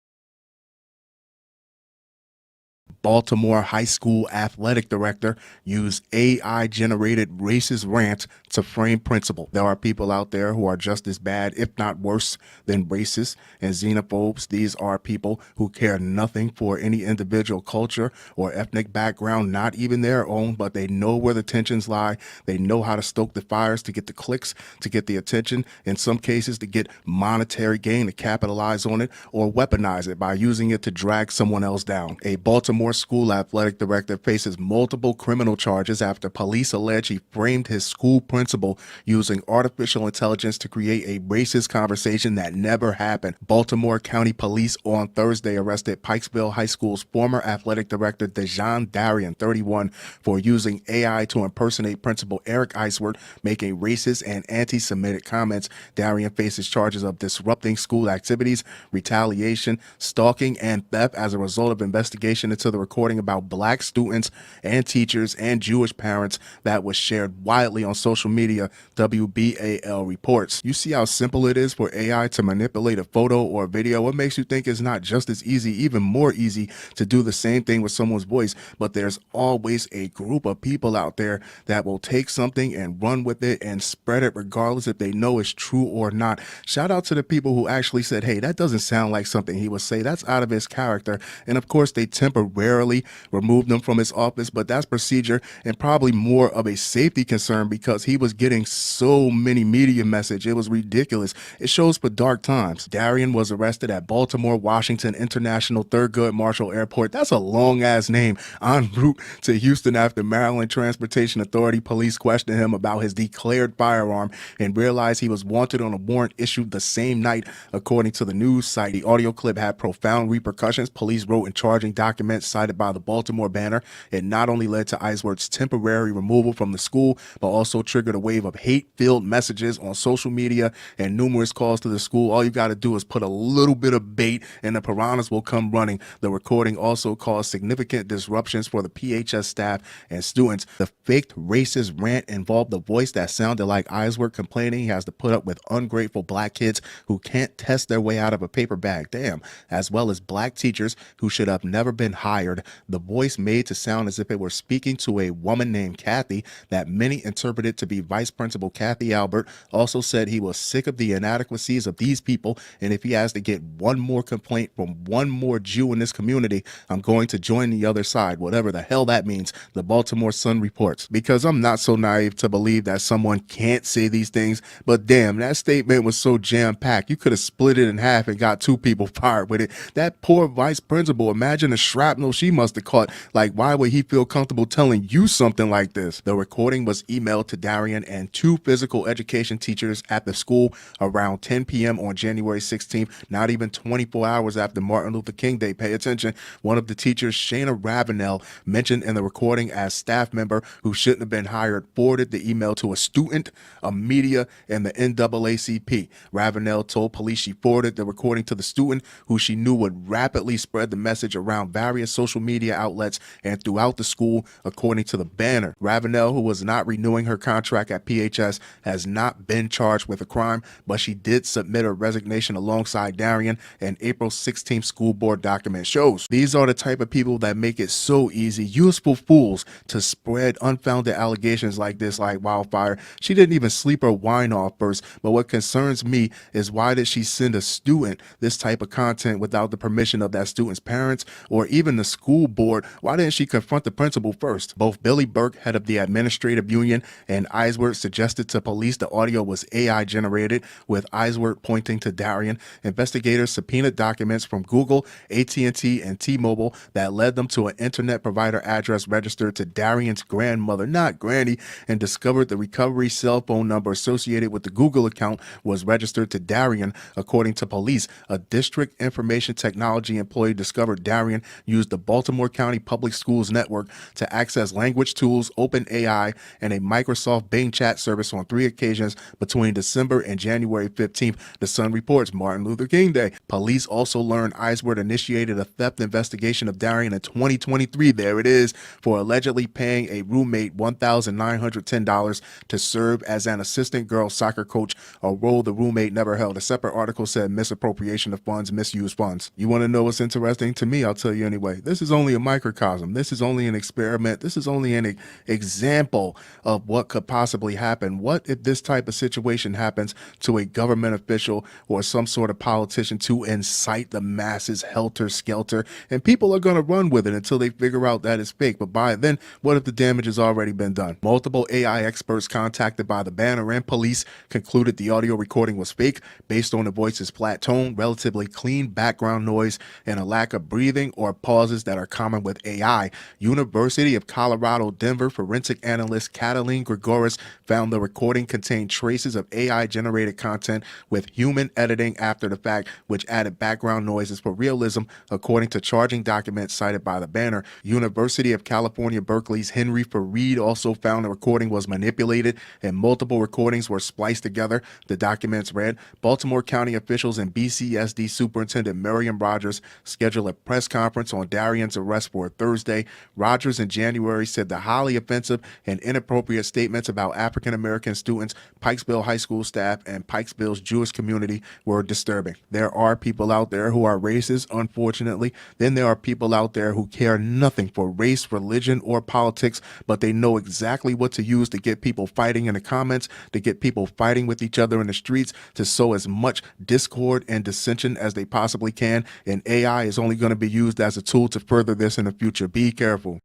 Baltimore High School athletic director used AI-generated racist rant to frame principal. There are people out there who are just as bad, if not worse, than racists and xenophobes. These are people who care nothing for any individual culture or ethnic background, not even their own, but they know where the tensions lie. They know how to stoke the fires to get the clicks, to get the attention, in some cases to get monetary gain, to capitalize on it, or weaponize it by using it to drag someone else down. A Baltimore school athletic director faces multiple criminal charges after police allege he framed his school principal using artificial intelligence to create a racist conversation that never happened. Baltimore County Police on Thursday arrested Pikesville High School's former athletic director Dejon Darien, 31, for using AI to impersonate Principal Eric Eiswert, making racist and anti-Semitic comments. Darien faces charges of disrupting school activities, retaliation, stalking, and theft as a result of investigation into the recording about black students and teachers and Jewish parents that was shared widely on social media, WBAL reports. You see how simple it is for AI to manipulate a photo or video? What makes you think it's not just as easy, even more easy, to do the same thing with someone's voice? But there's always a group of people out there that will take something and run with it and spread it regardless if they know it's true or not. Shout out to the people who actually said, hey, that doesn't sound like something he would say. That's out of his character. And of course, they temporarily removed him from his office, but that's procedure and probably more of a safety concern because he was getting so many media message. It was ridiculous. It shows for dark times. Darien was arrested at Baltimore Washington International Thurgood Marshall Airport. That's a long ass name. En route to Houston after Maryland Transportation Authority police questioned him about his declared firearm and realized he was wanted on a warrant issued the same night, according to the news site. The audio clip had profound repercussions. Police wrote in charging documents cited by the Baltimore Banner. It not only led to Eiswert's temporary removal from the school, but also triggered a wave of hate-filled messages on social media and numerous calls to the school. All you got to do is put a little bit of bait and the piranhas will come running. The recording also caused significant disruptions for the PHS staff and students. The faked racist rant involved the voice that sounded like Eiswert complaining he has to put up with ungrateful black kids who can't test their way out of a paper bag, damn, as well as black teachers who should have never been hired. The voice made to sound as if it were speaking to a woman named Kathy that many interpreted to be Vice Principal Kathy Albert. Also said he was sick of the inadequacies of these people, and if he has to get one more complaint from one more Jew in this community, I'm going to join the other side, whatever the hell that means, the Baltimore Sun reports. Because I'm not so naive to believe that someone can't say these things, but damn, that statement was so jam-packed. You could have split it in half and got two people fired with it. That poor vice principal, imagine the shrapnel she must have caught. Like, why would he feel comfortable telling you something like this? The recording was emailed to Darien and two physical education teachers at the school around 10 p.m. on January 16th, not even 24 hours after Martin Luther King Day. Pay attention. One of the teachers, Shayna Ravenel, mentioned in the recording as staff member who shouldn't have been hired, forwarded the email to a student, a media, and the NAACP. Ravenel told police she forwarded the recording to the student, who she knew would rapidly spread the message around various social media outlets and throughout the school, according to the Banner. Ravenel, who was not renewing her contract at PHS, has not been charged with a crime, but she did submit her resignation alongside Darien, an April 16th school board document shows. These are the type of people that make it so easy, useful fools, to spread unfounded allegations like this like wildfire. She didn't even sleep her wine off first, but what concerns me is why did she send a student this type of content without the permission of that student's parents or even the school board? Why didn't she confront the principal first? Both Billy Burke, head of the administrative union, and Eiswert suggested to police the audio was AI generated, with Eiswert pointing to Darien. Investigators subpoenaed documents from Google, AT&T, and T-Mobile that led them to an internet provider address registered to Darien's grandmother, not Granny, and discovered the recovery cell phone number associated with the Google account was registered to Darien. According to police, a district information technology employee discovered Darien used the Baltimore County Public Schools network to access language tools, OpenAI, and a Microsoft Bing chat service on 3 occasions between December and January 15th. The Sun reports Martin Luther King Day. Police also learned Eiswert initiated a theft investigation of Darien in 2023. There it is, for allegedly paying a roommate $1,910 to serve as an assistant girls soccer coach, a role the roommate never held. A separate article said misappropriation of funds, misused funds. You want to know what's interesting? To me, I'll tell you anyway. This is only a microcosm. This is only an experiment. This is only an example of what could possibly happen. What if this type of situation happens to a government official or some sort of politician to incite the masses helter-skelter, and people are going to run with it until they figure out that it's fake. But by then, what if the damage has already been done? Multiple AI experts contacted by the Banner and police concluded the audio recording was fake based on the voice's flat tone, relatively clean background noise, and a lack of breathing or pauses that are common with AI. University of Colorado Denver forensic analyst Cataline Gregoris found the recording contained traces of AI-generated content with human editing after the fact, which added background noises for realism, according to charging documents cited by the banner. University of California Berkeley's Henry Fareed also found the recording was manipulated and multiple recordings were spliced together. The documents read, Baltimore County officials and BCSD Superintendent Miriam Rogers scheduled a press conference on Darian's arrest for Thursday. Rogers in January said the highly offensive and inappropriate statements about African-American students, Pikesville High School staff, and Pikesville's Jewish community were disturbing. There are people out there who are racist, unfortunately. Then there are people out there who care nothing for race, religion, or politics, but they know exactly what to use to get people fighting in the comments, to get people fighting with each other in the streets, to sow as much discord and dissension as they possibly can. And AI is only going to be used as a tool to further this in the future. Be careful.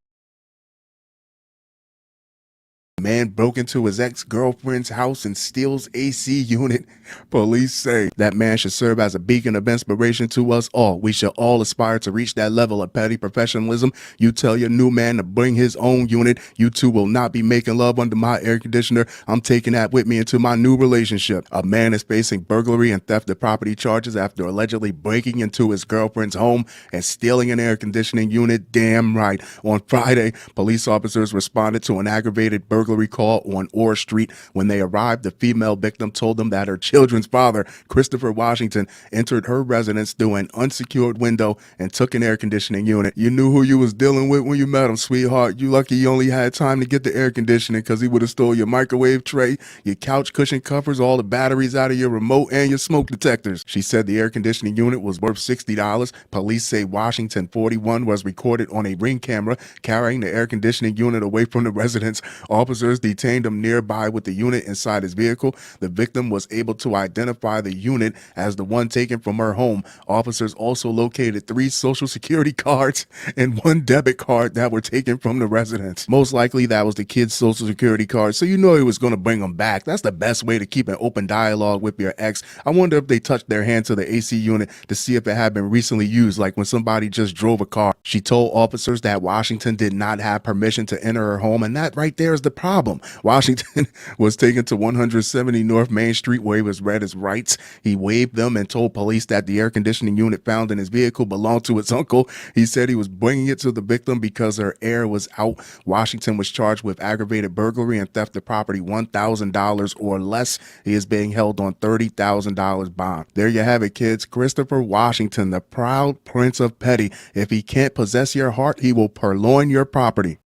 Man broke into his ex-girlfriend's house and steals AC unit. Police say that man should serve as a beacon of inspiration to us all. We should all aspire to reach that level of petty professionalism. You tell your new man to bring his own unit. You two will not be making love under my air conditioner. I'm taking that with me into my new relationship. A man is facing burglary and theft of property charges after allegedly breaking into his girlfriend's home and stealing an air conditioning unit. Damn right. On Friday, police officers responded to an aggravated burglary call on Orr Street. When they arrived, the female victim told them that her children's father, Christopher Washington, entered her residence through an unsecured window and took an air conditioning unit. You knew who you was dealing with when you met him, sweetheart. You lucky you only had time to get the air conditioning, because he would have stole your microwave tray, your couch cushion covers, all the batteries out of your remote, and your smoke detectors. She said the air conditioning unit was worth $60. Police say Washington, 41, was recorded on a Ring camera carrying the air conditioning unit away from the residence. Officers detained him nearby with the unit inside his vehicle. The victim was able to identify the unit as the one taken from her home. Officers also located 3 social security cards and 1 debit card that were taken from the residence. Most likely that was the kid's social security card, so you know he was going to bring them back. That's the best way to keep an open dialogue with your ex. I wonder if they touched their hand to the AC unit to see if it had been recently used, like when somebody just drove a car. She told officers that Washington did not have permission to enter her home, and that right there is the problem. Washington was taken to 170 North Main Street where he was read his rights. He waived them and told police that the air conditioning unit found in his vehicle belonged to his uncle. He said he was bringing it to the victim because her air was out. Washington was charged with aggravated burglary and theft of property, $1,000 or less. He is being held on $30,000 bond. There you have it, kids. Christopher Washington, the proud prince of petty. If he can't possess your heart, he will purloin your property.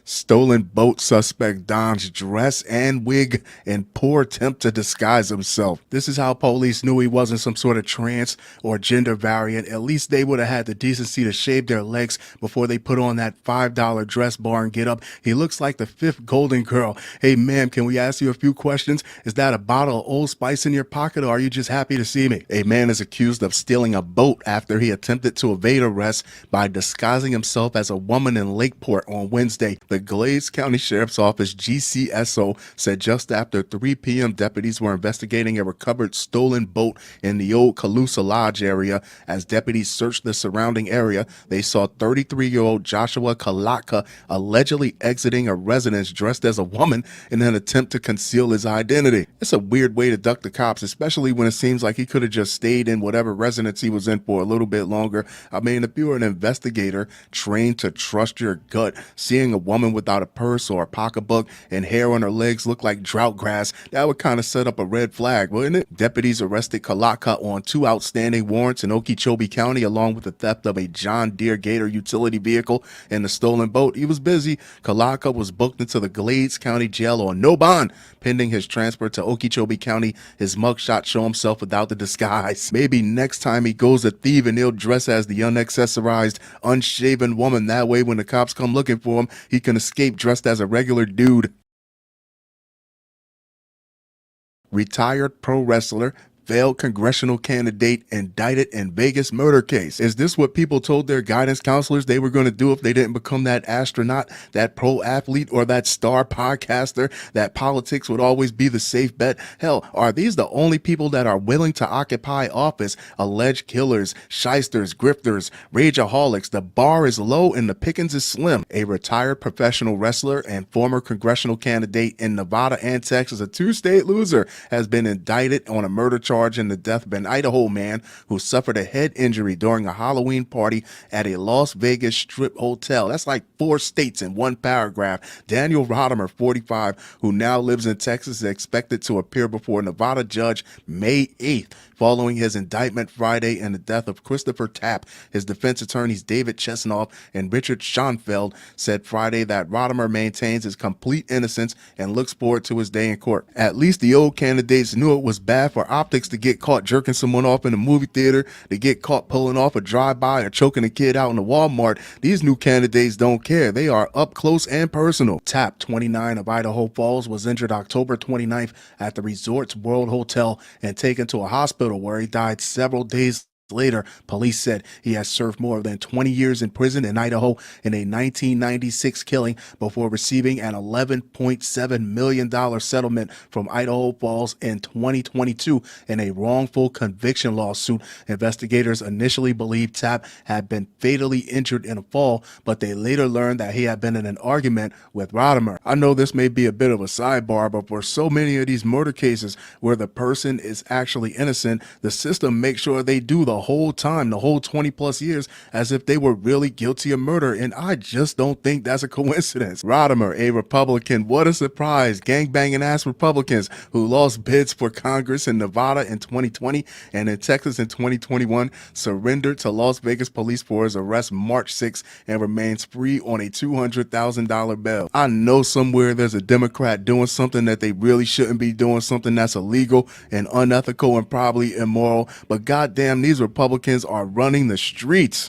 Stolen boat suspect dons dress and wig in poor attempt to disguise himself. This is how police knew he wasn't some sort of trans or gender variant. At least they would have had the decency to shave their legs before they put on that $5 dress bar and get up. He looks like the 5th Golden Girl. Hey ma'am, can we ask you a few questions? Is that a bottle of Old Spice in your pocket, or are you just happy to see me? A man is accused of stealing a boat after he attempted to evade arrest by disguising himself as a woman in Lakeport on Wednesday. The Glades County Sheriff's Office GCSO said just after 3 p.m. deputies were investigating a recovered stolen boat in the old Calusa Lodge area. As deputies searched the surrounding area, they saw 33-year-old Joshua Kalaka allegedly exiting a residence dressed as a woman in an attempt to conceal his identity. It's a weird way to duck the cops, especially when it seems like he could have just stayed in whatever residence he was in for a little bit longer. I mean, if you're an investigator trained to trust your gut, seeing a woman without a purse or a pocketbook and hair on her legs look like drought grass, that would kind of set up a red flag, wouldn't it? Deputies arrested Kalaka on 2 outstanding warrants in Okeechobee County, along with the theft of a John Deere Gator utility vehicle and the stolen boat. He was busy. Kalaka was booked into the Glades County Jail on no bond, pending his transfer to Okeechobee County. His mugshot show himself without the disguise. Maybe next time he goes a thief and he'll dress as the unaccessorized, unshaven woman. That way when the cops come looking for him, he can escape dressed as a regular dude. Retired pro wrestler failed congressional candidate indicted in Vegas murder case. Is this what people told their guidance counselors they were going to do if they didn't become that astronaut, that pro athlete, or that star podcaster, that politics would always be the safe bet? Hell, are these the only people that are willing to occupy office? Alleged killers, shysters, grifters, rageaholics. The bar is low and the pickings is slim. A retired professional wrestler and former congressional candidate in Nevada and Texas, a two-state loser, has been indicted on a murder charge in the death of an Idaho man who suffered a head injury during a Halloween party at a Las Vegas Strip hotel. That's like 4 states in one paragraph. Daniel Rodimer, 45, who now lives in Texas, is expected to appear before a Nevada judge May 8th following his indictment Friday in the death of Christopher Tapp. His defense attorneys David Chesnoff and Richard Schoenfeld said Friday that Rodimer maintains his complete innocence and looks forward to his day in court. At least the old candidates knew it was bad for optics to get caught jerking someone off in a movie theater, to get caught pulling off a drive-by or choking a kid out in a Walmart. These new candidates don't care. They are up close and personal. Tapp, 29, of Idaho Falls, was injured October 29th at the Resorts World Hotel and taken to a hospital where he died several days later. Police said he has served more than 20 years in prison in Idaho in a 1996 killing before receiving an $11.7 million settlement from Idaho Falls in 2022 in a wrongful conviction lawsuit. Investigators initially believed Tapp had been fatally injured in a fall, but they later learned that he had been in an argument with Rodimer. I know this may be a bit of a sidebar, but for so many of these murder cases where the person is actually innocent, the system makes sure they do the whole time, the whole 20 plus years, as if they were really guilty of murder. And I just don't think that's a coincidence. Rodimer, a Republican, what a surprise. Gangbanging ass Republicans who lost bids for Congress in Nevada in 2020 and in Texas in 2021 surrendered to Las Vegas police for his arrest March 6 and remains free on a $200,000 bail. I know somewhere there's a Democrat doing something that they really shouldn't be doing, something that's illegal and unethical and probably immoral, but goddamn, these Republicans are running the streets.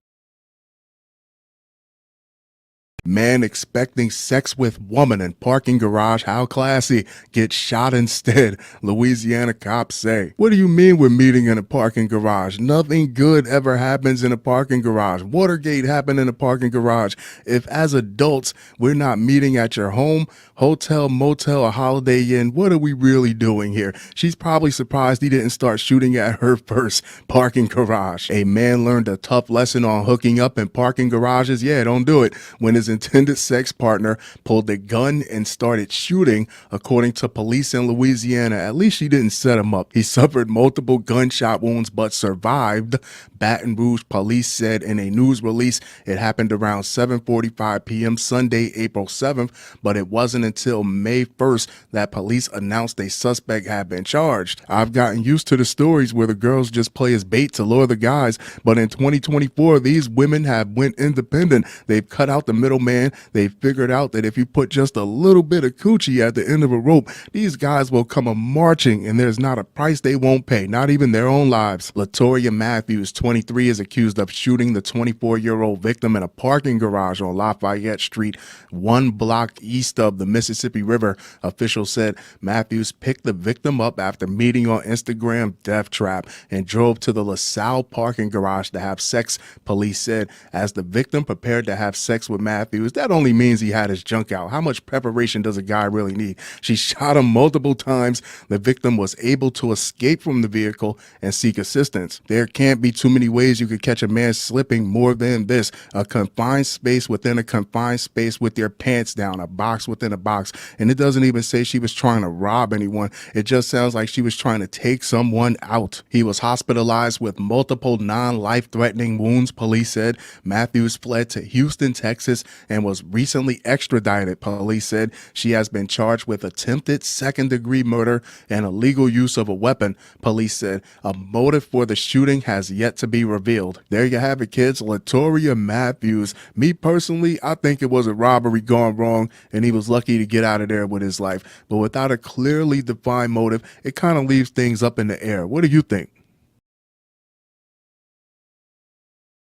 Man expecting sex with woman in parking garage, how classy, gets shot instead, Louisiana cops say. What do you mean we're meeting in a parking garage? Nothing good ever happens in a parking garage. Watergate happened in a parking garage. If as adults we're not meeting at your home, hotel, motel, or Holiday Inn, what are we really doing here? She's probably surprised he didn't start shooting at her first. Parking garage. A man learned a tough lesson on hooking up in parking garages. Yeah, don't do it. When his intended sex partner pulled a gun and started shooting, according to police in Louisiana. At least she didn't set him up. He suffered multiple gunshot wounds but survived. Baton Rouge police said in a news release it happened around 7:45 p.m. Sunday, April 7th, but it wasn't until May 1st that police announced a suspect had been charged. I've gotten used to the stories where the girls just play as bait to lure the guys, but in 2024 these women have went independent. They've cut out the middleman. They figured out that if you put just a little bit of coochie at the end of a rope, these guys will come a marching and there's not a price they won't pay, not even their own lives. Latoya Matthews, 23, is accused of shooting the 24-year-old victim in a parking garage on Lafayette Street, 1 block east of the Mississippi River. Officials said Matthews picked the victim up after meeting on Instagram Death Trap and drove to the LaSalle parking garage to have sex, police said. As the victim prepared to have sex with Matthews, that only means he had his junk out. How much preparation does a guy really need? She shot him multiple times. The victim was able to escape from the vehicle and seek assistance. There can't be too many ways you could catch a man slipping more than this. A confined space within a confined space with their pants down, a box within a box. And it doesn't even say she was trying to rob anyone. It just sounds like she was trying to take someone out. He was hospitalized with multiple non-life-threatening wounds, police said. Matthews fled to Houston, Texas, and was recently extradited, police said. She has been charged with attempted second-degree murder and illegal use of a weapon, police said. A motive for the shooting has yet to be revealed. There you have it, kids. Latoya Matthews. Me personally, I think it was a robbery gone wrong, and he was lucky to get out of there with his life. But without a clearly defined motive, it kind of leaves things up in the air. What do you think?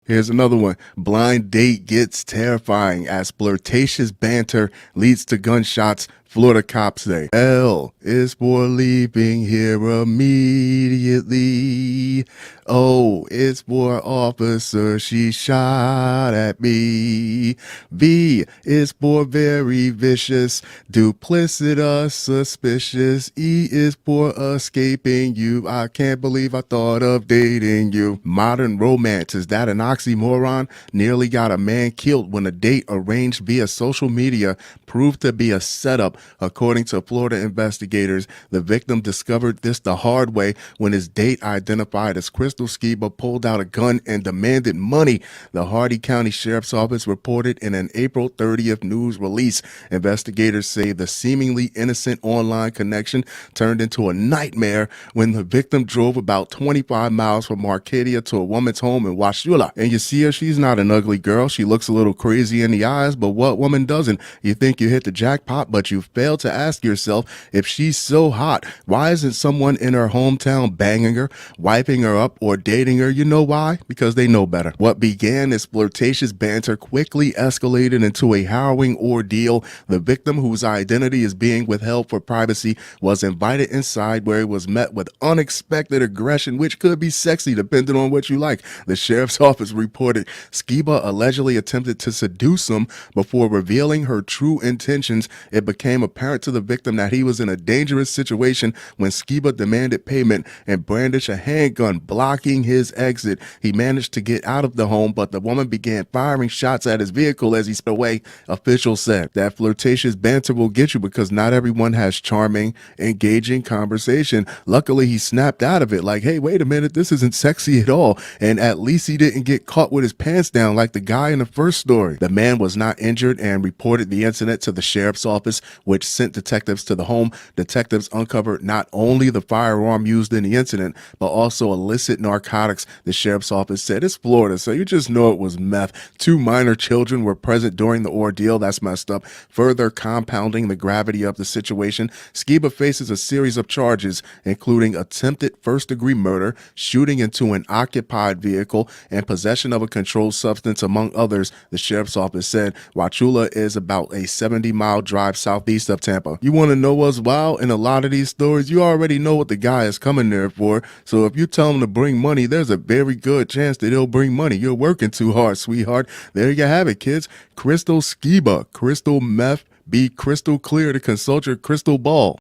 Here's another one. Blind date gets terrifying as flirtatious banter leads to gunshots. Florida cops say L is for leaving here immediately. O is for officer, she shot at me. V is for very vicious, duplicitous, suspicious. E is for escaping you. I can't believe I thought of dating you. Modern romance, is that an oxymoron? Nearly got a man killed when a date arranged via social media proved to be a setup. According to Florida investigators, the victim discovered this the hard way when his date, identified as Crystal Skiba, pulled out a gun and demanded money. The Hardy County Sheriff's Office reported in an April 30th news release. Investigators say the seemingly innocent online connection turned into a nightmare when the victim drove about 25 miles from Arcadia to a woman's home in Washula. And you see her, she's not an ugly girl. She looks a little crazy in the eyes, but what woman doesn't? You think you hit the jackpot, but you fail to ask yourself, if she's so hot, why isn't someone in her hometown banging her, wiping her up, or dating her? You know why? Because they know better. What began as flirtatious banter quickly escalated into a harrowing ordeal. The victim, whose identity is being withheld for privacy, was invited inside, where he was met with unexpected aggression, which could be sexy depending on what you like. The sheriff's office reported Skiba allegedly attempted to seduce him. Before revealing her true intentions, it became apparent to the victim that he was in a dangerous situation when Skiba demanded payment and brandished a handgun, blocking his exit. He managed to get out of the home, but the woman began firing shots at his vehicle as he sped away. Officials said that flirtatious banter will get you because not everyone has charming, engaging conversation. Luckily, he snapped out of it like, hey, wait a minute, this isn't sexy at all. And at least he didn't get caught with his pants down like the guy in the first story. The man was not injured and reported the incident to the sheriff's office, which sent detectives to the home. Detectives uncovered not only the firearm used in the incident, but also illicit narcotics. The sheriff's office said it's Florida, so you just know it was meth. 2 minor children were present during the ordeal. That's messed up. Further compounding the gravity of the situation, Skiba faces a series of charges, including attempted first-degree murder, shooting into an occupied vehicle, and possession of a controlled substance, among others. The sheriff's office said Wachula is about a 70-mile drive southeast of Tampa. You want to know what's wild? In a lot of these stories, you already know what the guy is coming there for. So if you tell him to bring money, there's a very good chance that he'll bring money. You're working too hard, sweetheart. There you have it, kids. Crystal Skiba, crystal meth. Be crystal clear to consult your crystal ball.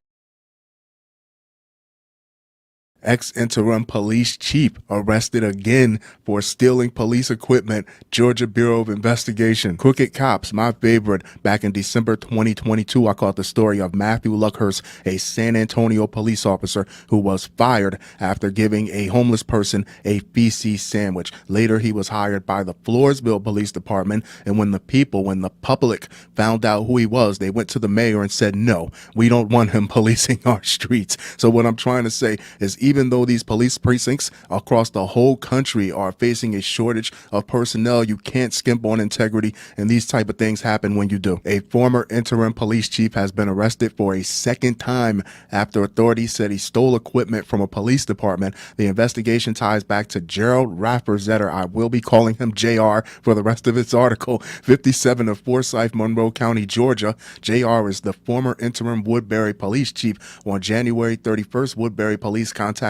Ex-interim police chief arrested again for stealing police equipment. Georgia Bureau of Investigation. Crooked cops, my favorite. Back in December 2022, I caught the story of Matthew Luckhurst, a San Antonio police officer who was fired after giving a homeless person a feces sandwich. Later, he was hired by the Floresville Police Department, and when the public found out who he was, they went to the mayor and said, no, we don't want him policing our streets. So what I'm trying to say is, even though these police precincts across the whole country are facing a shortage of personnel, you can't skimp on integrity, and these type of things happen when you do. A former interim police chief has been arrested for a second time after authorities said he stole equipment from a police department. The investigation ties back to Gerald Rafferzetter. I will be calling him JR for the rest of its article. 57 of Forsyth, Monroe County, Georgia. JR is the former interim Woodbury police chief. On January 31st, Woodbury police contacted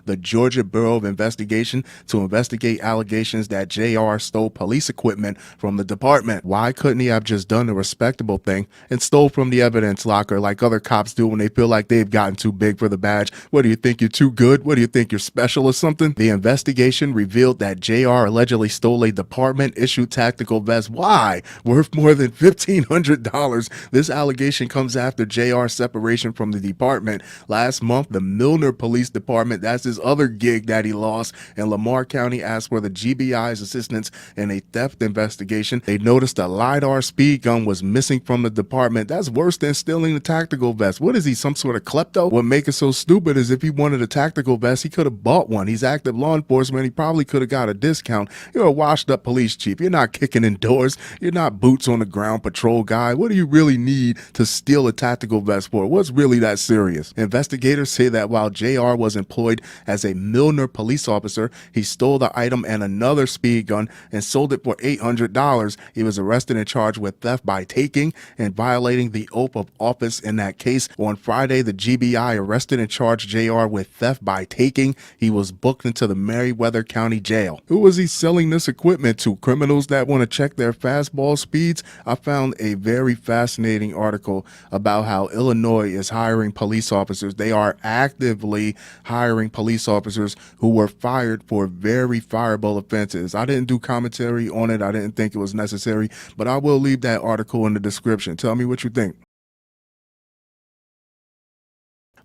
the Georgia Bureau of Investigation to investigate allegations that JR stole police equipment from the department. Why couldn't he have just done the respectable thing and stole from the evidence locker like other cops do when they feel like they've gotten too big for the badge? What do you think, you're too good? What do you think, you're special or something? The investigation revealed that JR allegedly stole a department-issued tactical vest. Why? Worth more than $1,500. This allegation comes after JR's separation from the department. Last month, the Milner Police Department, that's his other gig that he lost, and Lamar County asked for the GBI's assistance in a theft investigation. They noticed a LiDAR speed gun was missing from the department. That's worse than stealing the tactical vest. What is he, some sort of klepto? What makes it so stupid is if he wanted a tactical vest, he could have bought one. He's active law enforcement. He probably could have got a discount. You're a washed up police chief. You're not kicking in doors. You're not boots on the ground patrol guy. What do you really need to steal a tactical vest for? What's really that serious? Investigators say that while JR was employed as a Milner police officer. He stole the item and another speed gun and sold it for $800. He was arrested and charged with theft by taking and violating the oath of office in that case. On Friday, the GBI arrested and charged JR with theft by taking. He was booked into the Meriwether County Jail. Who was he selling this equipment to? Criminals that want to check their fastball speeds? I found a very fascinating article about how Illinois is hiring police officers. They are actively hiring police officers who were fired for very fireable offenses. I didn't do commentary on it. I didn't think it was necessary, but I will leave that article in the description. Tell me what you think.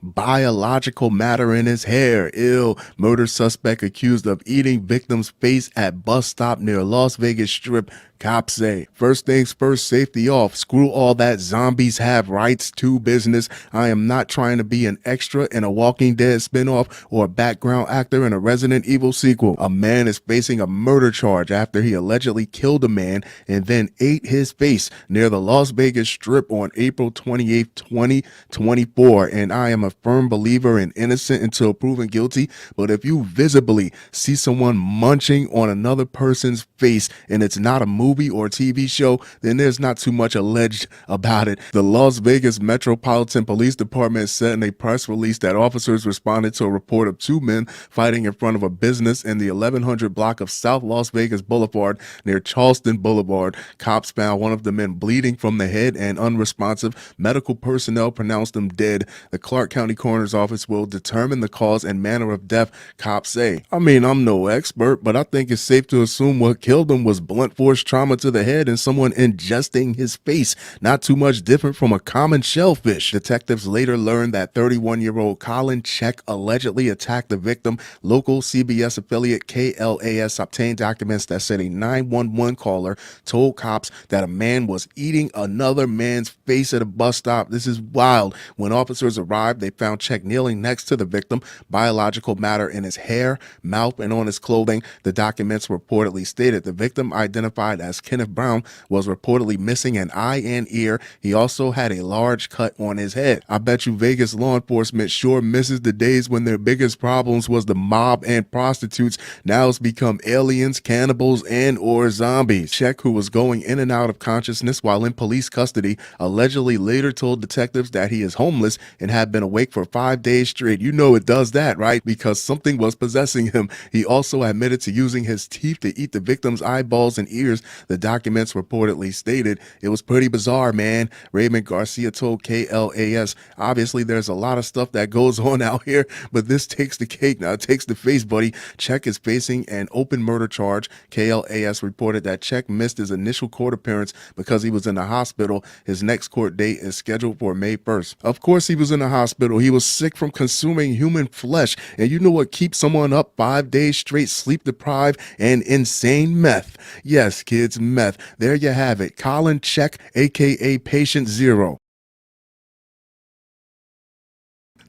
Biological matter in his hair. Ill. Murder suspect accused of eating victim's face at bus stop near Las Vegas Strip. Cops say. First things first, safety off. Screw all that zombies have rights to business. I am not trying to be an extra in a Walking Dead spinoff or a background actor in a Resident Evil sequel. A man is facing a murder charge after he allegedly killed a man and then ate his face near the Las Vegas Strip on April 28, 2024. And I am a firm believer in innocent until proven guilty. But if you visibly see someone munching on another person's face and it's not a movie or TV show, then there's not too much alleged about it. The Las Vegas Metropolitan Police Department said in a press release that officers responded to a report of two men fighting in front of a business in the 1100 block of South Las Vegas Boulevard near Charleston Boulevard. Cops found one of the men bleeding from the head and unresponsive. Medical personnel pronounced him dead. The Clark County Coroner's Office will determine the cause and manner of death, cops say. I mean, I'm no expert, but I think it's safe to assume what killed him was blunt force trauma to the head and someone ingesting his face. Not too much different from a common shellfish. Detectives later learned that 31-year-old Colin Check allegedly attacked the victim. Local CBS affiliate KLAS obtained documents that said a 911 caller told cops that a man was eating another man's face at a bus stop. This is wild. When officers arrived, they found Check kneeling next to the victim, biological matter in his hair, mouth, and on his clothing. The documents reportedly stated the victim, identified as Kenneth Brown, was reportedly missing an eye and ear. He also had a large cut on his head. I bet you Vegas law enforcement sure misses the days when their biggest problems was the mob and prostitutes. Now it's become aliens, cannibals, and or zombies. Check, who was going in and out of consciousness while in police custody, allegedly later told detectives that he is homeless and had been awake for 5 days straight. You know it does that, right? Because something was possessing him. He also admitted to using his teeth to eat the victim's eyeballs and ears. The documents reportedly stated it was pretty bizarre, man. Raymond Garcia told KLAS, obviously there's a lot of stuff that goes on out here, but this takes the cake. Now it takes the face, buddy. Check is facing an open murder charge. KLAS reported that Check missed his initial court appearance because he was in the hospital. His next court date is scheduled for May 1st. Of course he was in the hospital. He was sick from consuming human flesh. And you know what keeps someone up 5 days straight? Sleep deprived and insane meth. Yes, kids, meth. There you have it. Colin Check, aka Patient Zero.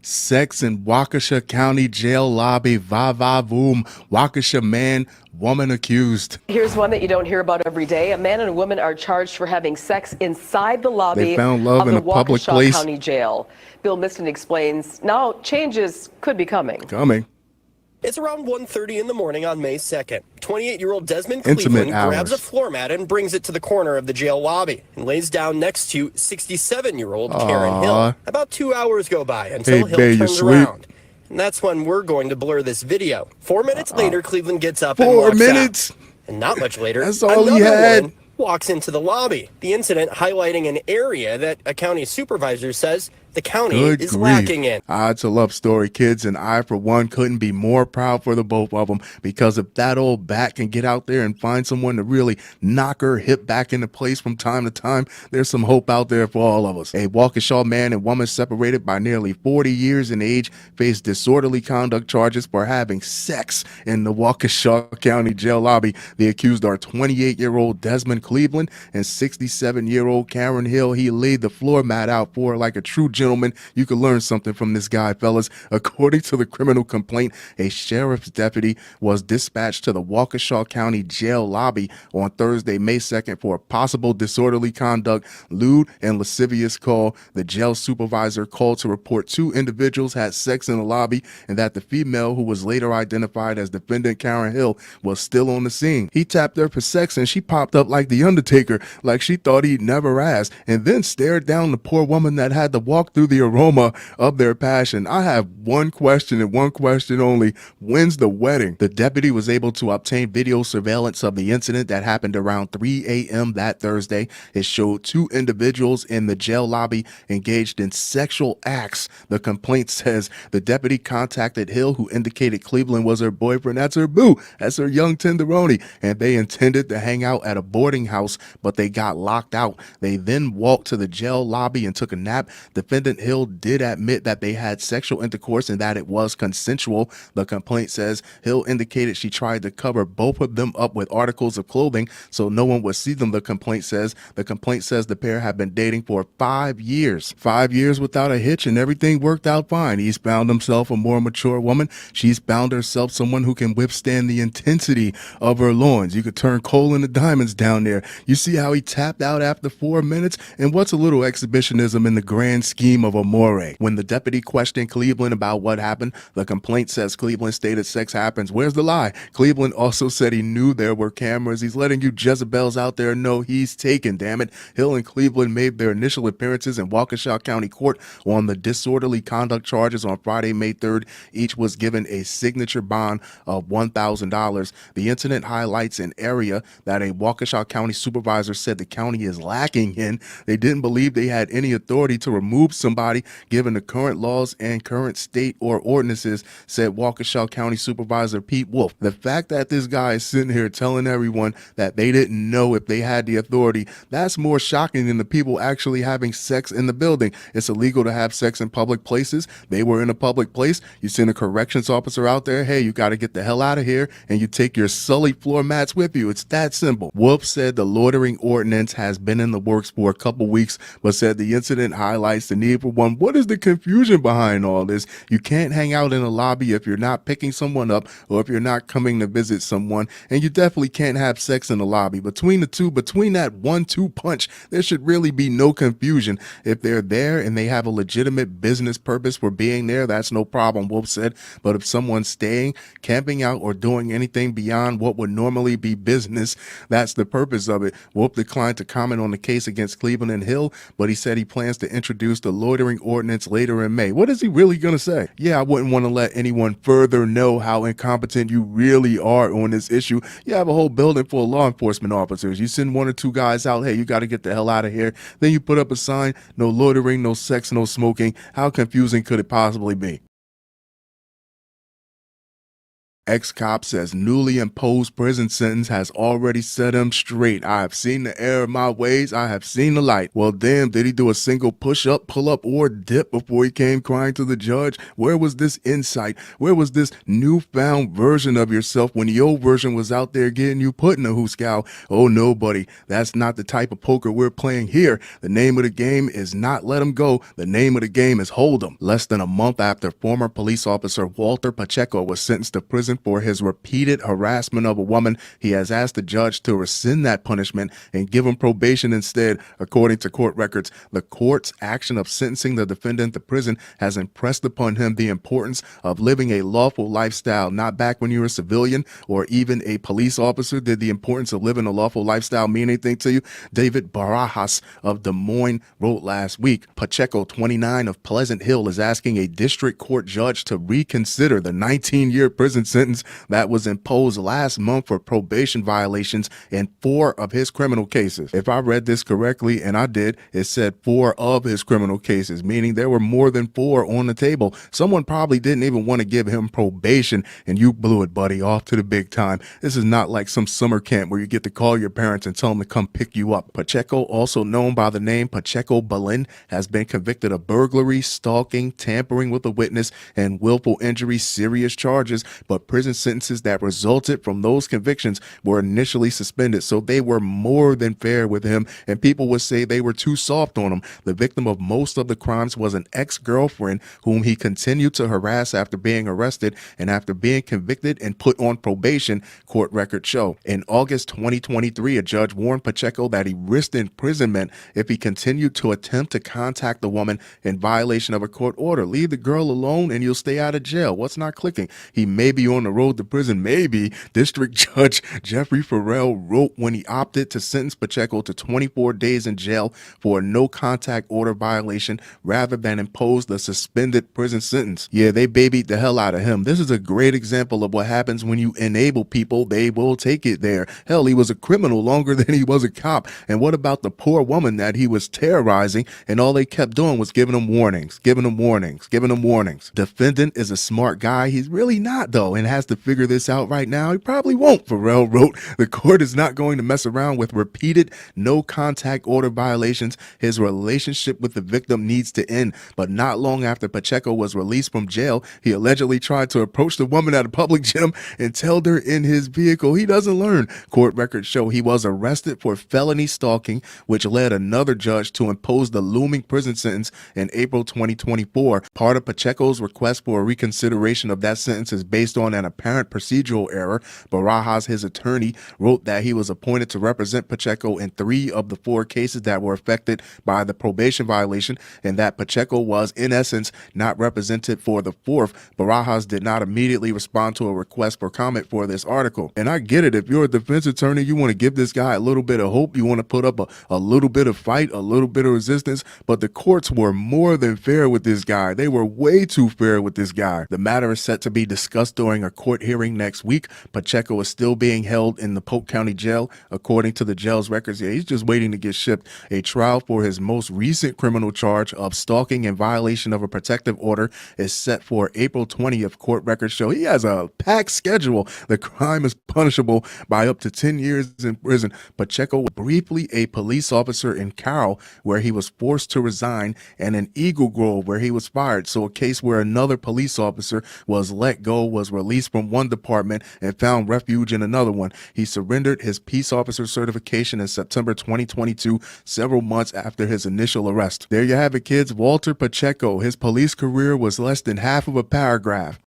Sex in Waukesha County Jail lobby. Va va voom. Waukesha man, woman accused. Here's one that you don't hear about every day. A man and a woman are charged for having sex inside the lobby They found love of in the a public Waukesha place. County Jail. Bill Miston explains now changes could be coming. It's around 1:30 in the morning on May 2nd. 28-year-old Desmond Intimate Cleveland hours. grabs a floor mat and brings it to the corner of the jail lobby and lays down next to 67-year-old Karen Hill. About 2 hours go by until Hey, babe, Hill you turns sleep? around. And that's when we're going to blur this video. 4 minutes later, Cleveland gets up and 4 walks minutes? out. And not much later, That's all he another had. woman walks into the lobby. The incident highlighting an area that a county supervisor says the county Good is grief. lacking in. It's a love story, kids, and I, for one, couldn't be more proud for the both of them, because if that old bat can get out there and find someone to really knock her hip back into place from time to time, there's some hope out there for all of us. A Waukesha man and woman separated by nearly 40 years in age face disorderly conduct charges for having sex in the Waukesha County Jail lobby. The accused are 28-year-old Desmond Cleveland and 67-year-old Karen Hill. He laid the floor mat out for her like a true gentleman gentlemen, you can learn something from this guy, fellas. According to the criminal complaint, a sheriff's deputy was dispatched to the Waukesha County Jail lobby on Thursday, May 2nd for a possible disorderly conduct, lewd, and lascivious call. The jail supervisor called to report 2 individuals had sex in the lobby and that the female, who was later identified as defendant Karen Hill, was still on the scene. He tapped her for sex and she popped up like the Undertaker, like she thought he'd never asked, and then stared down the poor woman that had to walk through the aroma of their passion. I have one question and one question only. When's the wedding? The deputy was able to obtain video surveillance of the incident that happened around 3 a.m. that Thursday. It showed 2 individuals in the jail lobby engaged in sexual acts. The complaint says the deputy contacted Hill, who indicated Cleveland was her boyfriend. That's her boo. That's her young tenderoni. And they intended to hang out at a boarding house, but they got locked out. They then walked to the jail lobby and took a nap. Defendant Hill did admit that they had sexual intercourse and that it was consensual. The complaint says Hill indicated she tried to cover both of them up with articles of clothing so no one would see them. The complaint says the pair have been dating for 5 years. 5 years without a hitch, and everything worked out fine. He's found himself a more mature woman. She's found herself someone who can withstand the intensity of her loins. You could turn coal into diamonds down there. You see how he tapped out after 4 minutes? And what's a little exhibitionism in the grand scheme of amore? When the deputy questioned Cleveland about what happened, the complaint says Cleveland stated sex happens. Where's the lie? Cleveland also said he knew there were cameras. He's letting you Jezebels out there know he's taken, damn it. Hill and Cleveland made their initial appearances in Waukesha County Court on the disorderly conduct charges on Friday, May 3rd. Each was given a signature bond of $1,000. The incident highlights an area that a Waukesha County supervisor said the county is lacking in. They didn't believe they had any authority to remove somebody given the current laws and current state or ordinances, said Waukesha County Supervisor Pete Wolf. The fact that this guy is sitting here telling everyone that they didn't know if they had the authority, that's more shocking than the people actually having sex in the building. It's illegal to have sex in public places. They were in a public place. You send a corrections officer out there, hey, you got to get the hell out of here, and you take your sully floor mats with you. It's that simple. Wolf said the loitering ordinance has been in the works for a couple weeks, but said the incident highlights the need for one. What is the confusion behind all this? You can't hang out in a lobby if you're not picking someone up or if you're not coming to visit someone, and you definitely can't have sex in the lobby. Between the two, between that 1-2 punch, there should really be no confusion. If they're there and they have a legitimate business purpose for being there, that's no problem, Wolf said. But if someone's staying, camping out, or doing anything beyond what would normally be business, that's the purpose of it. Wolf declined to comment on the case against Cleveland and Hill, but he said he plans to introduce the loitering ordinance later in May. What is he really going to say? Yeah, I wouldn't want to let anyone further know how incompetent you really are on this issue. You have a whole building full of law enforcement officers. You send 1 or 2 guys out, hey, you got to get the hell out of here. Then you put up a sign, no loitering, no sex, no smoking. How confusing could it possibly be? Ex-cop says newly imposed prison sentence has already set him straight. I have seen the error of my ways. I have seen the light. Well, damn, did he do a single push-up, pull-up, or dip before he came crying to the judge? Where was this insight? Where was this newfound version of yourself when the old version was out there getting you put in a hooscow? Oh, no, buddy. That's not the type of poker we're playing here. The name of the game is not let him go. The name of the game is hold him. Less than a month after former police officer Walter Pacheco was sentenced to prison for his repeated harassment of a woman, he has asked the judge to rescind that punishment and give him probation instead. According to court records, the court's action of sentencing the defendant to prison has impressed upon him the importance of living a lawful lifestyle. Not back when you were a civilian or even a police officer did the importance of living a lawful lifestyle mean anything to you. David Barajas of Des Moines wrote last week. Pacheco, 29, of Pleasant Hill, is asking a district court judge to reconsider the 19-year prison sentence that was imposed last month for probation violations in 4 of his criminal cases. If I read this correctly, and I did, it said 4 of his criminal cases, meaning there were more than 4 on the table. Someone probably didn't even want to give him probation, and you blew it, buddy, off to the big time. This is not like some summer camp where you get to call your parents and tell them to come pick you up. Pacheco, also known by the name Pacheco Balin, has been convicted of burglary, stalking, tampering with a witness, and willful injury, serious charges, but prison sentences that resulted from those convictions were initially suspended, so they were more than fair with him, and people would say they were too soft on him. The victim of most of the crimes was an ex-girlfriend whom he continued to harass after being arrested and after being convicted and put on probation, court records show. In August 2023, a judge warned Pacheco that he risked imprisonment if he continued to attempt to contact the woman in violation of a court order. Leave the girl alone and you'll stay out of jail. What's not clicking? He may be on the road to prison. Maybe. District Judge Jeffrey Farrell wrote when he opted to sentence Pacheco to 24 days in jail for a no contact order violation rather than impose the suspended prison sentence. Yeah, they babied the hell out of him. This is a great example of what happens when you enable people. They will take it there. Hell, he was a criminal longer than he was a cop. And what about the poor woman that he was terrorizing, and all they kept doing was giving him warnings, giving him warnings, giving him warnings. Defendant is a smart guy. He's really not, though, and has to figure this out right now. He probably won't, Farrell wrote. The court is not going to mess around with repeated no contact order violations. His relationship with the victim needs to end. But not long after Pacheco was released from jail, he allegedly tried to approach the woman at a public gym and tell her in his vehicle. He doesn't learn. Court records show he was arrested for felony stalking, which led another judge to impose the looming prison sentence in April 2024. Part of Pacheco's request for a reconsideration of that sentence is based on an apparent procedural error. Barajas, his attorney, wrote that he was appointed to represent Pacheco in 3 of the 4 cases that were affected by the probation violation, and that Pacheco was, in essence, not represented for the 4th. Barajas did not immediately respond to a request for comment for this article. And I get it. If you're a defense attorney, you want to give this guy a little bit of hope. You want to put up a little bit of fight, a little bit of resistance. But the courts were more than fair with this guy. They were way too fair with this guy. The matter is set to be discussed during a court hearing next week. Pacheco is still being held in the Polk County Jail. According to the jail's records, he's just waiting to get shipped. A trial for his most recent criminal charge of stalking in violation of a protective order is set for April 20th. Court records show he has a packed schedule. The crime is punishable by up to 10 years in prison. Pacheco was briefly a police officer in Carroll, where he was forced to resign, and in Eagle Grove, where he was fired. So a case where another police officer was let go, was released from one department and found refuge in another one. He surrendered his peace officer certification in September 2022, several months after his initial arrest. There you have it, kids. Walter Pacheco. His police career was less than half of a paragraph.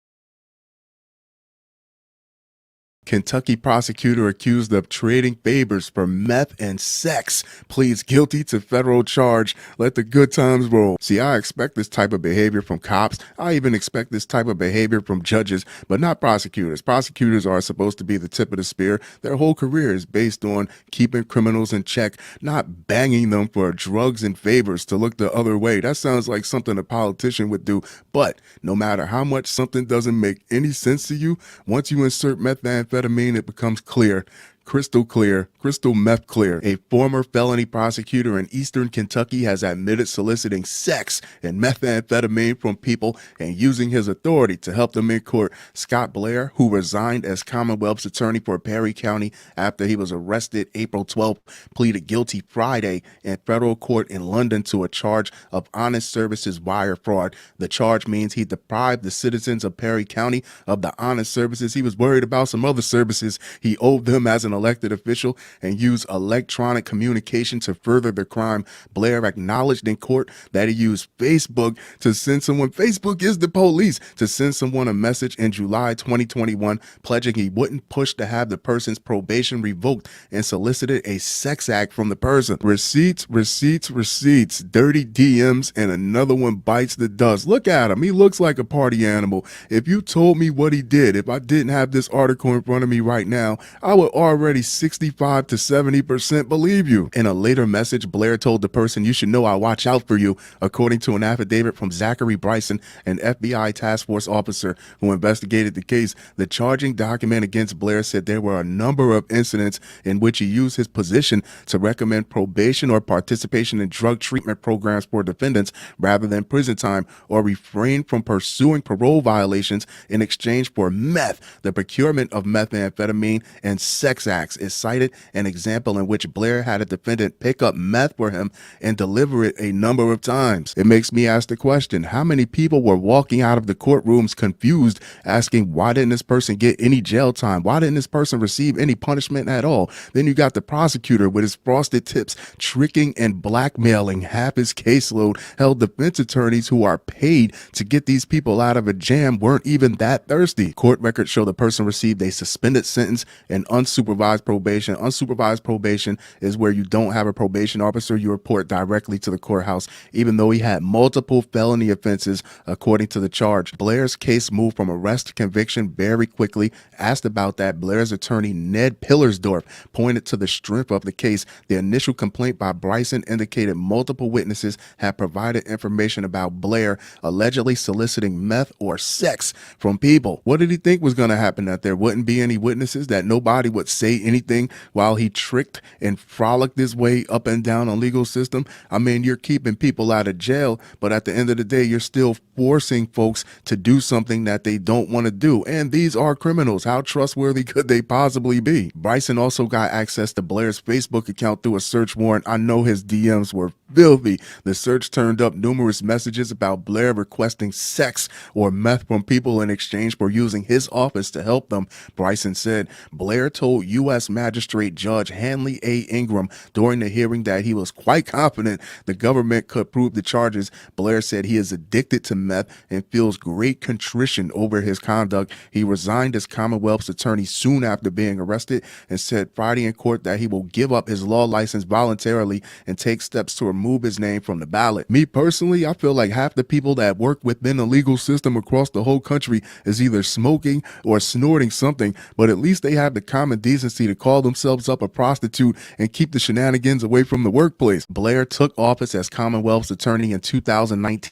Kentucky prosecutor accused of trading favors for meth and sex pleads guilty to federal charge. Let the good times roll. See, I expect this type of behavior from cops. I even expect this type of behavior from judges, but not prosecutors. Prosecutors are supposed to be the tip of the spear. Their whole career is based on keeping criminals in check, not banging them for drugs and favors to look the other way. That sounds like something a politician would do. But no matter how much something doesn't make any sense to you, once you insert methamphetamine, it becomes clear. Crystal clear, crystal meth clear. A former felony prosecutor in eastern Kentucky has admitted soliciting sex and methamphetamine from people and using his authority to help them in court. Scott Blair, who resigned as Commonwealth's attorney for Perry County after he was arrested April 12th, pleaded guilty Friday in federal court in London to a charge of honest services wire fraud. The charge means he deprived the citizens of Perry County of the honest services he was worried about some other services he owed them as an elected official, and used electronic communication to further the crime. Blair acknowledged in court that he used Facebook to send someone, Facebook is the police, to send someone a message in July 2021 pledging he wouldn't push to have the person's probation revoked, and solicited a sex act from the person. Receipts, receipts, receipts, dirty DMs, and another one bites the dust. Look at him. He looks like a party animal. If you told me what he did, if I didn't have this article in front of me right now, I would already 65 to 70% believe you. In a later message, Blair told the person, "You should know I watch out for you," according to an affidavit from Zachary Bryson, an FBI task force officer who investigated the case. The charging document against Blair said there were a number of incidents in which he used his position to recommend probation or participation in drug treatment programs for defendants rather than prison time, or refrain from pursuing parole violations in exchange for meth, the procurement of methamphetamine, and sex sacks. It cited an example in which Blair had a defendant pick up meth for him and deliver it a number of times. It makes me ask the question, how many people were walking out of the courtrooms confused, asking, why didn't this person get any jail time? Why didn't this person receive any punishment at all? Then you got the prosecutor with his frosted tips tricking and blackmailing half his caseload. Hell, defense attorneys who are paid to get these people out of a jam weren't even that thirsty. Court records show the person received a suspended sentence and unsupervised probation. Unsupervised probation is where you don't have a probation officer. You report directly to the courthouse, even though he had multiple felony offenses according to the charge. Blair's case moved from arrest to conviction very quickly. Asked about that, Blair's attorney Ned Pillersdorf pointed to the strength of the case. The initial complaint by Bryson indicated multiple witnesses had provided information about Blair allegedly soliciting meth or sex from people. What did he think was going to happen? That there wouldn't be any witnesses, that nobody would say anything while he tricked and frolicked his way up and down a legal system? I mean, you're keeping people out of jail, but at the end of the day, you're still forcing folks to do something that they don't want to do. And these are criminals. How trustworthy could they possibly be? Bryson also got access to Blair's Facebook account through a search warrant. I know his DMs were filthy. The search turned up numerous messages about Blair requesting sex or meth from people in exchange for using his office to help them. Bryson said Blair told U.S. Magistrate Judge Hanley A. Ingram during the hearing that he was quite confident the government could prove the charges. Blair said he is addicted to meth and feels great contrition over his conduct. He resigned as Commonwealth's attorney soon after being arrested and said Friday in court that he will give up his law license voluntarily and take steps to remove his name from the ballot. Me personally, I feel like half the people that work within the legal system across the whole country is either smoking or snorting something, but at least they have the common decency to call themselves up a prostitute and keep the shenanigans away from the workplace. Blair took office as Commonwealth's attorney in 2019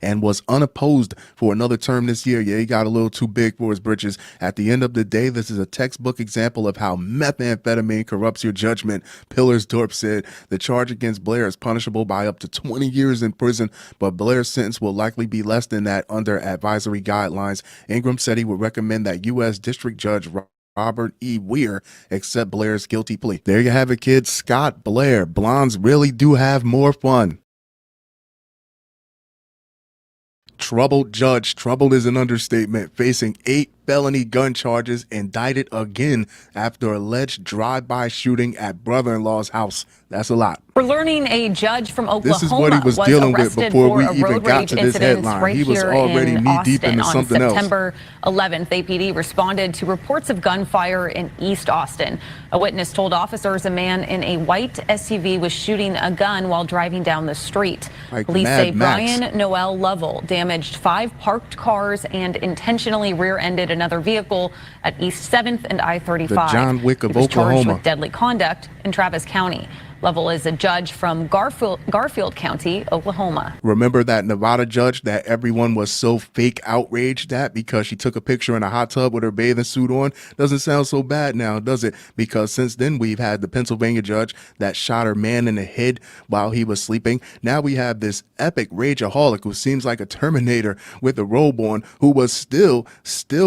and was unopposed for another term this year. Yeah, he got a little too big for his britches. At the end of the day, this is a textbook example of how methamphetamine corrupts your judgment. Pillersdorf said the charge against Blair is punishable by up to 20 years in prison, but Blair's sentence will likely be less than that under advisory guidelines. Ingram said he would recommend that U.S. District Judge Robert E. Weir accept Blair's guilty plea. There you have it, kids. Scott Blair. Blondes really do have more fun. Troubled judge, troubled is an understatement, facing 8 felony gun charges, indicted again after alleged drive-by shooting at brother-in-law's house. That's a lot. We're learning a judge from Oklahoma This is what he was dealing with before we even got to this headline. Right, he was already knee-deep into something else. On September 11th, APD responded to reports of gunfire in East Austin. A witness told officers a man in a white SUV was shooting a gun while driving down the street. Like Police Mad say Max. Brian Noel Lovell damaged 5 parked cars and intentionally rear-ended another vehicle at East 7th and I-35. The John Wick of He was charged Oklahoma. with deadly conduct in Travis County. Lovell is a judge from Garfield County, Oklahoma. Remember that Nevada judge that everyone was so fake outraged at because she took a picture in a hot tub with her bathing suit on? Doesn't sound so bad now, does it? Because since then we've had the Pennsylvania judge that shot her man in the head while he was sleeping. Now we have this epic rageaholic who seems like a Terminator with a robe on, who was still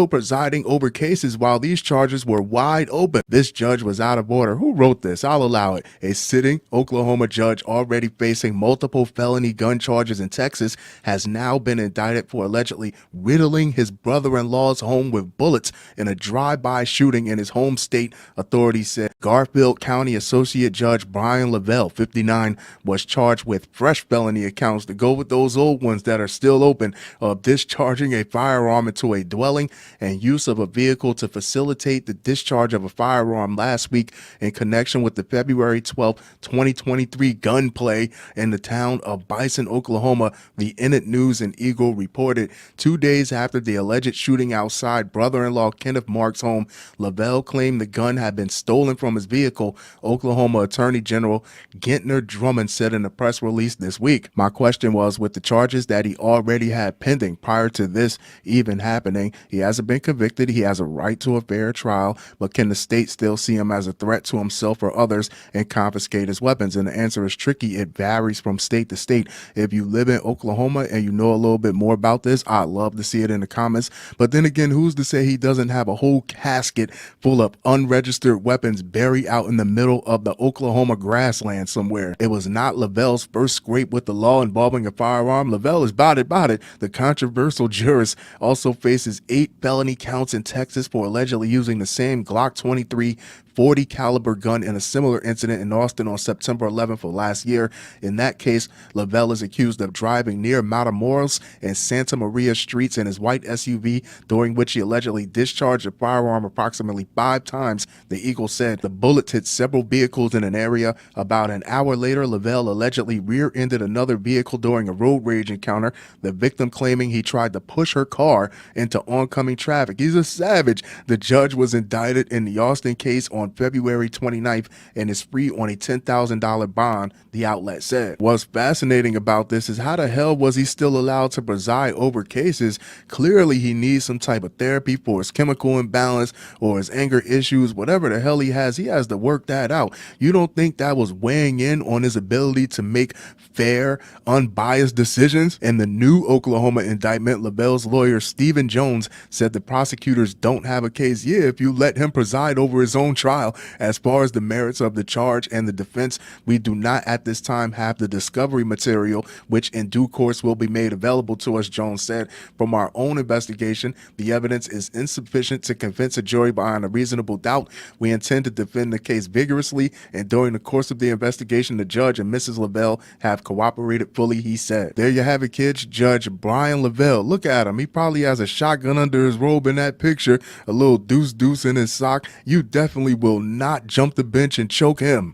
presiding over cases while these charges were wide open. This judge was out of order. Who wrote this? I'll allow it. A sitting Oklahoma judge already facing multiple felony gun charges in Texas has now been indicted for allegedly riddling his brother-in-law's home with bullets in a drive-by shooting in his home state, authorities said. Garfield County Associate Judge Brian Lavelle, 59, was charged with fresh felony accounts to go with those old ones that are still open of discharging a firearm into a dwelling and use of a vehicle to facilitate the discharge of a firearm last week in connection with the February 12th, 2023 gunplay in the town of Bison, Oklahoma, the Enid News and Eagle reported. 2 days after the alleged shooting outside brother-in-law Kenneth Mark's home, Lavelle claimed the gun had been stolen from his vehicle. Oklahoma Attorney General Gentner Drummond said in a press release this week. My question was, with the charges that he already had pending prior to this even happening, he hasn't been convicted. He has a right to a fair trial, but can the state still see him as a threat to himself or others and confiscate latest weapons? And the answer is tricky. It varies from state to state. If you live in Oklahoma and you know a little bit more about this, I'd love to see it in the comments. But then again, who's to say he doesn't have a whole casket full of unregistered weapons buried out in the middle of the Oklahoma grassland somewhere? It was not Lavelle's first scrape with the law involving a firearm. Lavelle is about it. The controversial jurist also faces 8 felony counts in Texas for allegedly using the same Glock 23 .40 caliber gun in a similar incident in Austin on September 11th of last year. In that case, Lavelle is accused of driving near Matamoros and Santa Maria streets in his white SUV, during which he allegedly discharged a firearm approximately 5 times, the Eagle said. The bullet hit several vehicles in an area. About an hour later, Lavelle allegedly rear-ended another vehicle during a road rage encounter, the victim claiming he tried to push her car into oncoming traffic. He's a savage. The judge was indicted in the Austin case on February 29th and is free on a $10,000 bond, the outlet said. What's fascinating about this is how the hell was he still allowed to preside over cases? Clearly he needs some type of therapy for his chemical imbalance or his anger issues, whatever the hell he has to work that out. You don't think that was weighing in on his ability to make fair, unbiased decisions? In the new Oklahoma indictment, Lavelle's lawyer Stephen Jones said the prosecutors don't have a case. Yeah, if you let him preside over his own trial. As far as the merits of the charge and the defense, we do not at this time have the discovery material, which in due course will be made available to us, Jones said. From our own investigation, the evidence is insufficient to convince a jury beyond a reasonable doubt. We intend to defend the case vigorously, and during the course of the investigation, the judge and Mrs. Lavelle have cooperated fully, he said. There you have it, kids. Judge Brian Lavelle. Look at him. He probably has a shotgun under his robe in that picture, a little deuce in his sock. You definitely will not jump the bench and choke him.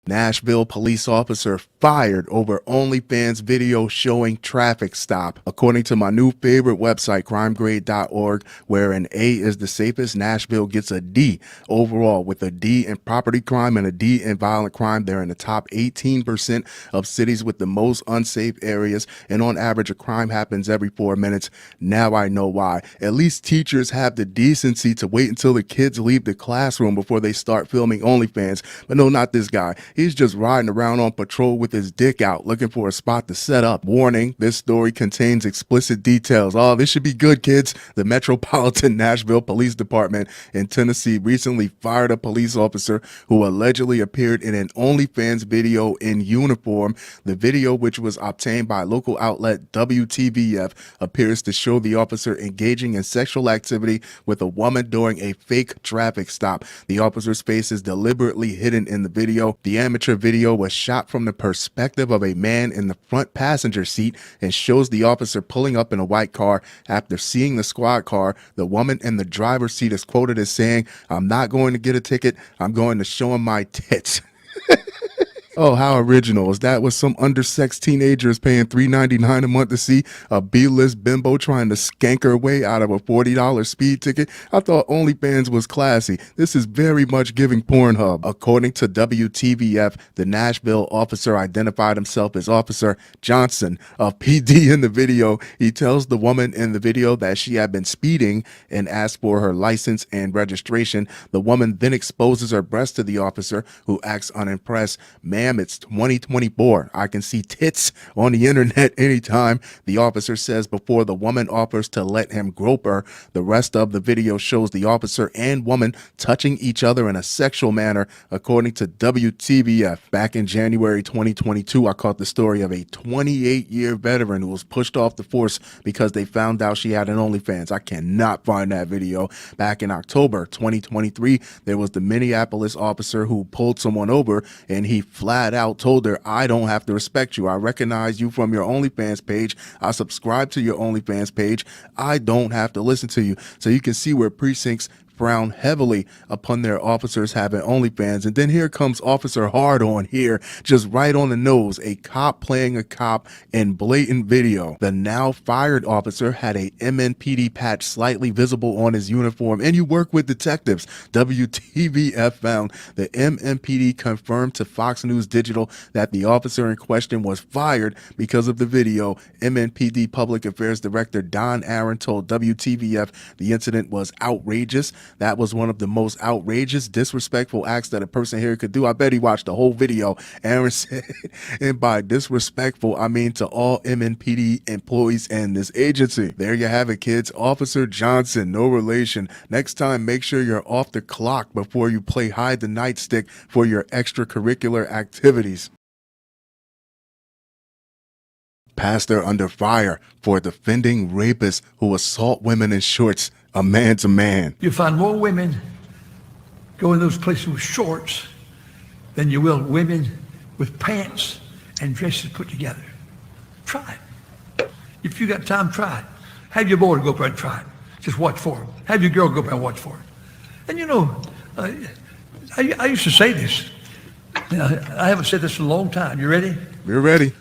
Nashville police officer fired over OnlyFans video showing traffic stop. According to my new favorite website, crimegrade.org, where an A is the safest, Nashville gets a D overall, with a D in property crime and a D in violent crime. They're in the top 18% of cities with the most unsafe areas, and on average, a crime happens every 4 minutes. Now I know why. At least teachers have the decency to wait until the kids leave the classroom before they start filming OnlyFans. But no, not this guy. He's just riding around on patrol with his dick out, looking for a spot to set up. Warning, this story contains explicit details. Oh, this should be good, kids. The Metropolitan Nashville Police Department in Tennessee recently fired a police officer who allegedly appeared in an OnlyFans video in uniform. The video, which was obtained by local outlet WTVF, appears to show the officer engaging in sexual activity with a woman during a fake traffic stop. The officer's face is deliberately hidden in the video. The amateur video was shot from the perspective of a man in the front passenger seat and shows the officer pulling up in a white car. After seeing the squad car, the woman in the driver's seat is quoted as saying, "I'm not going to get a ticket. I'm going to show him my tits." Oh, how original. Is that what some undersexed teenager is paying $3.99 a month to see a B-list bimbo trying to skank her way out of a $40 speed ticket? I thought OnlyFans was classy. This is very much giving Pornhub. According to WTVF, the Nashville officer identified himself as Officer Johnson of PD in the video. He tells the woman in the video that she had been speeding and asked for her license and registration. The woman then exposes her breast to the officer, who acts unimpressed. "Ma'am, it's 2024. I can see tits on the internet anytime," the officer says before the woman offers to let him grope her. The rest of the video shows the officer and woman touching each other in a sexual manner, according to WTVF. Back in January 2022, I caught the story of a 28-year veteran who was pushed off the force because they found out she had an OnlyFans. I cannot find that video. Back in October 2023, there was the Minneapolis officer who pulled someone over, and he flat out told her, "I don't have to respect you. I recognize you from your OnlyFans page. I subscribe to your OnlyFans page. I don't have to listen to you." So you can see where precincts frown heavily upon their officers having OnlyFans. And then here comes Officer Hard on here, just right on the nose, a cop playing a cop in blatant video. The now fired officer had a MNPD patch slightly visible on his uniform. And you work with detectives. WTVF found the MNPD confirmed to Fox News Digital that the officer in question was fired because of the video. MNPD Public Affairs Director Don Aaron told WTVF the incident was outrageous. That was one of the most outrageous, disrespectful acts that a person here could do. I bet he watched the whole video. Aaron said, and by disrespectful, I mean to all MNPD employees and this agency. There you have it, kids. Officer Johnson, no relation. Next time, make sure you're off the clock before you play hide the nightstick for your extracurricular activities. Pastor under fire for defending rapists who assault women in shorts, a man to man. You'll find more women go in those places with shorts than you will women with pants and dresses put together. Try it. If you got time, try it. Have your boy go up there and try it. Just watch for it. Have your girl go up there and watch for it. And you know, I used to say this. I haven't said this in a long time. You ready? We're ready.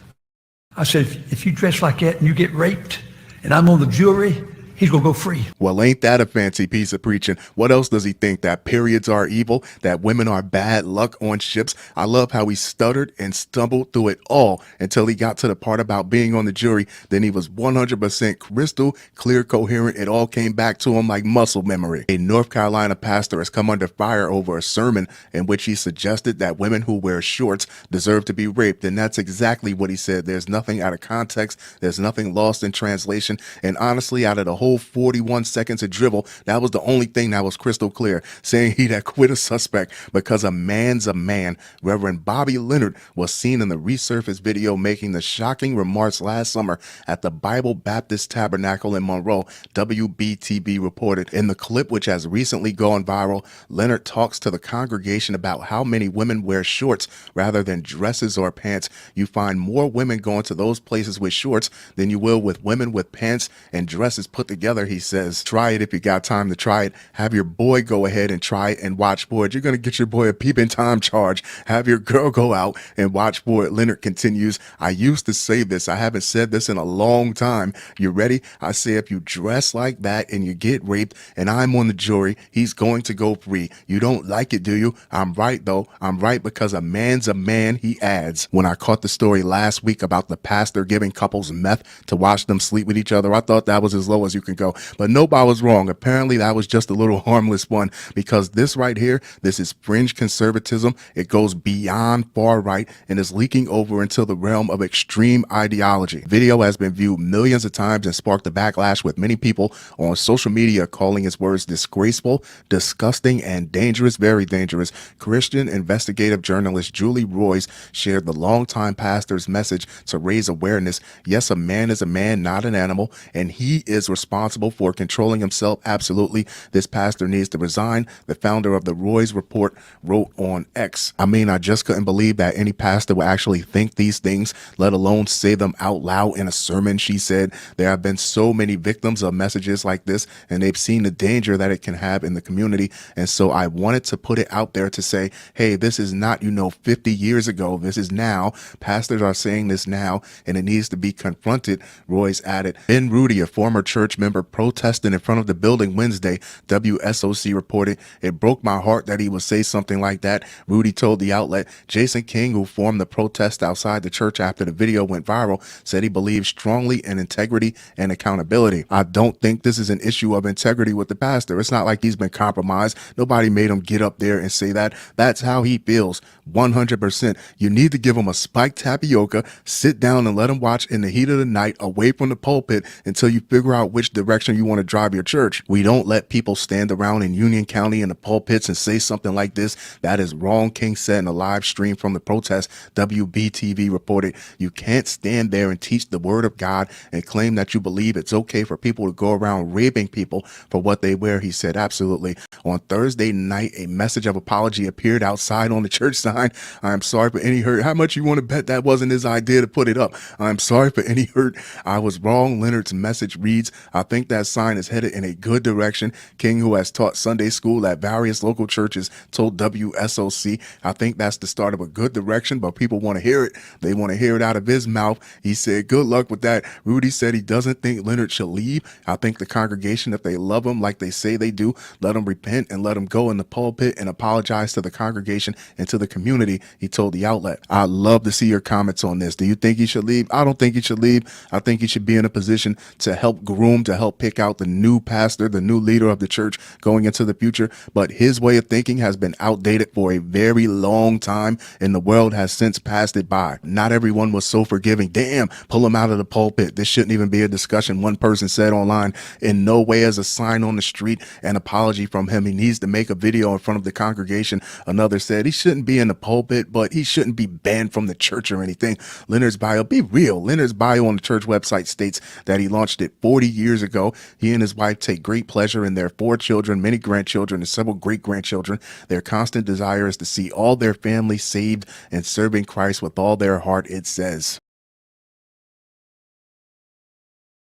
I said, if you dress like that and you get raped and I'm on the jury, he's going to go free. Well, ain't that a fancy piece of preaching? What else does he think? That periods are evil? That women are bad luck on ships? I love how he stuttered and stumbled through it all until he got to the part about being on the jury. Then he was 100% crystal clear, coherent. It all came back to him like muscle memory. A North Carolina pastor has come under fire over a sermon in which he suggested that women who wear shorts deserve to be raped. And that's exactly what he said. There's nothing out of context. There's nothing lost in translation. And honestly, out of the whole 41 seconds of drivel, that was the only thing that was crystal clear, saying he'd acquit a suspect because a man's a man. Reverend Bobby Leonard was seen in the resurfaced video making the shocking remarks last summer at the Bible Baptist Tabernacle in Monroe, WBTV reported. In the clip, which has recently gone viral, Leonard talks to the congregation about how many women wear shorts rather than dresses or pants. You find more women going to those places with shorts than you will with women with pants and dresses put together, he says. Try it if you got time to try it. Have your boy go ahead and try it and watch for it. You're going to get your boy a peeping time charge. Have your girl go out and watch for it. Leonard continues, I used to say this. I haven't said this in a long time. You ready? I say if you dress like that and you get raped and I'm on the jury, he's going to go free. You don't like it, do you? I'm right, though. I'm right because a man's a man, he adds. When I caught the story last week about the pastor giving couples meth to watch them sleep with each other, I thought that was as low as you can go. But nope, I was wrong. Apparently that was just a little harmless one, because this right here, this is fringe conservatism. It goes beyond far right and is leaking over into the realm of extreme ideology. Video has been viewed millions of times and sparked a backlash, with many people on social media calling his words disgraceful, disgusting, and dangerous, very dangerous. Christian investigative journalist Julie Royce shared the longtime pastor's message to raise awareness. Yes, a man is a man, not an animal, and he is responsible for controlling himself. Absolutely. This pastor needs to resign, the founder of the Roy's Report wrote on X. I mean, I just couldn't believe that any pastor would actually think these things, let alone say them out loud in a sermon, she said. There have been so many victims of messages like this, and they've seen the danger that it can have in the community. And so I wanted to put it out there to say, hey, this is not, 50 years ago. This is now. Pastors are saying this now, and it needs to be confronted, Royce added. Ben Rudy, a former church member, protesting in front of the building Wednesday, WSOC reported. It broke my heart that he would say something like that. Rudy told the outlet. Jason King, who formed the protest outside the church after the video went viral, said he believes strongly in integrity and accountability. I don't think this is an issue of integrity with the pastor. It's not like he's been compromised. Nobody made him get up there and say that. That's how he feels, 100%. You need to give him a spiked tapioca, sit down and let him watch in the heat of the night away from the pulpit until you figure out which direction you want to drive your church. We don't let people stand around in Union County in the pulpits and say something like this. That is wrong, King said in a live stream from the protest. WBTV reported. You can't stand there and teach the word of God and claim that you believe it's okay for people to go around raping people for what they wear, he said. Absolutely. On Thursday night, a message of apology appeared outside on the church sign. I am sorry for any hurt. How much you want to bet that wasn't his idea to put it up? I'm sorry for any hurt. I was wrong. Leonard's message reads, I think that sign is headed in a good direction. King, who has taught Sunday school at various local churches, told WSOC, I think that's the start of a good direction, but people want to hear it. They want to hear it out of his mouth. He said, good luck with that. Rudy said he doesn't think Leonard should leave. I think the congregation, if they love him like they say they do, let him repent and let him go in the pulpit and apologize to the congregation and to the community, he told the outlet. I'd love to see your comments on this. Do you think he should leave? I don't think he should leave. I think he should be in a position to help groom to help pick out the new pastor, the new leader of the church going into the future. But his way of thinking has been outdated for a very long time, and the world has since passed it by. Not everyone was so forgiving. Damn, pull him out of the pulpit. This shouldn't even be a discussion. One person said online, in no way as a sign on the street, an apology from him. He needs to make a video in front of the congregation. Another said he shouldn't be in the pulpit, but he shouldn't be banned from the church or anything. Leonard's bio, be real. Leonard's bio on the church website states that he launched it 40 years ago. He and his wife take great pleasure in their 4 children, many grandchildren, and several great-grandchildren. Their constant desire is to see all their family saved and serving Christ with all their heart, it says.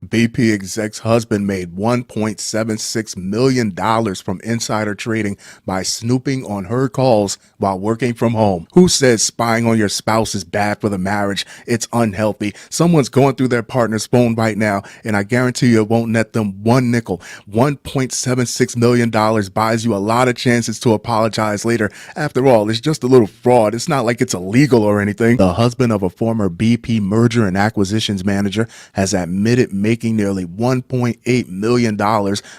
BP exec's husband made $1.76 million from insider trading by snooping on her calls while working from home. Who says spying on your spouse is bad for the marriage? It's unhealthy. Someone's going through their partner's phone right now, and I guarantee you it won't net them one nickel. $1.76 million buys you a lot of chances to apologize later. After all, it's just a little fraud. It's not like it's illegal or anything. The husband of a former BP merger and acquisitions manager has admitted making nearly $1.8 million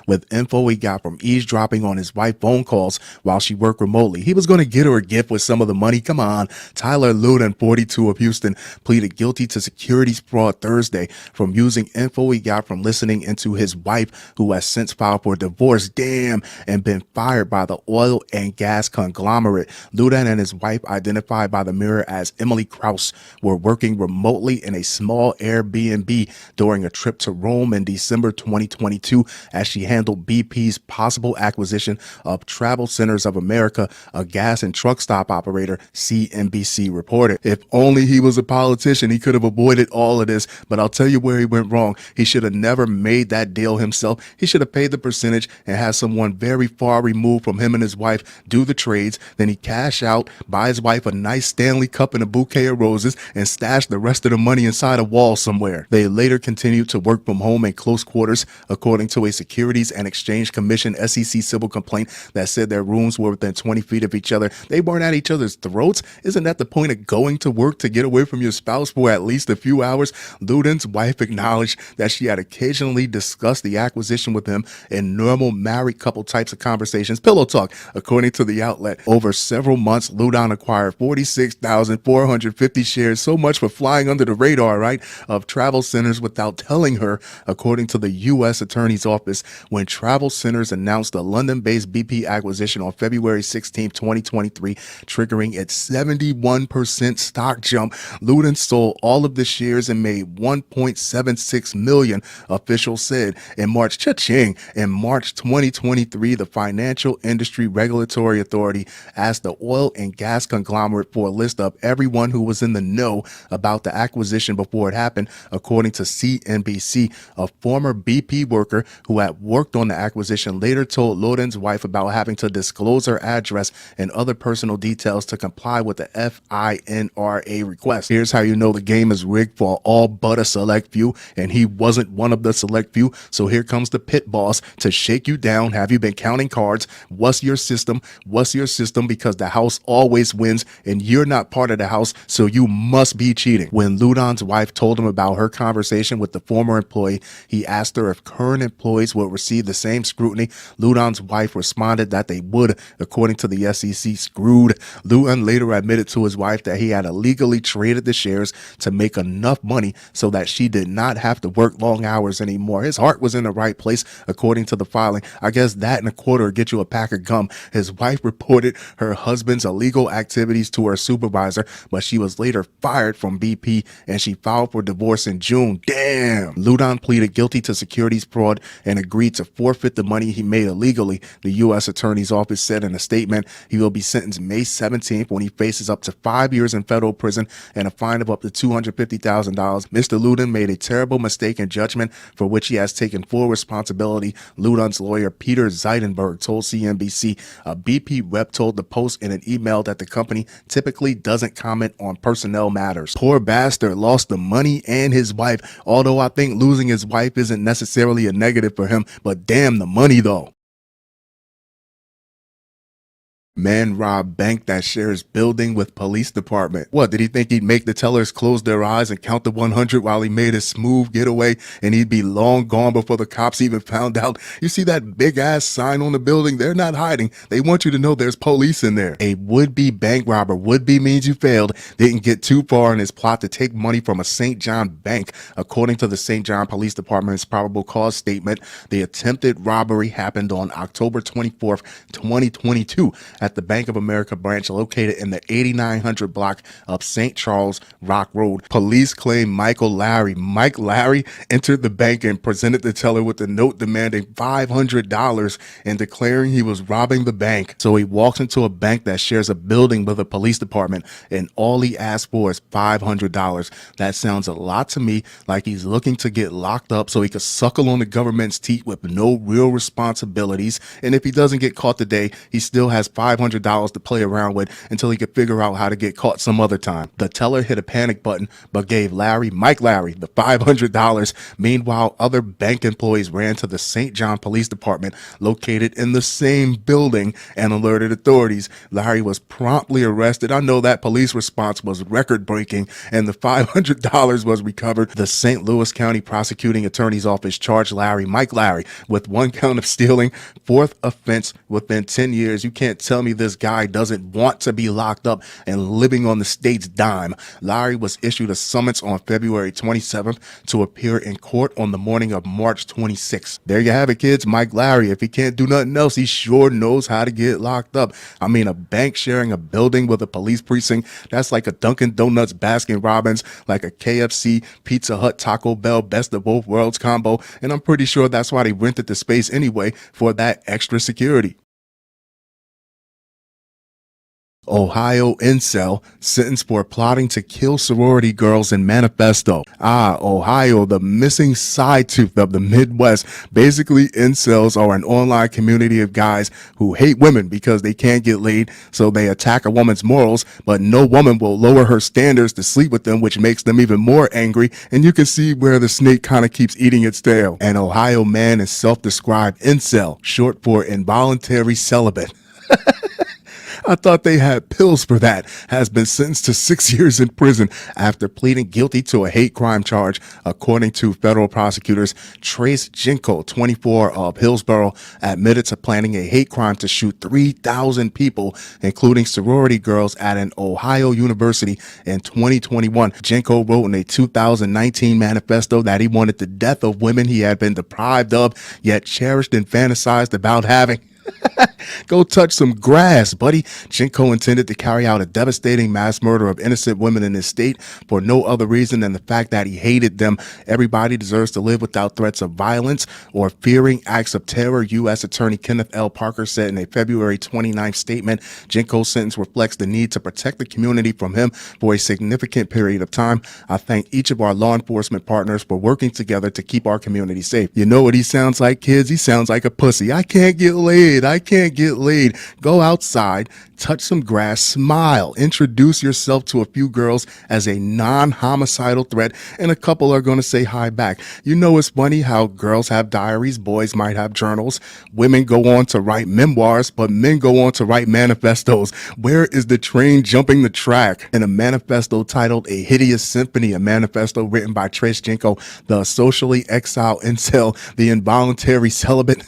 with info he got from eavesdropping on his wife's phone calls while she worked remotely. He was going to get her a gift with some of the money. Come on. Tyler Luden, 42 of Houston, pleaded guilty to securities fraud Thursday from using info he got from listening into his wife, who has since filed for divorce, and been fired by the oil and gas conglomerate. Luden and his wife, identified by the Mirror as Emily Krause, were working remotely in a small Airbnb during a trip to Rome in December 2022 as she handled BP's possible acquisition of Travel Centers of America, a gas and truck stop operator, CNBC reported. If only he was a politician, he could have avoided all of this, but I'll tell you where he went wrong. He should have never made that deal himself. He should have paid the percentage and had someone very far removed from him and his wife do the trades. Then he cash out, buy his wife a nice Stanley Cup and a bouquet of roses, and stash the rest of the money inside a wall somewhere. They later continued to work from home in close quarters, according to a Securities and Exchange Commission SEC civil complaint that said their rooms were within 20 feet of each other. They weren't at each other's throats. Isn't that the point of going to work, to get away from your spouse for at least a few hours? Luden's wife acknowledged that she had occasionally discussed the acquisition with him in normal married couple types of conversations. Pillow talk, according to the outlet. Over several months, Luden acquired 46,450 shares, so much for flying under the radar, right, of Travel Centers without telling her, according to the U.S. Attorney's Office. When Travel Centers announced the London-based BP acquisition on February 16, 2023, triggering its 71% stock jump, Luden sold all of the shares and made $1.76 million, officials said. In March, cha-ching, in March 2023, the Financial Industry Regulatory Authority asked the oil and gas conglomerate for a list of everyone who was in the know about the acquisition before it happened, according to CNBC. A former BP worker who had worked on the acquisition later told Luden's wife about having to disclose her address and other personal details to comply with the FINRA request. Here's how you know the game is rigged for all but a select few, and he wasn't one of the select few. So here comes the pit boss to shake you down. Have you been counting cards? What's your system? What's your system? Because the house always wins, and you're not part of the house, so you must be cheating. When Luden's wife told him about her conversation with the former employee, he asked her if current employees would receive the same scrutiny. Luden's wife responded that they would, according to the SEC. Screwed. Luden later admitted to his wife that he had illegally traded the shares to make enough money so that she did not have to work long hours anymore. His heart was in the right place, according to the filing. I guess that and a quarter will get you a pack of gum. His wife reported her husband's illegal activities to her supervisor, but she was later fired from BP and she filed for divorce in June. Damn. Luden pleaded guilty to securities fraud and agreed to forfeit the money he made illegally. The U.S. Attorney's Office said in a statement he will be sentenced May 17th when he faces up to 5 years in federal prison and a fine of up to $250,000. Mr. Luden made a terrible mistake in judgment for which he has taken full responsibility, Luden's lawyer Peter Zeidenberg told CNBC. A BP rep told the Post in an email that the company typically doesn't comment on personnel matters. Poor bastard lost the money and his wife, although I think losing his wife isn't necessarily a negative for him, but damn the money though. Man robbed bank that shares building with police department. What, did he think he'd make the tellers close their eyes and count to 100 while he made a smooth getaway and he'd be long gone before the cops even found out? You see that big ass sign on the building? They're not hiding. They want you to know there's police in there. A would-be bank robber, would-be means you failed, didn't get too far in his plot to take money from a St. John bank. According to the St. John Police Department's probable cause statement, the attempted robbery happened on October 24th, 2022 at the Bank of America branch located in the 8900 block of St. Charles Rock Road. Police claim Mike Larry entered the bank and presented the teller with a note demanding $500 and declaring he was robbing the bank. So he walks into a bank that shares a building with a police department and all he asked for is $500. That sounds a lot to me like he's looking to get locked up so he could suckle on the government's teeth with no real responsibilities. And if he doesn't get caught today, he still has $500 to play around with until he could figure out how to get caught some other time. The teller hit a panic button but gave Mike Larry, the $500. Meanwhile, other bank employees ran to the St. John Police Department located in the same building and alerted authorities. Larry was promptly arrested. I know that police response was record-breaking and the $500 was recovered. The St. Louis County Prosecuting Attorney's Office charged Mike Larry, with one count of stealing, fourth offense within 10 years. You can't tell me this guy doesn't want to be locked up and living on the state's dime. Larry was issued a summons on February 27th to appear in court on the morning of March 26th. There you have it, kids. Mike Larry, if he can't do nothing else, he sure knows how to get locked up. I mean, a bank sharing a building with a police precinct, that's like a Dunkin' Donuts Baskin Robbins, like a KFC, Pizza Hut, Taco Bell, best of both worlds combo. And I'm pretty sure that's why they rented the space anyway, for that extra security. Ohio incel sentenced for plotting to kill sorority girls in manifesto. Ohio, the missing side tooth of the Midwest. Basically, incels are an online community of guys who hate women because they can't get laid, so they attack a woman's morals, but no woman will lower her standards to sleep with them, which makes them even more angry, and you can see where the snake kind of keeps eating its tail. An Ohio man is self-described incel, short for involuntary celibate. I thought they had pills for that, has been sentenced to 6 years in prison after pleading guilty to a hate crime charge. According to federal prosecutors, Trace Jenko, 24, of Hillsborough, admitted to planning a hate crime to shoot 3,000 people, including sorority girls, at an Ohio university in 2021. Jenko wrote in a 2019 manifesto that he wanted the death of women he had been deprived of, yet cherished and fantasized about having. Go touch some grass, buddy. Jenko intended to carry out a devastating mass murder of innocent women in his state for no other reason than the fact that he hated them. Everybody deserves to live without threats of violence or fearing acts of terror, U.S. Attorney Kenneth L. Parker said in a February 29th statement. Jenko's sentence reflects the need to protect the community from him for a significant period of time. I thank each of our law enforcement partners for working together to keep our community safe. You know what he sounds like, kids? He sounds like a pussy. I can't get laid. I can't get laid. Go outside, touch some grass, smile, introduce yourself to a few girls as a non-homicidal threat, and a couple are going to say hi back. You know, it's funny how girls have diaries, boys might have journals, women go on to write memoirs, but men go on to write manifestos. Where is the train jumping the track? In a manifesto titled A Hideous Symphony, a manifesto written by Trace Jenko, the socially exiled incel, the involuntary celibate.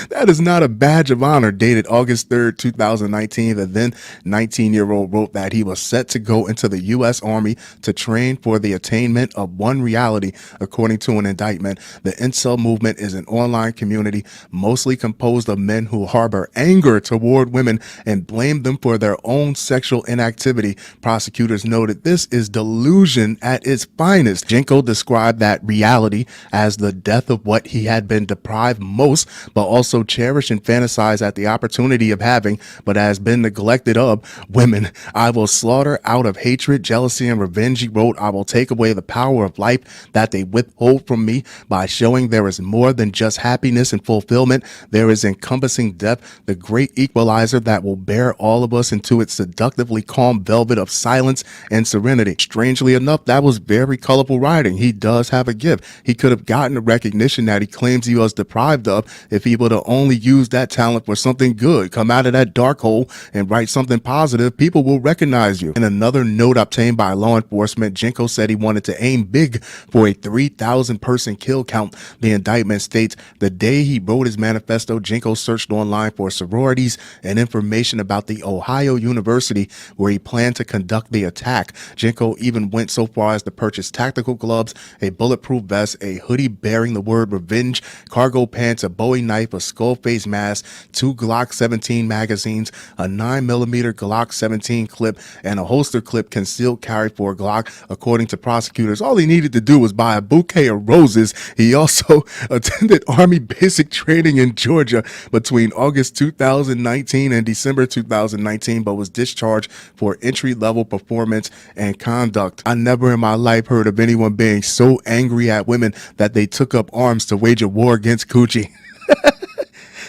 That is not a badge of honor. Dated August 3rd, 2019, the then 19-year-old wrote that he was set to go into the U.S. Army to train for the attainment of one reality. According to an indictment, the incel movement is an online community mostly composed of men who harbor anger toward women and blame them for their own sexual inactivity. Prosecutors noted this is delusion at its finest. Jenko described that reality as the death of what he had been deprived most, but also cherish and fantasize at the opportunity of having, but has been neglected of, women. I will slaughter out of hatred, jealousy, and revenge, he wrote. I will take away the power of life that they withhold from me by showing there is more than just happiness and fulfillment. There is encompassing death, the great equalizer that will bear all of us into its seductively calm velvet of silence and serenity. Strangely enough, that was very colorful writing. He does have a gift. He could have gotten the recognition that he claims he was deprived of if he would have only use that talent for something good. Come out of that dark hole and write something positive. People will recognize you. In another note obtained by law enforcement, Jenko said he wanted to aim big for a 3,000 person kill count. The indictment states the day he wrote his manifesto, Jenko searched online for sororities and information about the Ohio University where he planned to conduct the attack. Jenko even went so far as to purchase tactical gloves, a bulletproof vest, a hoodie bearing the word revenge, cargo pants, a Bowie knife, a skull face mask, 2 Glock 17 magazines, a 9mm Glock 17 clip, and a holster clip concealed carry for a Glock. According to prosecutors, all he needed to do was buy a bouquet of roses. He also attended Army basic training in Georgia between August 2019 and December 2019, but was discharged for entry-level performance and conduct. I never in my life heard of anyone being so angry at women that they took up arms to wage a war against coochie.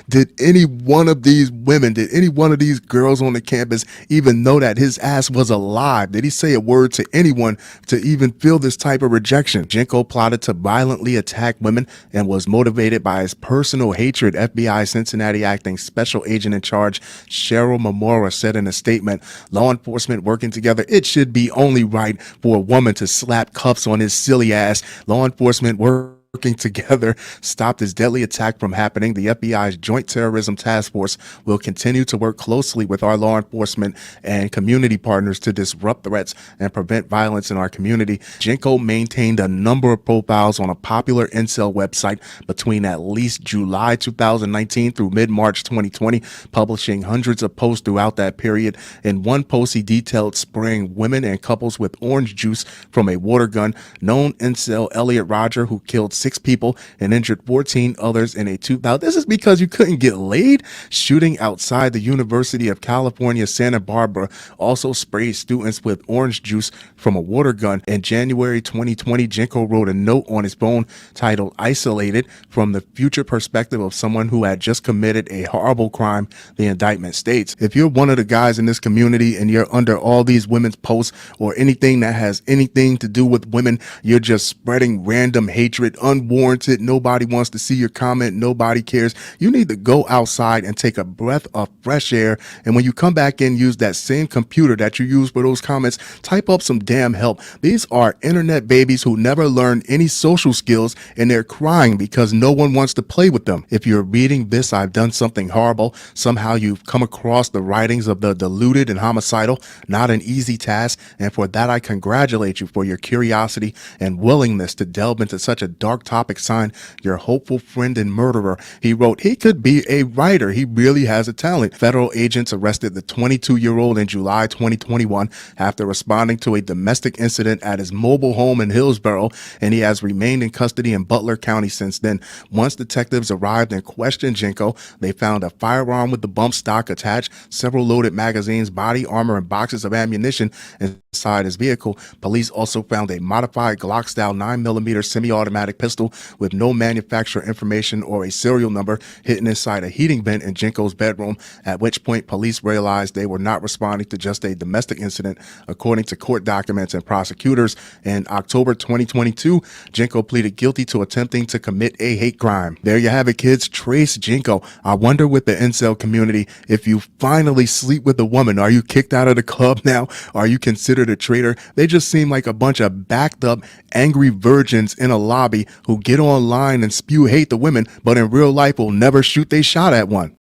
Did any one of these women, did any one of these girls on the campus even know that his ass was alive? Did he say a word to anyone to even feel this type of rejection? Jenko plotted to violently attack women and was motivated by his personal hatred, FBI Cincinnati acting special agent in charge Cheryl Mamora said in a statement. Law enforcement working together, it should be only right for a woman to slap cuffs on his silly ass. Law enforcement working together stopped this deadly attack from happening. The FBI's Joint Terrorism Task Force will continue to work closely with our law enforcement and community partners to disrupt threats and prevent violence in our community. Jenko maintained a number of profiles on a popular incel website between at least July 2019 through mid-March 2020, publishing hundreds of posts throughout that period. In one post, he detailed spraying women and couples with orange juice from a water gun. Known incel Elliot Rodger, who killed 6 people and injured 14 others in a 2000. This is because you couldn't get laid. Shooting outside the University of California, Santa Barbara, also sprayed students with orange juice from a water gun. In January 2020, Jenko wrote a note on his phone titled "Isolated" from the future perspective of someone who had just committed a horrible crime. The indictment states, if you're one of the guys in this community and you're under all these women's posts or anything that has anything to do with women, you're just spreading random hatred, unwarranted. Nobody wants to see your comment. Nobody cares. You need to go outside and take a breath of fresh air. And when you come back in, use that same computer that you use for those comments. Type up some damn help. These are internet babies who never learned any social skills and they're crying because no one wants to play with them. If you're reading this, I've done something horrible. Somehow you've come across the writings of the deluded and homicidal. Not an easy task. And for that, I congratulate you for your curiosity and willingness to delve into such a dark topic. Signed, your hopeful friend and murderer. He wrote, he could be a writer. He really has a talent. Federal agents arrested the 22-year-old in July 2021 after responding to a domestic incident at his mobile home in Hillsborough, and he has remained in custody in Butler County since then. Once detectives arrived and questioned Jenko, they found a firearm with the bump stock attached, several loaded magazines, body armor, and boxes of ammunition inside his vehicle. Police also found a modified Glock-style 9mm semi-automatic pistol with no manufacturer information or a serial number hidden inside a heating vent in Jenko's bedroom, at which point police realized they were not responding to just a domestic incident. According to court documents and prosecutors, in October 2022, Jenko pleaded guilty to attempting to commit a hate crime. There you have it, kids. Trace Jenko. I wonder with the incel community, if you finally sleep with a woman, are you kicked out of the club now? Are you considered a traitor? They just seem like a bunch of backed up, angry virgins in a lobby who get online and spew hate to women, but in real life will never shoot they shot at one.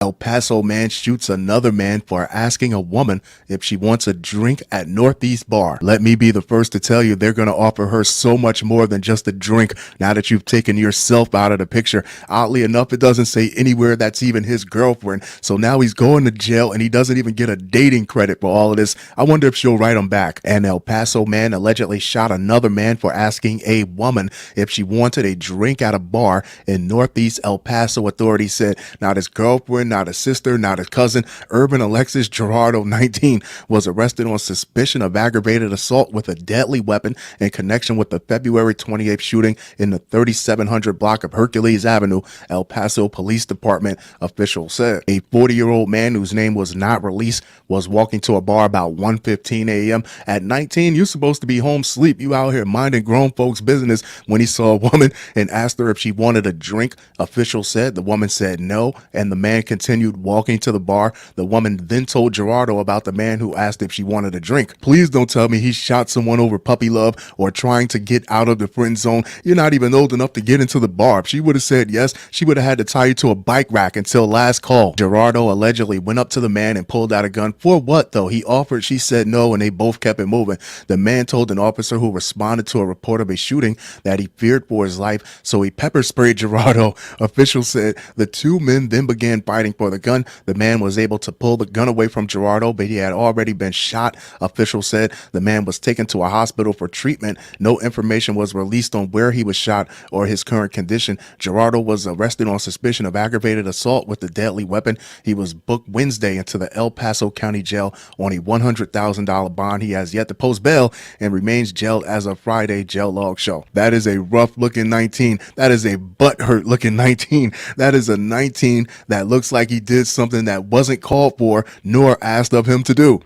El Paso man shoots another man for asking a woman if she wants a drink at Northeast Bar. Let me be the first to tell you they're going to offer her so much more than just a drink now that you've taken yourself out of the picture. Oddly enough, it doesn't say anywhere that's even his girlfriend. So now he's going to jail and he doesn't even get a dating credit for all of this. I wonder if she'll write him back. An El Paso man allegedly shot another man for asking a woman if she wanted a drink at a bar in Northeast El Paso, authorities said. Now this girlfriend not a sister, not a cousin. Urban Alexis Gerardo, 19, was arrested on suspicion of aggravated assault with a deadly weapon in connection with the February 28th shooting in the 3700 block of Hercules Avenue, El Paso Police Department officials said. A 40-year-old man whose name was not released was walking to a bar about 1:15 a.m. At 19, you're supposed to be home sleep. You out here minding grown folks' business when he saw a woman and asked her if she wanted a drink. Officials said the woman said no, and the man continued walking to the bar. The woman then told Gerardo about the man who asked if she wanted a drink. Please don't tell me he shot someone over puppy love or trying to get out of the friend zone. You're not even old enough to get into the bar. If she would have said yes, she would have had to tie you to a bike rack until last call. Gerardo allegedly went up to the man and pulled out a gun. For what though? He offered, she said no, and they both kept it moving. The man told an officer who responded to a report of a shooting that he feared for his life, so he pepper sprayed Gerardo. Officials said the two men then began fighting for the gun. The man was able to pull the gun away from Gerardo, but he had already been shot. Officials said the man was taken to a hospital for treatment. No information was released on where he was shot or his current condition. Gerardo was arrested on suspicion of aggravated assault with a deadly weapon. He was booked Wednesday into the El Paso County Jail on a $100,000 bond. He has yet to post bail and remains jailed as of Friday, jail log show. That is a rough looking 19. That is a butthurt looking 19. That is a 19 that looks like he did something that wasn't called for nor asked of him to do.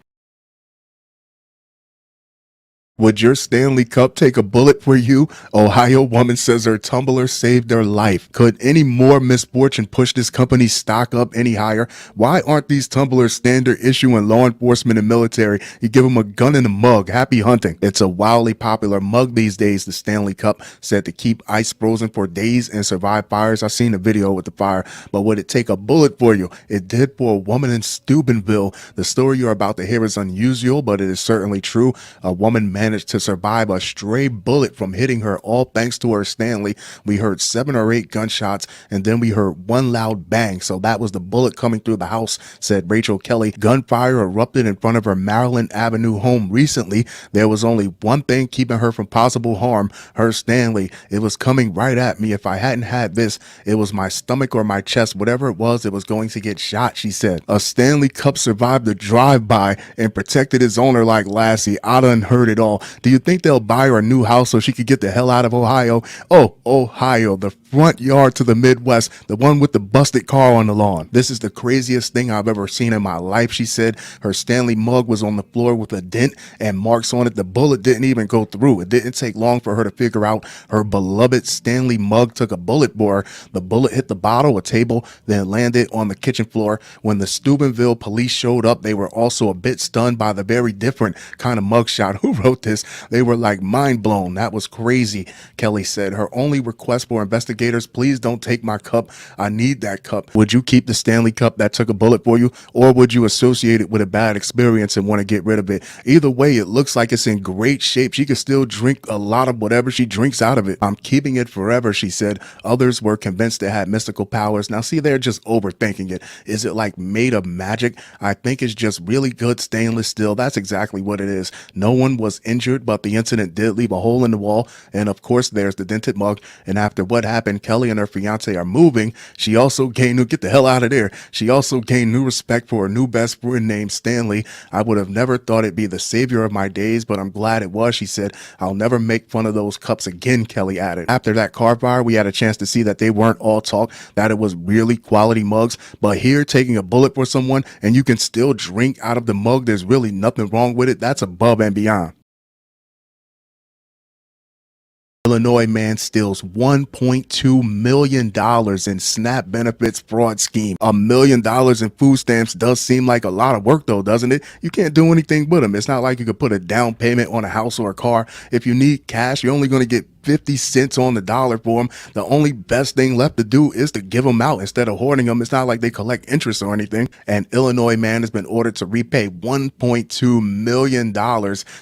Would your Stanley Cup take a bullet for you? Ohio woman says her tumbler saved her life. Could any more misfortune push this company's stock up any higher? Why aren't these tumblers standard issue in law enforcement and military? You give them a gun and a mug. Happy hunting. It's a wildly popular mug these days, the Stanley Cup, said to keep ice frozen for days and survive fires. I seen a video with the fire, but would it take a bullet for you? It did for a woman in Steubenville. The story you're about to hear is unusual, but it is certainly true. A woman managed to survive a stray bullet from hitting her, all thanks to her Stanley. We heard 7 or 8 gunshots, and then we heard one loud bang. So that was the bullet coming through the house, said Rachel Kelly. Gunfire erupted in front of her Maryland Avenue home recently. There was only one thing keeping her from possible harm, her Stanley. It was coming right at me. If I hadn't had this, it was my stomach or my chest, whatever it was going to get shot, she said. A Stanley Cup survived the drive-by and protected its owner like Lassie. I done heard it all. Do you think they'll buy her a new house so she could get the hell out of Ohio? Oh, Ohio, the front yard to the Midwest, the one with the busted car on the lawn. This is the craziest thing I've ever seen in my life, she said. Her Stanley mug was on the floor with a dent and marks on it. The bullet didn't even go through. It didn't take long for her to figure out her beloved Stanley mug took a bullet for her. The bullet hit the bottle, a table, then landed on the kitchen floor. When the Steubenville police showed up, they were also a bit stunned by the very different kind of mugshot. Who wrote this? They were like mind blown. That was crazy, Kelly said. Her only request for investigators, please don't take my cup. I need that cup. Would you keep the Stanley Cup that took a bullet for you, or would you associate it with a bad experience and want to get rid of it? Either way, it looks like it's in great shape. She could still drink a lot of whatever she drinks out of it. I'm keeping it forever, she said. Others were convinced it had mystical powers. Now see, they're just overthinking it. Is it like made of magic? I think it's just really good stainless steel. That's exactly what it is. No one was injured, but the incident did leave a hole in the wall. And of course, there's the dented mug. And after what happened, Kelly and her fiance are moving. She also gained get the hell out of there. She also gained new respect for her new best friend named Stanley. I would have never thought it'd be the savior of my days, but I'm glad it was, she said. I'll never make fun of those cups again, Kelly added. After that car fire, we had a chance to see that they weren't all talk, that it was really quality mugs. But here, taking a bullet for someone and you can still drink out of the mug, there's really nothing wrong with it. That's above and beyond. Illinois man steals $1.2 million in SNAP benefits fraud scheme. $1 million in food stamps does seem like a lot of work though, doesn't it? You can't do anything with them. It's not like you could put a down payment on a house or a car. If you need cash, you're only going to get 50 cents on the dollar for them. The only best thing left to do is to give them out instead of hoarding them. It's not like they collect interest or anything. An Illinois man has been ordered to repay $1.2 million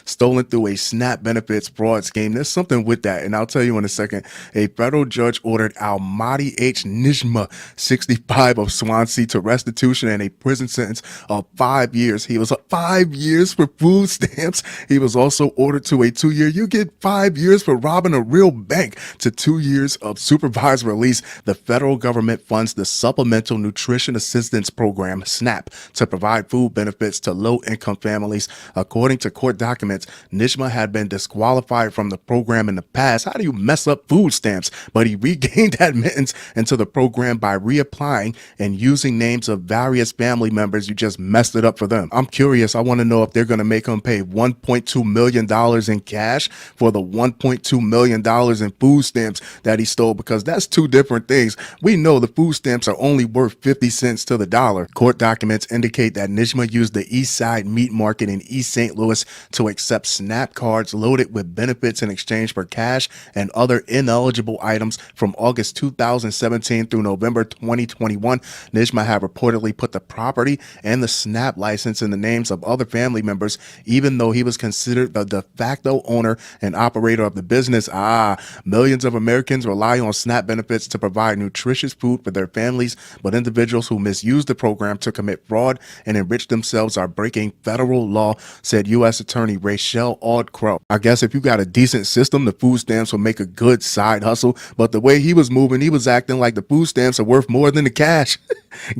stolen through a SNAP benefits fraud scheme. There's something with that, and I'll tell you in a second. A federal judge ordered Almaty H. Nijma, 65 of Swansea, to restitution and a prison sentence of 5 years. He was 5 years for food stamps. He was also ordered to a 2-year. You get 5 years for robbing a real bank to 2 years of supervised release. The federal government funds the Supplemental Nutrition Assistance Program, SNAP, to provide food benefits to low-income families. According to court documents, Nishma had been disqualified from the program in the past. How do you mess up food stamps? But he regained admittance into the program by reapplying and using names of various family members. You just messed it up for them. I'm curious. I want to know if they're going to make him pay $1.2 million in cash for the $1.2 million in food stamps that he stole, because that's two different things. We know the food stamps are only worth 50 cents to the dollar. Court documents indicate that Nishma used the East Side Meat Market in East St. Louis to accept SNAP cards loaded with benefits in exchange for cash and other ineligible items from August 2017 through November 2021. Nishma had reportedly put the property and the SNAP license in the names of other family members, even though he was considered the de facto owner and operator of the business. Millions of Americans rely on SNAP benefits to provide nutritious food for their families, but individuals who misuse the program to commit fraud and enrich themselves are breaking federal law, said U.S. Attorney Rachel Audcrow. I guess if you got a decent system, the food stamps will make a good side hustle, but the way he was moving, he was acting like the food stamps are worth more than the cash.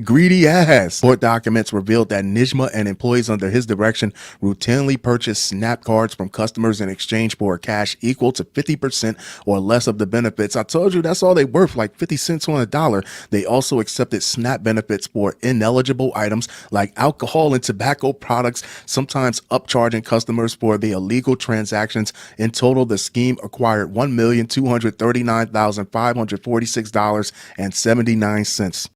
Greedy ass. Court documents revealed that Nishma and employees under his direction routinely purchased SNAP cards from customers in exchange for cash equal to 50% or less of the benefits. I told you that's all they worth, like 50 cents on a dollar. They also accepted SNAP benefits for ineligible items like alcohol and tobacco products, sometimes upcharging customers for the illegal transactions. In total, the scheme acquired $1,239,546.79.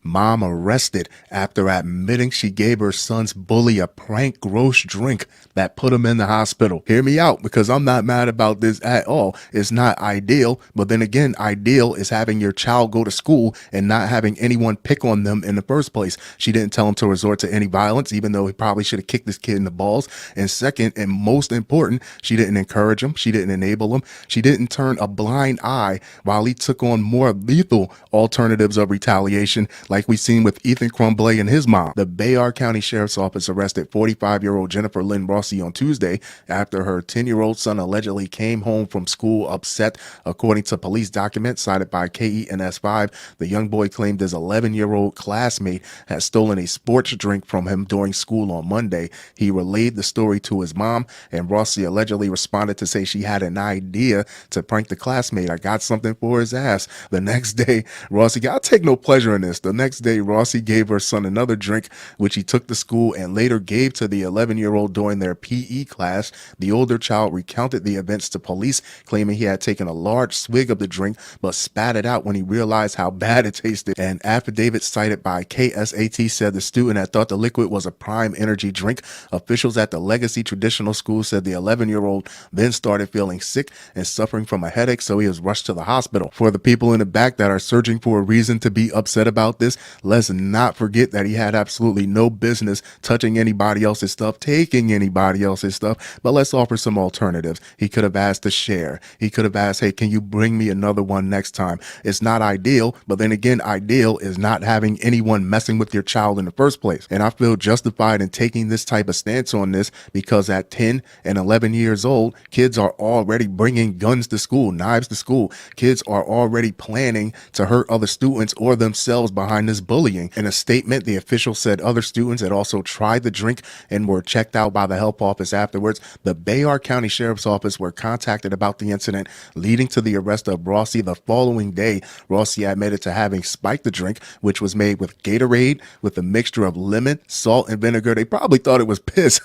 Mom arrested after admitting she gave her son's bully a prank gross drink that put him in the hospital. Hear me out, because I'm not mad about this at all. It's not ideal, but then again, ideal is having your child go to school and not having anyone pick on them in the first place. She didn't tell him to resort to any violence, even though he probably should have kicked this kid in the balls. And second, and most important, she didn't encourage him. She didn't enable him. She didn't turn a blind eye while he took on more lethal alternatives of retaliation, like we seen with Ethan Crumblay and his mom. The Bayard County Sheriff's Office arrested 45-year-old Jennifer Lynn Rossi on Tuesday after her 10-year-old son allegedly came home from school upset. According to police documents cited by KENS5, the young boy claimed his 11-year-old classmate had stolen a sports drink from him during school on Monday. He relayed the story to his mom, and Rossi allegedly responded to say she had an idea to prank the classmate. I got something for his ass. The next day, Rossi, I'll take no pleasure in this. The next day, Rossi gave her son another drink, which he took to school and later gave to the 11-year-old during their PE class. The older child recounted the events to police, claiming he had taken a large swig of the drink but spat it out when he realized how bad it tasted. An affidavit cited by KSAT said the student had thought the liquid was a Prime Energy drink. Officials at the Legacy Traditional School said the 11-year-old then started feeling sick and suffering from a headache, so he was rushed to the hospital. For the people in the back that are searching for a reason to be upset about this, let's not forget that he had absolutely no business touching anybody else's stuff, taking anybody else's stuff. But let's offer some alternatives. He could have asked to share. He could have asked, hey, can you bring me another one next time? It's not ideal, but then again, ideal is not having anyone messing with your child in the first place. And I feel justified in taking this type of stance on this because at 10 and 11 years old, kids are already bringing guns to school, knives to school. Kids are already planning to hurt other students or themselves behind this bullying. In a statement, the official said other students had also tried the drink and were checked out by the health office afterwards. The Bayard County Sheriff's Office were contacted about the incident, leading to the arrest of Rossi. The following day, Rossi admitted to having spiked the drink, which was made with Gatorade with a mixture of lemon, salt, and vinegar. They probably thought it was piss.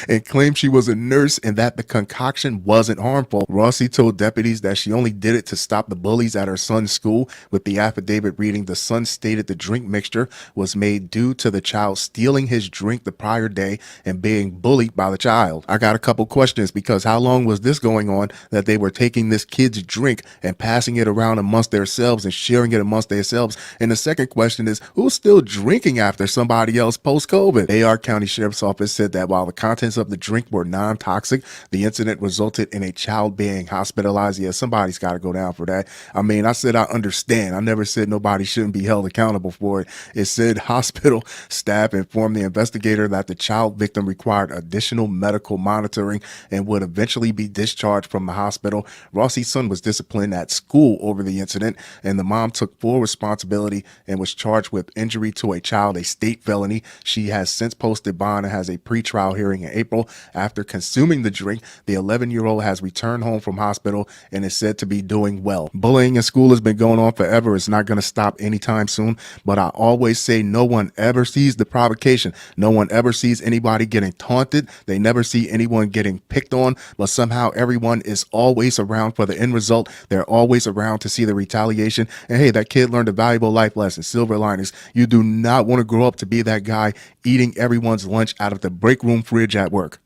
And claimed she was a nurse and that the concoction wasn't harmful. Rossi told deputies that she only did it to stop the bullies at her son's school, with the affidavit reading the son stated the drink mixture was made due to the child stealing his drink the prior day and being bullied by the child. I got a couple questions, because how long was this going on that they were taking this kid's drink and passing it around amongst themselves and sharing it amongst themselves? And the second question is, who's still drinking after somebody else post-COVID? Bayard County Sheriff's Office said that while the contact contents of the drink were non-toxic. The incident resulted in a child being hospitalized. Yeah, somebody's got to go down for that. I mean, I said I understand. I never said nobody shouldn't be held accountable for it. It said hospital staff informed the investigator that the child victim required additional medical monitoring and would eventually be discharged from the hospital. Rossi's son was disciplined at school over the incident, and the mom took full responsibility and was charged with injury to a child, a state felony. She has since posted bond and has a pretrial hearing in April. After consuming the drink, the 11-year-old has returned home from hospital and is said to be doing well. Bullying in school has been going on forever. It's not going to stop anytime soon, but I always say no one ever sees the provocation. No one ever sees anybody getting taunted. They never see anyone getting picked on, but somehow everyone is always around for the end result. They're always around to see the retaliation. And hey, that kid learned a valuable life lesson. Silver linings. You do not want to grow up to be that guy eating everyone's lunch out of the break room fridge at work.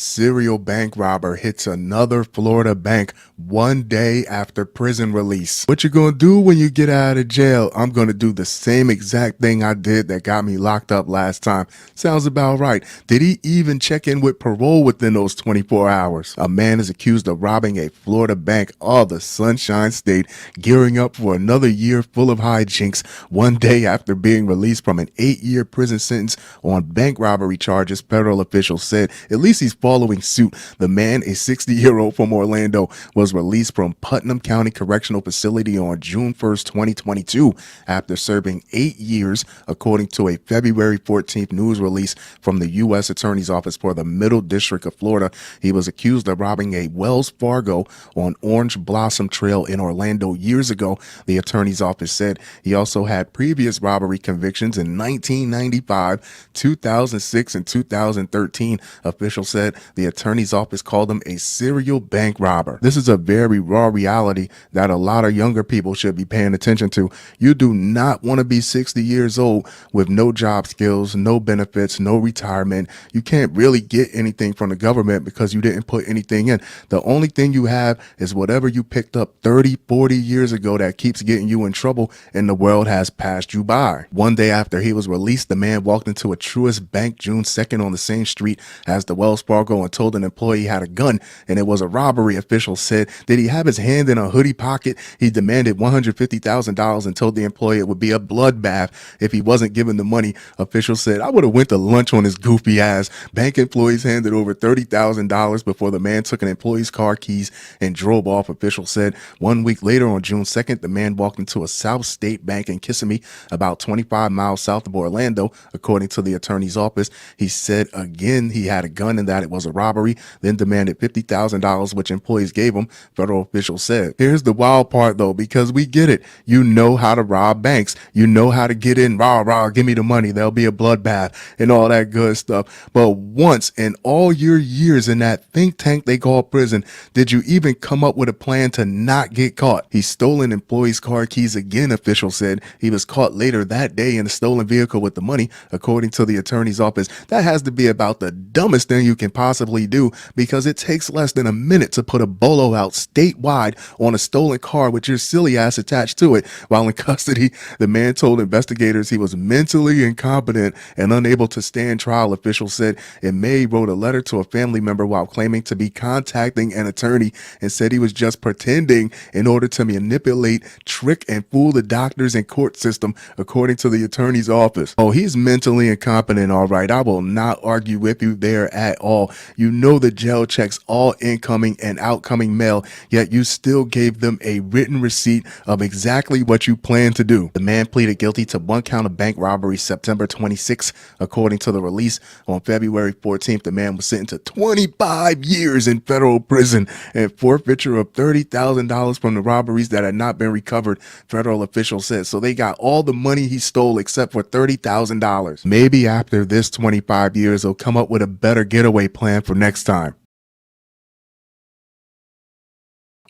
Serial bank robber hits another Florida bank one day after prison release. What you gonna do when you get out of jail? I'm gonna do the same exact thing I did that got me locked up last time. Sounds about right. Did he even check in with parole within those 24 hours? A man is accused of robbing a Florida bank, the Sunshine State, gearing up for another year full of hijinks one day after being released from an 8-year prison sentence on bank robbery charges, federal officials said. At least he's following suit. The man, a 60-year-old from Orlando, was released from Putnam County Correctional Facility on June 1st, 2022, after serving 8 years, according to a February 14th news release from the U.S. Attorney's Office for the Middle District of Florida. He was accused of robbing a Wells Fargo on Orange Blossom Trail in Orlando years ago, the Attorney's Office said. He also had previous robbery convictions in 1995, 2006, and 2013, officials said. The Attorney's Office called him a serial bank robber. This is a very raw reality that a lot of younger people should be paying attention to. You do not want to be 60 years old with no job skills, no benefits, no retirement. You can't really get anything from the government because you didn't put anything in. The only thing you have is whatever you picked up 30, 40 years ago that keeps getting you in trouble, and the world has passed you by. One day after he was released, the man walked into a Truist Bank June 2nd on the same street as the Wells Fargo and told an employee he had a gun and it was a robbery, officials said. Did he have his hand in a hoodie pocket? He demanded $150,000 and told the employee it would be a bloodbath if he wasn't given the money. Officials said, I would have went to lunch on his goofy ass. Bank employees handed over $30,000 before the man took an employee's car keys and drove off, officials said. 1 week later, on June 2nd, the man walked into a South State Bank in Kissimmee, about 25 miles south of Orlando, according to the Attorney's Office. He said again he had a gun and that it was a robbery, then demanded $50,000, which employees gave him, federal officials said. Here's the wild part though, because we get it. You know how to rob banks. You know how to get in, rah, give me the money. There'll be a bloodbath and all that good stuff. But once in all your years in that think tank they call prison, did you even come up with a plan to not get caught? He stole an employee's car keys again, officials said. He was caught later that day in a stolen vehicle with the money, according to the Attorney's Office. That has to be about the dumbest thing you can possibly do, because it takes less than a minute to put a bolo out statewide on a stolen car with your silly ass attached to it. While in custody, the man told investigators he was mentally incompetent and unable to stand trial, officials said. In May, he wrote a letter to a family member while claiming to be contacting an attorney and said he was just pretending in order to manipulate, trick, and fool the doctors and court system, according to the Attorney's Office. Oh, he's mentally incompetent, all right. I will not argue with you there at all. You know the jail checks all incoming and outgoing mail, yet you still gave them a written receipt of exactly what you plan to do. The man pleaded guilty to 1 count of bank robbery September 26, according to the release. On February 14th, the man was sentenced to 25 years in federal prison and forfeiture of $30,000 from the robberies that had not been recovered, federal officials said. So they got all the money he stole except for $30,000. Maybe after this 25 years, they'll come up with a better getaway plan for next time.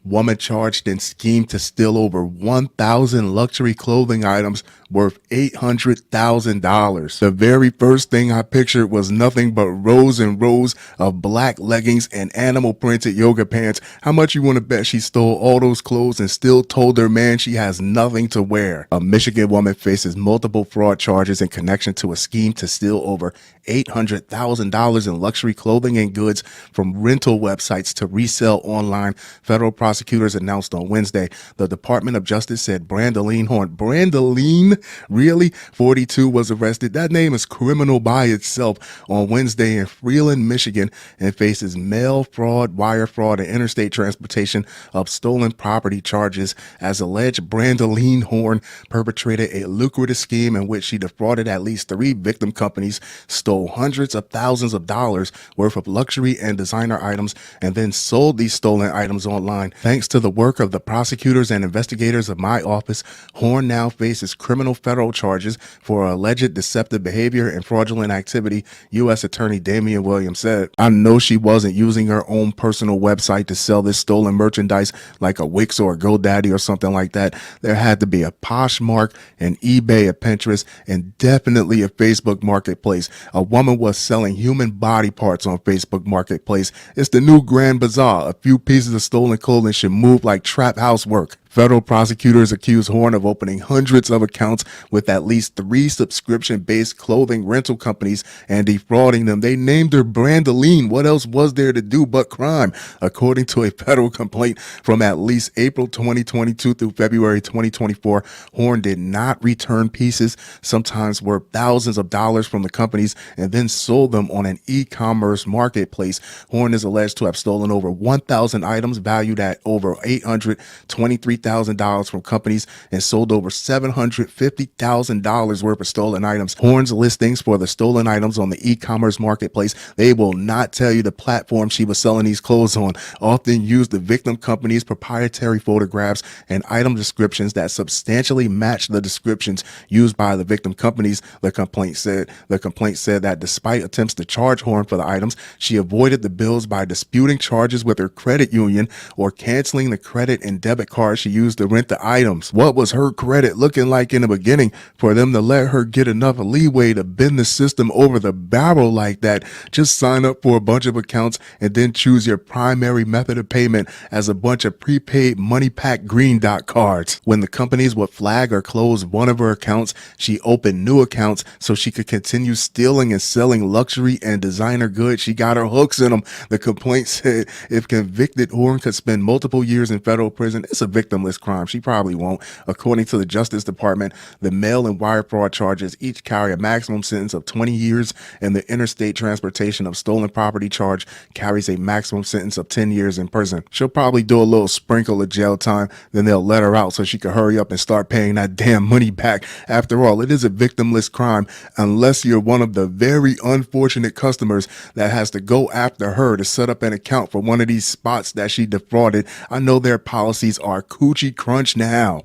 Woman charged in scheme to steal over 1,000 luxury clothing items worth $800,000. The very first thing I pictured was nothing but rows and rows of black leggings and animal printed yoga pants. How much you want to bet she stole all those clothes and still told her man she has nothing to wear? A Michigan woman faces multiple fraud charges in connection to a scheme to steal over $800,000 in luxury clothing and goods from rental websites to resell online. Federal prosecutors announced on Wednesday. The Department of Justice said Brandeline Horn, Brandeline, really? 42 was arrested. That name is criminal by itself on Wednesday in Freeland, Michigan, and faces mail fraud, wire fraud, and interstate transportation of stolen property charges as alleged Brandeline Horn perpetrated a lucrative scheme in which she defrauded at least 3 victim companies, stole hundreds of thousands of dollars worth of luxury and designer items, and then sold these stolen items online. Thanks to the work of the prosecutors and investigators of my office, Horn now faces criminal federal charges for alleged deceptive behavior and fraudulent activity, U.S. Attorney Damian Williams said. I know she wasn't using her own personal website to sell this stolen merchandise like a Wix or a GoDaddy or something like that. There had to be a Poshmark, an eBay, a Pinterest, and definitely a Facebook Marketplace. A woman was selling human body parts on Facebook Marketplace. It's the new Grand Bazaar. A few pieces of stolen clothing should move like trap housework. Federal prosecutors accuse Horn of opening hundreds of accounts with at least 3 subscription-based clothing rental companies and defrauding them. They named her Brandeline. What else was there to do but crime? According to a federal complaint from at least April 2022 through February 2024, Horn did not return pieces, sometimes worth thousands of dollars, from the companies and then sold them on an e-commerce marketplace. Horn is alleged to have stolen over 1,000 items valued at over $823,000 from companies and sold over $750,000 worth of stolen items. Horn's listings for the stolen items on the e-commerce marketplace, they will not tell you the platform she was selling these clothes on, often use the victim company's proprietary photographs and item descriptions that substantially match the descriptions used by the victim companies, the complaint said. The complaint said that despite attempts to charge Horn for the items, she avoided the bills by disputing charges with her credit union or canceling the credit and debit cards she used to rent the items. What was her credit looking like in the beginning for them to let her get enough leeway to bend the system over the barrel like that? Just sign up for a bunch of accounts and then choose your primary method of payment as a bunch of prepaid money pack green dot cards. When the companies would flag or close one of her accounts, she opened new accounts so she could continue stealing and selling luxury and designer goods. She got her hooks in them. The complaint said if convicted, Horn could spend multiple years in federal prison. It's a victimless crime. She probably won't. According to the Justice Department, the mail and wire fraud charges each carry a maximum sentence of 20 years, and the interstate transportation of stolen property charge carries a maximum sentence of 10 years in prison. She'll probably do a little sprinkle of jail time, then they'll let her out so she can hurry up and start paying that damn money back. After all, it is a victimless crime unless you're one of the very unfortunate customers that has to go after her to set up an account for one of these spots that she defrauded. I know their policies are coochie crunch now.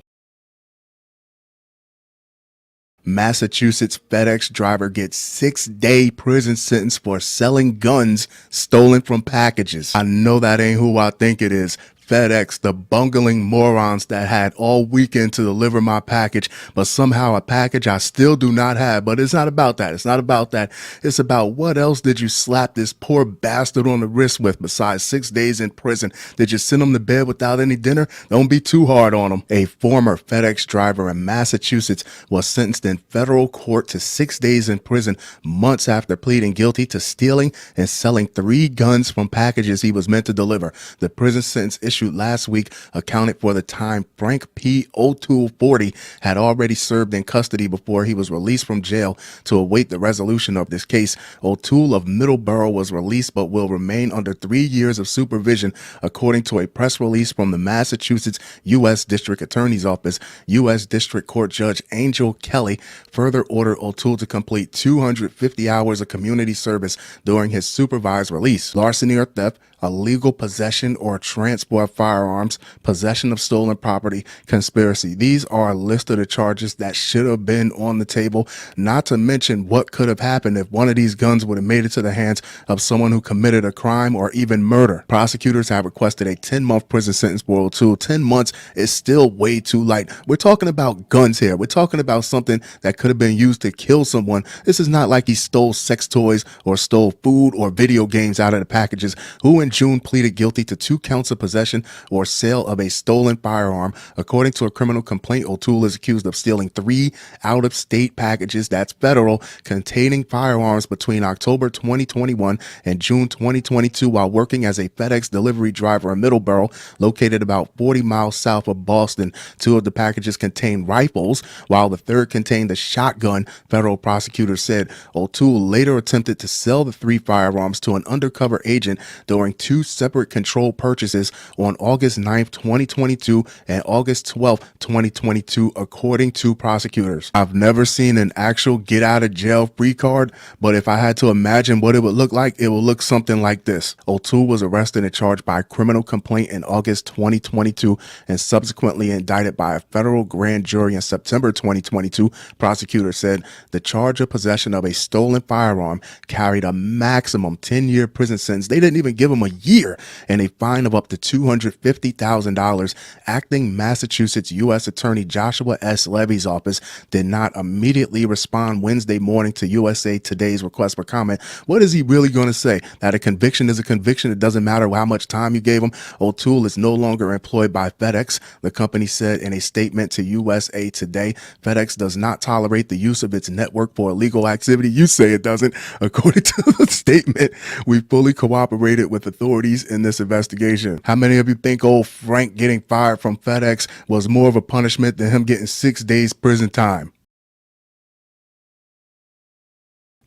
Massachusetts FedEx driver gets 6-day prison sentence for selling guns stolen from packages. I know that ain't who I think it is. FedEx, the bungling morons that had all weekend to deliver my package, but somehow a package I still do not have. But it's not about that. It's not about that. It's about what else did you slap this poor bastard on the wrist with besides 6 days in prison? Did you send him to bed without any dinner? Don't be too hard on him. A former FedEx driver in Massachusetts was sentenced in federal court to 6 days in prison months after pleading guilty to stealing and selling 3 guns from packages he was meant to deliver. The prison sentence issued last week accounted for the time Frank P. O'Toole, 40, had already served in custody before he was released from jail to await the resolution of this case. O'Toole of Middleborough was released but will remain under 3 years of supervision, according to a press release from the Massachusetts U.S. District Attorney's Office. U.S. District Court Judge Angel Kelly further ordered O'Toole to complete 250 hours of community service during his supervised release. Larceny or theft, illegal possession or transport of firearms, possession of stolen property, conspiracy. These are a list of the charges that should have been on the table, not to mention what could have happened if one of these guns would have made it to the hands of someone who committed a crime or even murder. Prosecutors have requested a 10-month prison sentence for O'Toole. 10 months is still way too light. We're talking about guns here. We're talking about something that could have been used to kill someone. This is not like he stole sex toys or stole food or video games out of the packages. Who in June pleaded guilty to 2 counts of possession or sale of a stolen firearm. According to a criminal complaint, O'Toole is accused of stealing 3 out-of-state packages, that's federal, containing firearms between October 2021 and June 2022 while working as a FedEx delivery driver in Middleborough, located about 40 miles south of Boston. 2 of the packages contained rifles, while the third contained a shotgun. Federal prosecutors said O'Toole later attempted to sell the 3 firearms to an undercover agent during 2 separate controlled purchases on August 9th, 2022 and August 12th, 2022, according to prosecutors. I've never seen an actual get out of jail free card, but if I had to imagine what it would look like, it would look something like this. O'Toole was arrested and charged by a criminal complaint in August 2022 and subsequently indicted by a federal grand jury in September 2022. Prosecutors said the charge of possession of a stolen firearm carried a maximum 10-year prison sentence. They didn't even give him a year, and a fine of up to $250,000. Acting Massachusetts U.S. Attorney Joshua S. Levy's office did not immediately respond Wednesday morning to USA Today's request for comment. What is he really going to say? That a conviction is a conviction. It doesn't matter how much time you gave him. O'Toole is no longer employed by FedEx. The company said in a statement to USA Today, FedEx does not tolerate the use of its network for illegal activity. You say it doesn't. According to the statement, we fully cooperated with authorities in this investigation. How many of you think old Frank getting fired from FedEx was more of a punishment than him getting 6 days prison time?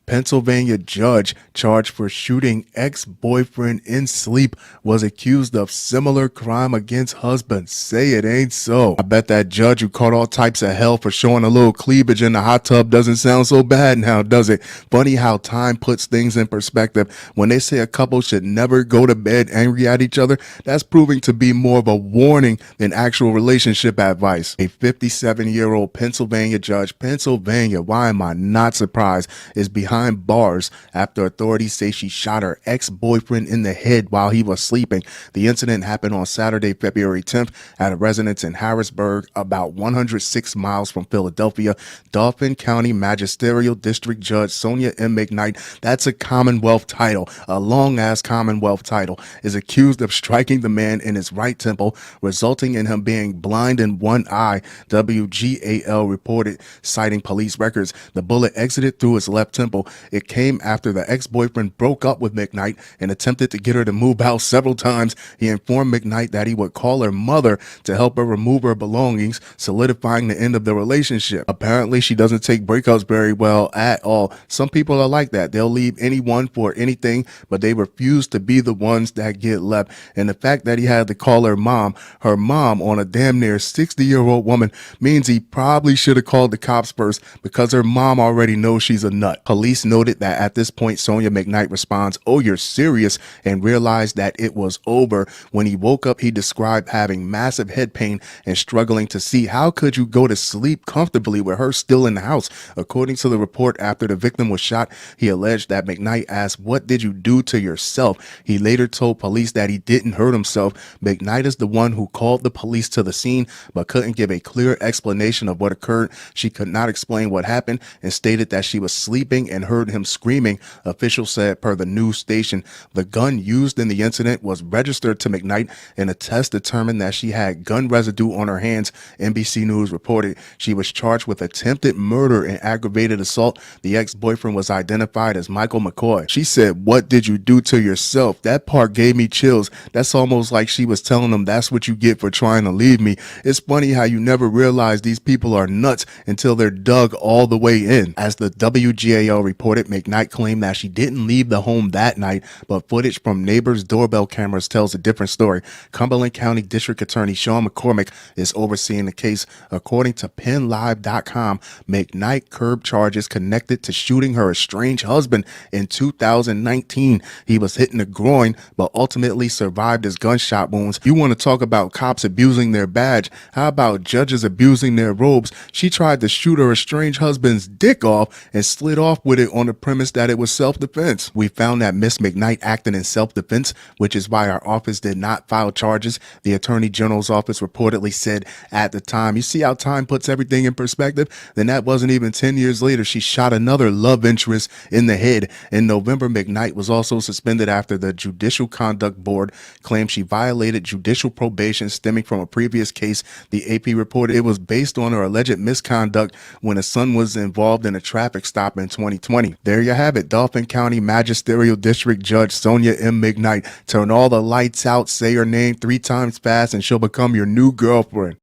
Pennsylvania judge charged for shooting ex-boyfriend in sleep was accused of similar crime against husband. Say it ain't so. I bet that judge who caught all types of hell for showing a little cleavage in the hot tub doesn't sound so bad now, does it? Funny how time puts things in perspective. When they say a couple should never go to bed angry at each other, that's proving to be more of a warning than actual relationship advice. A 57-year-old Pennsylvania judge, Pennsylvania, why am I not surprised, is behind bars after authorities say she shot her ex-boyfriend in the head while he was sleeping. The incident happened on Saturday, February 10th at a residence in Harrisburg, about 106 miles from Philadelphia. Dauphin County Magisterial District Judge Sonia M. McKnight, that's a Commonwealth title, a long-ass Commonwealth title, is accused of striking the man in his right temple, resulting in him being blind in one eye, WGAL reported, citing police records. The bullet exited through his left temple. It came after the ex-boyfriend broke up with McKnight and attempted to get her to move out several times. He informed McKnight that he would call her mother to help her remove her belongings, solidifying the end of the relationship. Apparently, she doesn't take breakups very well at all. Some people are like that. They'll leave anyone for anything, but they refuse to be the ones that get left. And the fact that he had to call her mom on a damn near 60-year-old woman, means he probably should have called the cops first, because her mom already knows she's a nut. Police noted that at this point, Sonia McKnight responds, "Oh, you're serious," and realized that it was over. When he woke up, he described having massive head pain and struggling to see. How could you go to sleep comfortably with her still in the house? According to the report, after the victim was shot, he alleged that McKnight asked, "What did you do to yourself?" He later told police that he didn't hurt himself. McKnight is the one who called the police to the scene, but couldn't give a clear explanation of what occurred. She could not explain what happened and stated that she was sleeping and heard him screaming, officials said per the news station. The gun used in the incident was registered to McKnight, and a test determined that she had gun residue on her hands. NBC News reported she was charged with attempted murder and aggravated assault. The ex-boyfriend was identified as Michael McCoy. She said, "What did you do to yourself?" That part gave me chills. That's almost like she was telling him, that's what you get for trying to leave me. It's funny how you never realize these people are nuts until they're dug all the way in. As the WGAL reported McKnight claimed that she didn't leave the home that night, but footage from neighbors' doorbell cameras tells a different story. Cumberland County District Attorney Sean McCormick is overseeing the case. According to PennLive.com, McKnight curbed charges connected to shooting her estranged husband in 2019. He was hit in the groin, but ultimately survived his gunshot wounds. You want to talk about cops abusing their badge? How about judges abusing their robes? She tried to shoot her estranged husband's dick off and slid off with it on the premise that it was self-defense. We found that Miss McKnight acted in self-defense, which is why our office did not file charges, the Attorney General's office reportedly said at the time. You see how time puts everything in perspective? Then that wasn't even 10 years later. She shot another love interest in the head. In November, McKnight was also suspended after the Judicial Conduct Board claimed she violated judicial probation stemming from a previous case. The AP reported it was based on her alleged misconduct when a son was involved in a traffic stop in 2020. There you have it. Dauphin County Magisterial District Judge Sonia M. McKnight. Turn all the lights out, say her name 3 times fast, and she'll become your new girlfriend.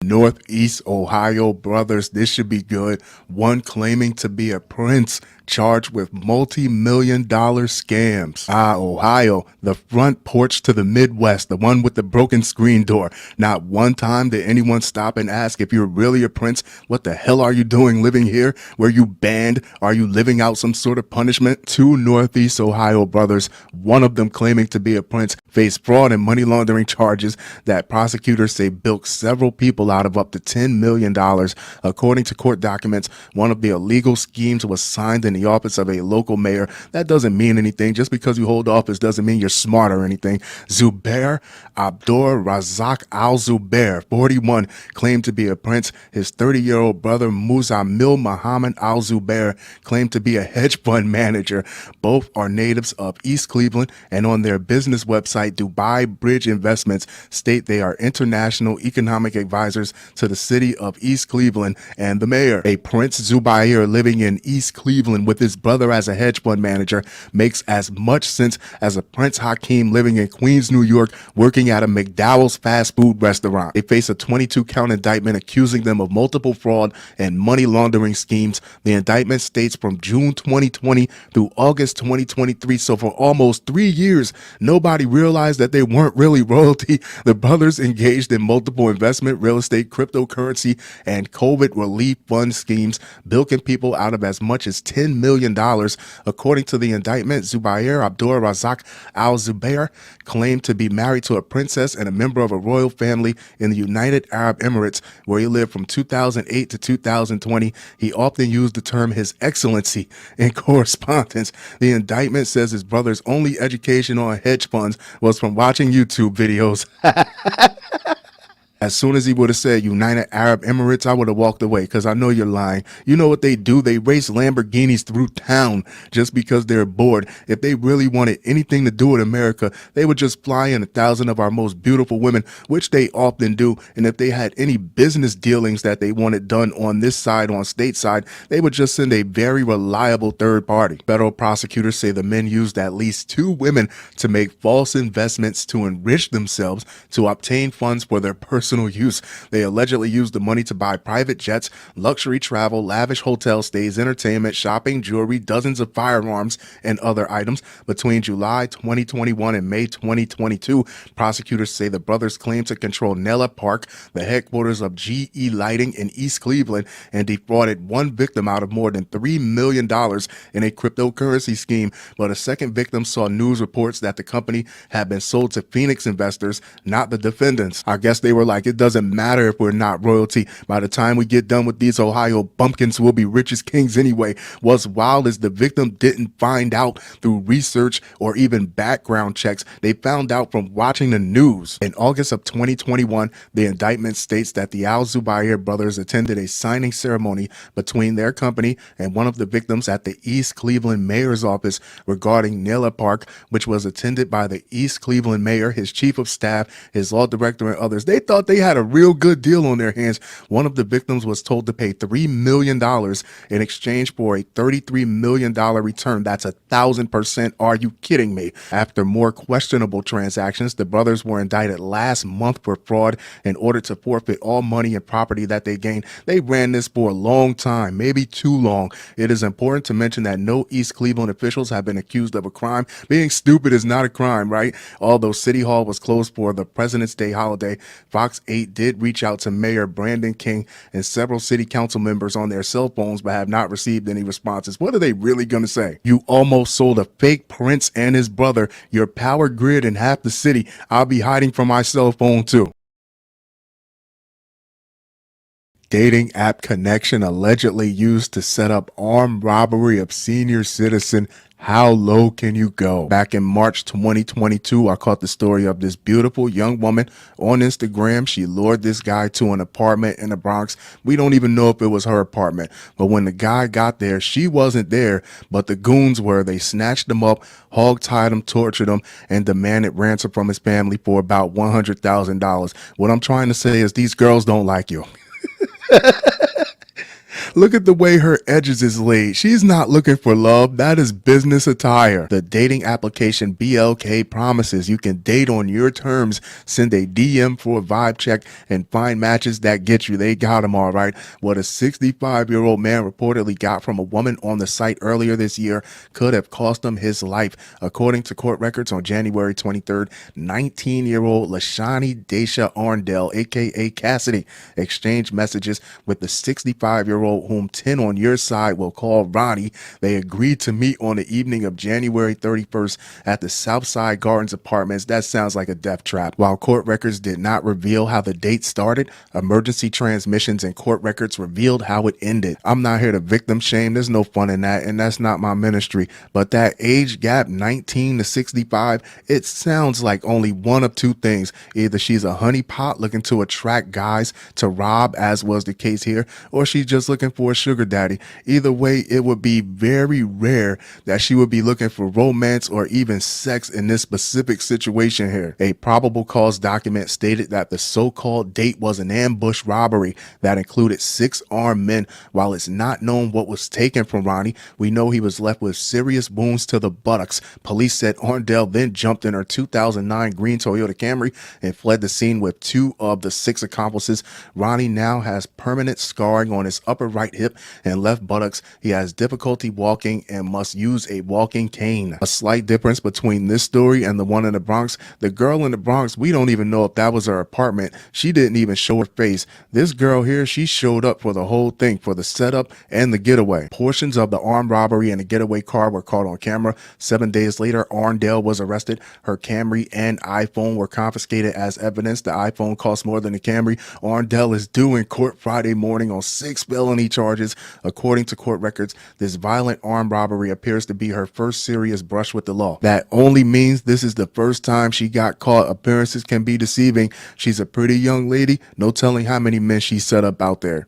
Northeast Ohio brothers, this should be good. One claiming to be a prince, charged with multi-million-dollar scams. Ohio, the front porch to the Midwest, the one with the broken screen door. Not one time did anyone stop and ask if you're really a prince. What the hell are you doing living here? Were you banned? Are you living out some sort of punishment? 2 Northeast Ohio brothers, one of them claiming to be a prince, face fraud and money laundering charges that prosecutors say bilked several people out of up to $10 million. According to court documents, one of the illegal schemes was signed in the office of a local mayor. That doesn't mean anything. Just because you hold office doesn't mean you're smart or anything. Zubair Abdur Razak Al-Zubair, 41, claimed to be a prince. His 30-year-old brother Muzamil Muhammad Al-Zubair claimed to be a hedge fund manager. Both are natives of East Cleveland, and on their business website, Dubai Bridge Investments state they are international economic advisors to the city of East Cleveland and the mayor. A Prince Zubair living in East Cleveland with his brother as a hedge fund manager makes as much sense as a Prince Hakeem living in Queens, New York, working at a McDowell's fast food restaurant. They face a 22-count indictment accusing them of multiple fraud and money laundering schemes. The indictment states from June 2020 through August 2023, so for almost 3 years, nobody realized that they weren't really royalty. The brothers engaged in multiple investment, real estate, cryptocurrency, and COVID relief fund schemes, bilking people out of as much as $10 million. According to the indictment, Zubair Abdur Razak Al-Zubair claimed to be married to a princess and a member of a royal family in the United Arab Emirates, where he lived from 2008 to 2020. He often used the term His Excellency in correspondence. The indictment says his brother's only education on hedge funds was from watching YouTube videos. As soon as he would have said United Arab Emirates, I would have walked away because I know you're lying. You know what they do? They race Lamborghinis through town just because they're bored. If they really wanted anything to do with America, they would just fly in 1,000 of our most beautiful women, which they often do. And if they had any business dealings that they wanted done on this side, on stateside, they would just send a very reliable third party. Federal prosecutors say the men used at least 2 women to make false investments to enrich themselves to obtain funds for their personal use. They allegedly used the money to buy private jets, luxury travel, lavish hotel stays, entertainment, shopping, jewelry, dozens of firearms, and other items. Between July 2021 and May 2022, prosecutors say the brothers claimed to control Nella Park, the headquarters of GE Lighting in East Cleveland, and defrauded one victim out of more than $3 million in a cryptocurrency scheme. But a second victim saw news reports that the company had been sold to Phoenix investors, not the defendants. I guess they were like, it doesn't matter if we're not royalty. By the time we get done with these Ohio bumpkins, we'll be rich as kings anyway. What's wild is the victim didn't find out through research or even background checks. They found out from watching the news. In August of 2021, the indictment states that the Al-Zubair brothers attended a signing ceremony between their company and one of the victims at the East Cleveland mayor's office regarding Nella Park, which was attended by the East Cleveland mayor, his chief of staff, his law director, and others. They thought they had a real good deal on their hands. One of the victims was told to pay $3 million in exchange for a $33 million return. That's 1,000%. Are you kidding me? After more questionable transactions, the brothers were indicted last month for fraud in order to forfeit all money and property that they gained. They ran this for a long time, maybe too long. It is important to mention that no East Cleveland officials have been accused of a crime. Being stupid is not a crime, right? Although City Hall was closed for the President's Day holiday, Fox 8 did reach out to Mayor Brandon King and several city council members on their cell phones, but have not received any responses. What are they really going to say? You almost sold a fake prince and his brother, your power grid, and half the city. I'll be hiding from my cell phone too. Dating app connection allegedly used to set up armed robbery of senior citizen. How low can you go? Back in March 2022, I caught the story of this beautiful young woman on Instagram. She lured this guy to an apartment in the Bronx. We don't even know if it was her apartment, but when the guy got there, she wasn't there, but the goons were. They snatched him up, hog-tied him, tortured him, and demanded ransom from his family for about $100,000. What I'm trying to say is these girls don't like you. Look at the way her edges is laid. She's not looking for love. That is business attire. The dating application BLK promises you can date on your terms, send a DM for a vibe check, and find matches that get you. They got them all right. What a 65-year-old man reportedly got from a woman on the site earlier this year could have cost him his life. According to court records on January 23rd, 19-year-old Lashani Daisha Arndell, aka Cassidy, exchanged messages with the 65-year-old whom 10 on your side will call Ronnie. They agreed to meet on the evening of January 31st at the Southside Gardens Apartments. That sounds like a death trap. While court records did not reveal how the date started, emergency transmissions and court records revealed how it ended. I'm not here to victim shame. There's no fun in that, and that's not my ministry. But that age gap, 19 to 65, it sounds like only one of two things. Either she's a honeypot looking to attract guys to rob, as was the case here, or she's just looking for a sugar daddy. Either way, it would be very rare that she would be looking for romance or even sex in this specific situation here. A probable cause document stated that the so-called date was an ambush robbery that included 6 armed men. While it's not known what was taken from Ronnie, we know he was left with serious wounds to the buttocks. Police said Arndell then jumped in her 2009 green Toyota Camry and fled the scene with 2 of the 6 accomplices. Ronnie now has permanent scarring on his upper right hip and left buttocks. He has difficulty walking and must use a walking cane. A slight difference between this story and the one in the Bronx. The girl in the Bronx, we don't even know if that was her apartment. She didn't even show her face. This girl here, she showed up for the whole thing, for the setup and the getaway. Portions of the armed robbery and the getaway car were caught on camera. 7 days later, Arndell was arrested. Her Camry and iPhone were confiscated as evidence. The iPhone cost more than the Camry. Arndell is due in court Friday morning on 6 felony charges. According to court records, this violent armed robbery appears to be her first serious brush with the law. That only means this is the first time she got caught. Appearances can be deceiving. She's a pretty young lady. No telling how many men she set up out there.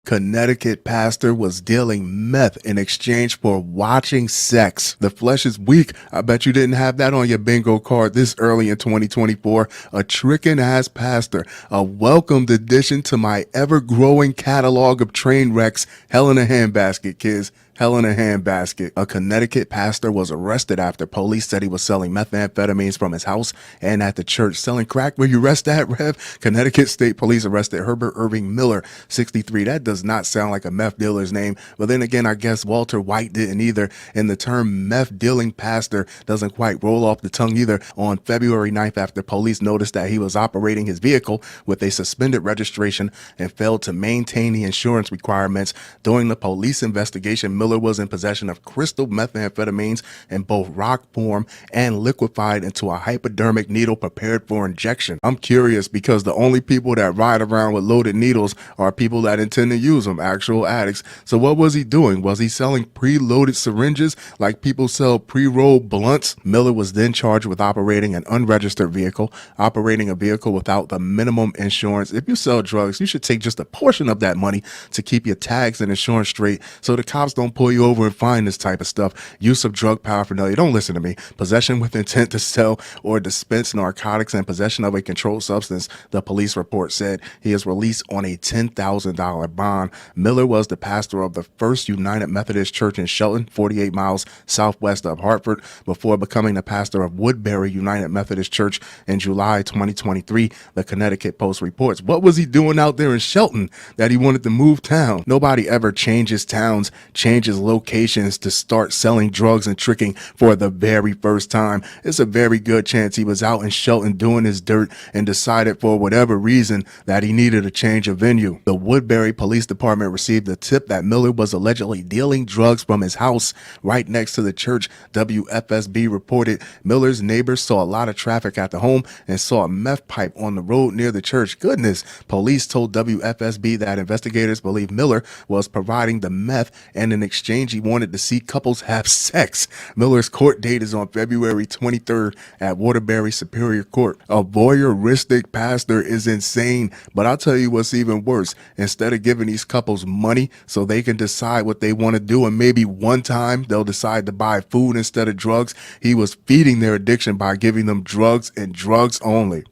Connecticut pastor was dealing meth in exchange for watching sex. The flesh is weak. I bet you didn't have that on your bingo card this early in 2024. A trickin' ass pastor. A welcomed addition to my ever-growing catalog of train wrecks. Hell in a handbasket, kids. Hell in a handbasket. A Connecticut pastor was arrested after police said he was selling methamphetamines from his house and at the church. Selling crack? Where you arrest that, Rev? Connecticut State Police arrested Herbert Irving Miller, 63. That does not sound like a meth dealer's name. But then again, I guess Walter White didn't either. And the term meth dealing pastor doesn't quite roll off the tongue either. On February 9th, after police noticed that he was operating his vehicle with a suspended registration and failed to maintain the insurance requirements. During the police investigation, Miller was in possession of crystal methamphetamines in both rock form and liquefied into a hypodermic needle prepared for injection. I'm curious because the only people that ride around with loaded needles are people that intend to use them, actual addicts. So what was he doing? Was he selling preloaded syringes like people sell pre-rolled blunts? Miller was then charged with operating an unregistered vehicle, operating a vehicle without the minimum insurance. If you sell drugs, you should take just a portion of that money to keep your tags and insurance straight so the cops don't pull you over and find this type of stuff. Use of drug paraphernalia. Don't listen to me. Possession with intent to sell or dispense narcotics and possession of a controlled substance, the police report said. He is released on a $10,000 bond. Miller was the pastor of the First United Methodist Church in Shelton, 48 miles southwest of Hartford, before becoming the pastor of Woodbury United Methodist Church in July 2023, the Connecticut Post reports. What was he doing out there in Shelton that he wanted to move town? Nobody ever changes towns, changes locations to start selling drugs and tricking for the very first time. It's a very good chance he was out in Shelton doing his dirt and decided for whatever reason that he needed a change of venue. The Woodbury Police Department received a tip that Miller was allegedly dealing drugs from his house right next to the church. WFSB reported Miller's neighbors saw a lot of traffic at the home and saw a meth pipe on the road near the church. Goodness. Police told WFSB that investigators believe Miller was providing the meth, and in exchange he wanted to see couples have sex. Miller's court date is on February 23rd at Waterbury Superior Court. A voyeuristic pastor is insane, but I'll tell you what's even worse. Instead of giving these couples money so they can decide what they want to do, and maybe one time they'll decide to buy food instead of drugs, he was feeding their addiction by giving them drugs and drugs only.